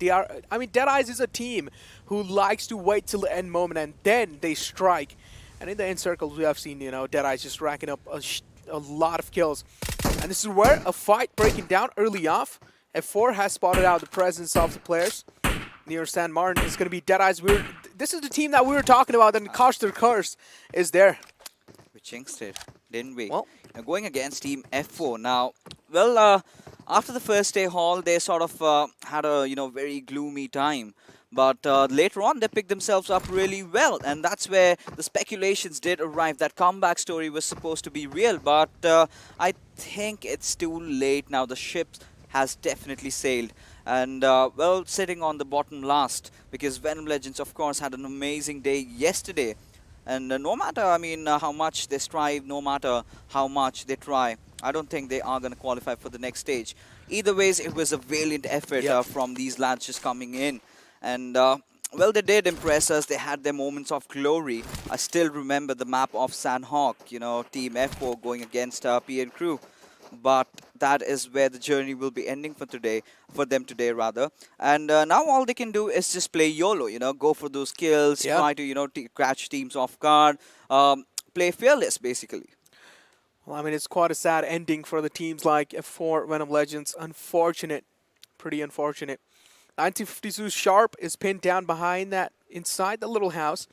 I mean, Deadeyes is a team who likes to wait till the end moment, and then they strike. And in the end circles, we have seen, you know, Deadeyes just racking up a lot of kills. And this is where a fight breaking down early off. F4 has spotted out the presence of the players near San Martin. It's going to be Deadeyes. This is the team that we were talking about, and Koster Curse is there. We jinxed it, didn't we? Well, going against Team F4 now. Well, after the first day haul, they sort of had a, you know, very gloomy time. But later on, they picked themselves up really well. And that's where the speculations did arrive. That comeback story was supposed to be real. But I think it's too late now. The ship has definitely sailed. And, well, sitting on the bottom last. Because Venom Legends, of course, had an amazing day yesterday. And no matter, I mean, how much they strive, no matter how much they try, I don't think they are going to qualify for the next stage. Either ways, it was a valiant effort from these lads just coming in. And, well, they did impress us. They had their moments of glory. I still remember the map of Sanhok, you know, Team F4 going against PN Crew. but that is where the journey will be ending for today, for them today rather. And now all they can do is just play YOLO, go for those kills, Yeah. try to, catch teams off guard, play fearless basically. Well, I mean, it's quite a sad ending for the teams like F4, Venom Legends. Unfortunate. Pretty unfortunate. 1952 Sharp is pinned down behind that, inside the little house.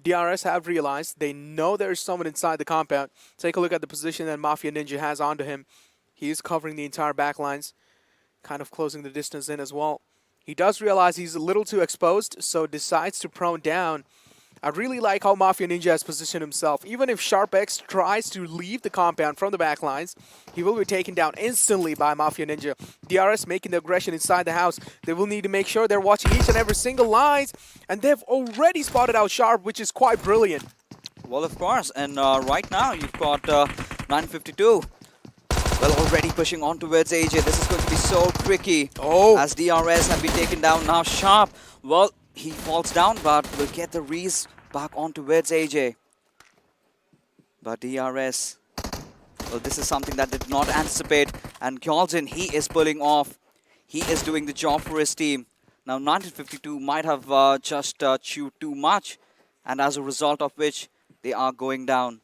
DRS have realized they know there's someone inside the compound. Take a look at the position that Mafia Ninja has onto him. He is covering the entire backlines, kind of closing the distance in as well. He does realize he's a little too exposed, so decides to prone down. I really like how Mafia Ninja has positioned himself. Even if SharpX tries to leave the compound from the backlines, he will be taken down instantly by Mafia Ninja. DRS making the aggression inside the house. They will need to make sure they're watching each and every single lines, and they've already spotted out Sharp, which is quite brilliant. Well, of course, and right now you've got 952. Well, already pushing on towards AJ. This is going to be so tricky. As DRS have been taken down now. Sharp, well, he falls down, but will get the Reese back on towards AJ. But DRS, well, this is something that did not anticipate. And Gyalzin, he is pulling off. He is doing the job for his team. Now, 1952 might have just chewed too much, and as a result of which, they are going down.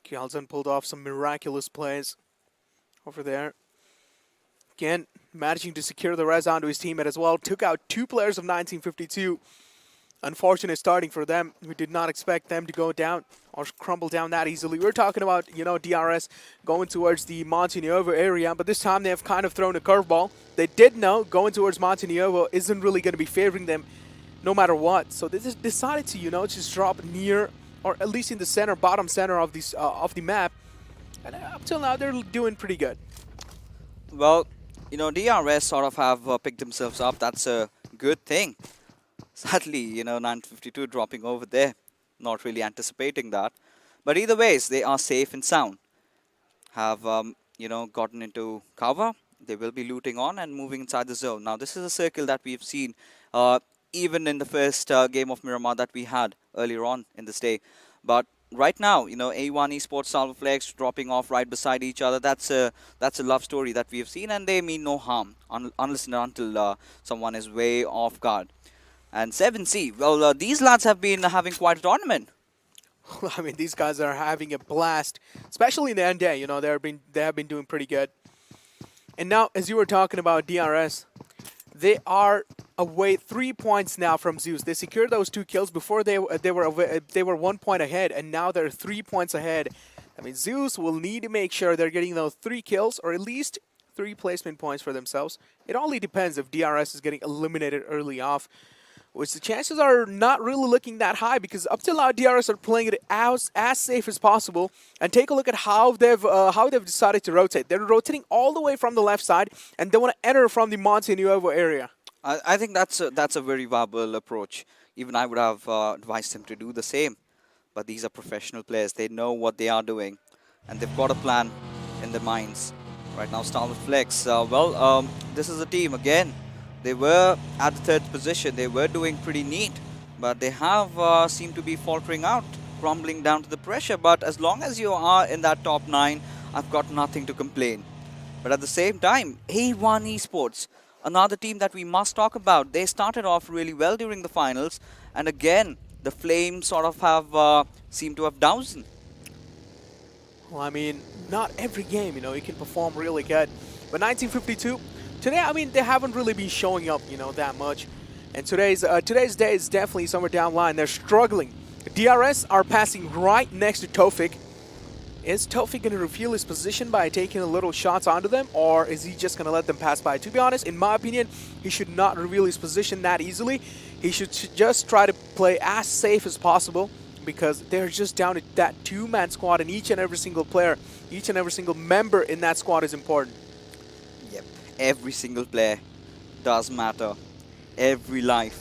Gyalzin pulled off some miraculous plays over there. Again, managing to secure the res onto his teammate as well. Took out 2 players of 1952. Unfortunate starting for them. We did not expect them to go down or crumble down that easily. We're talking about, DRS going towards the Montenegro area, but this time they have kind of thrown a curveball. They did know going towards Montenegro isn't really going to be favoring them no matter what. So they just decided to, just drop near, or at least in the center, bottom center of this of the map. And up till now, they're doing pretty good. Well, DRS sort of have picked themselves up. That's a good thing. Sadly, 952 dropping over there. Not really anticipating that. But either ways, they are safe and sound. Have, gotten into cover. They will be looting on and moving inside the zone. Now, this is a circle that we've seen even in the first game of Miramar that we had earlier on in this day. But right now, A1 Esports, StalwartFlex dropping off right beside each other. That's a love story that we have seen, and they mean no harm unless and until someone is way off guard. And 7C, well, these lads have been having quite a tournament. I mean, these guys are having a blast, especially in the end day. They have been doing pretty good. And now, as you were talking about DRS, they are away 3 points now from Zeus. They secured those 2 kills before they were 1 point ahead, and now they're 3 points ahead. I mean, Zeus will need to make sure they're getting those 3 kills, or at least 3 placement points for themselves. It only depends if DRS is getting eliminated early off, which the chances are not really looking that high, because up till now DRS are playing it as safe as possible. And take a look at how they've decided to rotate. They're rotating all the way from the left side, and they want to enter from the Montenegro area. I think that's a very viable approach. Even I would have advised them to do the same. But these are professional players. They know what they are doing, and they've got a plan in their minds. Right now, StalwartFlex. This is a team again. They were at the 3rd position. They were doing pretty neat, but they have seemed to be faltering out, crumbling down to the pressure. But as long as you are in that top 9, I've got nothing to complain. But at the same time, A1 Esports, another team that we must talk about. They started off really well during the finals, and again, the flames sort of have seemed to have doused. Well, I mean, not every game, you can perform really good. But 1952, today, I mean, they haven't really been showing up, that much. And today's day is definitely somewhere down the line. They're struggling. DRS are passing right next to Tofik. Is Tofik going to reveal his position by taking a little shots onto them, or is he just going to let them pass by? To be honest, in my opinion, he should not reveal his position that easily. He should just try to play as safe as possible, because they're just down to that 2-man squad, and each and every single player, each and every single member in that squad is important. Yep, every single player does matter. Every life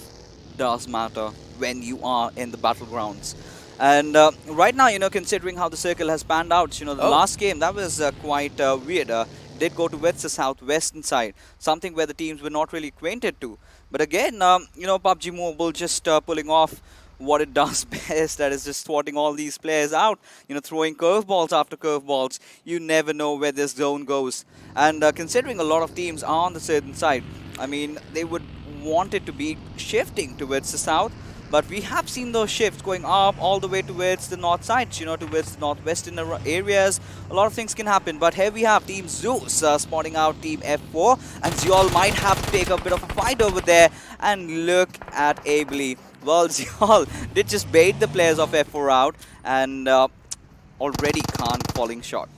does matter when you are in the battlegrounds. And right now, considering how the circle has panned out, the last game, that was quite weird. Did go towards the southwestern side, something where the teams were not really acquainted to. But again, PUBG Mobile just pulling off what it does best, that is just swatting all these players out, you know, throwing curveballs after curveballs. You never know where this zone goes. And considering a lot of teams are on the certain side, I mean, they would want it to be shifting towards the south, but we have seen those shifts going up all the way towards the north sides, you know, towards the northwestern areas. A lot of things can happen, but here we have Team Zeus spotting out Team F4, and Zeol might have to take a bit of a fight over there. And look at Ably. Well, Zeol did just bait the players of F4 out, and already Khan falling short.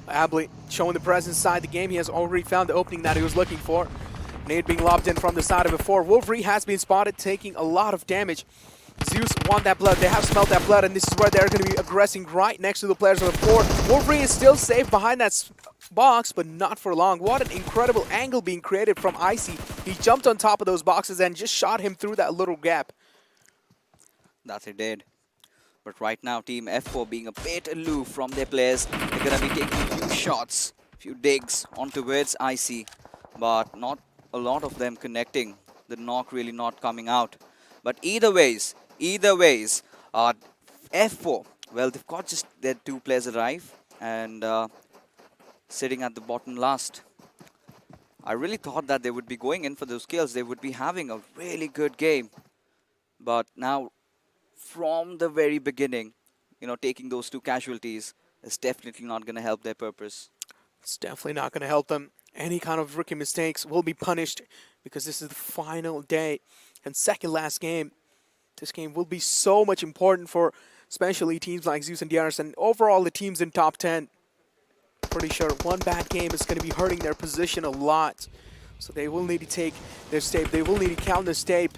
Ably showing the presence inside the game. He has already found the opening that he was looking for. Nade being lobbed in from the side of F4. Wolverine has been spotted, taking a lot of damage. Zeus want that blood. They have smelled that blood, and this is where they're going to be aggressing right next to the players of F4. Wolverine is still safe behind that box, but not for long. What an incredible angle being created from Icy. He jumped on top of those boxes and just shot him through that little gap. That he did. But right now, Team F4 being a bit aloof from their players. They're going to be taking a few shots, few digs on towards Icy, but not a lot of them connecting. The knock really not coming out. But either ways, F4, well, they've got just their 2 players arrive and sitting at the bottom last. I really thought that they would be going in for those kills. They would be having a really good game. But now, from the very beginning, you know, taking those 2 casualties is definitely not going to help their purpose. It's definitely not going to help them. Any kind of rookie mistakes will be punished because this is the final day and second last game. This game will be so much important for especially teams like Zeus and DRS and overall the teams in top 10. Pretty sure one bad game is going to be hurting their position a lot. So they will need to take their step. They will need to count their step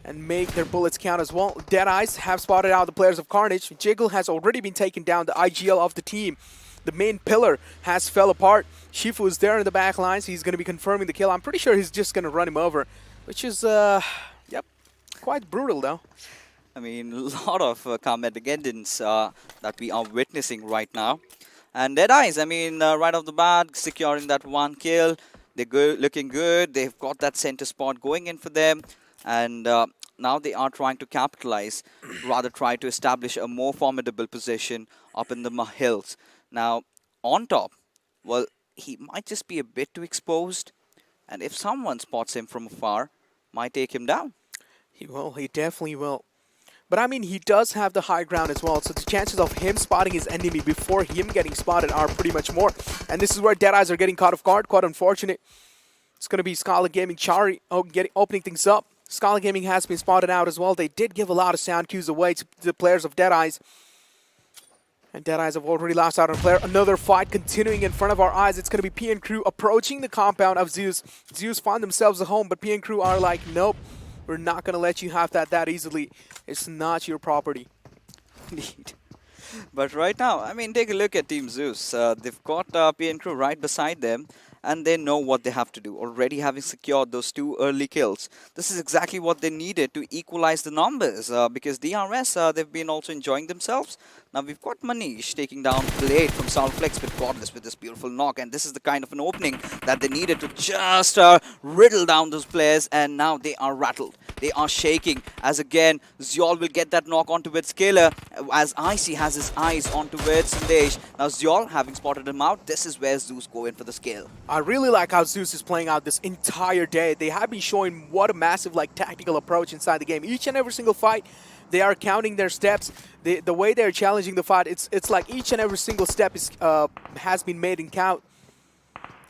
and make their bullets count as well. Deadeyes have spotted out the players of Carnage. Jiggle has already been taken down, the IGL of the team. The main pillar has fell apart. Shifu is there in the back lines. He's going to be confirming the kill. I'm pretty sure he's just going to run him over, which is, yep, quite brutal though. I mean, a lot of combat against that we are witnessing right now. And Deadeyes, I mean, right off the bat, securing that 1 kill. They're looking good. They've got that center spot going in for them. And now they are trying to capitalize, rather try to establish a more formidable position up in the hills. Now, on top, well, he might just be a bit too exposed. And if someone spots him from afar, might take him down. He will. He definitely will. But I mean, he does have the high ground as well. So the chances of him spotting his enemy before him getting spotted are pretty much more. And this is where Deadeyes are getting caught off guard. Quite unfortunate. It's going to be Skylight Gaming Chari opening things up. Skylight Gaming has been spotted out as well. They did give a lot of sound cues away to the players of Deadeyes. And Deadeyes have already lost out on a player. Another fight continuing in front of our eyes. It's going to be PN Crew approaching the compound of Zeus. Zeus find themselves a home, but PN Crew are like, nope, we're not going to let you have that easily. It's not your property. Indeed. But right now, I mean, take a look at Team Zeus. They've got PN Crew right beside them, and they know what they have to do. Already having secured those 2 early kills. This is exactly what they needed to equalize the numbers, because DRS, they've been also enjoying themselves. Now we've got Manish taking down Blade from StalwartFlex with Godless with this beautiful knock, and this is the kind of an opening that they needed to just riddle down those players, and now they are rattled. They are shaking as again Zeol will get that knock onto its killer as Icy has his eyes onto its Sandesh. Now Zeol having spotted him out, this is where Zeus go in for the scale. I really like how Zeus is playing out this entire day. They have been showing what a massive tactical approach inside the game. Each and every single fight, they are counting their steps. The way they're challenging the fight, it's like each and every single step is has been made in count.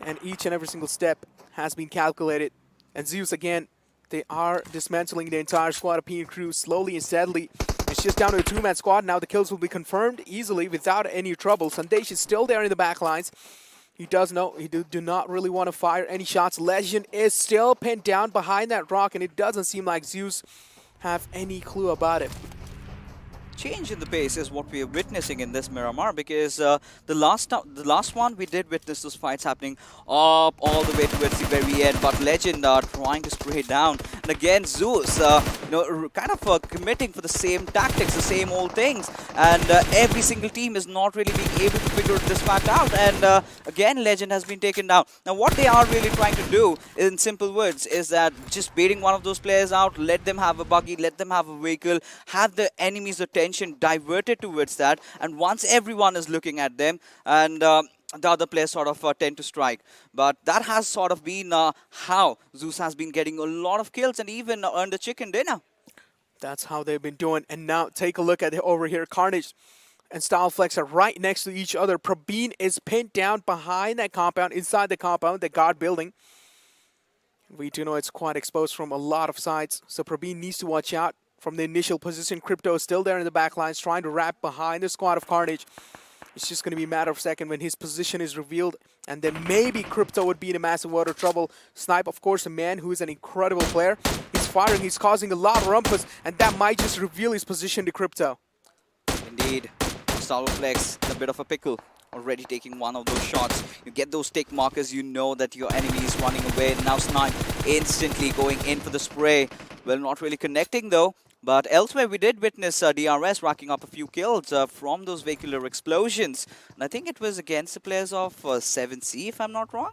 And each and every single step has been calculated. And Zeus, again, they are dismantling the entire squad of PN Crew slowly and steadily. It's just down to a 2-man squad. Now the kills will be confirmed easily without any trouble. Sandesh is still there in the back lines. He does know, he do not really want to fire any shots. Legend is still pinned down behind that rock, and it doesn't seem like Zeus have any clue about it. Change in the pace is what we are witnessing in this Miramar, because the last one we did witness those fights happening up all the way towards the very end, but Legend are trying to spray down. And again, Zeus, kind of committing for the same tactics, the same old things. And every single team is not really being able to figure this fact out. And again, Legend has been taken down. Now, what they are really trying to do, in simple words, is that just baiting one of those players out, let them have a buggy, let them have a vehicle, have the enemy's attention diverted towards that. And once everyone is looking at them, and the other players sort of tend to strike. But that has sort of been how Zeus has been getting a lot of kills and even earned a chicken dinner. That's how they've been doing. And now take a look at it over here. Carnage and StalwartFlex are right next to each other. Prabeen is pinned down behind that compound, inside the compound, the guard building. We do know it's quite exposed from a lot of sides, so Prabeen needs to watch out from the initial position. Crypto is still there in the back lines, trying to wrap behind the squad of Carnage. It's just going to be a matter of a second when his position is revealed, and then maybe Crypto would be in a massive water trouble. Snipe, of course, a man who is an incredible player. He's firing, he's causing a lot of rumpus, and that might just reveal his position to Crypto. Indeed. StalwartFlex in a bit of a pickle. Already taking one of those shots. You get those tick markers, you know that your enemy is running away. Now Snipe instantly going in for the spray. Well, not really connecting though. But elsewhere, we did witness DRS racking up a few kills from those vehicular explosions. And I think it was against the players of 7C, if I'm not wrong.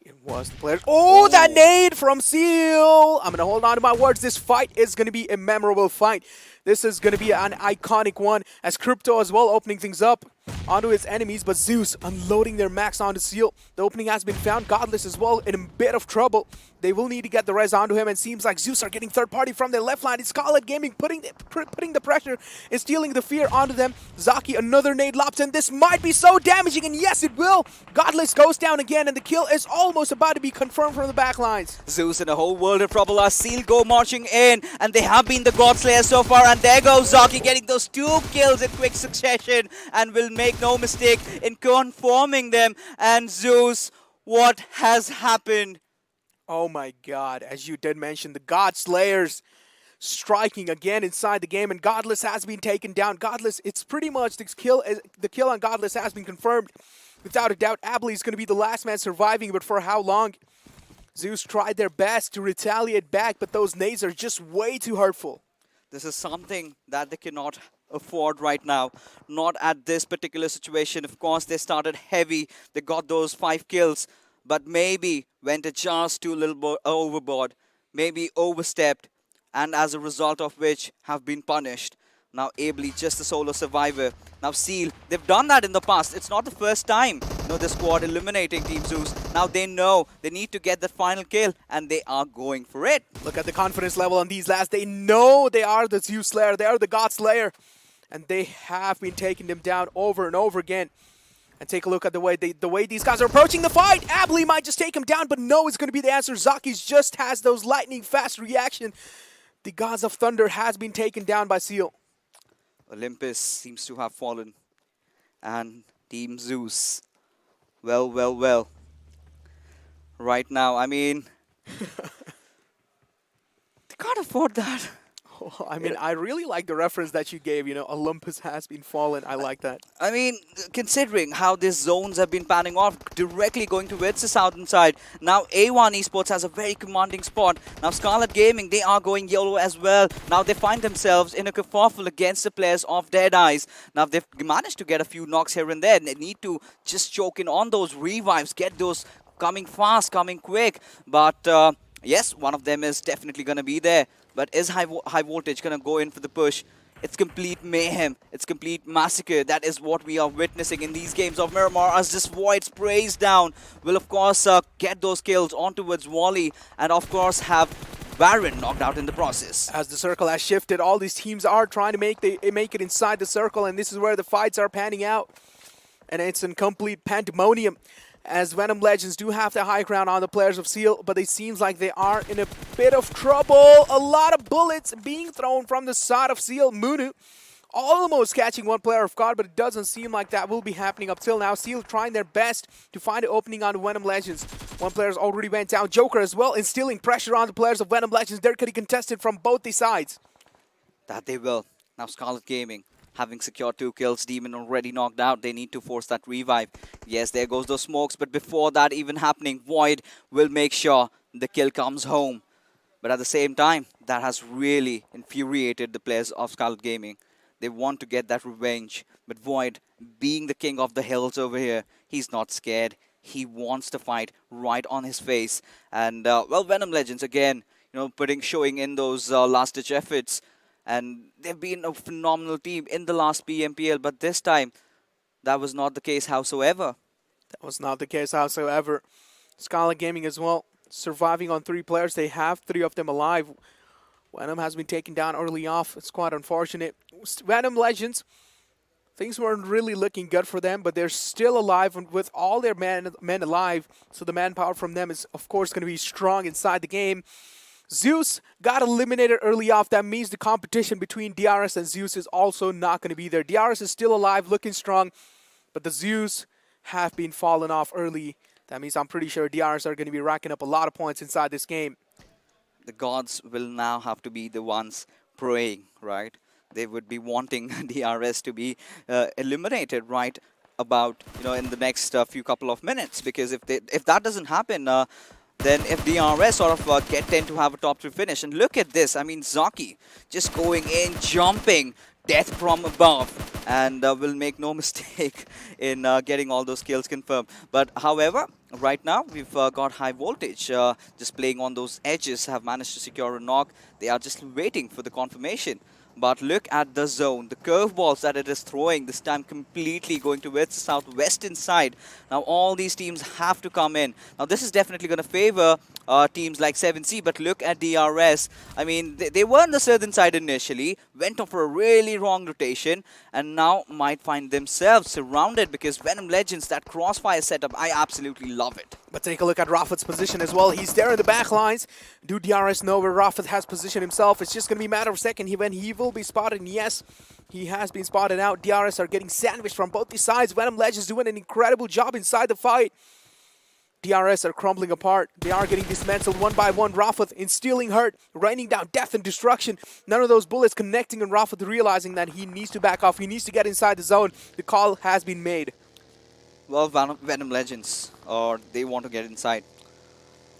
It was the players. Oh, that nade from Seal! I'm going to hold on to my words. This fight is going to be a memorable fight. This is going to be an iconic one, as Crypto as well opening things up onto his enemies, but Zeus unloading their max onto Seal. The opening has been found. Godless as well in a bit of trouble. They will need to get the res onto him, and seems like Zeus are getting third party from their left line. It's Skylight Gaming putting the pressure and stealing the fear onto them. Zaki, another nade lops, and this might be so damaging, and yes, it will. Godless goes down again, and the kill is almost about to be confirmed from the back lines. Zeus in a whole world of trouble as Seal go marching in, and they have been the Godslayer so far, and there goes Zaki getting those 2 kills in quick succession, and will make no mistake in conforming them. And Zeus, what has happened? Oh my god, as you did mention, the God Slayers striking again inside the game, and Godless has been taken down. Godless, it's pretty much the kill on Godless has been confirmed. Without a doubt, Abley is going to be the last man surviving, but for how long? Zeus tried their best to retaliate back, but those nades are just way too hurtful. This is something that they cannot afford right now. Not at this particular situation. Of course, they started heavy. They got those 5 kills. But maybe went just too little overboard. Maybe overstepped. And as a result of which have been punished. Now Abley, just a solo survivor. Now Seal, they've done that in the past. It's not the first time, the squad eliminating Team Zeus. Now they know they need to get that final kill, and they are going for it. Look at the confidence level on these lads. They know they are the Zeus Slayer. They are the God Slayer. And they have been taking them down over and over again. And take a look at the way these guys are approaching the fight. Abley might just take him down, but no, it's going to be the answer. Zaki just has those lightning fast reaction. The Gods of Thunder has been taken down by Seal. Olympus seems to have fallen. And Team Zeus. Well. Right now, I mean, they can't afford that. Oh, I mean, I really like the reference that you gave, Olympus has been fallen. I like that. I mean, considering how these zones have been panning off, directly going towards the southern side. Now, A1 Esports has a very commanding spot. Now, Scarlet Gaming, they are going yellow as well. Now, they find themselves in a kerfuffle against the players of Deadeyes. Now, they've managed to get a few knocks here and there. They need to just choke in on those revives, get those coming fast, coming quick. But, yes, one of them is definitely going to be there. But is high voltage going to go in for the push? It's complete mayhem. It's complete massacre. That is what we are witnessing in these games of Miramar, as this Void sprays down. Will, of course, get those kills on towards Wally, and, of course, have Baron knocked out in the process. As the circle has shifted, all these teams are trying to make it inside the circle, and this is where the fights are panning out. And it's in complete pandemonium, as Venom Legends do have the high ground on the players of Seal, but it seems like they are in a bit of trouble. A lot of bullets being thrown from the side of Seal. Munu almost catching one player off guard, but it doesn't seem like that will be happening up till now. Seal trying their best to find an opening on Venom Legends. One player's already went down. Joker as well, instilling pressure on the players of Venom Legends. They're getting contested from both the sides. That they will. Now Scarlet Gaming, having secured 2 kills, Demon already knocked out. They need to force that revive. Yes, there goes those smokes, but before that even happening, Void will make sure the kill comes home. But at the same time, that has really infuriated the players of Skylight Gaming. They want to get that revenge. But Void, being the king of the hills over here, he's not scared. He wants to fight right on his face. And, well, Venom Legends, again, showing in those last-ditch efforts. And they've been a phenomenal team in the last PMPL. But this time, that was not the case howsoever. That was not the case howsoever. Skylight Gaming as well, surviving on 3 players. They have 3 of them alive. Venom has been taken down early off. It's quite unfortunate. Venom Legends, things weren't really looking good for them, but they're still alive with all their men alive. So the manpower from them is, of course, going to be strong inside the game. Zeus got eliminated early off. That means the competition between DRS and Zeus is also not going to be there. DRS is still alive, looking strong, but the Zeus have been fallen off early. That means I'm pretty sure DRS are going to be racking up a lot of points inside this game. The gods will now have to be the ones praying, right? They would be wanting DRS to be eliminated right about, in the next few couple of minutes. Because if that doesn't happen, then if DRS sort of tend to have a top 3 finish. And look at this. I mean, Zaki just going in, jumping, death from above. And will make no mistake in getting all those kills confirmed. But however, right now we've got High Voltage just playing on those edges, have managed to secure a knock. They are just waiting for the confirmation. But look at the zone, the curveballs that it is throwing, this time completely going towards the southwestern side. Now all these teams have to come in. Now this is definitely going to favor teams like 7C, but look at DRS. I mean, they were on the southern side initially, went off for a really wrong rotation, and now might find themselves surrounded because Venom Legends, that crossfire setup, I absolutely love it. But take a look at Rafet's position as well. He's there in the back lines. Do DRS know where Rafet has positioned himself? It's just going to be a matter of a second when he will be spotted. And yes, he has been spotted out. DRS are getting sandwiched from both these sides. Venom Legends doing an incredible job inside the fight. DRS are crumbling apart. They are getting dismantled one by one. Rafet instilling hurt, raining down death and destruction. None of those bullets connecting on Rafet, realizing that he needs to back off. He needs to get inside the zone. The call has been made. Well, Venom Legends, or they want to get inside.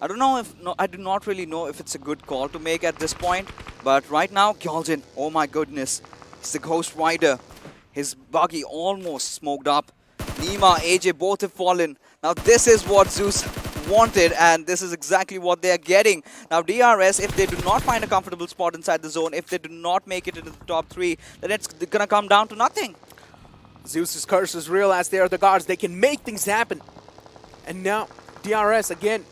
I don't know if, I do not really know if it's a good call to make at this point. But right now, Gyoljin, oh my goodness, he's the Ghost Rider. His buggy almost smoked up. Nima, AJ, both have fallen. Now this is what Zeus wanted, and this is exactly what they are getting. Now DRS, if they do not find a comfortable spot inside the zone, if they do not make it into the top 3, then it's going to come down to nothing. Zeus's curse is real as they are the gods. They can make things happen. And now DRS again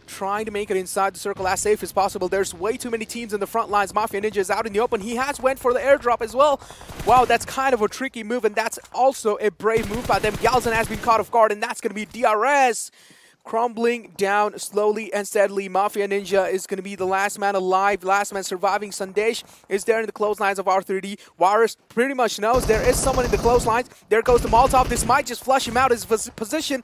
trying to make it inside the circle as safe as possible. There's way too many teams in the front lines. Mafia Ninja is out in the open. He has went for the airdrop as well. Wow, that's kind of a tricky move, and that's also a brave move by them. Galzin has been caught off guard, and that's going to be DRS crumbling down slowly and steadily. Mafia Ninja is going to be the last man alive, last man surviving. Sandesh is there in the clotheslines of R3D. Warriors pretty much knows there is someone in the clotheslines. There goes the Molotov. This might just flush him out of his position.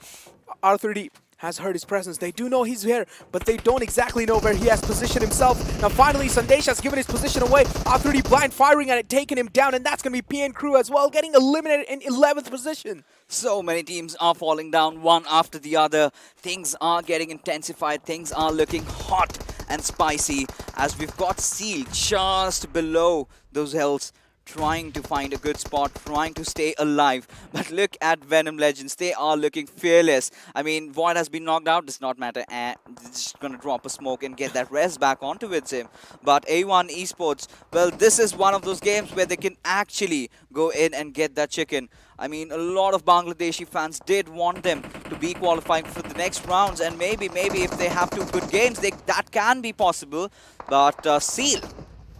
R3D has heard his presence. They do know he's here, but they don't exactly know where he has positioned himself. Now finally, Sandesh has given his position away. R3D blind firing and it taking him down, and that's going to be PN Crew as well, getting eliminated in 11th position. So many teams are falling down one after the other. Things are getting intensified. Things are looking hot and spicy as we've got Seal just below those hills, trying to find a good spot, trying to stay alive. But look at Venom Legends. They are looking fearless. I mean, Void has been knocked out. Does not matter. And they're just going to drop a smoke and get that res back onto him. But A1 Esports, well, this is one of those games where they can actually go in and get that chicken. I mean, a lot of Bangladeshi fans did want them to be qualifying for the next rounds. And maybe if they have 2 good games, that can be possible. But Seal,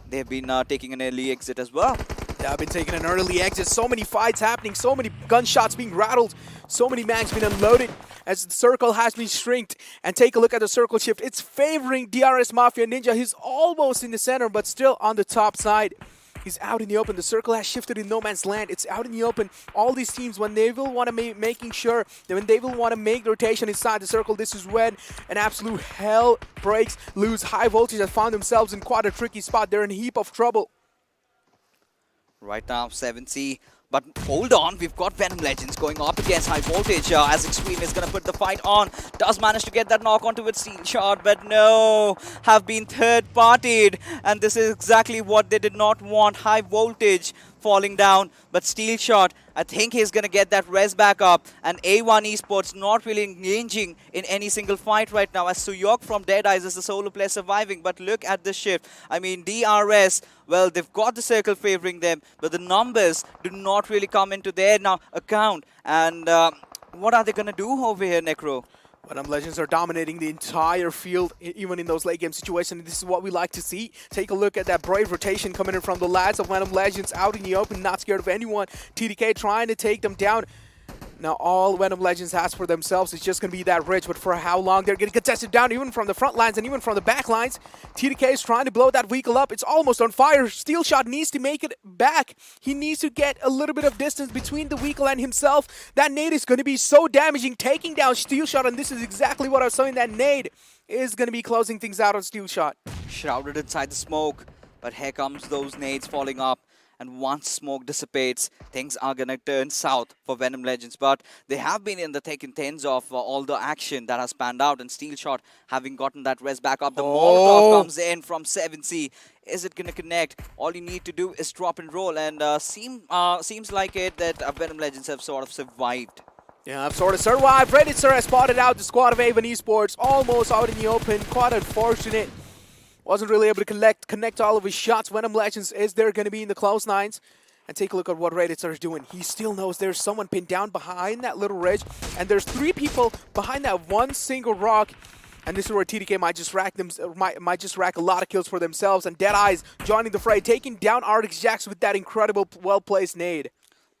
they've been taking an early exit as well. They have been taking an early exit. So many fights happening, so many gunshots being rattled, so many mags being unloaded as the circle has been shrinked. And take a look at the circle shift. It's favoring DRS Mafia Ninja. He's almost in the center, but still on the top side. He's out in the open. The circle has shifted in no man's land. It's out in the open. All these teams, when they will want to making sure that when they will want to make the rotation inside the circle, this is when an absolute hell breaks loose. High Voltage has found themselves in quite a tricky spot. They're in a heap of trouble. Right now, 7C But hold on, we've got Venom Legends going up against High Voltage as Extreme is going to put the fight on. Does manage to get that knock onto its steel shot, but no, have been third-partied. And this is exactly what they did not want. High Voltage falling down, but steel shot, I think he's going to get that res back up. And A1 Esports not really engaging in any single fight right now, as Suyok from Deadeyes is the solo player surviving. But look at the shift. I mean, DRS, well, they've got the circle favoring them, but the numbers do not really come into their now account. And what are they going to do over here, Necro? Venom Legends are dominating the entire field, even in those late game situations. This is what we like to see. Take a look at that brave rotation coming in from the lads of Venom Legends out in the open, not scared of anyone. TDK trying to take them down. Now all Venom Legends has for themselves is just going to be that Ridge, but for how long they're getting contested down even from the front lines and even from the back lines. TDK is trying to blow that vehicle up. It's almost on fire. Steel Shot needs to make it back. He needs to get a little bit of distance between the vehicle and himself. That nade is going to be so damaging, taking down Steel Shot, and this is exactly what I was saying. That nade is going to be closing things out on Steel Shot. Shrouded inside the smoke, but here comes those nades falling up. And once smoke dissipates, things are going to turn south for Venom Legends. But they have been in the thick and thins of all the action that has panned out. And Steel Shot having gotten that res back up. The Molotov comes in from 7C. Is it going to connect? All you need to do is drop and roll. And seems like it that Venom Legends have sort of survived. Yeah, I've sort of survived. Reddit sir has spotted out the squad of A1 Esports almost out in the open. Quite unfortunate. Wasn't really able to connect all of his shots. Venom Legends is there going to be in the close nines. And take a look at what Reddit is doing. He still knows there's someone pinned down behind that little ridge. And there's 3 people behind that one single rock. And this is where TDK might just rack a lot of kills for themselves. And Deadeyes joining the fray, taking down Arctic Jax with that incredible well-placed nade.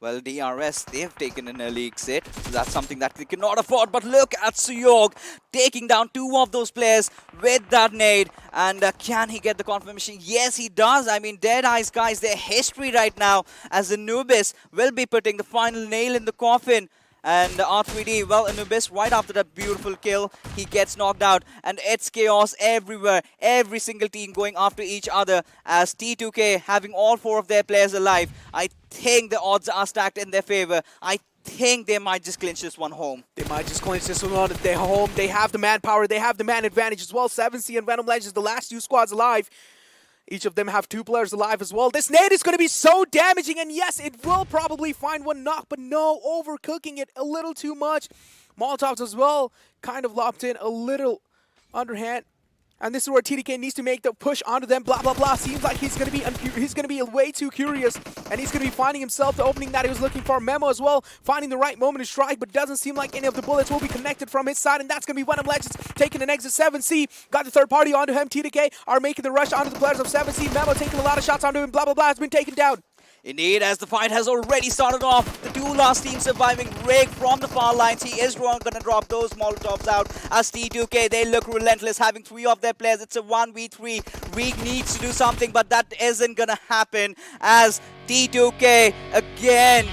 Well, DRS, they have taken an early exit. So that's something that they cannot afford. But look at Suyog taking down 2 of those players with that nade. And can he get the confirmation? Yes, he does. I mean, Deadeyes Guys, their history right now as Anubis will be putting the final nail in the coffin. And R3D, well, Anubis, right after that beautiful kill, he gets knocked out. And it's chaos everywhere. Every single team going after each other as T2K having all 4 of their players alive. I think the odds are stacked in their favor. I think they might just clinch this one home. They might just clinch this one at their home. They have the manpower. They have the man advantage as well. 7C and Venom Legends, the last 2 squads alive. Each of them have 2 players alive as well. This nade is going to be so damaging, and yes, it will probably find one knock, but no, overcooking it a little too much. Molotovs as well, kind of lopped in a little underhand. And this is where TDK needs to make the push onto them, blah, blah, blah. Seems like he's going to be way too curious, and he's going to be finding himself the opening that he was looking for. Memo as well, finding the right moment to strike, but doesn't seem like any of the bullets will be connected from his side, and that's going to be Venom Legends taking an exit. 7C got the third party onto him. TDK are making the rush onto the players of 7C. Memo taking a lot of shots onto him, blah, blah, blah, has been taken down. Indeed, as the fight has already started off, the 2 last teams surviving. Rig from the far lines, he is going to drop those Molotovs out as T2K, they look relentless, having 3 of their players. It's a 1v3. Rig needs to do something, but that isn't going to happen as T2K again,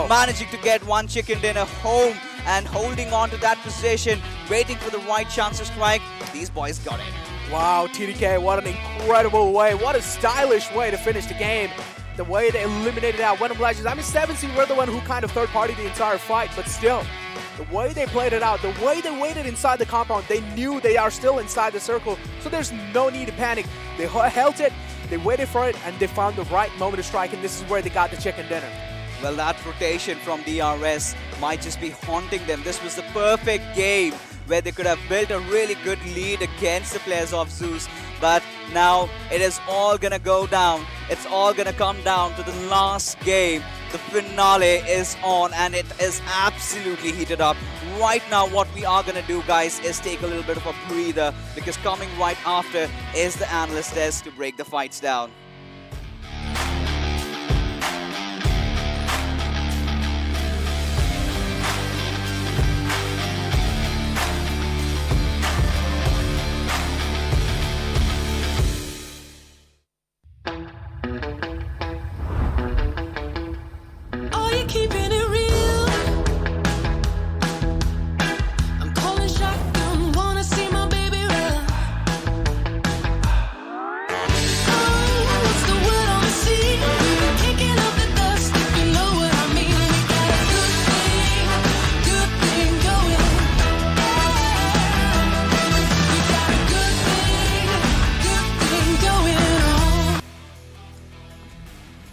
managing to get one chicken dinner home and holding on to that position, waiting for the right chance to strike. These boys got it. Wow, TDK, what an incredible way. What a stylish way to finish the game. The way they eliminated out Venom Legends. I mean, 7C were the one who kind of third-partied the entire fight, but still, the way they played it out, the way they waited inside the compound, they knew they are still inside the circle, so there's no need to panic. They held it, they waited for it, and they found the right moment to strike, and this is where they got the chicken dinner. Well, that rotation from DRS might just be haunting them. This was the perfect game where they could have built a really good lead against the players of Zeus. But now it is all going to go down. It's all going to come down to the last game. The finale is on and it is absolutely heated up. Right now what we are going to do, guys, is take a little bit of a breather because coming right after is the analyst test to break the fights down. Are you keeping it real? I'm calling shotgun, wanna see my baby run. Oh,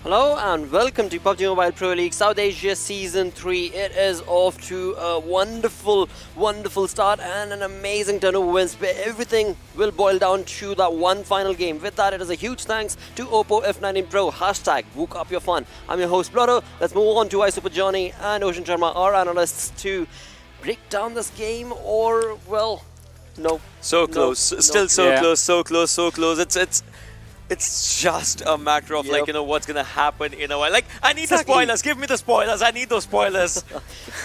Hello and welcome to PUBG Mobile Pro League South Asia Season 3. It is off to a wonderful, wonderful start and an amazing turn of wins where everything will boil down to that one final game. With that, it is a huge thanks to Oppo F19 Pro. Hashtag Wook Up Your Fun. I'm your host, Blotto. Let's move on to Super Johnny and Ocean Sharma, our analysts, to break down this game or, well, no. So close. No, Still no. so close, so close, so close. It's just a matter of like, what's gonna happen in a while. Like, I need the spoilers. Give me the spoilers. I need those spoilers.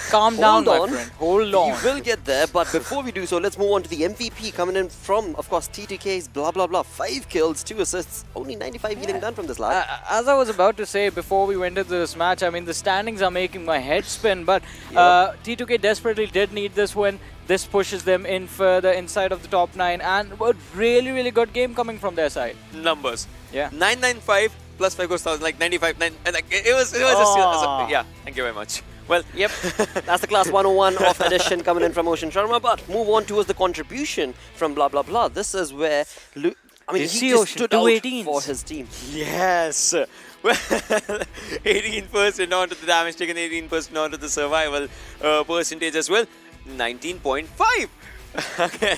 Calm down, my friend. Hold on. We will get there, but before we do so, let's move on to the MVP coming in from, of course, T2K's blah blah blah. 5 kills, 2 assists, only 95 healing done from this lad. As I was about to say before we went into this match, I mean, the standings are making my head spin, but T2K desperately did need this win. This pushes them in further inside of the top 9, and a really, really good game coming from their side. Numbers. Yeah. 995 plus 5 goes 1000, like 95. And like, it was just, yeah, thank you very much. Well, yep, that's the class 101 of edition coming in from Ocean Sharma, but move on towards the contribution from blah blah blah. This is where, he just stood out for his team. Yes. Well, 18% onto the damage taken, 18% onto the survival percentage as well. 19.5. Okay.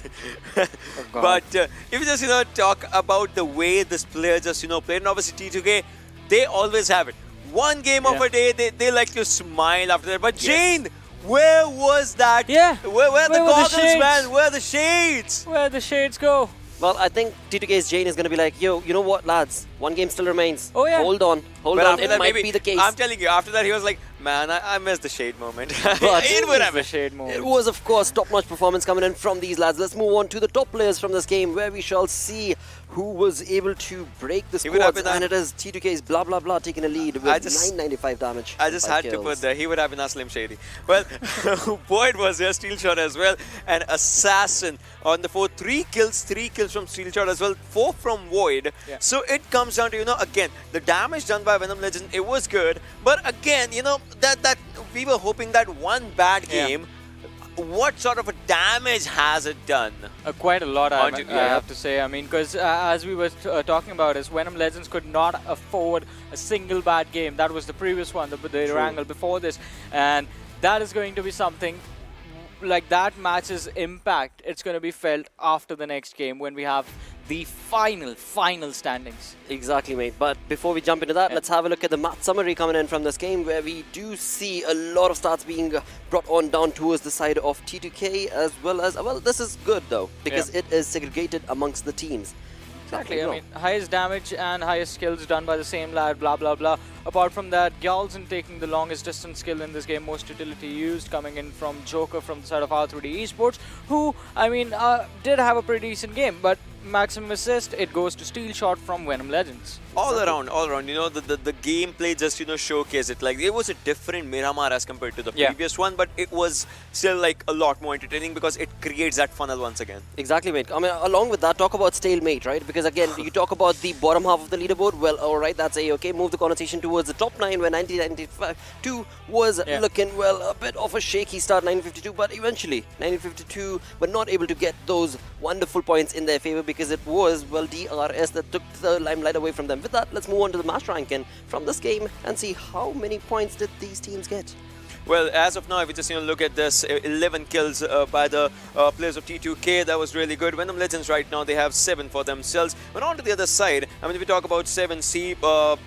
But if you just talk about the way this player just played, and obviously T2K, they always have it. One game of a day, they like to smile after that. But Jane, where was that? Yeah. Where the goggles, man? Where are the shades? Where the shades go? Well, I think T2K's Jane is going to be like, yo, you know what, lads? One game still remains. Oh, yeah. Hold on. It might be the case. I'm telling you, after that, he was like, man, I missed the shade moment. But it was, of course, top-notch performance coming in from these lads. Let's move on to the top players from this game, where we shall see who was able to break the squads. And it is T2K's blah blah blah taking a lead with 995 damage. I just had to put there. He would have been a Slim Shady. Well, Boyd was here, Steel Shot as well, and Assassin on the 4. 3 kills from Steel Shot as well, 4 from Void. Yeah. So it comes down to, again, the damage done by Venom Legends, it was good. But again, that we were hoping that one bad game, what sort of a damage has it done? Quite a lot, I have to say. I mean, because as we were talking about, is Venom Legends could not afford a single bad game. That was the previous one, the Erangel before this. And that is going to be something, like that match's impact, it's going to be felt after the next game when we have the final standings. Exactly, mate. But before we jump into that, let's have a look at the match summary coming in from this game, where we do see a lot of stats being brought on down towards the side of T2K, as well as, well, this is good though, because it is segregated amongst the teams. Exactly, I mean, highest damage and highest skills done by the same lad, blah blah blah. Apart from that, Gyalzen taking the longest distance skill in this game, most utility used, coming in from Joker from the side of R3D Esports, who, I mean, did have a pretty decent game, but maximum assist, it goes to Steel Shot from Venom Legends. All around, the gameplay just, showcase it. Like, it was a different Miramar as compared to the previous one, but it was still, like, a lot more entertaining because it creates that funnel once again. Exactly, mate. I mean, along with that, talk about stalemate, right? Because, again, you talk about the bottom half of the leaderboard, well, alright, that's A-okay. Move the conversation towards the top 9, where 1992 was looking, well, a bit of a shaky start, 952, but eventually, 952 were not able to get those wonderful points in their favor because it was, well, DRS that took the limelight away from them. With that, let's move on to the match ranking from this game and see how many points did these teams get. Well, as of now, if you just look at this, 11 kills by the players of T2K, that was really good. Venom Legends right now, they have 7 for themselves. But on to the other side, I mean, if we talk about 7C,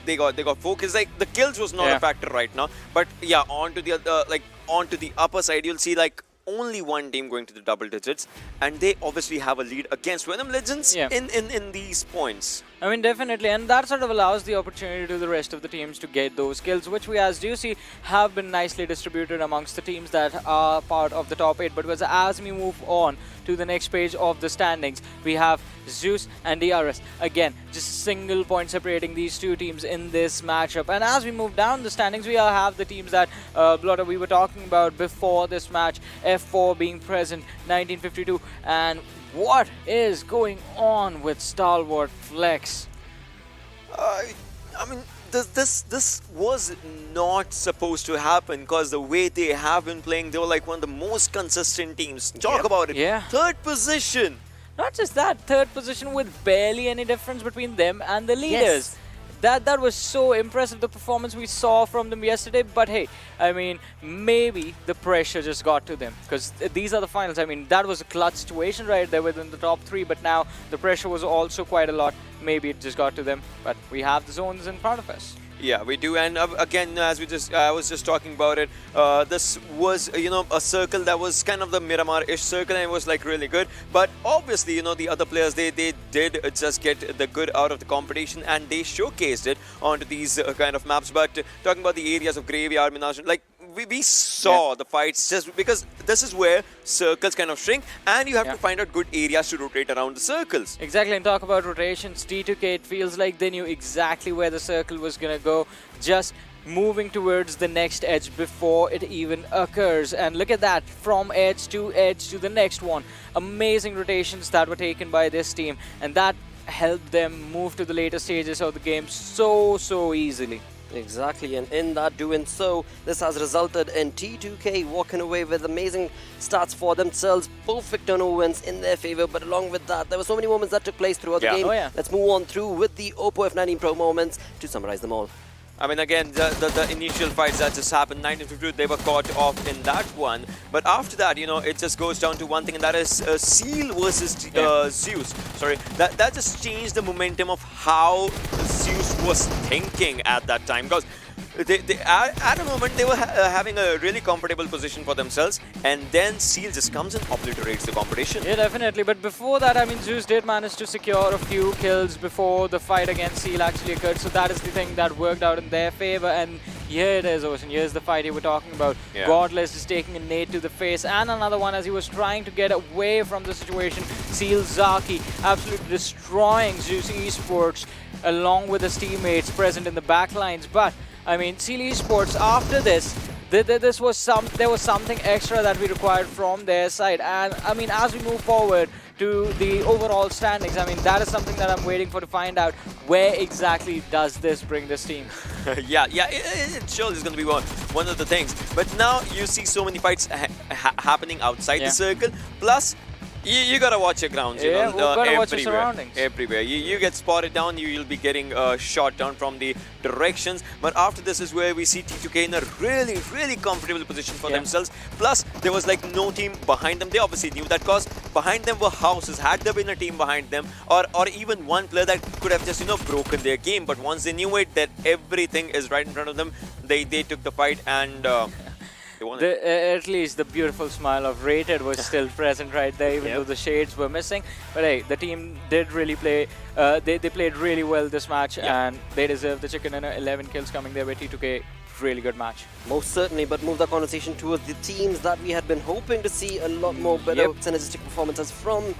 they got 4 kills. Like, the kills was not a factor right now. But yeah, onto the upper side, you'll see like only one team going to the double digits, and they obviously have a lead against Venom Legends in these points. I mean, definitely, and that sort of allows the opportunity to the rest of the teams to get those kills, which we, as you see, have been nicely distributed amongst the teams that are part of the top 8. But as we move on to the next page of the standings, we have Zeus and DRS. Again, just a single point separating these two teams in this matchup. And as we move down the standings, we have the teams that Blotter, we were talking about before this match, F4 being present, 1952, and what is going on with StalwartFlex? I mean, this was not supposed to happen, because the way they have been playing, they were like one of the most consistent teams. Talk about it. Yeah. 3rd position. Not just that, 3rd position with barely any difference between them and the leaders. that was so impressive, the performance we saw from them yesterday. But hey, I mean, maybe the pressure just got to them because these are the finals. I mean, that was a clutch situation right there within the top 3, but now the pressure was also quite a lot. Maybe it just got to them, but we have the zones in front of us. Yeah, we do, and again, as I was just talking about it, this was, a circle that was kind of the Miramar-ish circle, and it was like really good. But obviously, the other players, they did just get the good out of the competition, and they showcased it onto these kind of maps. But talking about the areas of Graveyard, Minaj, like we saw the fights just because this is where circles kind of shrink, and you have to find out good areas to rotate around the circles. Exactly, and talk about rotations, T2K, it feels like they knew exactly where the circle was going to go, just moving towards the next edge before it even occurs. And look at that, from edge to the next one. Amazing rotations that were taken by this team, and that helped them move to the later stages of the game so easily. Exactly, and in that doing so, this has resulted in T2K walking away with amazing stats for themselves, perfect turnover wins in their favor. But along with that, there were so many moments that took place throughout the game. Let's move on through with the Oppo F19 Pro moments to summarize them all. I mean, again, the initial fights that just happened, 1952, they were caught off in that one. But after that, it just goes down to one thing, and that is Seal versus Zeus. Sorry, that just changed the momentum of how Zeus was thinking at that time. Because at a moment, they were having a really comfortable position for themselves, and then Seal just comes and obliterates the competition. Yeah, definitely. But before that, I mean, Zeus did manage to secure a few kills before the fight against Seal actually occurred. So that is the thing that worked out in their favor. And here it is, Ocean. Here's the fight you were talking about. Godless is taking a nade to the face, and another one as he was trying to get away from the situation. Seal Zaki absolutely destroying Zeus Esports along with his teammates present in the backlines. But I mean, Seal Esports, after this, there was something extra that we required from their side. And I mean, as we move forward to the overall standings, I mean, that is something that I'm waiting for to find out. Where exactly does this bring this team? Yeah, it surely is going to be one of the things. But now you see so many fights happening outside the circle. Plus, you gotta watch your grounds, gotta watch your surroundings. Everywhere. You get spotted down, you'll be getting shot down from the directions. But after this is where we see T2K in a really comfortable position for themselves. Plus, there was like no team behind them. They obviously knew that because behind them were houses. Had there been a team behind them, or even one player that could have just broken their game. But once they knew it, that everything is right in front of them, they took the fight and. At least the beautiful smile of Rated was still present right there, even though the shades were missing. But hey, the team did really play. They played really well this match, and they deserve the chicken dinner. 11 kills coming their way. T2K, really good match. Most certainly, but move the conversation towards the teams that we had been hoping to see a lot more better synergistic performances from.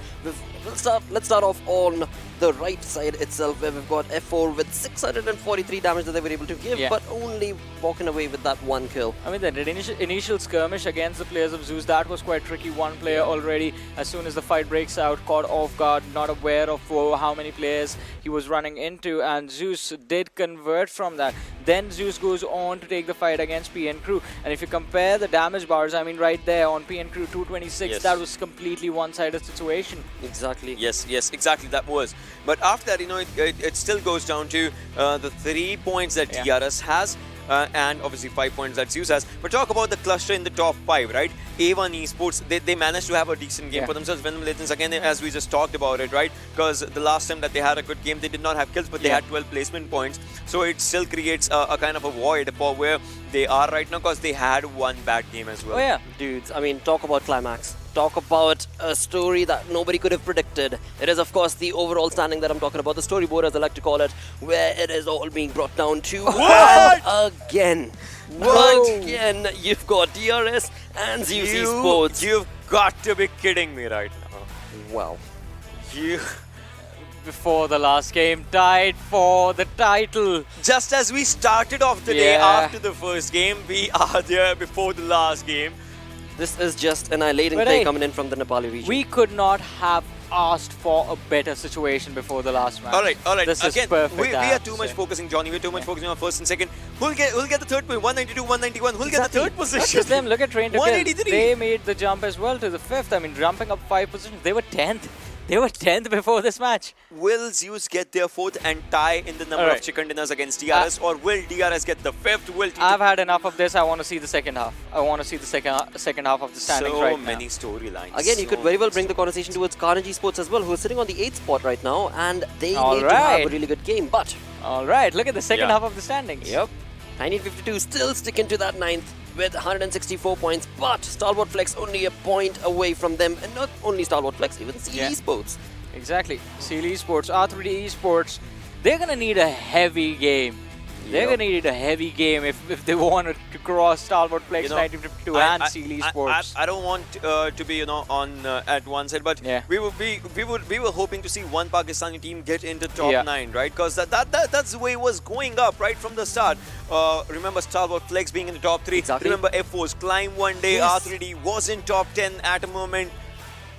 Let's start off on the right side itself, where we've got F4 with 643 damage that they were able to give, but only walking away with that one kill. I mean, the initial skirmish against the players of Zeus, that was quite tricky. One player already, as soon as the fight breaks out, caught off guard, not aware of how many players he was running into, and Zeus did convert from that. Then Zeus goes on to take the fight against PN Crew, and if you compare the damage bars, I mean, right there on PN Crew 226, that was completely one-sided situation. Exactly. Yes, exactly, that was. But after that, it still goes down to the 3 points that DRS has. And obviously 5 points that Zeus has. But talk about the cluster in the top 5, right? A1 Esports, they managed to have a decent game for themselves. Venom Legends, again, as we just talked about it, right? Because the last time that they had a good game, they did not have kills, but they had 12 placement points. So it still creates a kind of a void for where they are right now, because they had one bad game as well. Oh yeah, dudes, I mean, talk about climax. Talk about a story that nobody could have predicted. It is, of course, the overall standing that I'm talking about, the storyboard, as I like to call it, where it is all being brought down to again. Again, you've got DRS and Zeus Esports. You've got to be kidding me right now. Wow. Before the last game, tied for the title. Just as we started off the day after the first game, we are there before the last game. This is just annihilating play coming in from the Nepali region. We could not have asked for a better situation before the last match. All right. This Again, is perfect. we are too much focusing, Johnny. We're too much focusing on first and second. Who'll get the third point? 192, 191. Who'll get the third position? Not just them. Look at Train to Kill. 183. They made the jump as well to the 5th. I mean, jumping up 5 positions. They were 10th. They were 10th before this match. Will Zeus get their 4th and tie in the number of chicken dinners against DRS, or will DRS get the 5th? Will I've had enough of this. I want to see the second half. I want to see the second half of the standings so right many now. storylines. Again, you could very well bring the conversation towards Carnage Esports as well, who is sitting on the 8th spot right now, and they need to have a really good game. But Alright, look at the second half of the standings. Yep. 1952 still sticking to that 9th with 164 points, but StalwartFlex only a point away from them, and not only StalwartFlex, even Z3us Esports. Exactly. Z3us Esports, R3D Esports, they're going to need a heavy game. They're going to need a heavy game if they want to cross StalwartFlex 1952 and Z3us Esports. I don't want to be on at one side, but we were hoping to see one Pakistani team get into top 9, right? Because that's the way it was going up right from the start. Remember StalwartFlex being in the top 3. Remember F4's climb one day. R3D was in top 10 at a moment.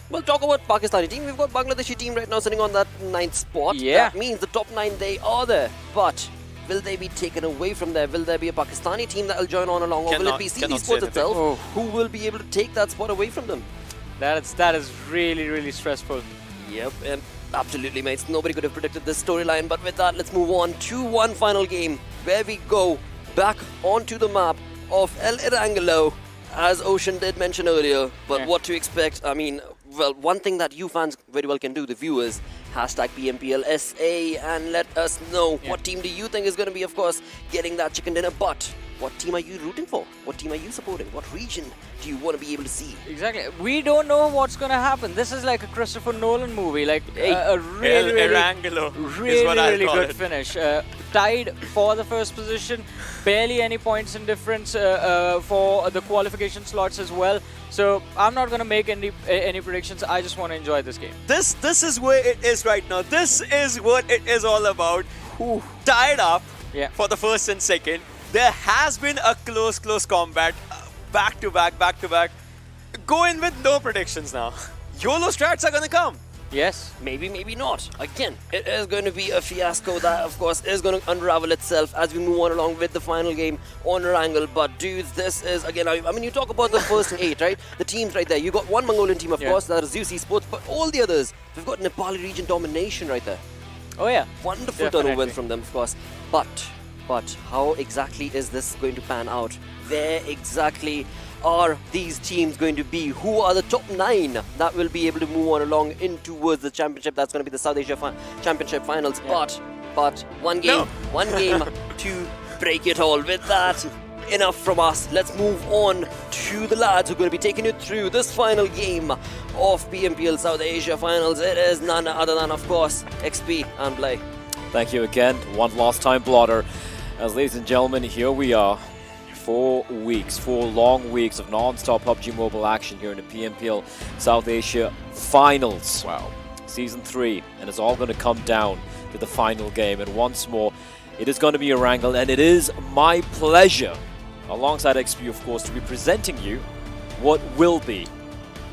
Well, talk about Pakistani team. We've got Bangladeshi team right now sitting on that 9th spot. Yeah. That means the top 9, they are there. But will they be taken away from there? Will there be a Pakistani team that will join on along? Or will it be Z3us Esports itself who will be able to take that spot away from them? That is really, really stressful. Yep, and absolutely, mates. Nobody could have predicted this storyline. But with that, let's move on to one final game where we go back onto the map of El Erangel, as Ocean did mention earlier. But what to expect? I mean, well, one thing that you fans very well can do, the viewers, hashtag PMPL SA, and let us know what team do you think is going to be, of course, getting that chicken dinner. But what team are you rooting for? What team are you supporting? What region do you want to be able to see? Exactly. We don't know what's going to happen. This is like a Christopher Nolan movie, like a really, really good finish. Tied for the first position, barely any points in difference for the qualification slots as well. So I'm not going to make any predictions. I just want to enjoy this game. This is where it is right now. This is what it is all about. Tied up for the first and second. There has been a close combat, back to back. Go in with no predictions now. YOLO strats are gonna come. Yes. Maybe, maybe not. Again, it is going to be a fiasco that, of course, is going to unravel itself as we move on along with the final game on Erangel. But dudes, this is, again, I mean, you talk about the first 8, right? The teams right there. You got one Mongolian team, of course, that is Z3us Esports, but all the others, we've got Nepali region domination right there. Oh, yeah. Wonderful turnover wins from them, of course. But how exactly is this going to pan out? Where exactly are these teams going to be? Who are the top 9 that will be able to move on along in towards the championship? That's going to be the South Asia Championship Finals. But one game to break it all. With that, enough from us. Let's move on to the lads who are going to be taking you through this final game of PMPL South Asia Finals. It is none other than, of course, XP and Blay. Thank you again. One last time, Blotter. As ladies and gentlemen, here we are. 4 long weeks of non-stop PUBG Mobile action here in the PMPL South Asia Finals. Wow. Season 3, and it's all going to come down to the final game. And once more, it is going to be Erangel, and it is my pleasure, alongside XP, of course, to be presenting you what will be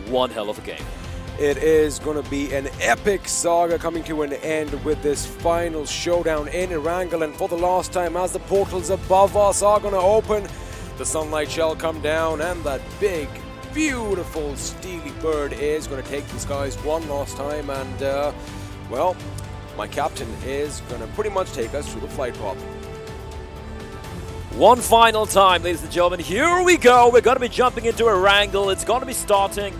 one hell of a game. It is going to be an epic saga coming to an end with this final showdown in Erangel. And for the last time, as the portals above us are going to open, the sunlight shall come down, and that big, beautiful, steely bird is going to take the skies one last time. And, well, my captain is going to pretty much take us through the flight prop. One final time, ladies and gentlemen, here we go. We're going to be jumping into Erangel. It's going to be starting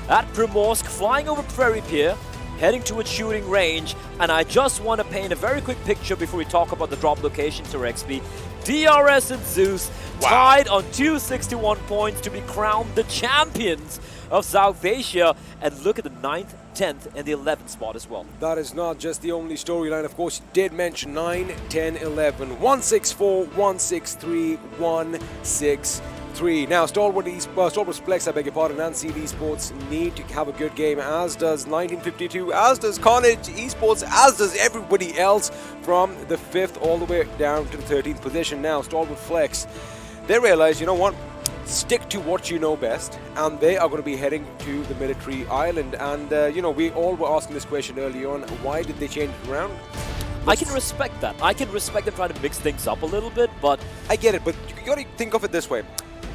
at Primorsk, flying over Prairie Pier, heading to its shooting range. And I just want to paint a very quick picture before we talk about the drop locations to XP. DRS and Zeus tied on 261 points to be crowned the champions of South Asia. And look at the 9th, 10th, and the 11th spot as well. That is not just the only storyline. Of course, you did mention 9, 10, 11, 164, 163, 163. Now, StalwartFlex, I beg your pardon, and Z3us Esports need to have a good game, as does 1952, as does Carnage Esports, as does everybody else from the 5th all the way down to the 13th position. Now, StalwartFlex, they realize, you know what, stick to what you know best, and they are going to be heading to the military island. And, you know, we all were asking this question early on, why did they change it around? I can respect that. I can respect them trying to mix things up a little bit, but... I get it, but you got to think of it this way.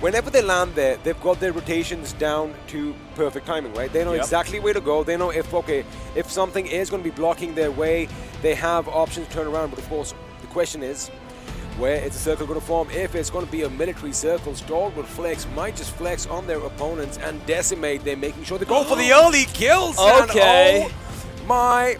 whenever they land there, they've got their rotations down to perfect timing, right? They know exactly where to go. They know if something is going to be blocking their way, they have options to turn around. But of course, the question is, where is the circle going to form? If it's going to be a military circle, StalwartFlex might just flex on their opponents and decimate them, making sure they go for the early kills. Okay. And oh my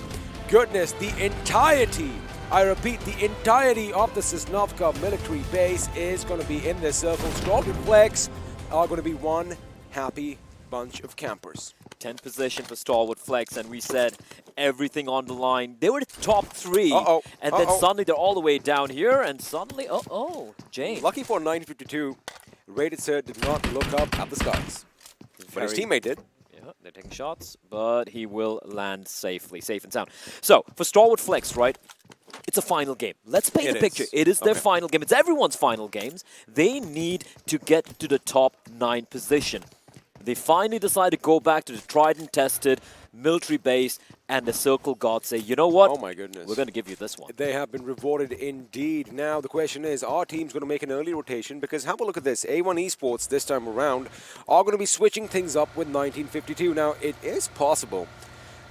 goodness, the entirety, I repeat, the entirety of the Sosnovka military base is going to be in this circle. StalwartFlex are going to be one happy bunch of campers. 10th position for StalwartFlex, and we said everything on the line. They were the top 3, and then suddenly they're all the way down here, and suddenly, Jane. Lucky for 952, Rated Sir did not look up at the skies. But his teammate did. Yeah, they're taking shots, but he will land safely, safe and sound. So, for StalwartFlex, right, it's a final game. Let's paint a picture. It is their final game. It's everyone's final games. They need to get to the top 9 position. They finally decide to go back to the tried and tested military base, and the Circle gods say, you know what? Oh my goodness. We're going to give you this one. They have been rewarded indeed. Now the question is, our team's going to make an early rotation? Because have a look at this. A1 Esports this time around are going to be switching things up with 1952. Now it is possible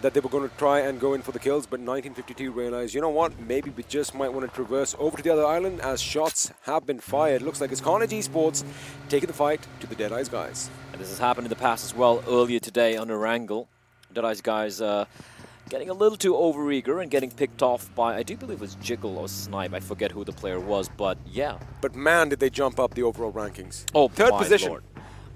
that they were going to try and go in for the kills, but 1952 realized, you know what, maybe we just might want to traverse over to the other island as shots have been fired. Looks like it's Carnage Esports taking the fight to the Deadeyes Guys. And this has happened in the past as well, earlier today on Erangel. Deadeyes Guys getting a little too overeager and getting picked off by, I do believe it was Jiggle or Snipe, I forget who the player was, but yeah. But man, did they jump up the overall rankings. Oh, third my position. Lord.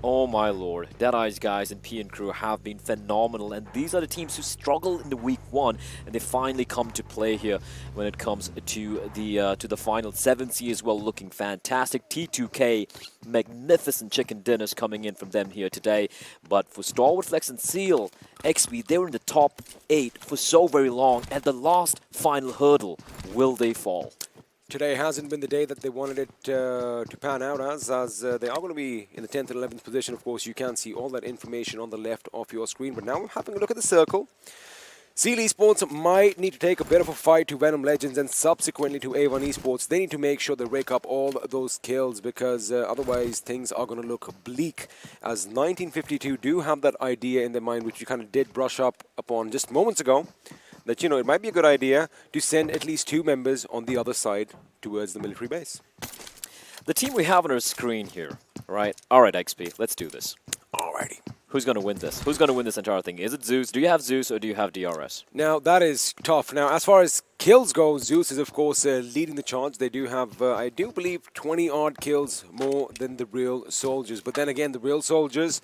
Oh my lord, Deadeyes Guys and PN Crew have been phenomenal, and these are the teams who struggled in the week 1, and they finally come to play here when it comes to the final. 7C as well, looking fantastic. T2K, magnificent chicken dinners coming in from them here today. But for StalwartFlex and Seal, XP, they were in the top 8 for so very long. At the last final hurdle, will they fall? Today hasn't been the day that they wanted it to pan out as they are going to be in the 10th and 11th position. Of course, you can see all that information on the left of your screen. But now we're having a look at the circle. Seal Esports might need to take a bit of a fight to Venom Legends and subsequently to A1 Esports. They need to make sure they rake up all those kills, because otherwise things are going to look bleak, as 1952 do have that idea in their mind, which you kind of did brush up upon just moments ago, that, you know, it might be a good idea to send at least 2 members on the other side towards the military base. The team we have on our screen here, right? All right, XP, let's do this. Alrighty. Who's going to win this? Who's going to win this entire thing? Is it Zeus? Do you have Zeus or do you have DRS? Now, that is tough. Now, as far as kills go, Zeus is, of course, leading the charge. They do have, I do believe, 20-odd kills more than the real soldiers. But then again, the real soldiers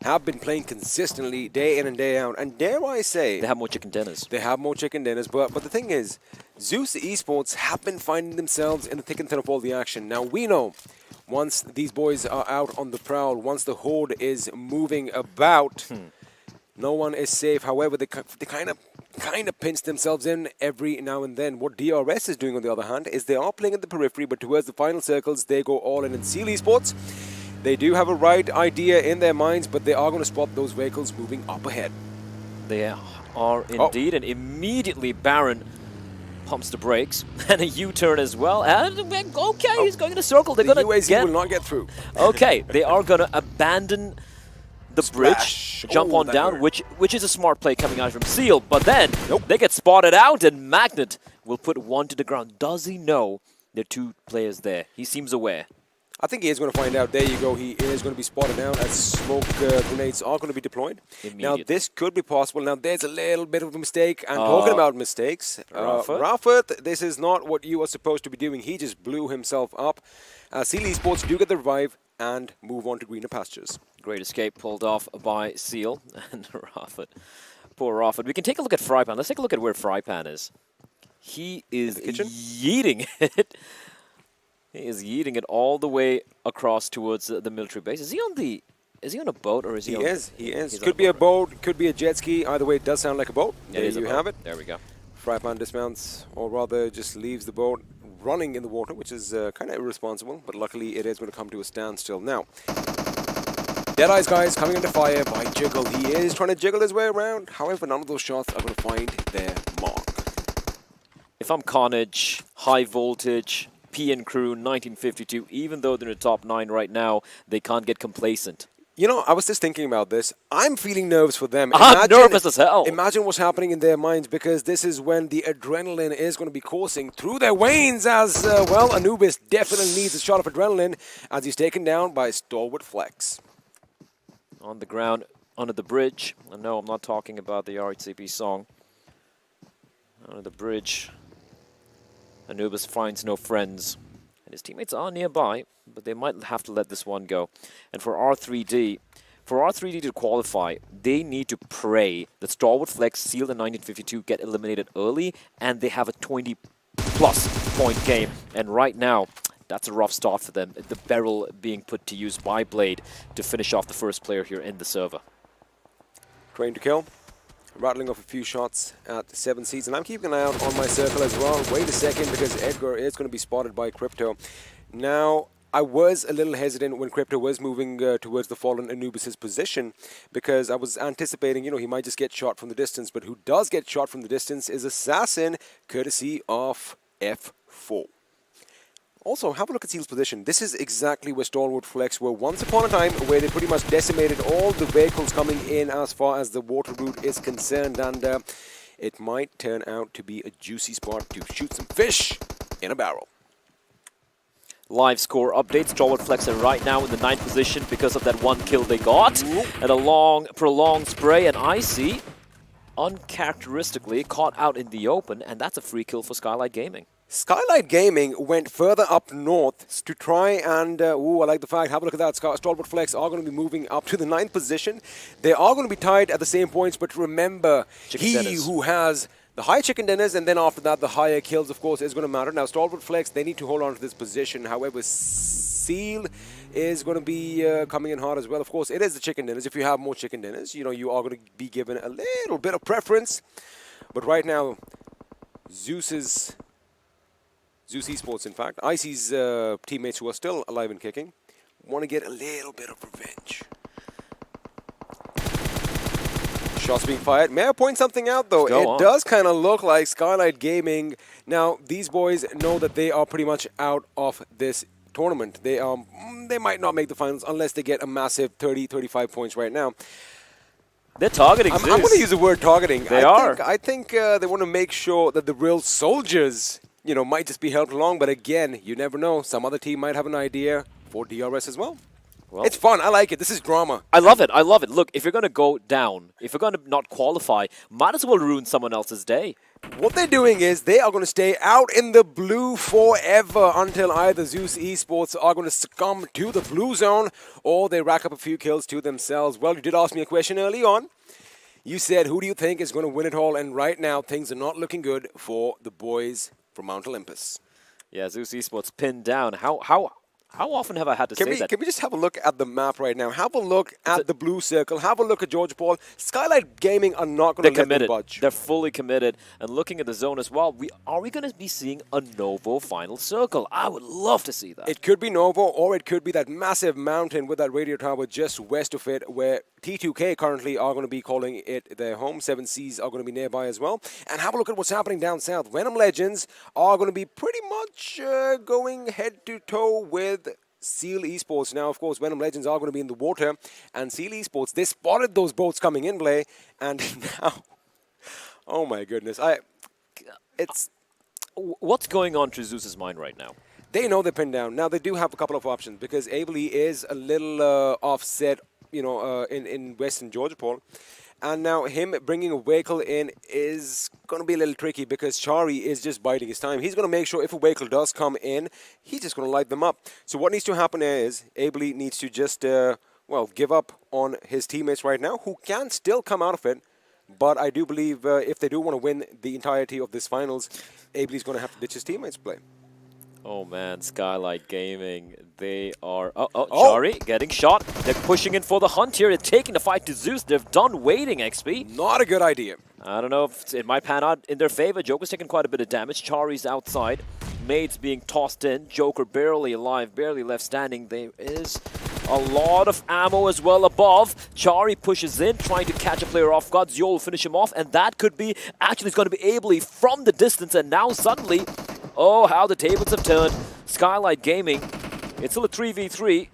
have been playing consistently day in and day out. And dare I say... They have more chicken dinners. They have more chicken dinners. But the thing is, Z3us Esports have been finding themselves in the thick and thin of all the action. Now, we know... Once these boys are out on the prowl, once the horde is moving about, no one is safe. However, they kind of pinch themselves in every now and then. What DRS is doing, on the other hand, is they are playing at the periphery, but towards the final circles, they go all in. And Seal Esports, they do have a right idea in their minds, but they are going to spot those vehicles moving up ahead. They are indeed, and immediately Baron pumps the brakes, and a U-turn as well, and okay, he's going in a circle. They're going to will not get through. Okay, they are going to abandon the bridge, jump on down, which is a smart play coming out from Seal, but then they get spotted out, and Magnet will put one to the ground. Does he know there are 2 players there? He seems aware. I think he is going to find out. There you go. He is going to be spotted out as smoke grenades are going to be deployed. Now, this could be possible. Now, there's a little bit of a mistake. And talking about mistakes, Rafat, this is not what you are supposed to be doing. He just blew himself up. Seal Esports do get the revive and move on to greener pastures. Great escape pulled off by Seal and Rafat. Poor Rafat. We can take a look at Frypan. Let's take a look at where Frypan is. He is yeeting it. He is yeeting it all the way across towards the military base. Is he on a boat, or is he on... He is. Could be a boat, could be a jet ski. Either way, it does sound like a boat. There you have it. There we go. Frypan dismounts, or rather just leaves the boat running in the water, which is kind of irresponsible, but luckily it is going to come to a standstill. Now, Deadeyes Guys coming under fire by Jiggle. He is trying to jiggle his way around. However, none of those shots are going to find their mark. If I'm Carnage, high voltage, PN Crew 1952. Even though they're in the top 9 right now, they can't get complacent. You know, I was just thinking about this. I'm feeling nervous for them. I'm nervous as hell. Imagine what's happening in their minds, because this is when the adrenaline is going to be coursing through their veins as, well, Anubis definitely needs a shot of adrenaline as he's taken down by StalwartFlex. On the ground, under the bridge. No, I'm not talking about the RHCP song. Under the bridge, Anubis finds no friends. And his teammates are nearby, but they might have to let this one go. And for R3D to qualify, they need to pray that StalwartFlex, Seal, and 1952 get eliminated early, and they have a 20-plus point game. And right now, that's a rough start for them. The barrel being put to use by Blade to finish off the first player here in the server. Trying to kill. Rattling off a few shots at 7 seeds, and I'm keeping an eye out on my circle as well. Wait a second, because Edgar is going to be spotted by Crypto. Now, I was a little hesitant when Crypto was moving towards the fallen Anubis' position, because I was anticipating, you know, he might just get shot from the distance, but who does get shot from the distance is Assassin, courtesy of F4. Also, have a look at Seal's position. This is exactly where StalwartFlex were once upon a time, where they pretty much decimated all the vehicles coming in as far as the water route is concerned, and it might turn out to be a juicy spot to shoot some fish in a barrel. Live score updates. StalwartFlex are right now in the 9th position because of that one kill they got. And a long, prolonged spray, and Icy, uncharacteristically, caught out in the open, and that's a free kill for Skylight Gaming. Skylight Gaming went further up north to try and, I like the fact, have a look at that. StalwartFlex are going to be moving up to the 9th position. They are going to be tied at the same points, but remember, who has the high chicken dinners, and then after that, the higher kills, of course, is going to matter. Now, StalwartFlex, they need to hold on to this position. However, Seal is going to be coming in hard as well. Of course, it is the chicken dinners. If you have more chicken dinners, you know, you are going to be given a little bit of preference. But right now, Z3us Esports, in fact, Icy's teammates who are still alive and kicking, want to get a little bit of revenge. Shots being fired. May I point something out, though? It does kind of look like Skylight Gaming. Now, these boys know that they are pretty much out of this tournament. They might not make the finals unless they get a massive 30, 35 points right now. They're targeting I'm going to use the word targeting. I think they want to make sure that the real soldiers, you know, might just be helped along. But again, you never know. Some other team might have an idea for DRS as well. Well, it's fun. I like it. This is drama. I love it. I love it. Look, if you're going to go down, if you're going to not qualify, might as well ruin someone else's day. What they're doing is they are going to stay out in the blue forever until either Z3us Esports are going to succumb to the blue zone or they rack up a few kills to themselves. Well, you did ask me a question early on. You said, who do you think is going to win it all? And right now, things are not looking good for the boys from Mount Olympus. Yeah, Z3us Esports pinned down. How often have I had to say that? Can we just have a look at the map right now? Have a look at the blue circle. Have a look at George Paul. Skylight Gaming are not going to let them budge. They're fully committed. And looking at the zone as well, are we going to be seeing a Novo final circle? I would love to see that. It could be Novo, or it could be that massive mountain with that radio tower just west of it, where T2K currently are going to be calling it their home. 7Cs are going to be nearby as well. And have a look at what's happening down south. Venom Legends are going to be pretty much going head-to-toe with Seal Esports. Now, of course, Venom Legends are going to be in the water, and Seal Esports, they spotted those boats coming in play, and now, oh my goodness, what's going on through Zeus's mind right now? They know they're pinned down. Now, they do have a couple of options, because Abley is a little offset, you know, in Western Georgia Paul. And now him bringing a vehicle in is going to be a little tricky because Chari is just biding his time. He's going to make sure if a vehicle does come in, he's just going to light them up. So what needs to happen is Abley needs to just, give up on his teammates right now, who can still come out of it. But I do believe if they do want to win the entirety of this finals, Abley's going to have to ditch his teammates' play. Oh man, Skylight Gaming, they are... Chari getting shot. They're pushing in for the hunt here. They're taking the fight to Zeus. They're done waiting, XP. Not a good idea. I don't know if it might pan out in their favor. Joker's taking quite a bit of damage. Chari's outside. Maid's being tossed in. Joker barely alive, barely left standing. There is a lot of ammo as well above. Chari pushes in, trying to catch a player off guard. Zio will finish him off, and that could be... Actually, it's going to be Abley from the distance, and now suddenly... Oh, how the tables have turned. Skylight Gaming. It's still a 3v3.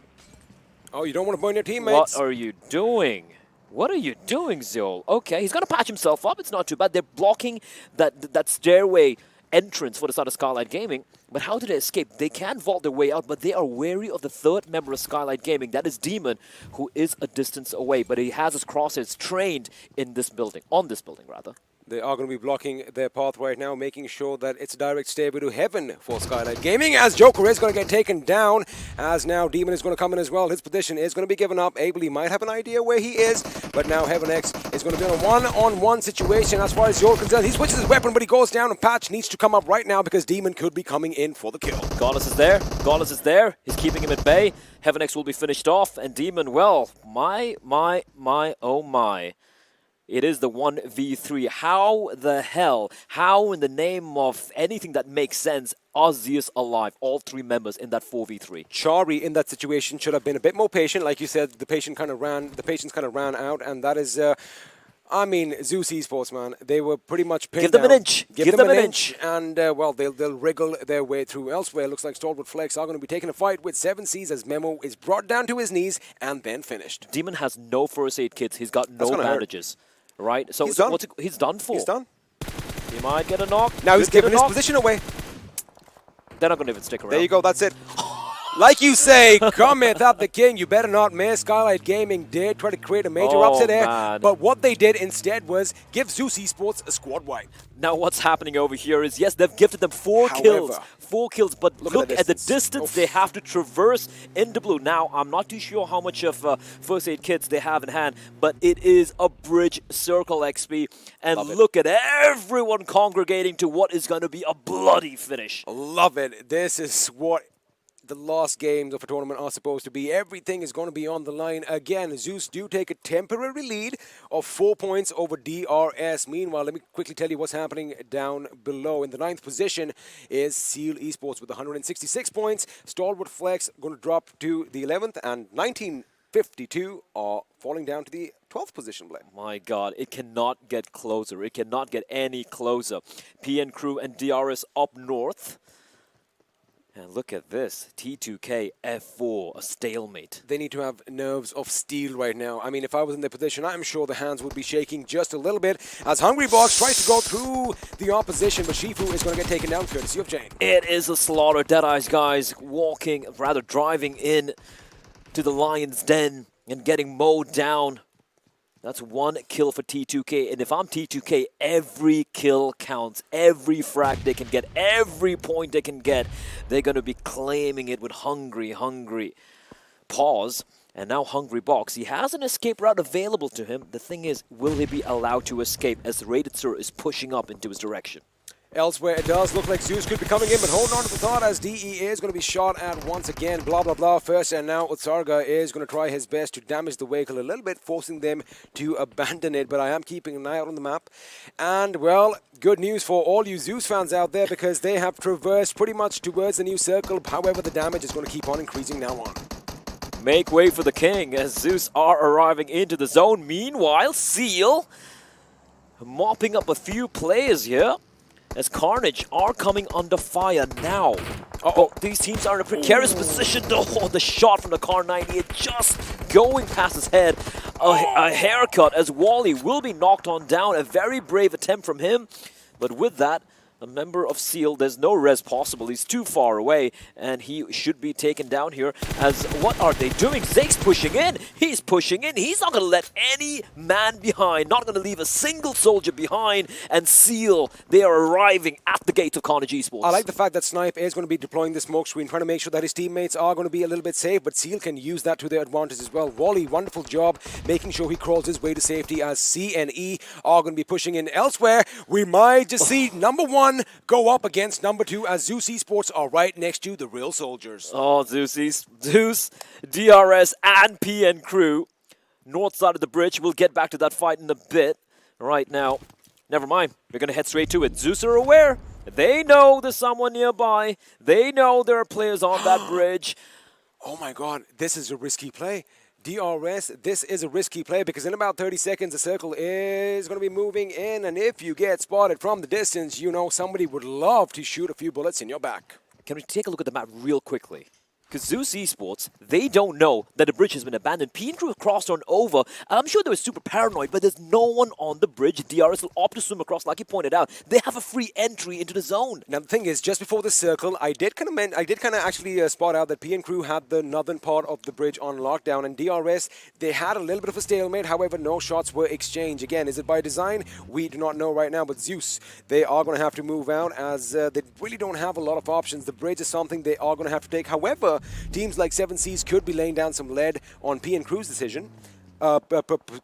Oh, you don't want to burn your teammates. What are you doing? What are you doing, Zol? Okay, he's going to patch himself up. It's not too bad. They're blocking that stairway entrance for the side of Skylight Gaming. But how did they escape? They can vault their way out, but they are wary of the third member of Skylight Gaming. That is Demon, who is a distance away. But he has his crosshairs trained in this building, on this building, rather. They are going to be blocking their path right now, making sure that it's a direct stairway to heaven for Skylight Gaming, as Joker is going to get taken down, as now Demon is going to come in as well. His position is going to be given up. Ably might have an idea where he is, but now Heaven X is going to be in a one-on-one situation as far as Joker is concerned. He switches his weapon, but he goes down, and Patch needs to come up right now because Demon could be coming in for the kill. Godless is there. Godless is there. He's keeping him at bay. Heaven X will be finished off, and Demon, well, my, oh my. It is the 1v3. How the hell, how in the name of anything that makes sense, are Zeus alive? All three members in that 4v3. Chari in that situation should have been a bit more patient. Like you said, the patience kind of ran out, and that is... I mean, Z3us Esports, man, they were pretty much pinned Give them down. an inch. Give them an inch. And, well, they'll wriggle their way through. Elsewhere, looks like StalwartFlex are going to be taking a fight with 7Cs as Memo is brought down to his knees and then finished. Demon has no first aid kits. He's got no bandages. Right? So he's done. He's done for. He's done. He might get a knock. Now he's giving his position away. They're not going to even stick around. There you go, that's it. Like you say, cometh up the king, you better not miss. Skylight Gaming did try to create a major upset there, but what they did instead was give Z3us Esports a squad wipe. Now what's happening over here is, yes, they've gifted them 4 kills. 4 kills, but look at the distance they have to traverse into blue. Now, I'm not too sure how much of first aid kits they have in hand, but it is a bridge circle XP. And look at everyone congregating to what is going to be a bloody finish. Love it. This is what the last games of a tournament are supposed to be. Everything is going to be on the line again. Zeus do take a temporary lead of 4 points over DRS. Meanwhile, let me quickly tell you what's happening down below. In the 9th position is Seal Esports with 166 points. StalwartFlex going to drop to the 11th, and 1952 are falling down to the 12th position, Blaine. My God, it cannot get closer. It cannot get any closer. PN Crew and DRS up north. And look at this, T2K, F4, a stalemate. They need to have nerves of steel right now. I mean, if I was in their position, I'm sure the hands would be shaking just a little bit as Hungrybox tries to go through the opposition, but Shifu is going to get taken down courtesy of Jane. It is a slaughter. Deadeyes Guys driving in to the Lion's Den and getting mowed down. That's 1 kill for T2K, and if I'm T2K, every kill counts. Every frag they can get, every point they can get, they're going to be claiming it with hungry. Pause, and now Hungrybox. He has an escape route available to him. The thing is, will he be allowed to escape as Rated Sir is pushing up into his direction? Elsewhere, it does look like Zeus could be coming in, but hold on to the thought as DE is going to be shot at once again. Blah, blah, blah. First, and now Utsarga is going to try his best to damage the vehicle a little bit, forcing them to abandon it. But I am keeping an eye out on the map. And, well, good news for all you Zeus fans out there because they have traversed pretty much towards the new circle. However, the damage is going to keep on increasing now on. Make way for the king as Zeus are arriving into the zone. Meanwhile, Seal mopping up a few players here, as Carnage are coming under fire now. These teams are in a precarious position. The shot from the Kar98 just going past his head. A haircut as Wally will be knocked on down. A very brave attempt from him. But with that, a member of Seal, there's no res possible. He's too far away, and he should be taken down here. As what are they doing? Zake's pushing in. He's pushing in. He's not going to let any man behind. Not going to leave a single soldier behind. And Seal, they are arriving at the gates of Carnage Esports. I like the fact that Snipe is going to be deploying the smoke screen, trying to make sure that his teammates are going to be a little bit safe, but Seal can use that to their advantage as well. Wally, wonderful job making sure he crawls his way to safety as C and E are going to be pushing in. Elsewhere, we might just see number 1 go up against number 2 as Z3us Esports are right next to the real soldiers. Oh, Zeus, DRS, and PN Crew. North side of the bridge. We'll get back to that fight in a bit. Right now, never mind. We're going to head straight to it. Zeus are aware. They know there's someone nearby. They know there are players on that bridge. Oh my God, this is a risky play. DRS, this is a risky play because in about 30 seconds, the circle is going to be moving in. And if you get spotted from the distance, you know somebody would love to shoot a few bullets in your back. can we take a look at the map real quickly? Because Z3us Esports, they don't know that the bridge has been abandoned. P and Crew have crossed on over. I'm sure they were super paranoid, but there's no one on the bridge. DRS will opt to swim across, like you pointed out. They have a free entry into the zone. Now the thing is, just before the circle, I did kind of actually spot out that P and Crew had the northern part of the bridge on lockdown, and DRS, they had a little bit of a stalemate. However, no shots were exchanged. Again, is it by design? We do not know right now. But Z3us, they are going to have to move out as they really don't have a lot of options. The bridge is something they are going to have to take. However, teams like 7Seas could be laying down some lead on P and Crew's decision.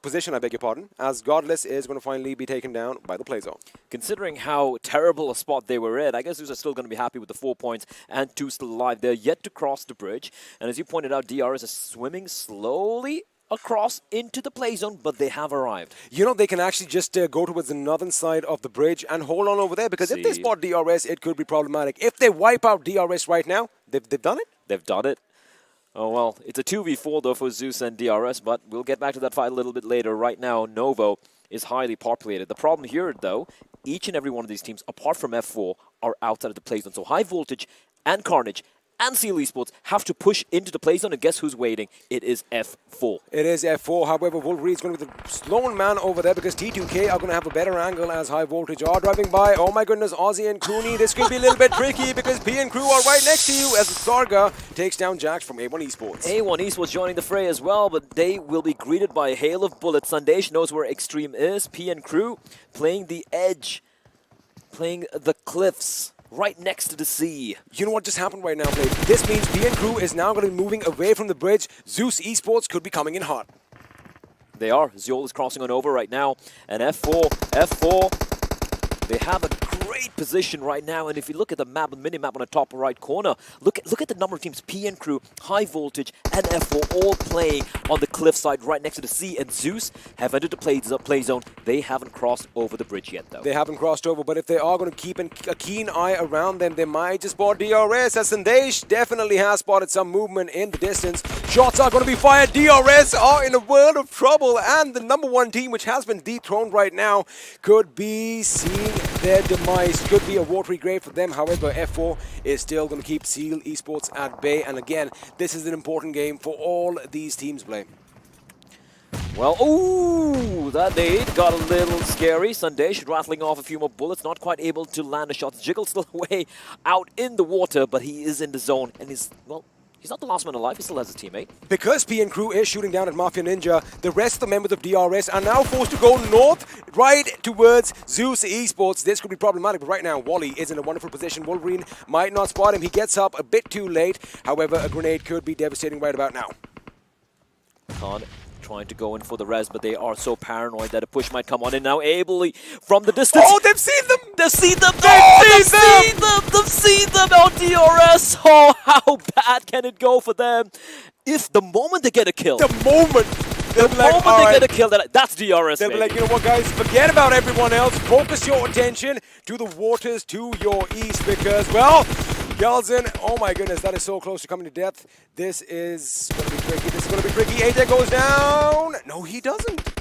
Position, I beg your pardon, as Godless is going to finally be taken down by the play zone. Considering how terrible a spot they were in, I guess Z3us are still going to be happy with the 4 points and 2 still alive. They're yet to cross the bridge. And as you pointed out, DRS is swimming slowly across into the play zone, but they have arrived. You know, they can actually just go towards the northern side of the bridge and hold on over there, because if they spot DRS, it could be problematic. If they wipe out DRS right now, they've done it? They've done it. Oh, well, it's a 2v4, though, for Z3us and DRS, but we'll get back to that fight a little bit later. Right now, Novo is highly populated. The problem here, though, each and every one of these teams, apart from F4, are outside of the play zone. So High Voltage and Carnage and Skylight Esports have to push into the play zone, and guess who's waiting? It is F4. It is F4. However, Wolverine's going to be the lone man over there, because T2K are going to have a better angle as High Voltage are driving by. Oh my goodness, Aussie and Cooney. This could be a little bit tricky, because P and Crew are right next to you as Sarga takes down Jax from A1 Esports. A1 Esports joining the fray as well, but they will be greeted by a hail of bullets. Sandesh knows where Extreme is. P and Crew playing the edge, playing the cliffs, right next to the sea. You know what just happened right now, Blade? This means P and Crew is now going to be moving away from the bridge. Z3us Esports could be coming in hot. They are. Ziol is crossing on over right now. And F4, they have a great position right now. And if you look at the map, the mini-map on the top right corner, look at the number of teams. P and Crew, High Voltage, and F4 all playing on the cliffside right next to the sea. And Z3us have entered the play zone. They haven't crossed over the bridge yet, though. They haven't crossed over, but if they are going to keep a keen eye around them, they might just spot DRS, as Sandesh definitely has spotted some movement in the distance. Shots are going to be fired. DRS are in a world of trouble, and the number 1 team, which has been dethroned right now, could be seeing their demise. Could be a watery grave for them. However, F4 is still going to keep Seal Esports at bay, and again, this is an important game for all these teams, Blame. Well, ooh, that nade got a little scary. Sandesh rattling off a few more bullets, not quite able to land a shot. Jiggle still away out in the water, but he is in the zone, and he's, well, he's not the last man alive. He still has a teammate. Because P and Crew is shooting down at Mafia Ninja, the rest of the members of DRS are now forced to go north, right towards Z3us Esports. This could be problematic, but right now, Wally is in a wonderful position. Wolverine might not spot him. He gets up a bit too late. However, a grenade could be devastating right about now. Khan trying to go in for the res, but they are so paranoid that a push might come on in now. Ably from the distance. Oh, they've seen them! They've seen them! They've seen them! They've seen them on DRS! Oh, how bad can it go for them? If the moment they get a kill. The moment they get a kill, that's DRS, They'll be like, you know what, guys? Forget about everyone else. Focus your attention to the waters to your east, because, well, Gelson, oh my goodness, that is so close to coming to death. This is going to be tricky. This is going to be tricky. AJ goes down. No, he doesn't.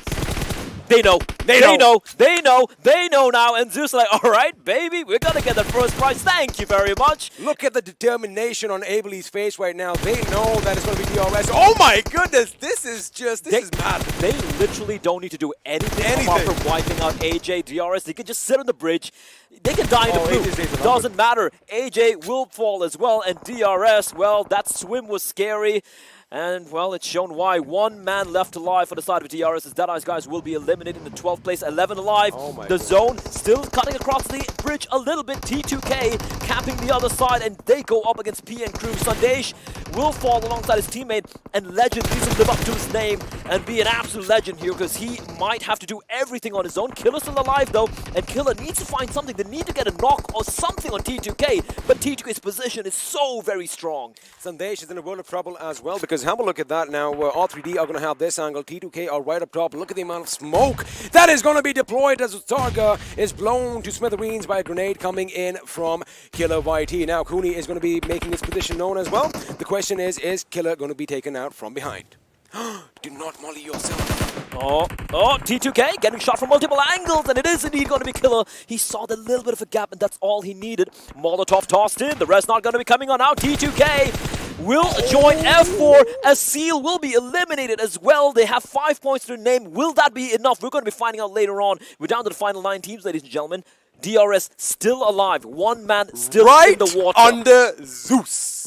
They know. They know now. And Z3us like, all right, baby, we're going to get that first prize. Thank you very much. Look at the determination on Abely's face right now. They know that it's going to be DRS. Oh my goodness, this is mad. They literally don't need to do anything apart from wiping out AJ, DRS. They can just sit on the bridge. They can die in the blue. Doesn't matter. AJ will fall as well. And DRS, well, that swim was scary. And, well, it's shown why. 1 man left alive for the side of DRS as Deadeyes Guys will be eliminated in the 12th place. 11 alive. The zone still cutting across the bridge a little bit. T2K capping the other side, and they go up against P and Crew. Sandesh will fall alongside his teammate, and Legend needs to live up to his name and be an absolute legend here, because he might have to do everything on his own. Killer's still alive, though, and Killer needs to find something. They need to get a knock or something on T2K, but T2K's position is so very strong. Sandesh is in a world of trouble as well, because have a look at that now. R3D are going to have this angle. T2K are right up top. Look at the amount of smoke that is going to be deployed as Targa is blown to smithereens by a grenade coming in from Killer YT. Now, Cooney is going to be making his position known as well. The question is Killer going to be taken out from behind? Do not molly yourself. Oh, T2K getting shot from multiple angles, and it is indeed going to be killer. He saw the little bit of a gap, and that's all he needed. Molotov tossed in, the rest not going to be coming on now. T2K will join F4 as Seal will be eliminated as well. They have 5 points to their name. Will that be enough? We're going to be finding out later on. We're down to the final 9 teams, ladies and gentlemen. DRS still alive. One man still in the water. Under Zeus.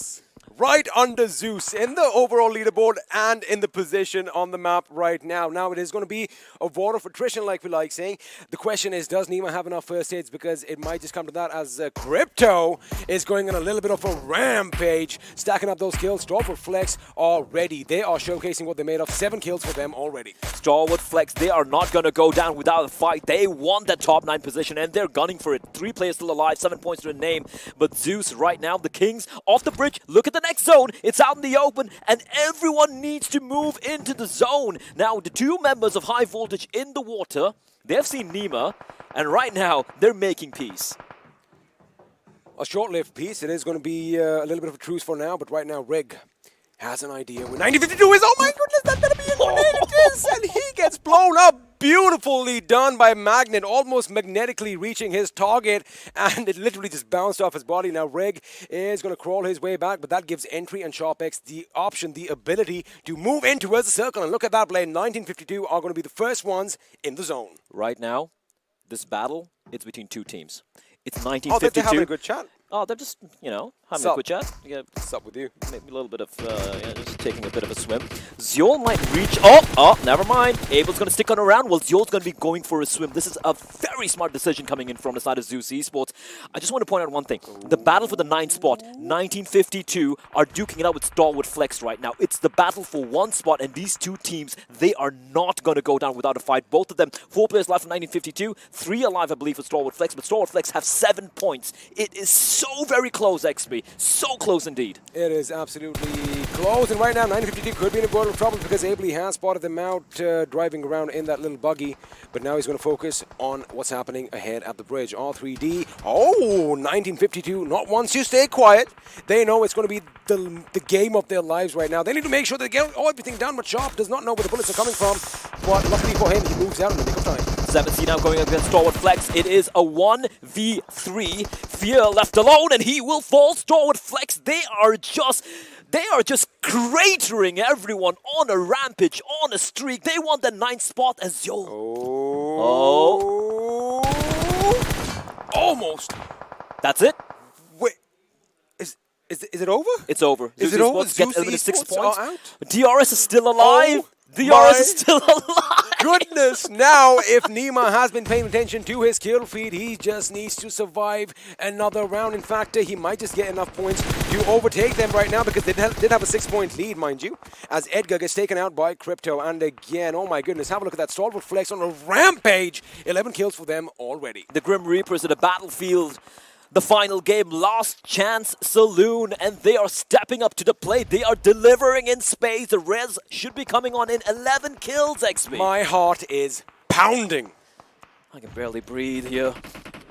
Right under Zeus in the overall leaderboard and in the position on the map right now. Now it is going to be a war of attrition, like we like saying. The question is, does Nima have enough first aids? Because it might just come to that, as Crypto is going on a little bit of a rampage, stacking up those kills. StalwartFlex are ready. They are showcasing what they made of. 7 kills for them already. StalwartFlex, they are not going to go down without a fight. They want that top 9 position, and they're gunning for it. 3 players still alive, 7 points to their name. But Zeus right now, the Kings off the bridge. Look at the next zone. It's out in the open, and everyone needs to move into the zone. Now, the 2 members of High Voltage in the water, they've seen Nima, and right now, they're making peace. A short-lived peace. It is going to be a little bit of a truce for now, but right now, Reg has an idea. When 1952 is, oh my goodness, that's going to be a grenade. It is, and he gets blown up. Beautifully done by Magnet, almost magnetically reaching his target, and it literally just bounced off his body. Now Reg is going to crawl his way back, but that gives Entry and SharpX the option, the ability to move in towards the circle. And look at that play. 1952 are going to be the first ones in the zone. Right now, this battle, it's between 2 teams. It's 1952. Oh, they're having a good chat. Oh, they're just, you know, having a quick chat. Yeah, what's up with you? Maybe a little bit of, just taking a bit of a swim. Zeol might reach. Oh, never mind. Abel's going to stick on around. Well, Zeol's going to be going for a swim. This is a very smart decision coming in from the side of Z3us Esports. I just want to point out one thing. The battle for the 9th spot, 1952 are duking it out with StalwartFlex right now. It's the battle for 1 spot, and these 2 teams, they are not going to go down without a fight. Both of them, 4 players alive for 1952, 3 alive, I believe, for StalwartFlex, but StalwartFlex have 7 points. It is so very close, XP. So close indeed. It is absolutely close, and right now 952 could be in a world of trouble because Abley has spotted them out driving around in that little buggy, but now he's going to focus on what's happening ahead at the bridge. R3D, 1952 not wants to stay quiet. They know it's going to be the game of their lives right now. They need to make sure they get everything done, but Sharp does not know where the bullets are coming from, but luckily for him, he moves out in the nick of time. 7C now going against StalwartFlex. It is a 1v3. Fear left alone, and he will fall. StalwartFlex, they are just cratering everyone on a rampage, on a streak. They want the 9th spot as yo. Almost. That's it. Wait, is it over? It's over. Is it over? Get eliminated 6 Z3us points. are out? DRS is still alive. DRS is still alive. Goodness, now if Nima has been paying attention to his kill feed, he just needs to survive another round. In fact, he might just get enough points to overtake them right now because they did have a 6-point lead, mind you, as Edgar gets taken out by Crypto. And again, oh my goodness, have a look at that. StalwartFlex on a rampage. 11 kills for them already. The Grim Reapers at the battlefield. The final game, Last Chance Saloon, and they are stepping up to the plate. They are delivering in space. The Rez should be coming on in 11 kills, XP. My heart is pounding. I can barely breathe here.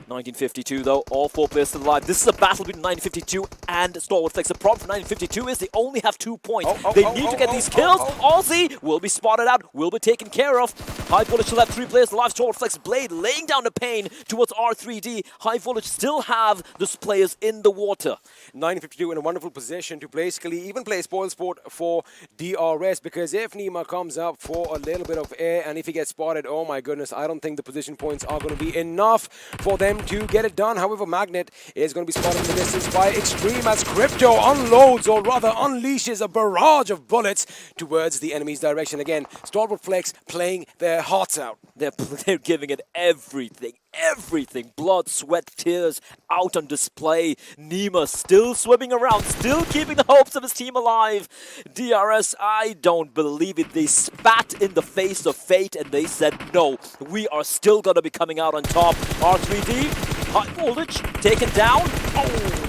1952 though, all 4 players still alive. This is a battle between 1952 and StalwartFlex. The problem for 1952 is they only have 2 points. They need to get these kills. Aussie will be spotted out, will be taken care of. High Voltage still have 3 players alive. StalwartFlex Blade laying down the pain towards R3D. High Voltage still have those players in the water. 952 in a wonderful position to basically even play spoil sport for DRS, because if Nima comes up for a little bit of air and if he gets spotted, oh my goodness, I don't think the position points are going to be enough for them to get it done. However, Magnet is going to be spotted in the distance by Extreme as Crypto unloads, or rather unleashes, a barrage of bullets towards the enemy's direction. Again, StalwartFlex playing their hearts out. They're giving it everything. Everything, blood, sweat, tears out on display. Nima still swimming around, still keeping the hopes of his team alive. DRS, I don't believe it. They spat in the face of fate and they said, no, we are still going to be coming out on top. R3D, High Voltage, taken down.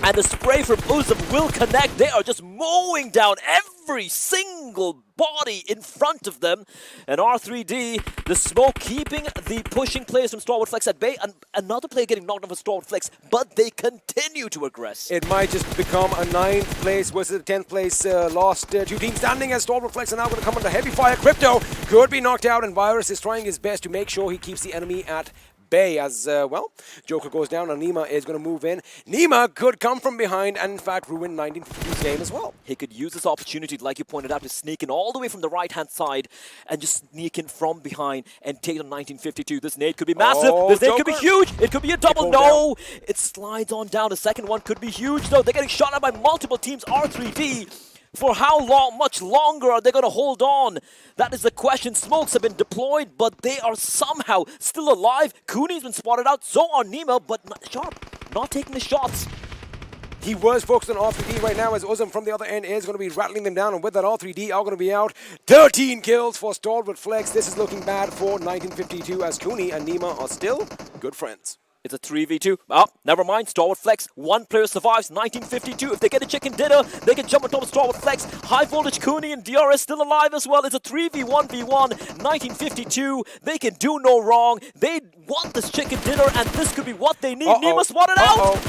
And the spray from Uzum will connect. They are just mowing down every single body in front of them. And R3D, the smoke keeping the pushing players from StalwartFlex at bay. And another player getting knocked off of StalwartFlex, but they continue to aggress. It might just become a 9th place versus a 10th place lost. Two teams standing as StalwartFlex are now going to come under heavy fire. Crypto could be knocked out, and Virus is trying his best to make sure he keeps the enemy at bay as, well, Joker goes down and Nima is going to move in. Nima could come from behind and, in fact, ruin 1952's game as well. He could use this opportunity, like you pointed out, to sneak in all the way from the right-hand side and just sneak in from behind and take on 1952. This nade could be massive. This nade could be huge. It could be a double. No! It slides on down. The second one could be huge, though. They're getting shot at by multiple teams. R3D, for how long, much longer are they going to hold on? That is the question. Smokes have been deployed, but they are somehow still alive. Cooney's been spotted out, so are Nima, but Sharp not taking the shots. He was focused on R3D right now as Uzum from the other end is going to be rattling them down, and with that R3D are going to be out. 13 kills for StalwartFlex. This is looking bad for 1952 as Cooney and Nima are still good friends. It's a 3v2. Oh, never mind. StalwartFlex. One player survives. 1952. If they get a chicken dinner, they can jump on top of StalwartFlex. High voltage Cooney and DRS still alive as well. It's a 3v1v1. 1952. They can do no wrong. They want this chicken dinner, and this could be what they need. Nima spotted out.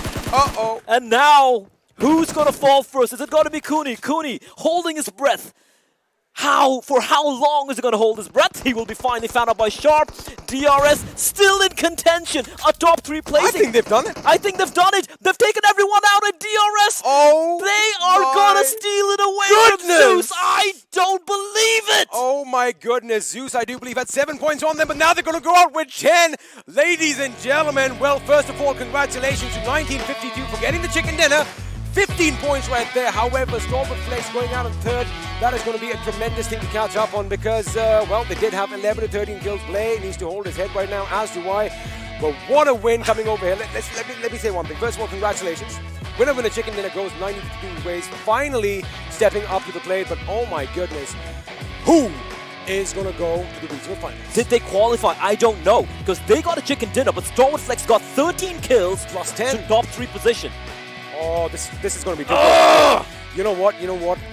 And now, who's going to fall first? Is it going to be Cooney? Cooney holding his breath. For how long is he going to hold his breath? He will be finally found out by Sharp. DRS still in contention. A top 3 placing. I think they've done it. I think they've done it. They've taken everyone out at DRS. They are going to steal it away from Zeus. I don't believe it. Oh my goodness. Zeus, I do believe, had 7 points on them, but now they're going to go out with 10. Ladies and gentlemen, well, first of all, congratulations to 1952 for getting the chicken dinner. 15 points right there. However, StalwartFlex going out in third. That is going to be a tremendous thing to catch up on because, well, they did have 11 to 13 kills. Blay needs to hold his head right now, as do I. But what a win coming over here. Let me say one thing. First of all, congratulations. Winner winner chicken dinner goes 92 ways. Finally stepping up to the plate. But oh my goodness, who is going to go to the regional finals? Did they qualify? I don't know because they got a chicken dinner, but StalwartFlex got 13 kills plus 10 to top 3 position. Oh, this is going to be difficult. You know what?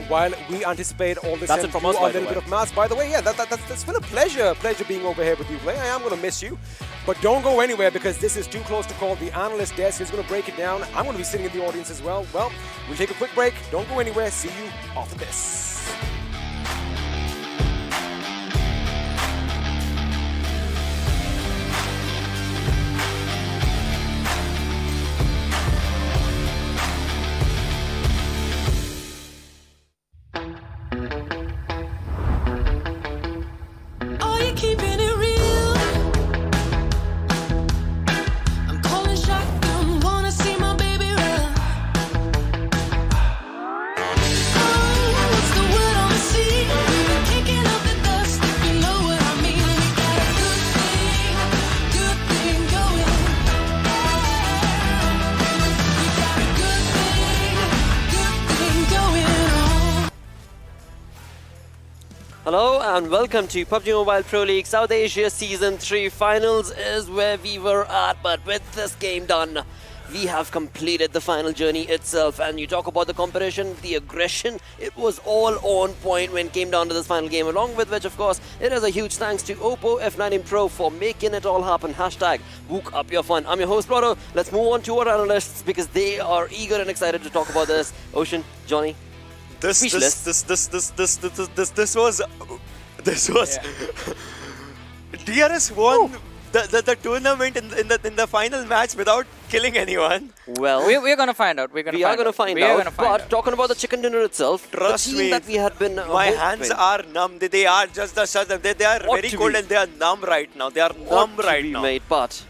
While we anticipate all this, that's it from us, a little bit of maths. By the way, yeah, that's been a pleasure being over here with you, Blay. I am going to miss you, but don't go anywhere because this is too close to call. The analyst desk is going to break it down. I'm going to be sitting in the audience as well. Well, we'll take a quick break. Don't go anywhere. See you after this. Are you keeping it real? I'm calling shotgun, wanna see my baby run. Oh, what's the word on the sea? Kicking up the dust, if you know what I mean. We got a good thing going. We got a good thing going on. Hello and welcome to PUBG Mobile Pro League South Asia Season 3 Finals is where we were at, but with this game done, we have completed the final journey itself. And you talk about the competition, the aggression, it was all on point when it came down to this final game, along with which, of course, it is a huge thanks to Oppo F19 Pro for making it all happen. Hashtag book up your fun. I'm your host, Prado. Let's move on to our analysts because they are eager and excited to talk about this. Ocean, Johnny. This was DRS won the tournament in the final match without killing anyone. Well, we're gonna find out. We are gonna find out. Talking about the chicken dinner itself, Trust the team me, that we had been my hands are numb. They are just they are very cold and they are numb right now. They are numb right now. Mate, but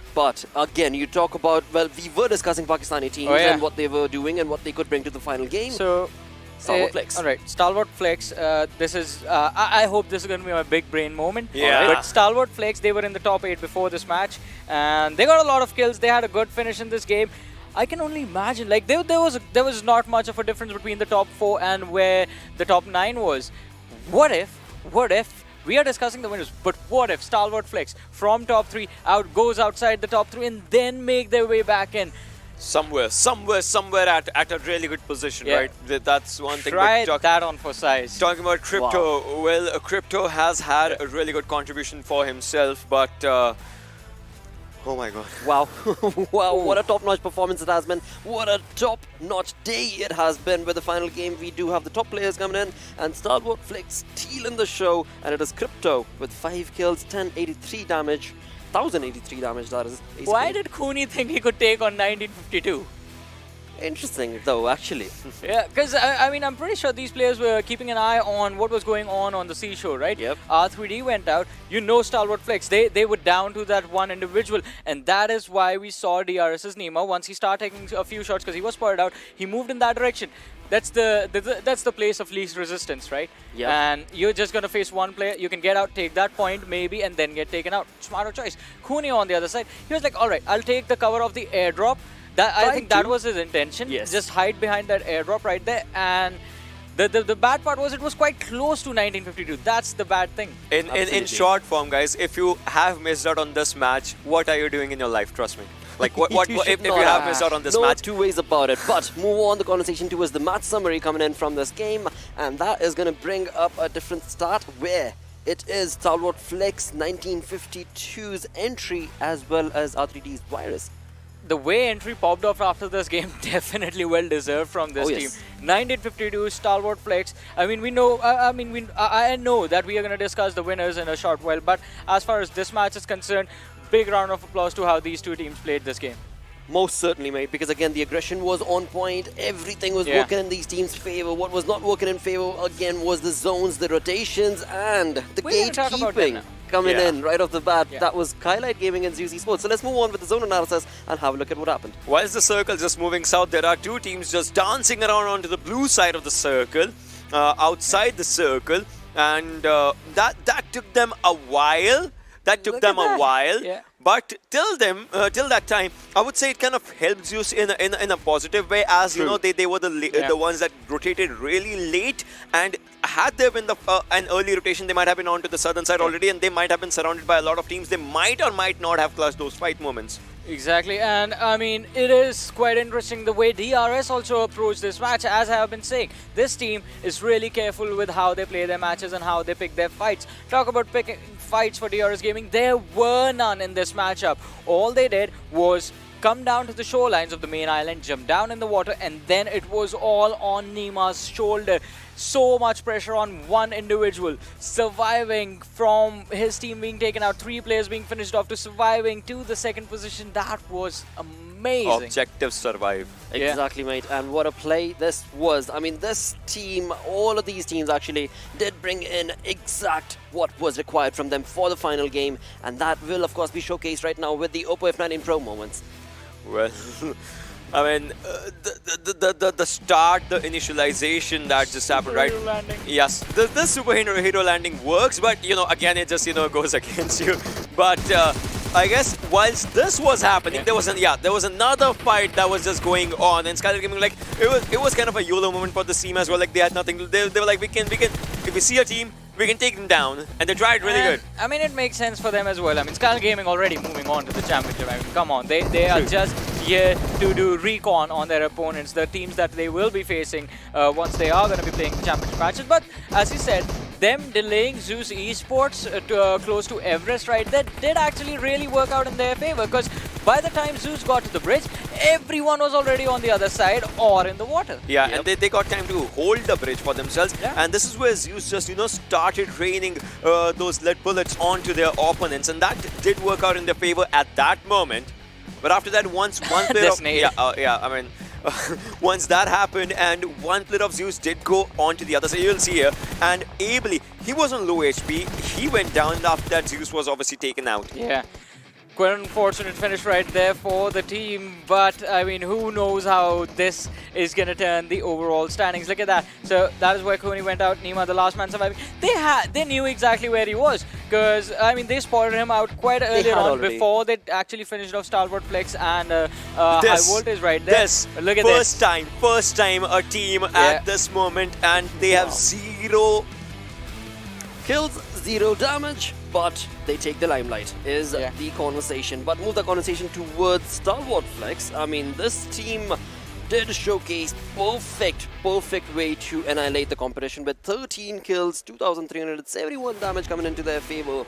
again, you talk about, well, we were discussing Pakistani teams and what they were doing and what they could bring to the final game. So, StalwartFlex. Alright, StalwartFlex, this is, I hope this is going to be my big brain moment. Yeah. But StalwartFlex, they were in the top 8 before this match, and they got a lot of kills. They had a good finish in this game. I can only imagine, like, there was not much of a difference between the top 4 and where the top 9 was. What if, we are discussing the winners, but what if StalwartFlex from top 3 goes outside the top 3 and then make their way back in? somewhere at a really good position, right? That's one thing. Try that on for size. Talking about Crypto, well, Crypto has had a really good contribution for himself, but oh my god. Wow. Wow, what a top-notch performance it has been. What a top-notch day it has been with the final game. We do have the top players coming in, and StalwartFlex stealing the show, and it is Crypto with 5 kills, 1083 damage. 1083 damage, that is. Basically. Why did Cooney think he could take on 1952? Interesting, though, actually. Yeah, because I mean, I'm pretty sure these players were keeping an eye on what was going on the seashore, right? Yep. R3D went out. You know, StalwartFlex, they were down to that one individual, and that is why we saw DRS's Nima. Once he started taking a few shots, because he was spotted out, he moved in that direction. That's the place of least resistance, right? Yeah. And you're just gonna face one player. You can get out, take that point maybe, and then get taken out. Smarter choice. Cooney on the other side, he was like, all right, I'll take the cover of the airdrop. I think that was his intention. Yes. Just hide behind that airdrop right there. And the bad part was it was quite close to 1952. That's the bad thing. In short form, guys, if you have missed out on this match, what are you doing in your life? Trust me. Like what if you have missed out on this match? No two ways about it. But move on the conversation towards the match summary coming in from this game, and that is going to bring up a different start where it is StalwartFlex 1952's entry as well as R3D's virus. The way entry popped off after this game, definitely well deserved from this team. 1952 StalwartFlex. I mean, we know. I know that we are going to discuss the winners in a short while. But as far as this match is concerned, big round of applause to how these two teams played this game. Most certainly, mate, because again, the aggression was on point. Everything was working in these teams' favor. What was not working in favor, again, was the zones, the rotations, and the gatekeeping coming in right off the bat. That was Skylight Gaming and Z3us Esports. So let's move on with the zone analysis and have a look at what happened. Whilst the circle just moving south, there are two teams just dancing around onto the blue side of the circle, outside the circle, and that took them a while. But till that time, I would say it kind of helped Zeus in a positive way, as you know they were the ones that rotated really late, and had there been an early rotation, they might have been onto the southern side already, and they might have been surrounded by a lot of teams. They might or might not have clutched those fight moments. Exactly, and I mean, it is quite interesting the way DRS also approached this match. As I have been saying, this team is really careful with how they play their matches and how they pick their fights. Talk about picking fights for DRS Gaming, there were none in this matchup. All they did was come down to the shorelines of the main island, jump down in the water, and then it was all on Nima's shoulder. So much pressure on one individual, surviving from his team being taken out, 3 players being finished off, to surviving to the second position. That was amazing. Objective survive. Exactly, mate. And what a play this was. I mean, this team, all of these teams actually did bring in exact what was required from them for the final game. And that will, of course, be showcased right now with the Oppo F19 Pro moments. Well, I mean, the start, the initialization that just happened, right? Landing. Yes, the superhero landing works, but you know, again, it just goes against you. But I guess whilst this was happening, there was another fight that was just going on, and Skylight Gaming, like, it was kind of a YOLO moment for the team as well. Like, they had nothing. They were like, we can if we see a team, we can take them down, and they tried really good. I mean, it makes sense for them as well. I mean, Skylight Gaming already moving on to the championship. I mean, come on, they are just here to do recon on their opponents, the teams that they will be facing once they are going to be playing championship matches. But as you said, them delaying Z3us Esports close to Everest right there did actually really work out in their favor, because by the time Z3us got to the bridge, everyone was already on the other side or in the water. Yeah, and they got time to hold the bridge for themselves. And this is where Z3us just, started raining those lead bullets onto their opponents, and that did work out in their favor at that moment. But after that, once one player once that happened and one player of Z3us did go on to the other side, you'll see here, and ably, he was on low HP, he went down, and after that Z3us was obviously taken out. Yeah. Quite unfortunate finish right there for the team, but I mean, who knows how this is going to turn the overall standings. Look at that. So that is where Cooney went out. Nima, the last man surviving. They knew exactly where he was, because I mean, they spotted him out quite early on before they actually finished off StalwartFlex and High Voltage right there. Look at this. First time a team at this moment, and they have 0 kills, 0 damage. but they take the limelight is the conversation. But move the conversation towards StalwartFlex. I mean, this team did showcase perfect way to annihilate the competition with 13 kills, 2,371 damage coming into their favor.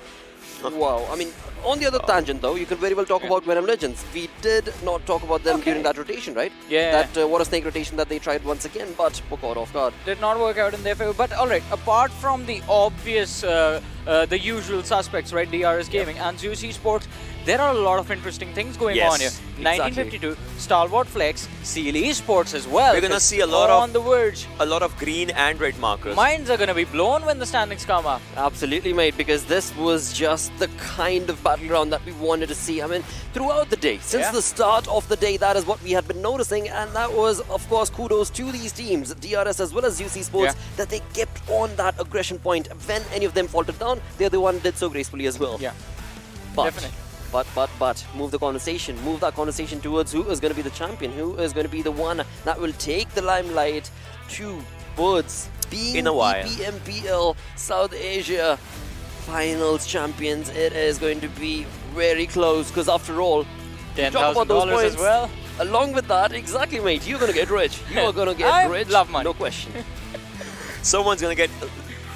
Wow. I mean, on the other tangent though, you could very well talk about Venom Legends. We did not talk about them during that rotation, right? Yeah. That water snake rotation that they tried once again, but were caught off guard. Did not work out in their favor. But alright, apart from the obvious, the usual suspects, right? DRS Gaming and Z3us Esports, there are a lot of interesting things going on here. 1952, StalwartFlex, Seal Esports as well. We're gonna see a lot on the verge. A lot of green and red markers. Minds are gonna be blown when the standings come up. Absolutely, mate, because this was just the kind of battleground that we wanted to see. I mean, throughout the day, since the start of the day, that is what we had been noticing, and that was, of course, kudos to these teams, DRS as well as Z3us Esports, that they kept on that aggression point. When any of them faltered down, they're the one who did so gracefully as well. Yeah, but, definitely. But, move the conversation towards who is going to be the champion, who is going to be the one that will take the limelight towards being in a while. the PMPL South Asia Finals champions. It is going to be very close, because after all, $10,000 as well. Along with that, exactly, mate, you're going to get rich. You are going to get rich. I love money. No question. Someone's gonna get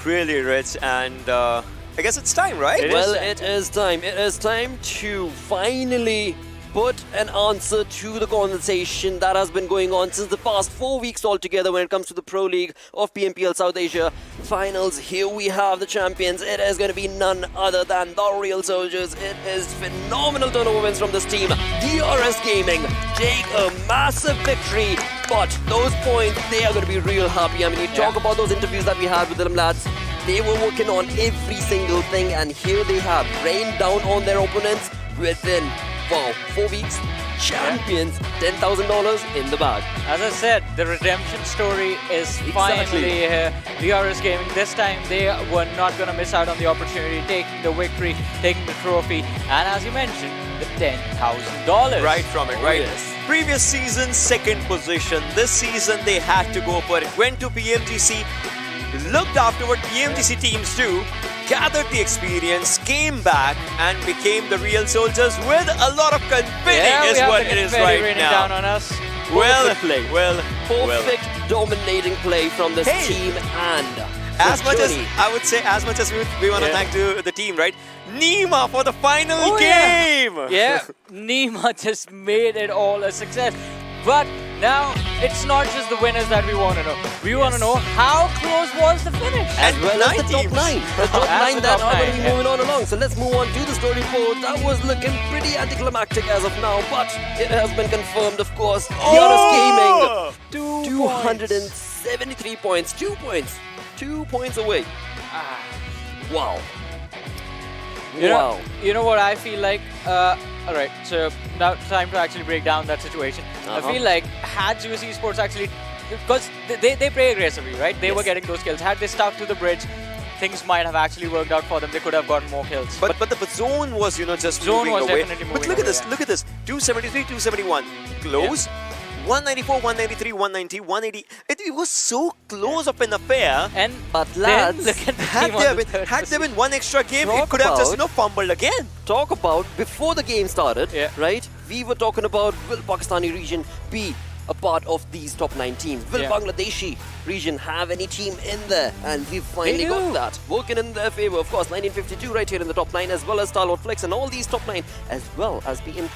really rich, and I guess it's time, right? It is time. It is time to finally put an answer to the conversation that has been going on since the past 4 weeks altogether when it comes to the Pro League of PMPL South Asia Finals. Here we have the champions. It is going to be none other than the Real Soldiers. It is phenomenal turnover wins from this team. DRS Gaming take a massive victory, but those points, they are going to be real happy. I mean, you talk about those interviews that we had with them lads. They were working on every single thing, and here they have rained down on their opponents within 4 weeks. Champions, $10,000 in the bag. As I said, the redemption story is finally here. DRS Gaming, this time they were not going to miss out on the opportunity, taking the victory, taking the trophy, and as you mentioned, the $10,000. Right from it, right? Previous season, second position. This season, they had to go for it. Went to PMGC, looked after what PMGC teams do, gathered the experience, came back, and became the Real Soldiers with a lot of confetti is what it is right now. Down on us. Perfect dominating play from this team, and as much as I would say, as much as we want to thank to the team, right? Nima for the final game. Yeah, Nima just made it all a success. But now it's not just the winners that we want to know. We want to know how close was the finish. As well as the top 9. The top 9 that are going to be moving on along. So let's move on to the story board. That was looking pretty anticlimactic as of now, but it has been confirmed, of course. DRS Gaming, 273 points. 2 points. 2 points away. Wow. You know what I feel like? Alright, so now time to actually break down that situation. I feel like had Z3us Esports actually, because they play aggressively, right? They were getting those kills. Had they stuck to the bridge, things might have actually worked out for them. They could have gotten more kills. But the zone was, just zone moving was away. Definitely moving but look at this, look at this. 273, 271. Close. 194, 193, 190, 180. It was so close of an affair. But lads, look at the had there been one extra game, it could have just fumbled again. Talk about before the game started, right? We were talking about will Pakistani region be a part of these top 9 teams? Will Bangladeshi region have any team in there? And we've finally got that working in their favor. Of course, 1952 right here in the top 9, as well as StalwartFlex and all these top 9, as well as PM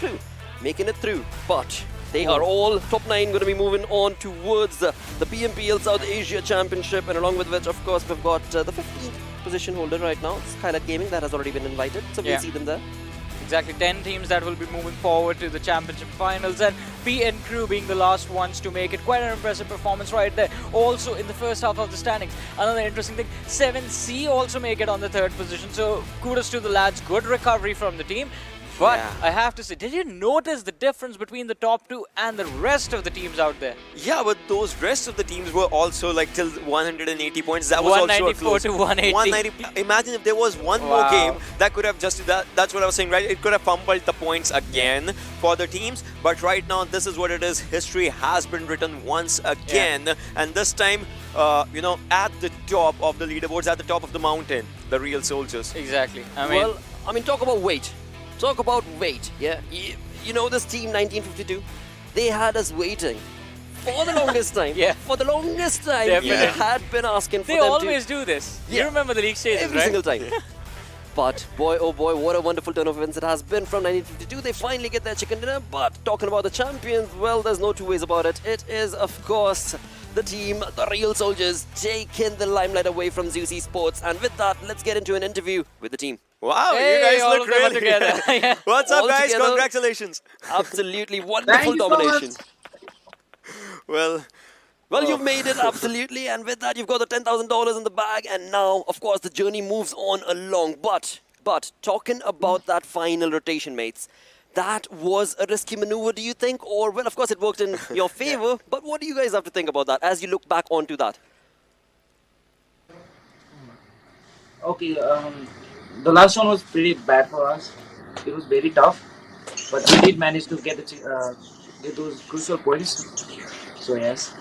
making it through. But they are all top 9 going to be moving on towards the PMPL South Asia Championship, and along with which, of course, we've got the 15th position holder right now, Skylight Gaming, that has already been invited, so we'll see them there. Exactly, 10 teams that will be moving forward to the championship finals, and PNCrew being the last ones to make it. Quite an impressive performance right there. Also in the first half of the standings, another interesting thing, 7C also make it on the 3rd position, so kudos to the lads, good recovery from the team. But I have to say, did you notice the difference between the top 2 and the rest of the teams out there? Yeah, but those rest of the teams were also like till 180 points. That was also a 194 to 180. 190. Imagine if there was one more game that could have just that. That's what I was saying, right? It could have fumbled the points again for the teams. But right now, this is what it is. History has been written once again, and this time at the top of the leaderboards, at the top of the mountain, the real soldiers. Exactly. I mean, talk about weight. Talk about weight. Yeah, you know this team 1952. They had us waiting for the longest time. Yeah. For the longest time, Definitely. they had been asking for They them always to. do this. Yeah. You remember the league stages, Every right? single time. But boy, oh boy, what a wonderful turn of events it has been from 1952. They finally get their chicken dinner. But talking about the champions, well, there's no two ways about it. It is, of course, the team, the real soldiers, taking the limelight away from Z3us Esports. And with that, let's get into an interview with the team. Wow, Hey, you guys all look of them are really together. Yeah. What's up, All guys? together. Congratulations. Absolutely wonderful you so domination. Well, You've made it, absolutely. And with that, you've got the $10,000 in the bag. And now, of course, the journey moves on along. But talking about that final rotation, mates, that was a risky maneuver, do you think? Or, well, of course, it worked in your favor. But what do you guys have to think about that as you look back onto that? Okay, the last one was pretty bad for us. It was very tough, but we did manage to get those crucial points. So yes.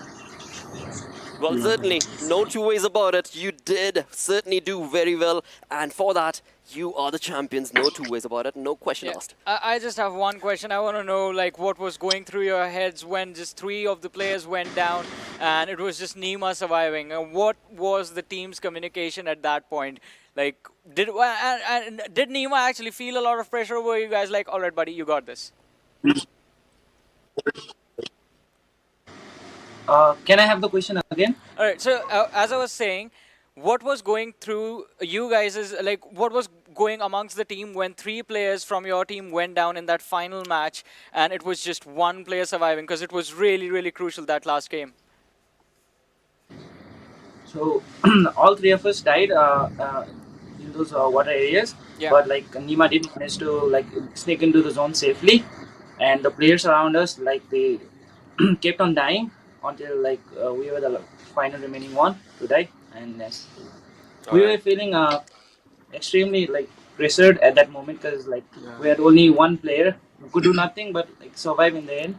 Well, certainly, no two ways about it. You did certainly do very well, and for that, you are the champions. No two ways about it. No question asked. I just have one question. I want to know, like, what was going through your heads when just 3 of the players went down, and it was just Nima surviving. And what was the team's communication at that point? Like, did Nima actually feel a lot of pressure? Or were you guys like, all right, buddy, you got this? Can I have the question again? All right. So as I was saying, what was going through you guys' like, what was going amongst the team when 3 players from your team went down in that final match, and it was just 1 player surviving, because it was really, really crucial that last game. So all 3 of us died in those water areas, but like Nima did manage to like sneak into the zone safely, and the players around us, like, they kept on dying until like we were the final remaining one to die. And yes, we were feeling extremely like pressured at that moment, because like we had only 1 player who could do nothing but like survive in the end.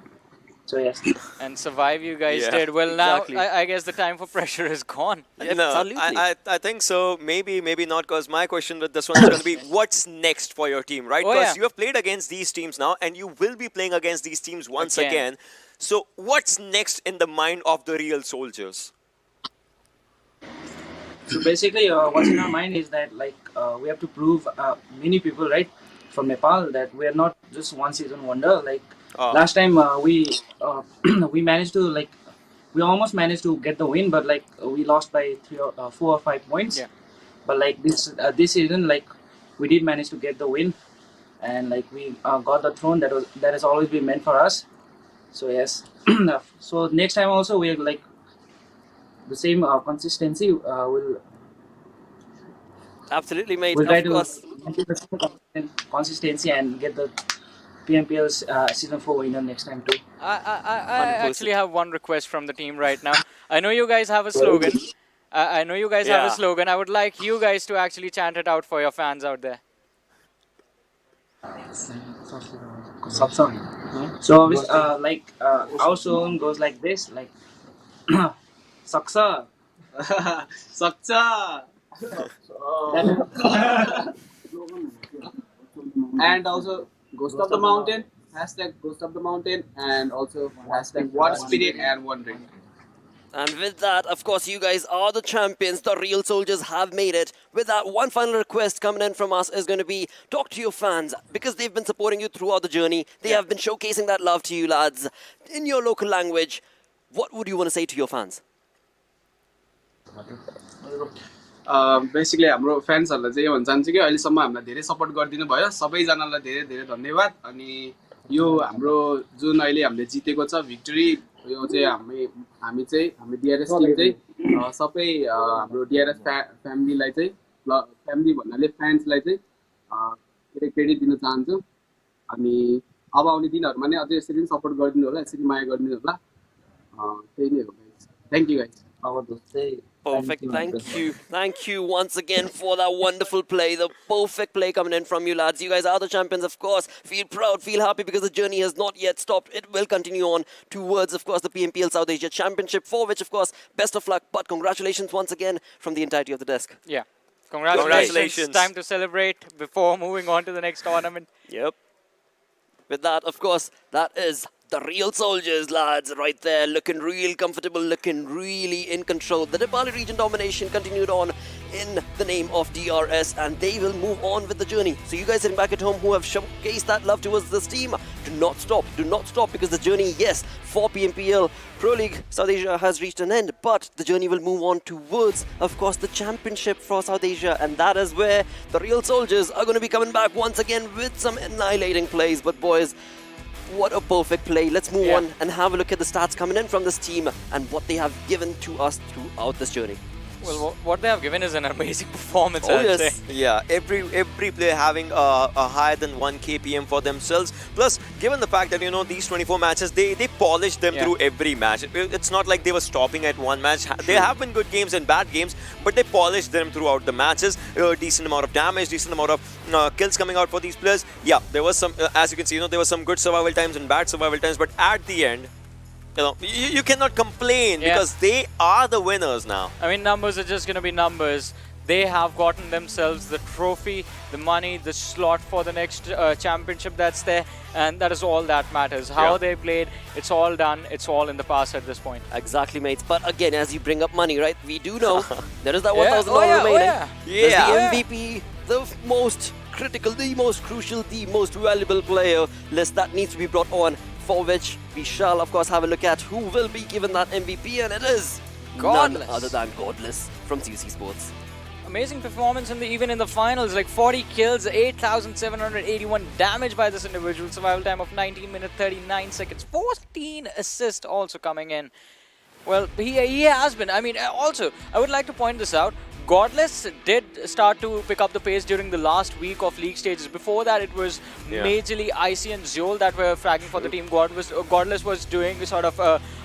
So yes. And survive you guys did. Well, exactly. now I guess the time for pressure is gone. I think so. Maybe not, because my question with this one is going to be, what's next for your team, right? Because you have played against these teams now, and you will be playing against these teams once again. So what's next in the mind of the real soldiers? So basically, what's in our mind is that like we have to prove many people, right, from Nepal, that we are not just one season wonder. Like last time we managed to like we almost managed to get the win, but like we lost by 4 or 5 points. But like this season, like we did manage to get the win, and like we got the throne that has always been meant for us. So yes. So next time also we are like the same consistency will absolutely, mate. we'll try Of to course. maintain the consistency and get the PMPL season 4 winner next time too. I actually have one request from the team right now. I know you guys have a slogan. I know you guys have a slogan. I would like you guys to actually chant it out for your fans out there. So like our slogan goes like this, like Saksa. Saksa. And also Ghost of the Mountain, hashtag Ghost of the Mountain, and also hashtag One Spirit and One Ring. And with that, of course, you guys are the champions. The real soldiers have made it. With that, one final request coming in from us is going to be, talk to your fans, because they've been supporting you throughout the journey. They have been showcasing that love to you, lads, in your local language. What would you want to say to your fans? Basically हाम्रो फ्यान्सहरूलाई चाहिँ भन्न चाहन्छु कि अहिलेसम्म हामीलाई धेरै support गरिदिनु भयो सबैजनालाई धेरै धेरै धन्यवाद अनि यो हाम्रो जुन अहिले हामीले जितेको छ भिक्टरी यो चाहिँ हामी डिआरएस टिम चाहिँ सबै हाम्रो डिआरएस फ्यामिलीलाई चाहिँ फ्यामिली भन्नाले फ्यान्सलाई चाहिँ धेरै क्रेडिट दिन चाहन्छु अनि अब आउने दिनहरुमा नै अझै यसरी नै सपोर्ट गरिदिनु होला यसरी माया गरिदिनु होला त्यही नै हो गाइस थ्यांक यू गाइस अब जस्तै Perfect. Thank you once again for that wonderful play. The perfect play coming in from you lads. You guys are the champions, of course. Feel proud, feel happy because the journey has not yet stopped. It will continue on towards, of course, the PMPL South Asia Championship, for which, of course, best of luck. But congratulations once again from the entirety of the desk. Yeah. Congratulations. Time to celebrate before moving on to the next tournament. Yep. With that, of course, that is the real soldiers, lads, right there, looking real comfortable, looking really in control. The Nepali region domination continued on in the name of DRS, and they will move on with the journey. So you guys sitting back at home who have showcased that love towards this team, do not stop, because the journey, yes, for PMPL Pro League South Asia has reached an end, but the journey will move on towards, of course, the championship for South Asia, and that is where the real soldiers are going to be coming back once again with some annihilating plays. But boys, what a perfect play. Let's move on and have a look at the stats coming in from this team and what they have given to us throughout this journey. Well, what they have given is an amazing performance, Oh, I'd yes. say. Yeah, every player having a higher than 1 KPM for themselves. Plus, given the fact that, you know, these 24 matches, they polished them through every match. It's not like they were stopping at one match. There have been good games and bad games, but they polished them throughout the matches. Decent amount of damage, decent amount of kills coming out for these players. Yeah, there was some, as you can see, you know, there were some good survival times and bad survival times, but at the end, you know, you cannot complain because they are the winners now. I mean, numbers are just going to be numbers. They have gotten themselves the trophy, the money, the slot for the next championship that's there, and that is all that matters. How they played, it's all done. It's all in the past at this point. Exactly, mates. But again, as you bring up money, right, we do know there is that $1,000 remaining. There's the MVP, the most critical, the most crucial, the most valuable player list that needs to be brought on, for which we shall, of course, have a look at who will be given that MVP, and it is Godless. none other than Godless from Z3us Esports. Amazing performance even in the finals, like 40 kills, 8,781 damage by this individual, survival time of 19 minutes 39 seconds, 14 assists also coming in. Well, he has been. I mean, also, I would like to point this out. Godless did start to pick up the pace during the last week of league stages. Before that, it was majorly Icy and Zeol that were fragging for the team. Godless was doing sort of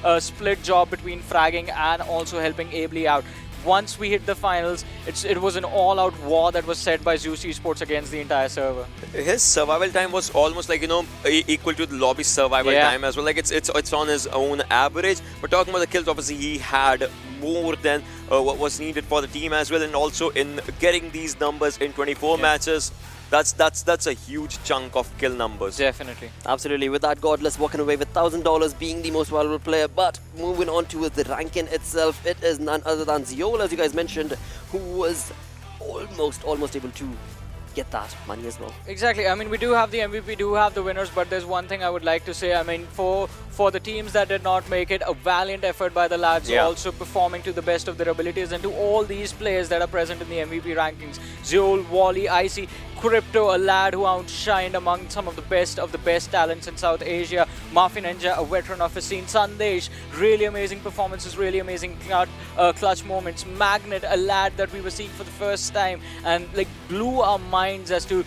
a split job between fragging and also helping ably out. Once we hit the finals, it was an all-out war that was set by Z3us Esports against the entire server. His survival time was almost like, you know, equal to the lobby survival time as well. Like it's on his own average. But talking about the kills, obviously he had more than what was needed for the team as well, and also in getting these numbers in 24 matches. That's a huge chunk of kill numbers. Definitely. Absolutely. With that, Godless walking away with $1,000, being the most valuable player. But moving on to the ranking itself, it is none other than Zeol, as you guys mentioned, who was almost able to get that money as well. Exactly. I mean, we do have the MVP, do have the winners, but there's one thing I would like to say. I mean, for the teams that did not make it, a valiant effort by the lads, also performing to the best of their abilities, and to all these players that are present in the MVP rankings. Zeol, Wally, Icy, Crypto, a lad who outshined among some of the best talents in South Asia. Mafi Ninja, a veteran of his scene. Sandesh, really amazing performances, really amazing clutch moments. Magnet, a lad that we were seeing for the first time and like blew our minds as to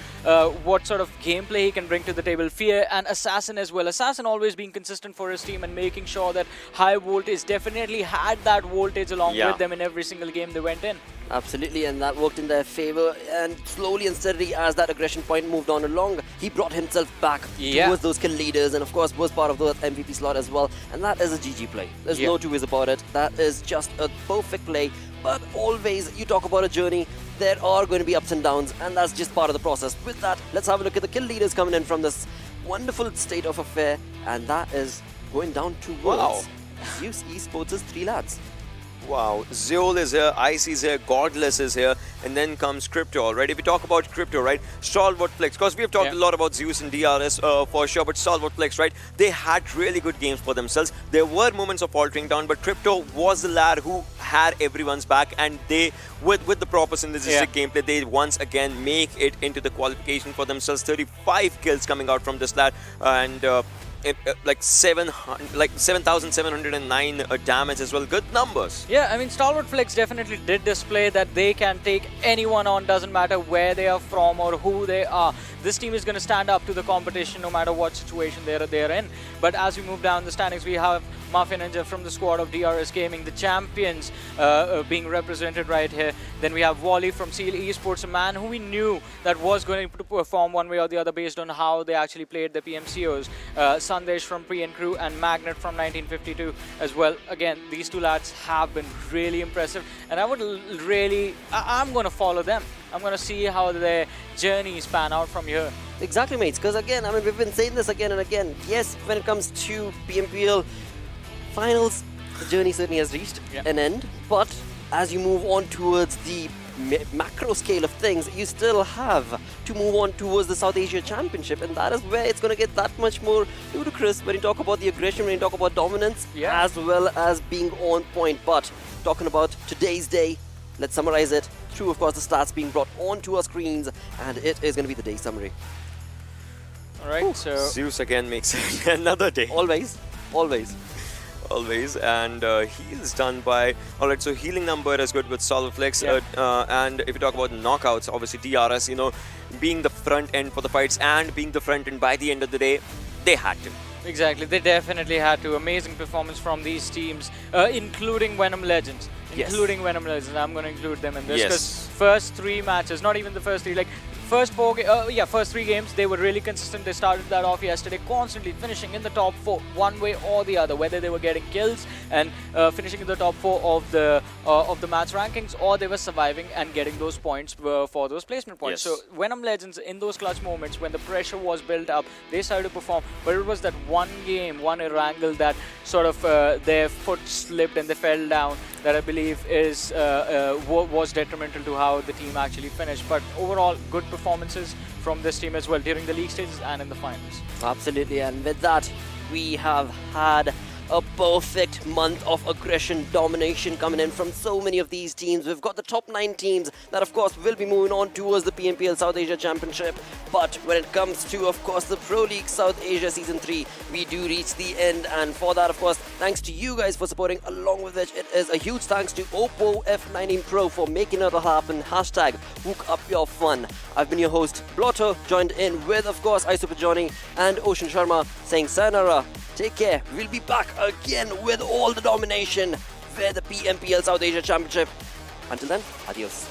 what sort of gameplay he can bring to the table. Fear and Assassin as well. Assassin always being consistent for his team and making sure that high voltage definitely had that voltage along with them in every single game they went in. Absolutely, and that worked in their favor, and slowly and steadily as that aggression point moved on along, he brought himself back towards those kill leaders, and of course was part of the MVP slot as well, and that is a GG play. There's no two ways about it. That is just a perfect play. But always, you talk about a journey, there are going to be ups and downs, and that's just part of the process. With that, let's have a look at the kill leaders coming in from this wonderful state of affair, and that is going down towards Z3us Esports' 3 lads. Wow, Zeol is here, Icy is here, Godless is here, and then comes Crypto, alright? If we talk about Crypto, right, StalwartFlex, because we have talked a lot about Zeus and DRS for sure, but StalwartFlex, right, they had really good games for themselves. There were moments of faltering down, but Crypto was the lad who had everyone's back, and they, with the proper synergistic gameplay, they once again make it into the qualification for themselves. 35 kills coming out from this lad, and like 7,709 damage as well. Good numbers. Yeah, I mean, StalwartFlex definitely did display that they can take anyone on, doesn't matter where they are from or who they are. This team is going to stand up to the competition no matter what situation they're in. But as we move down the standings, we have Mafia Ninja from the squad of DRS Gaming, the champions being represented right here. Then we have Wally from Seal Esports, a man who we knew that was going to perform one way or the other based on how they actually played the PMCOs. Sandesh from Pre and Crew and Magnet from 1952 as well. Again, these two lads have been really impressive, and I'm going to follow them. I'm going to see how their journeys pan out from here. Exactly, mates, because again, I mean, we've been saying this again and again. Yes, when it comes to PMPL Finals, the journey certainly has reached an end, but as you move on towards the macro scale of things, you still have to move on towards the South Asia Championship, and that is where it's going to get that much more ludicrous when you talk about the aggression, when you talk about dominance, as well as being on point. But talking about today's day, let's summarize it through, of course, the stats being brought onto our screens, and it is going to be the day summary. Alright, so Zeus again makes it another day. Always. And he is done by... Alright, so healing number is good with StalwartFlex. And if you talk about knockouts, obviously DRS, being the front end for the fights and being the front end by the end of the day, they had to. Exactly, they definitely had to. Amazing performance from these teams, including Venom Legends. Including Venom Legends, I'm going to include them in this because first 3 matches, not even the first 3, like first 3 games, they were really consistent. They started that off yesterday, constantly finishing in the top 4, one way or the other, whether they were getting kills and finishing in the top 4 of the match rankings, or they were surviving and getting those points for those placement points. So Venom Legends, in those clutch moments when the pressure was built up, they started to perform, but it was that one game, one Erangel that sort of their foot slipped and they fell down, that I believe is was detrimental to how the team actually finished. But overall, good performances from this team as well during the league stages and in the finals. Absolutely, and with that, we have had a perfect month of aggression, domination coming in from so many of these teams. We've got the top 9 teams that, of course, will be moving on towards the PMPL South Asia Championship. But when it comes to, of course, the Pro League South Asia Season 3, we do reach the end. And for that, of course, thanks to you guys for supporting, along with which it is a huge thanks to Oppo F19 Pro for making it all happen. Hashtag hook up your fun. I've been your host, Blotto, joined in with, of course, iSuper Johnny and Ocean Sharma saying sayonara. Take care. We'll be back again with all the domination for the PMPL South Asia Championship. Until then, adios.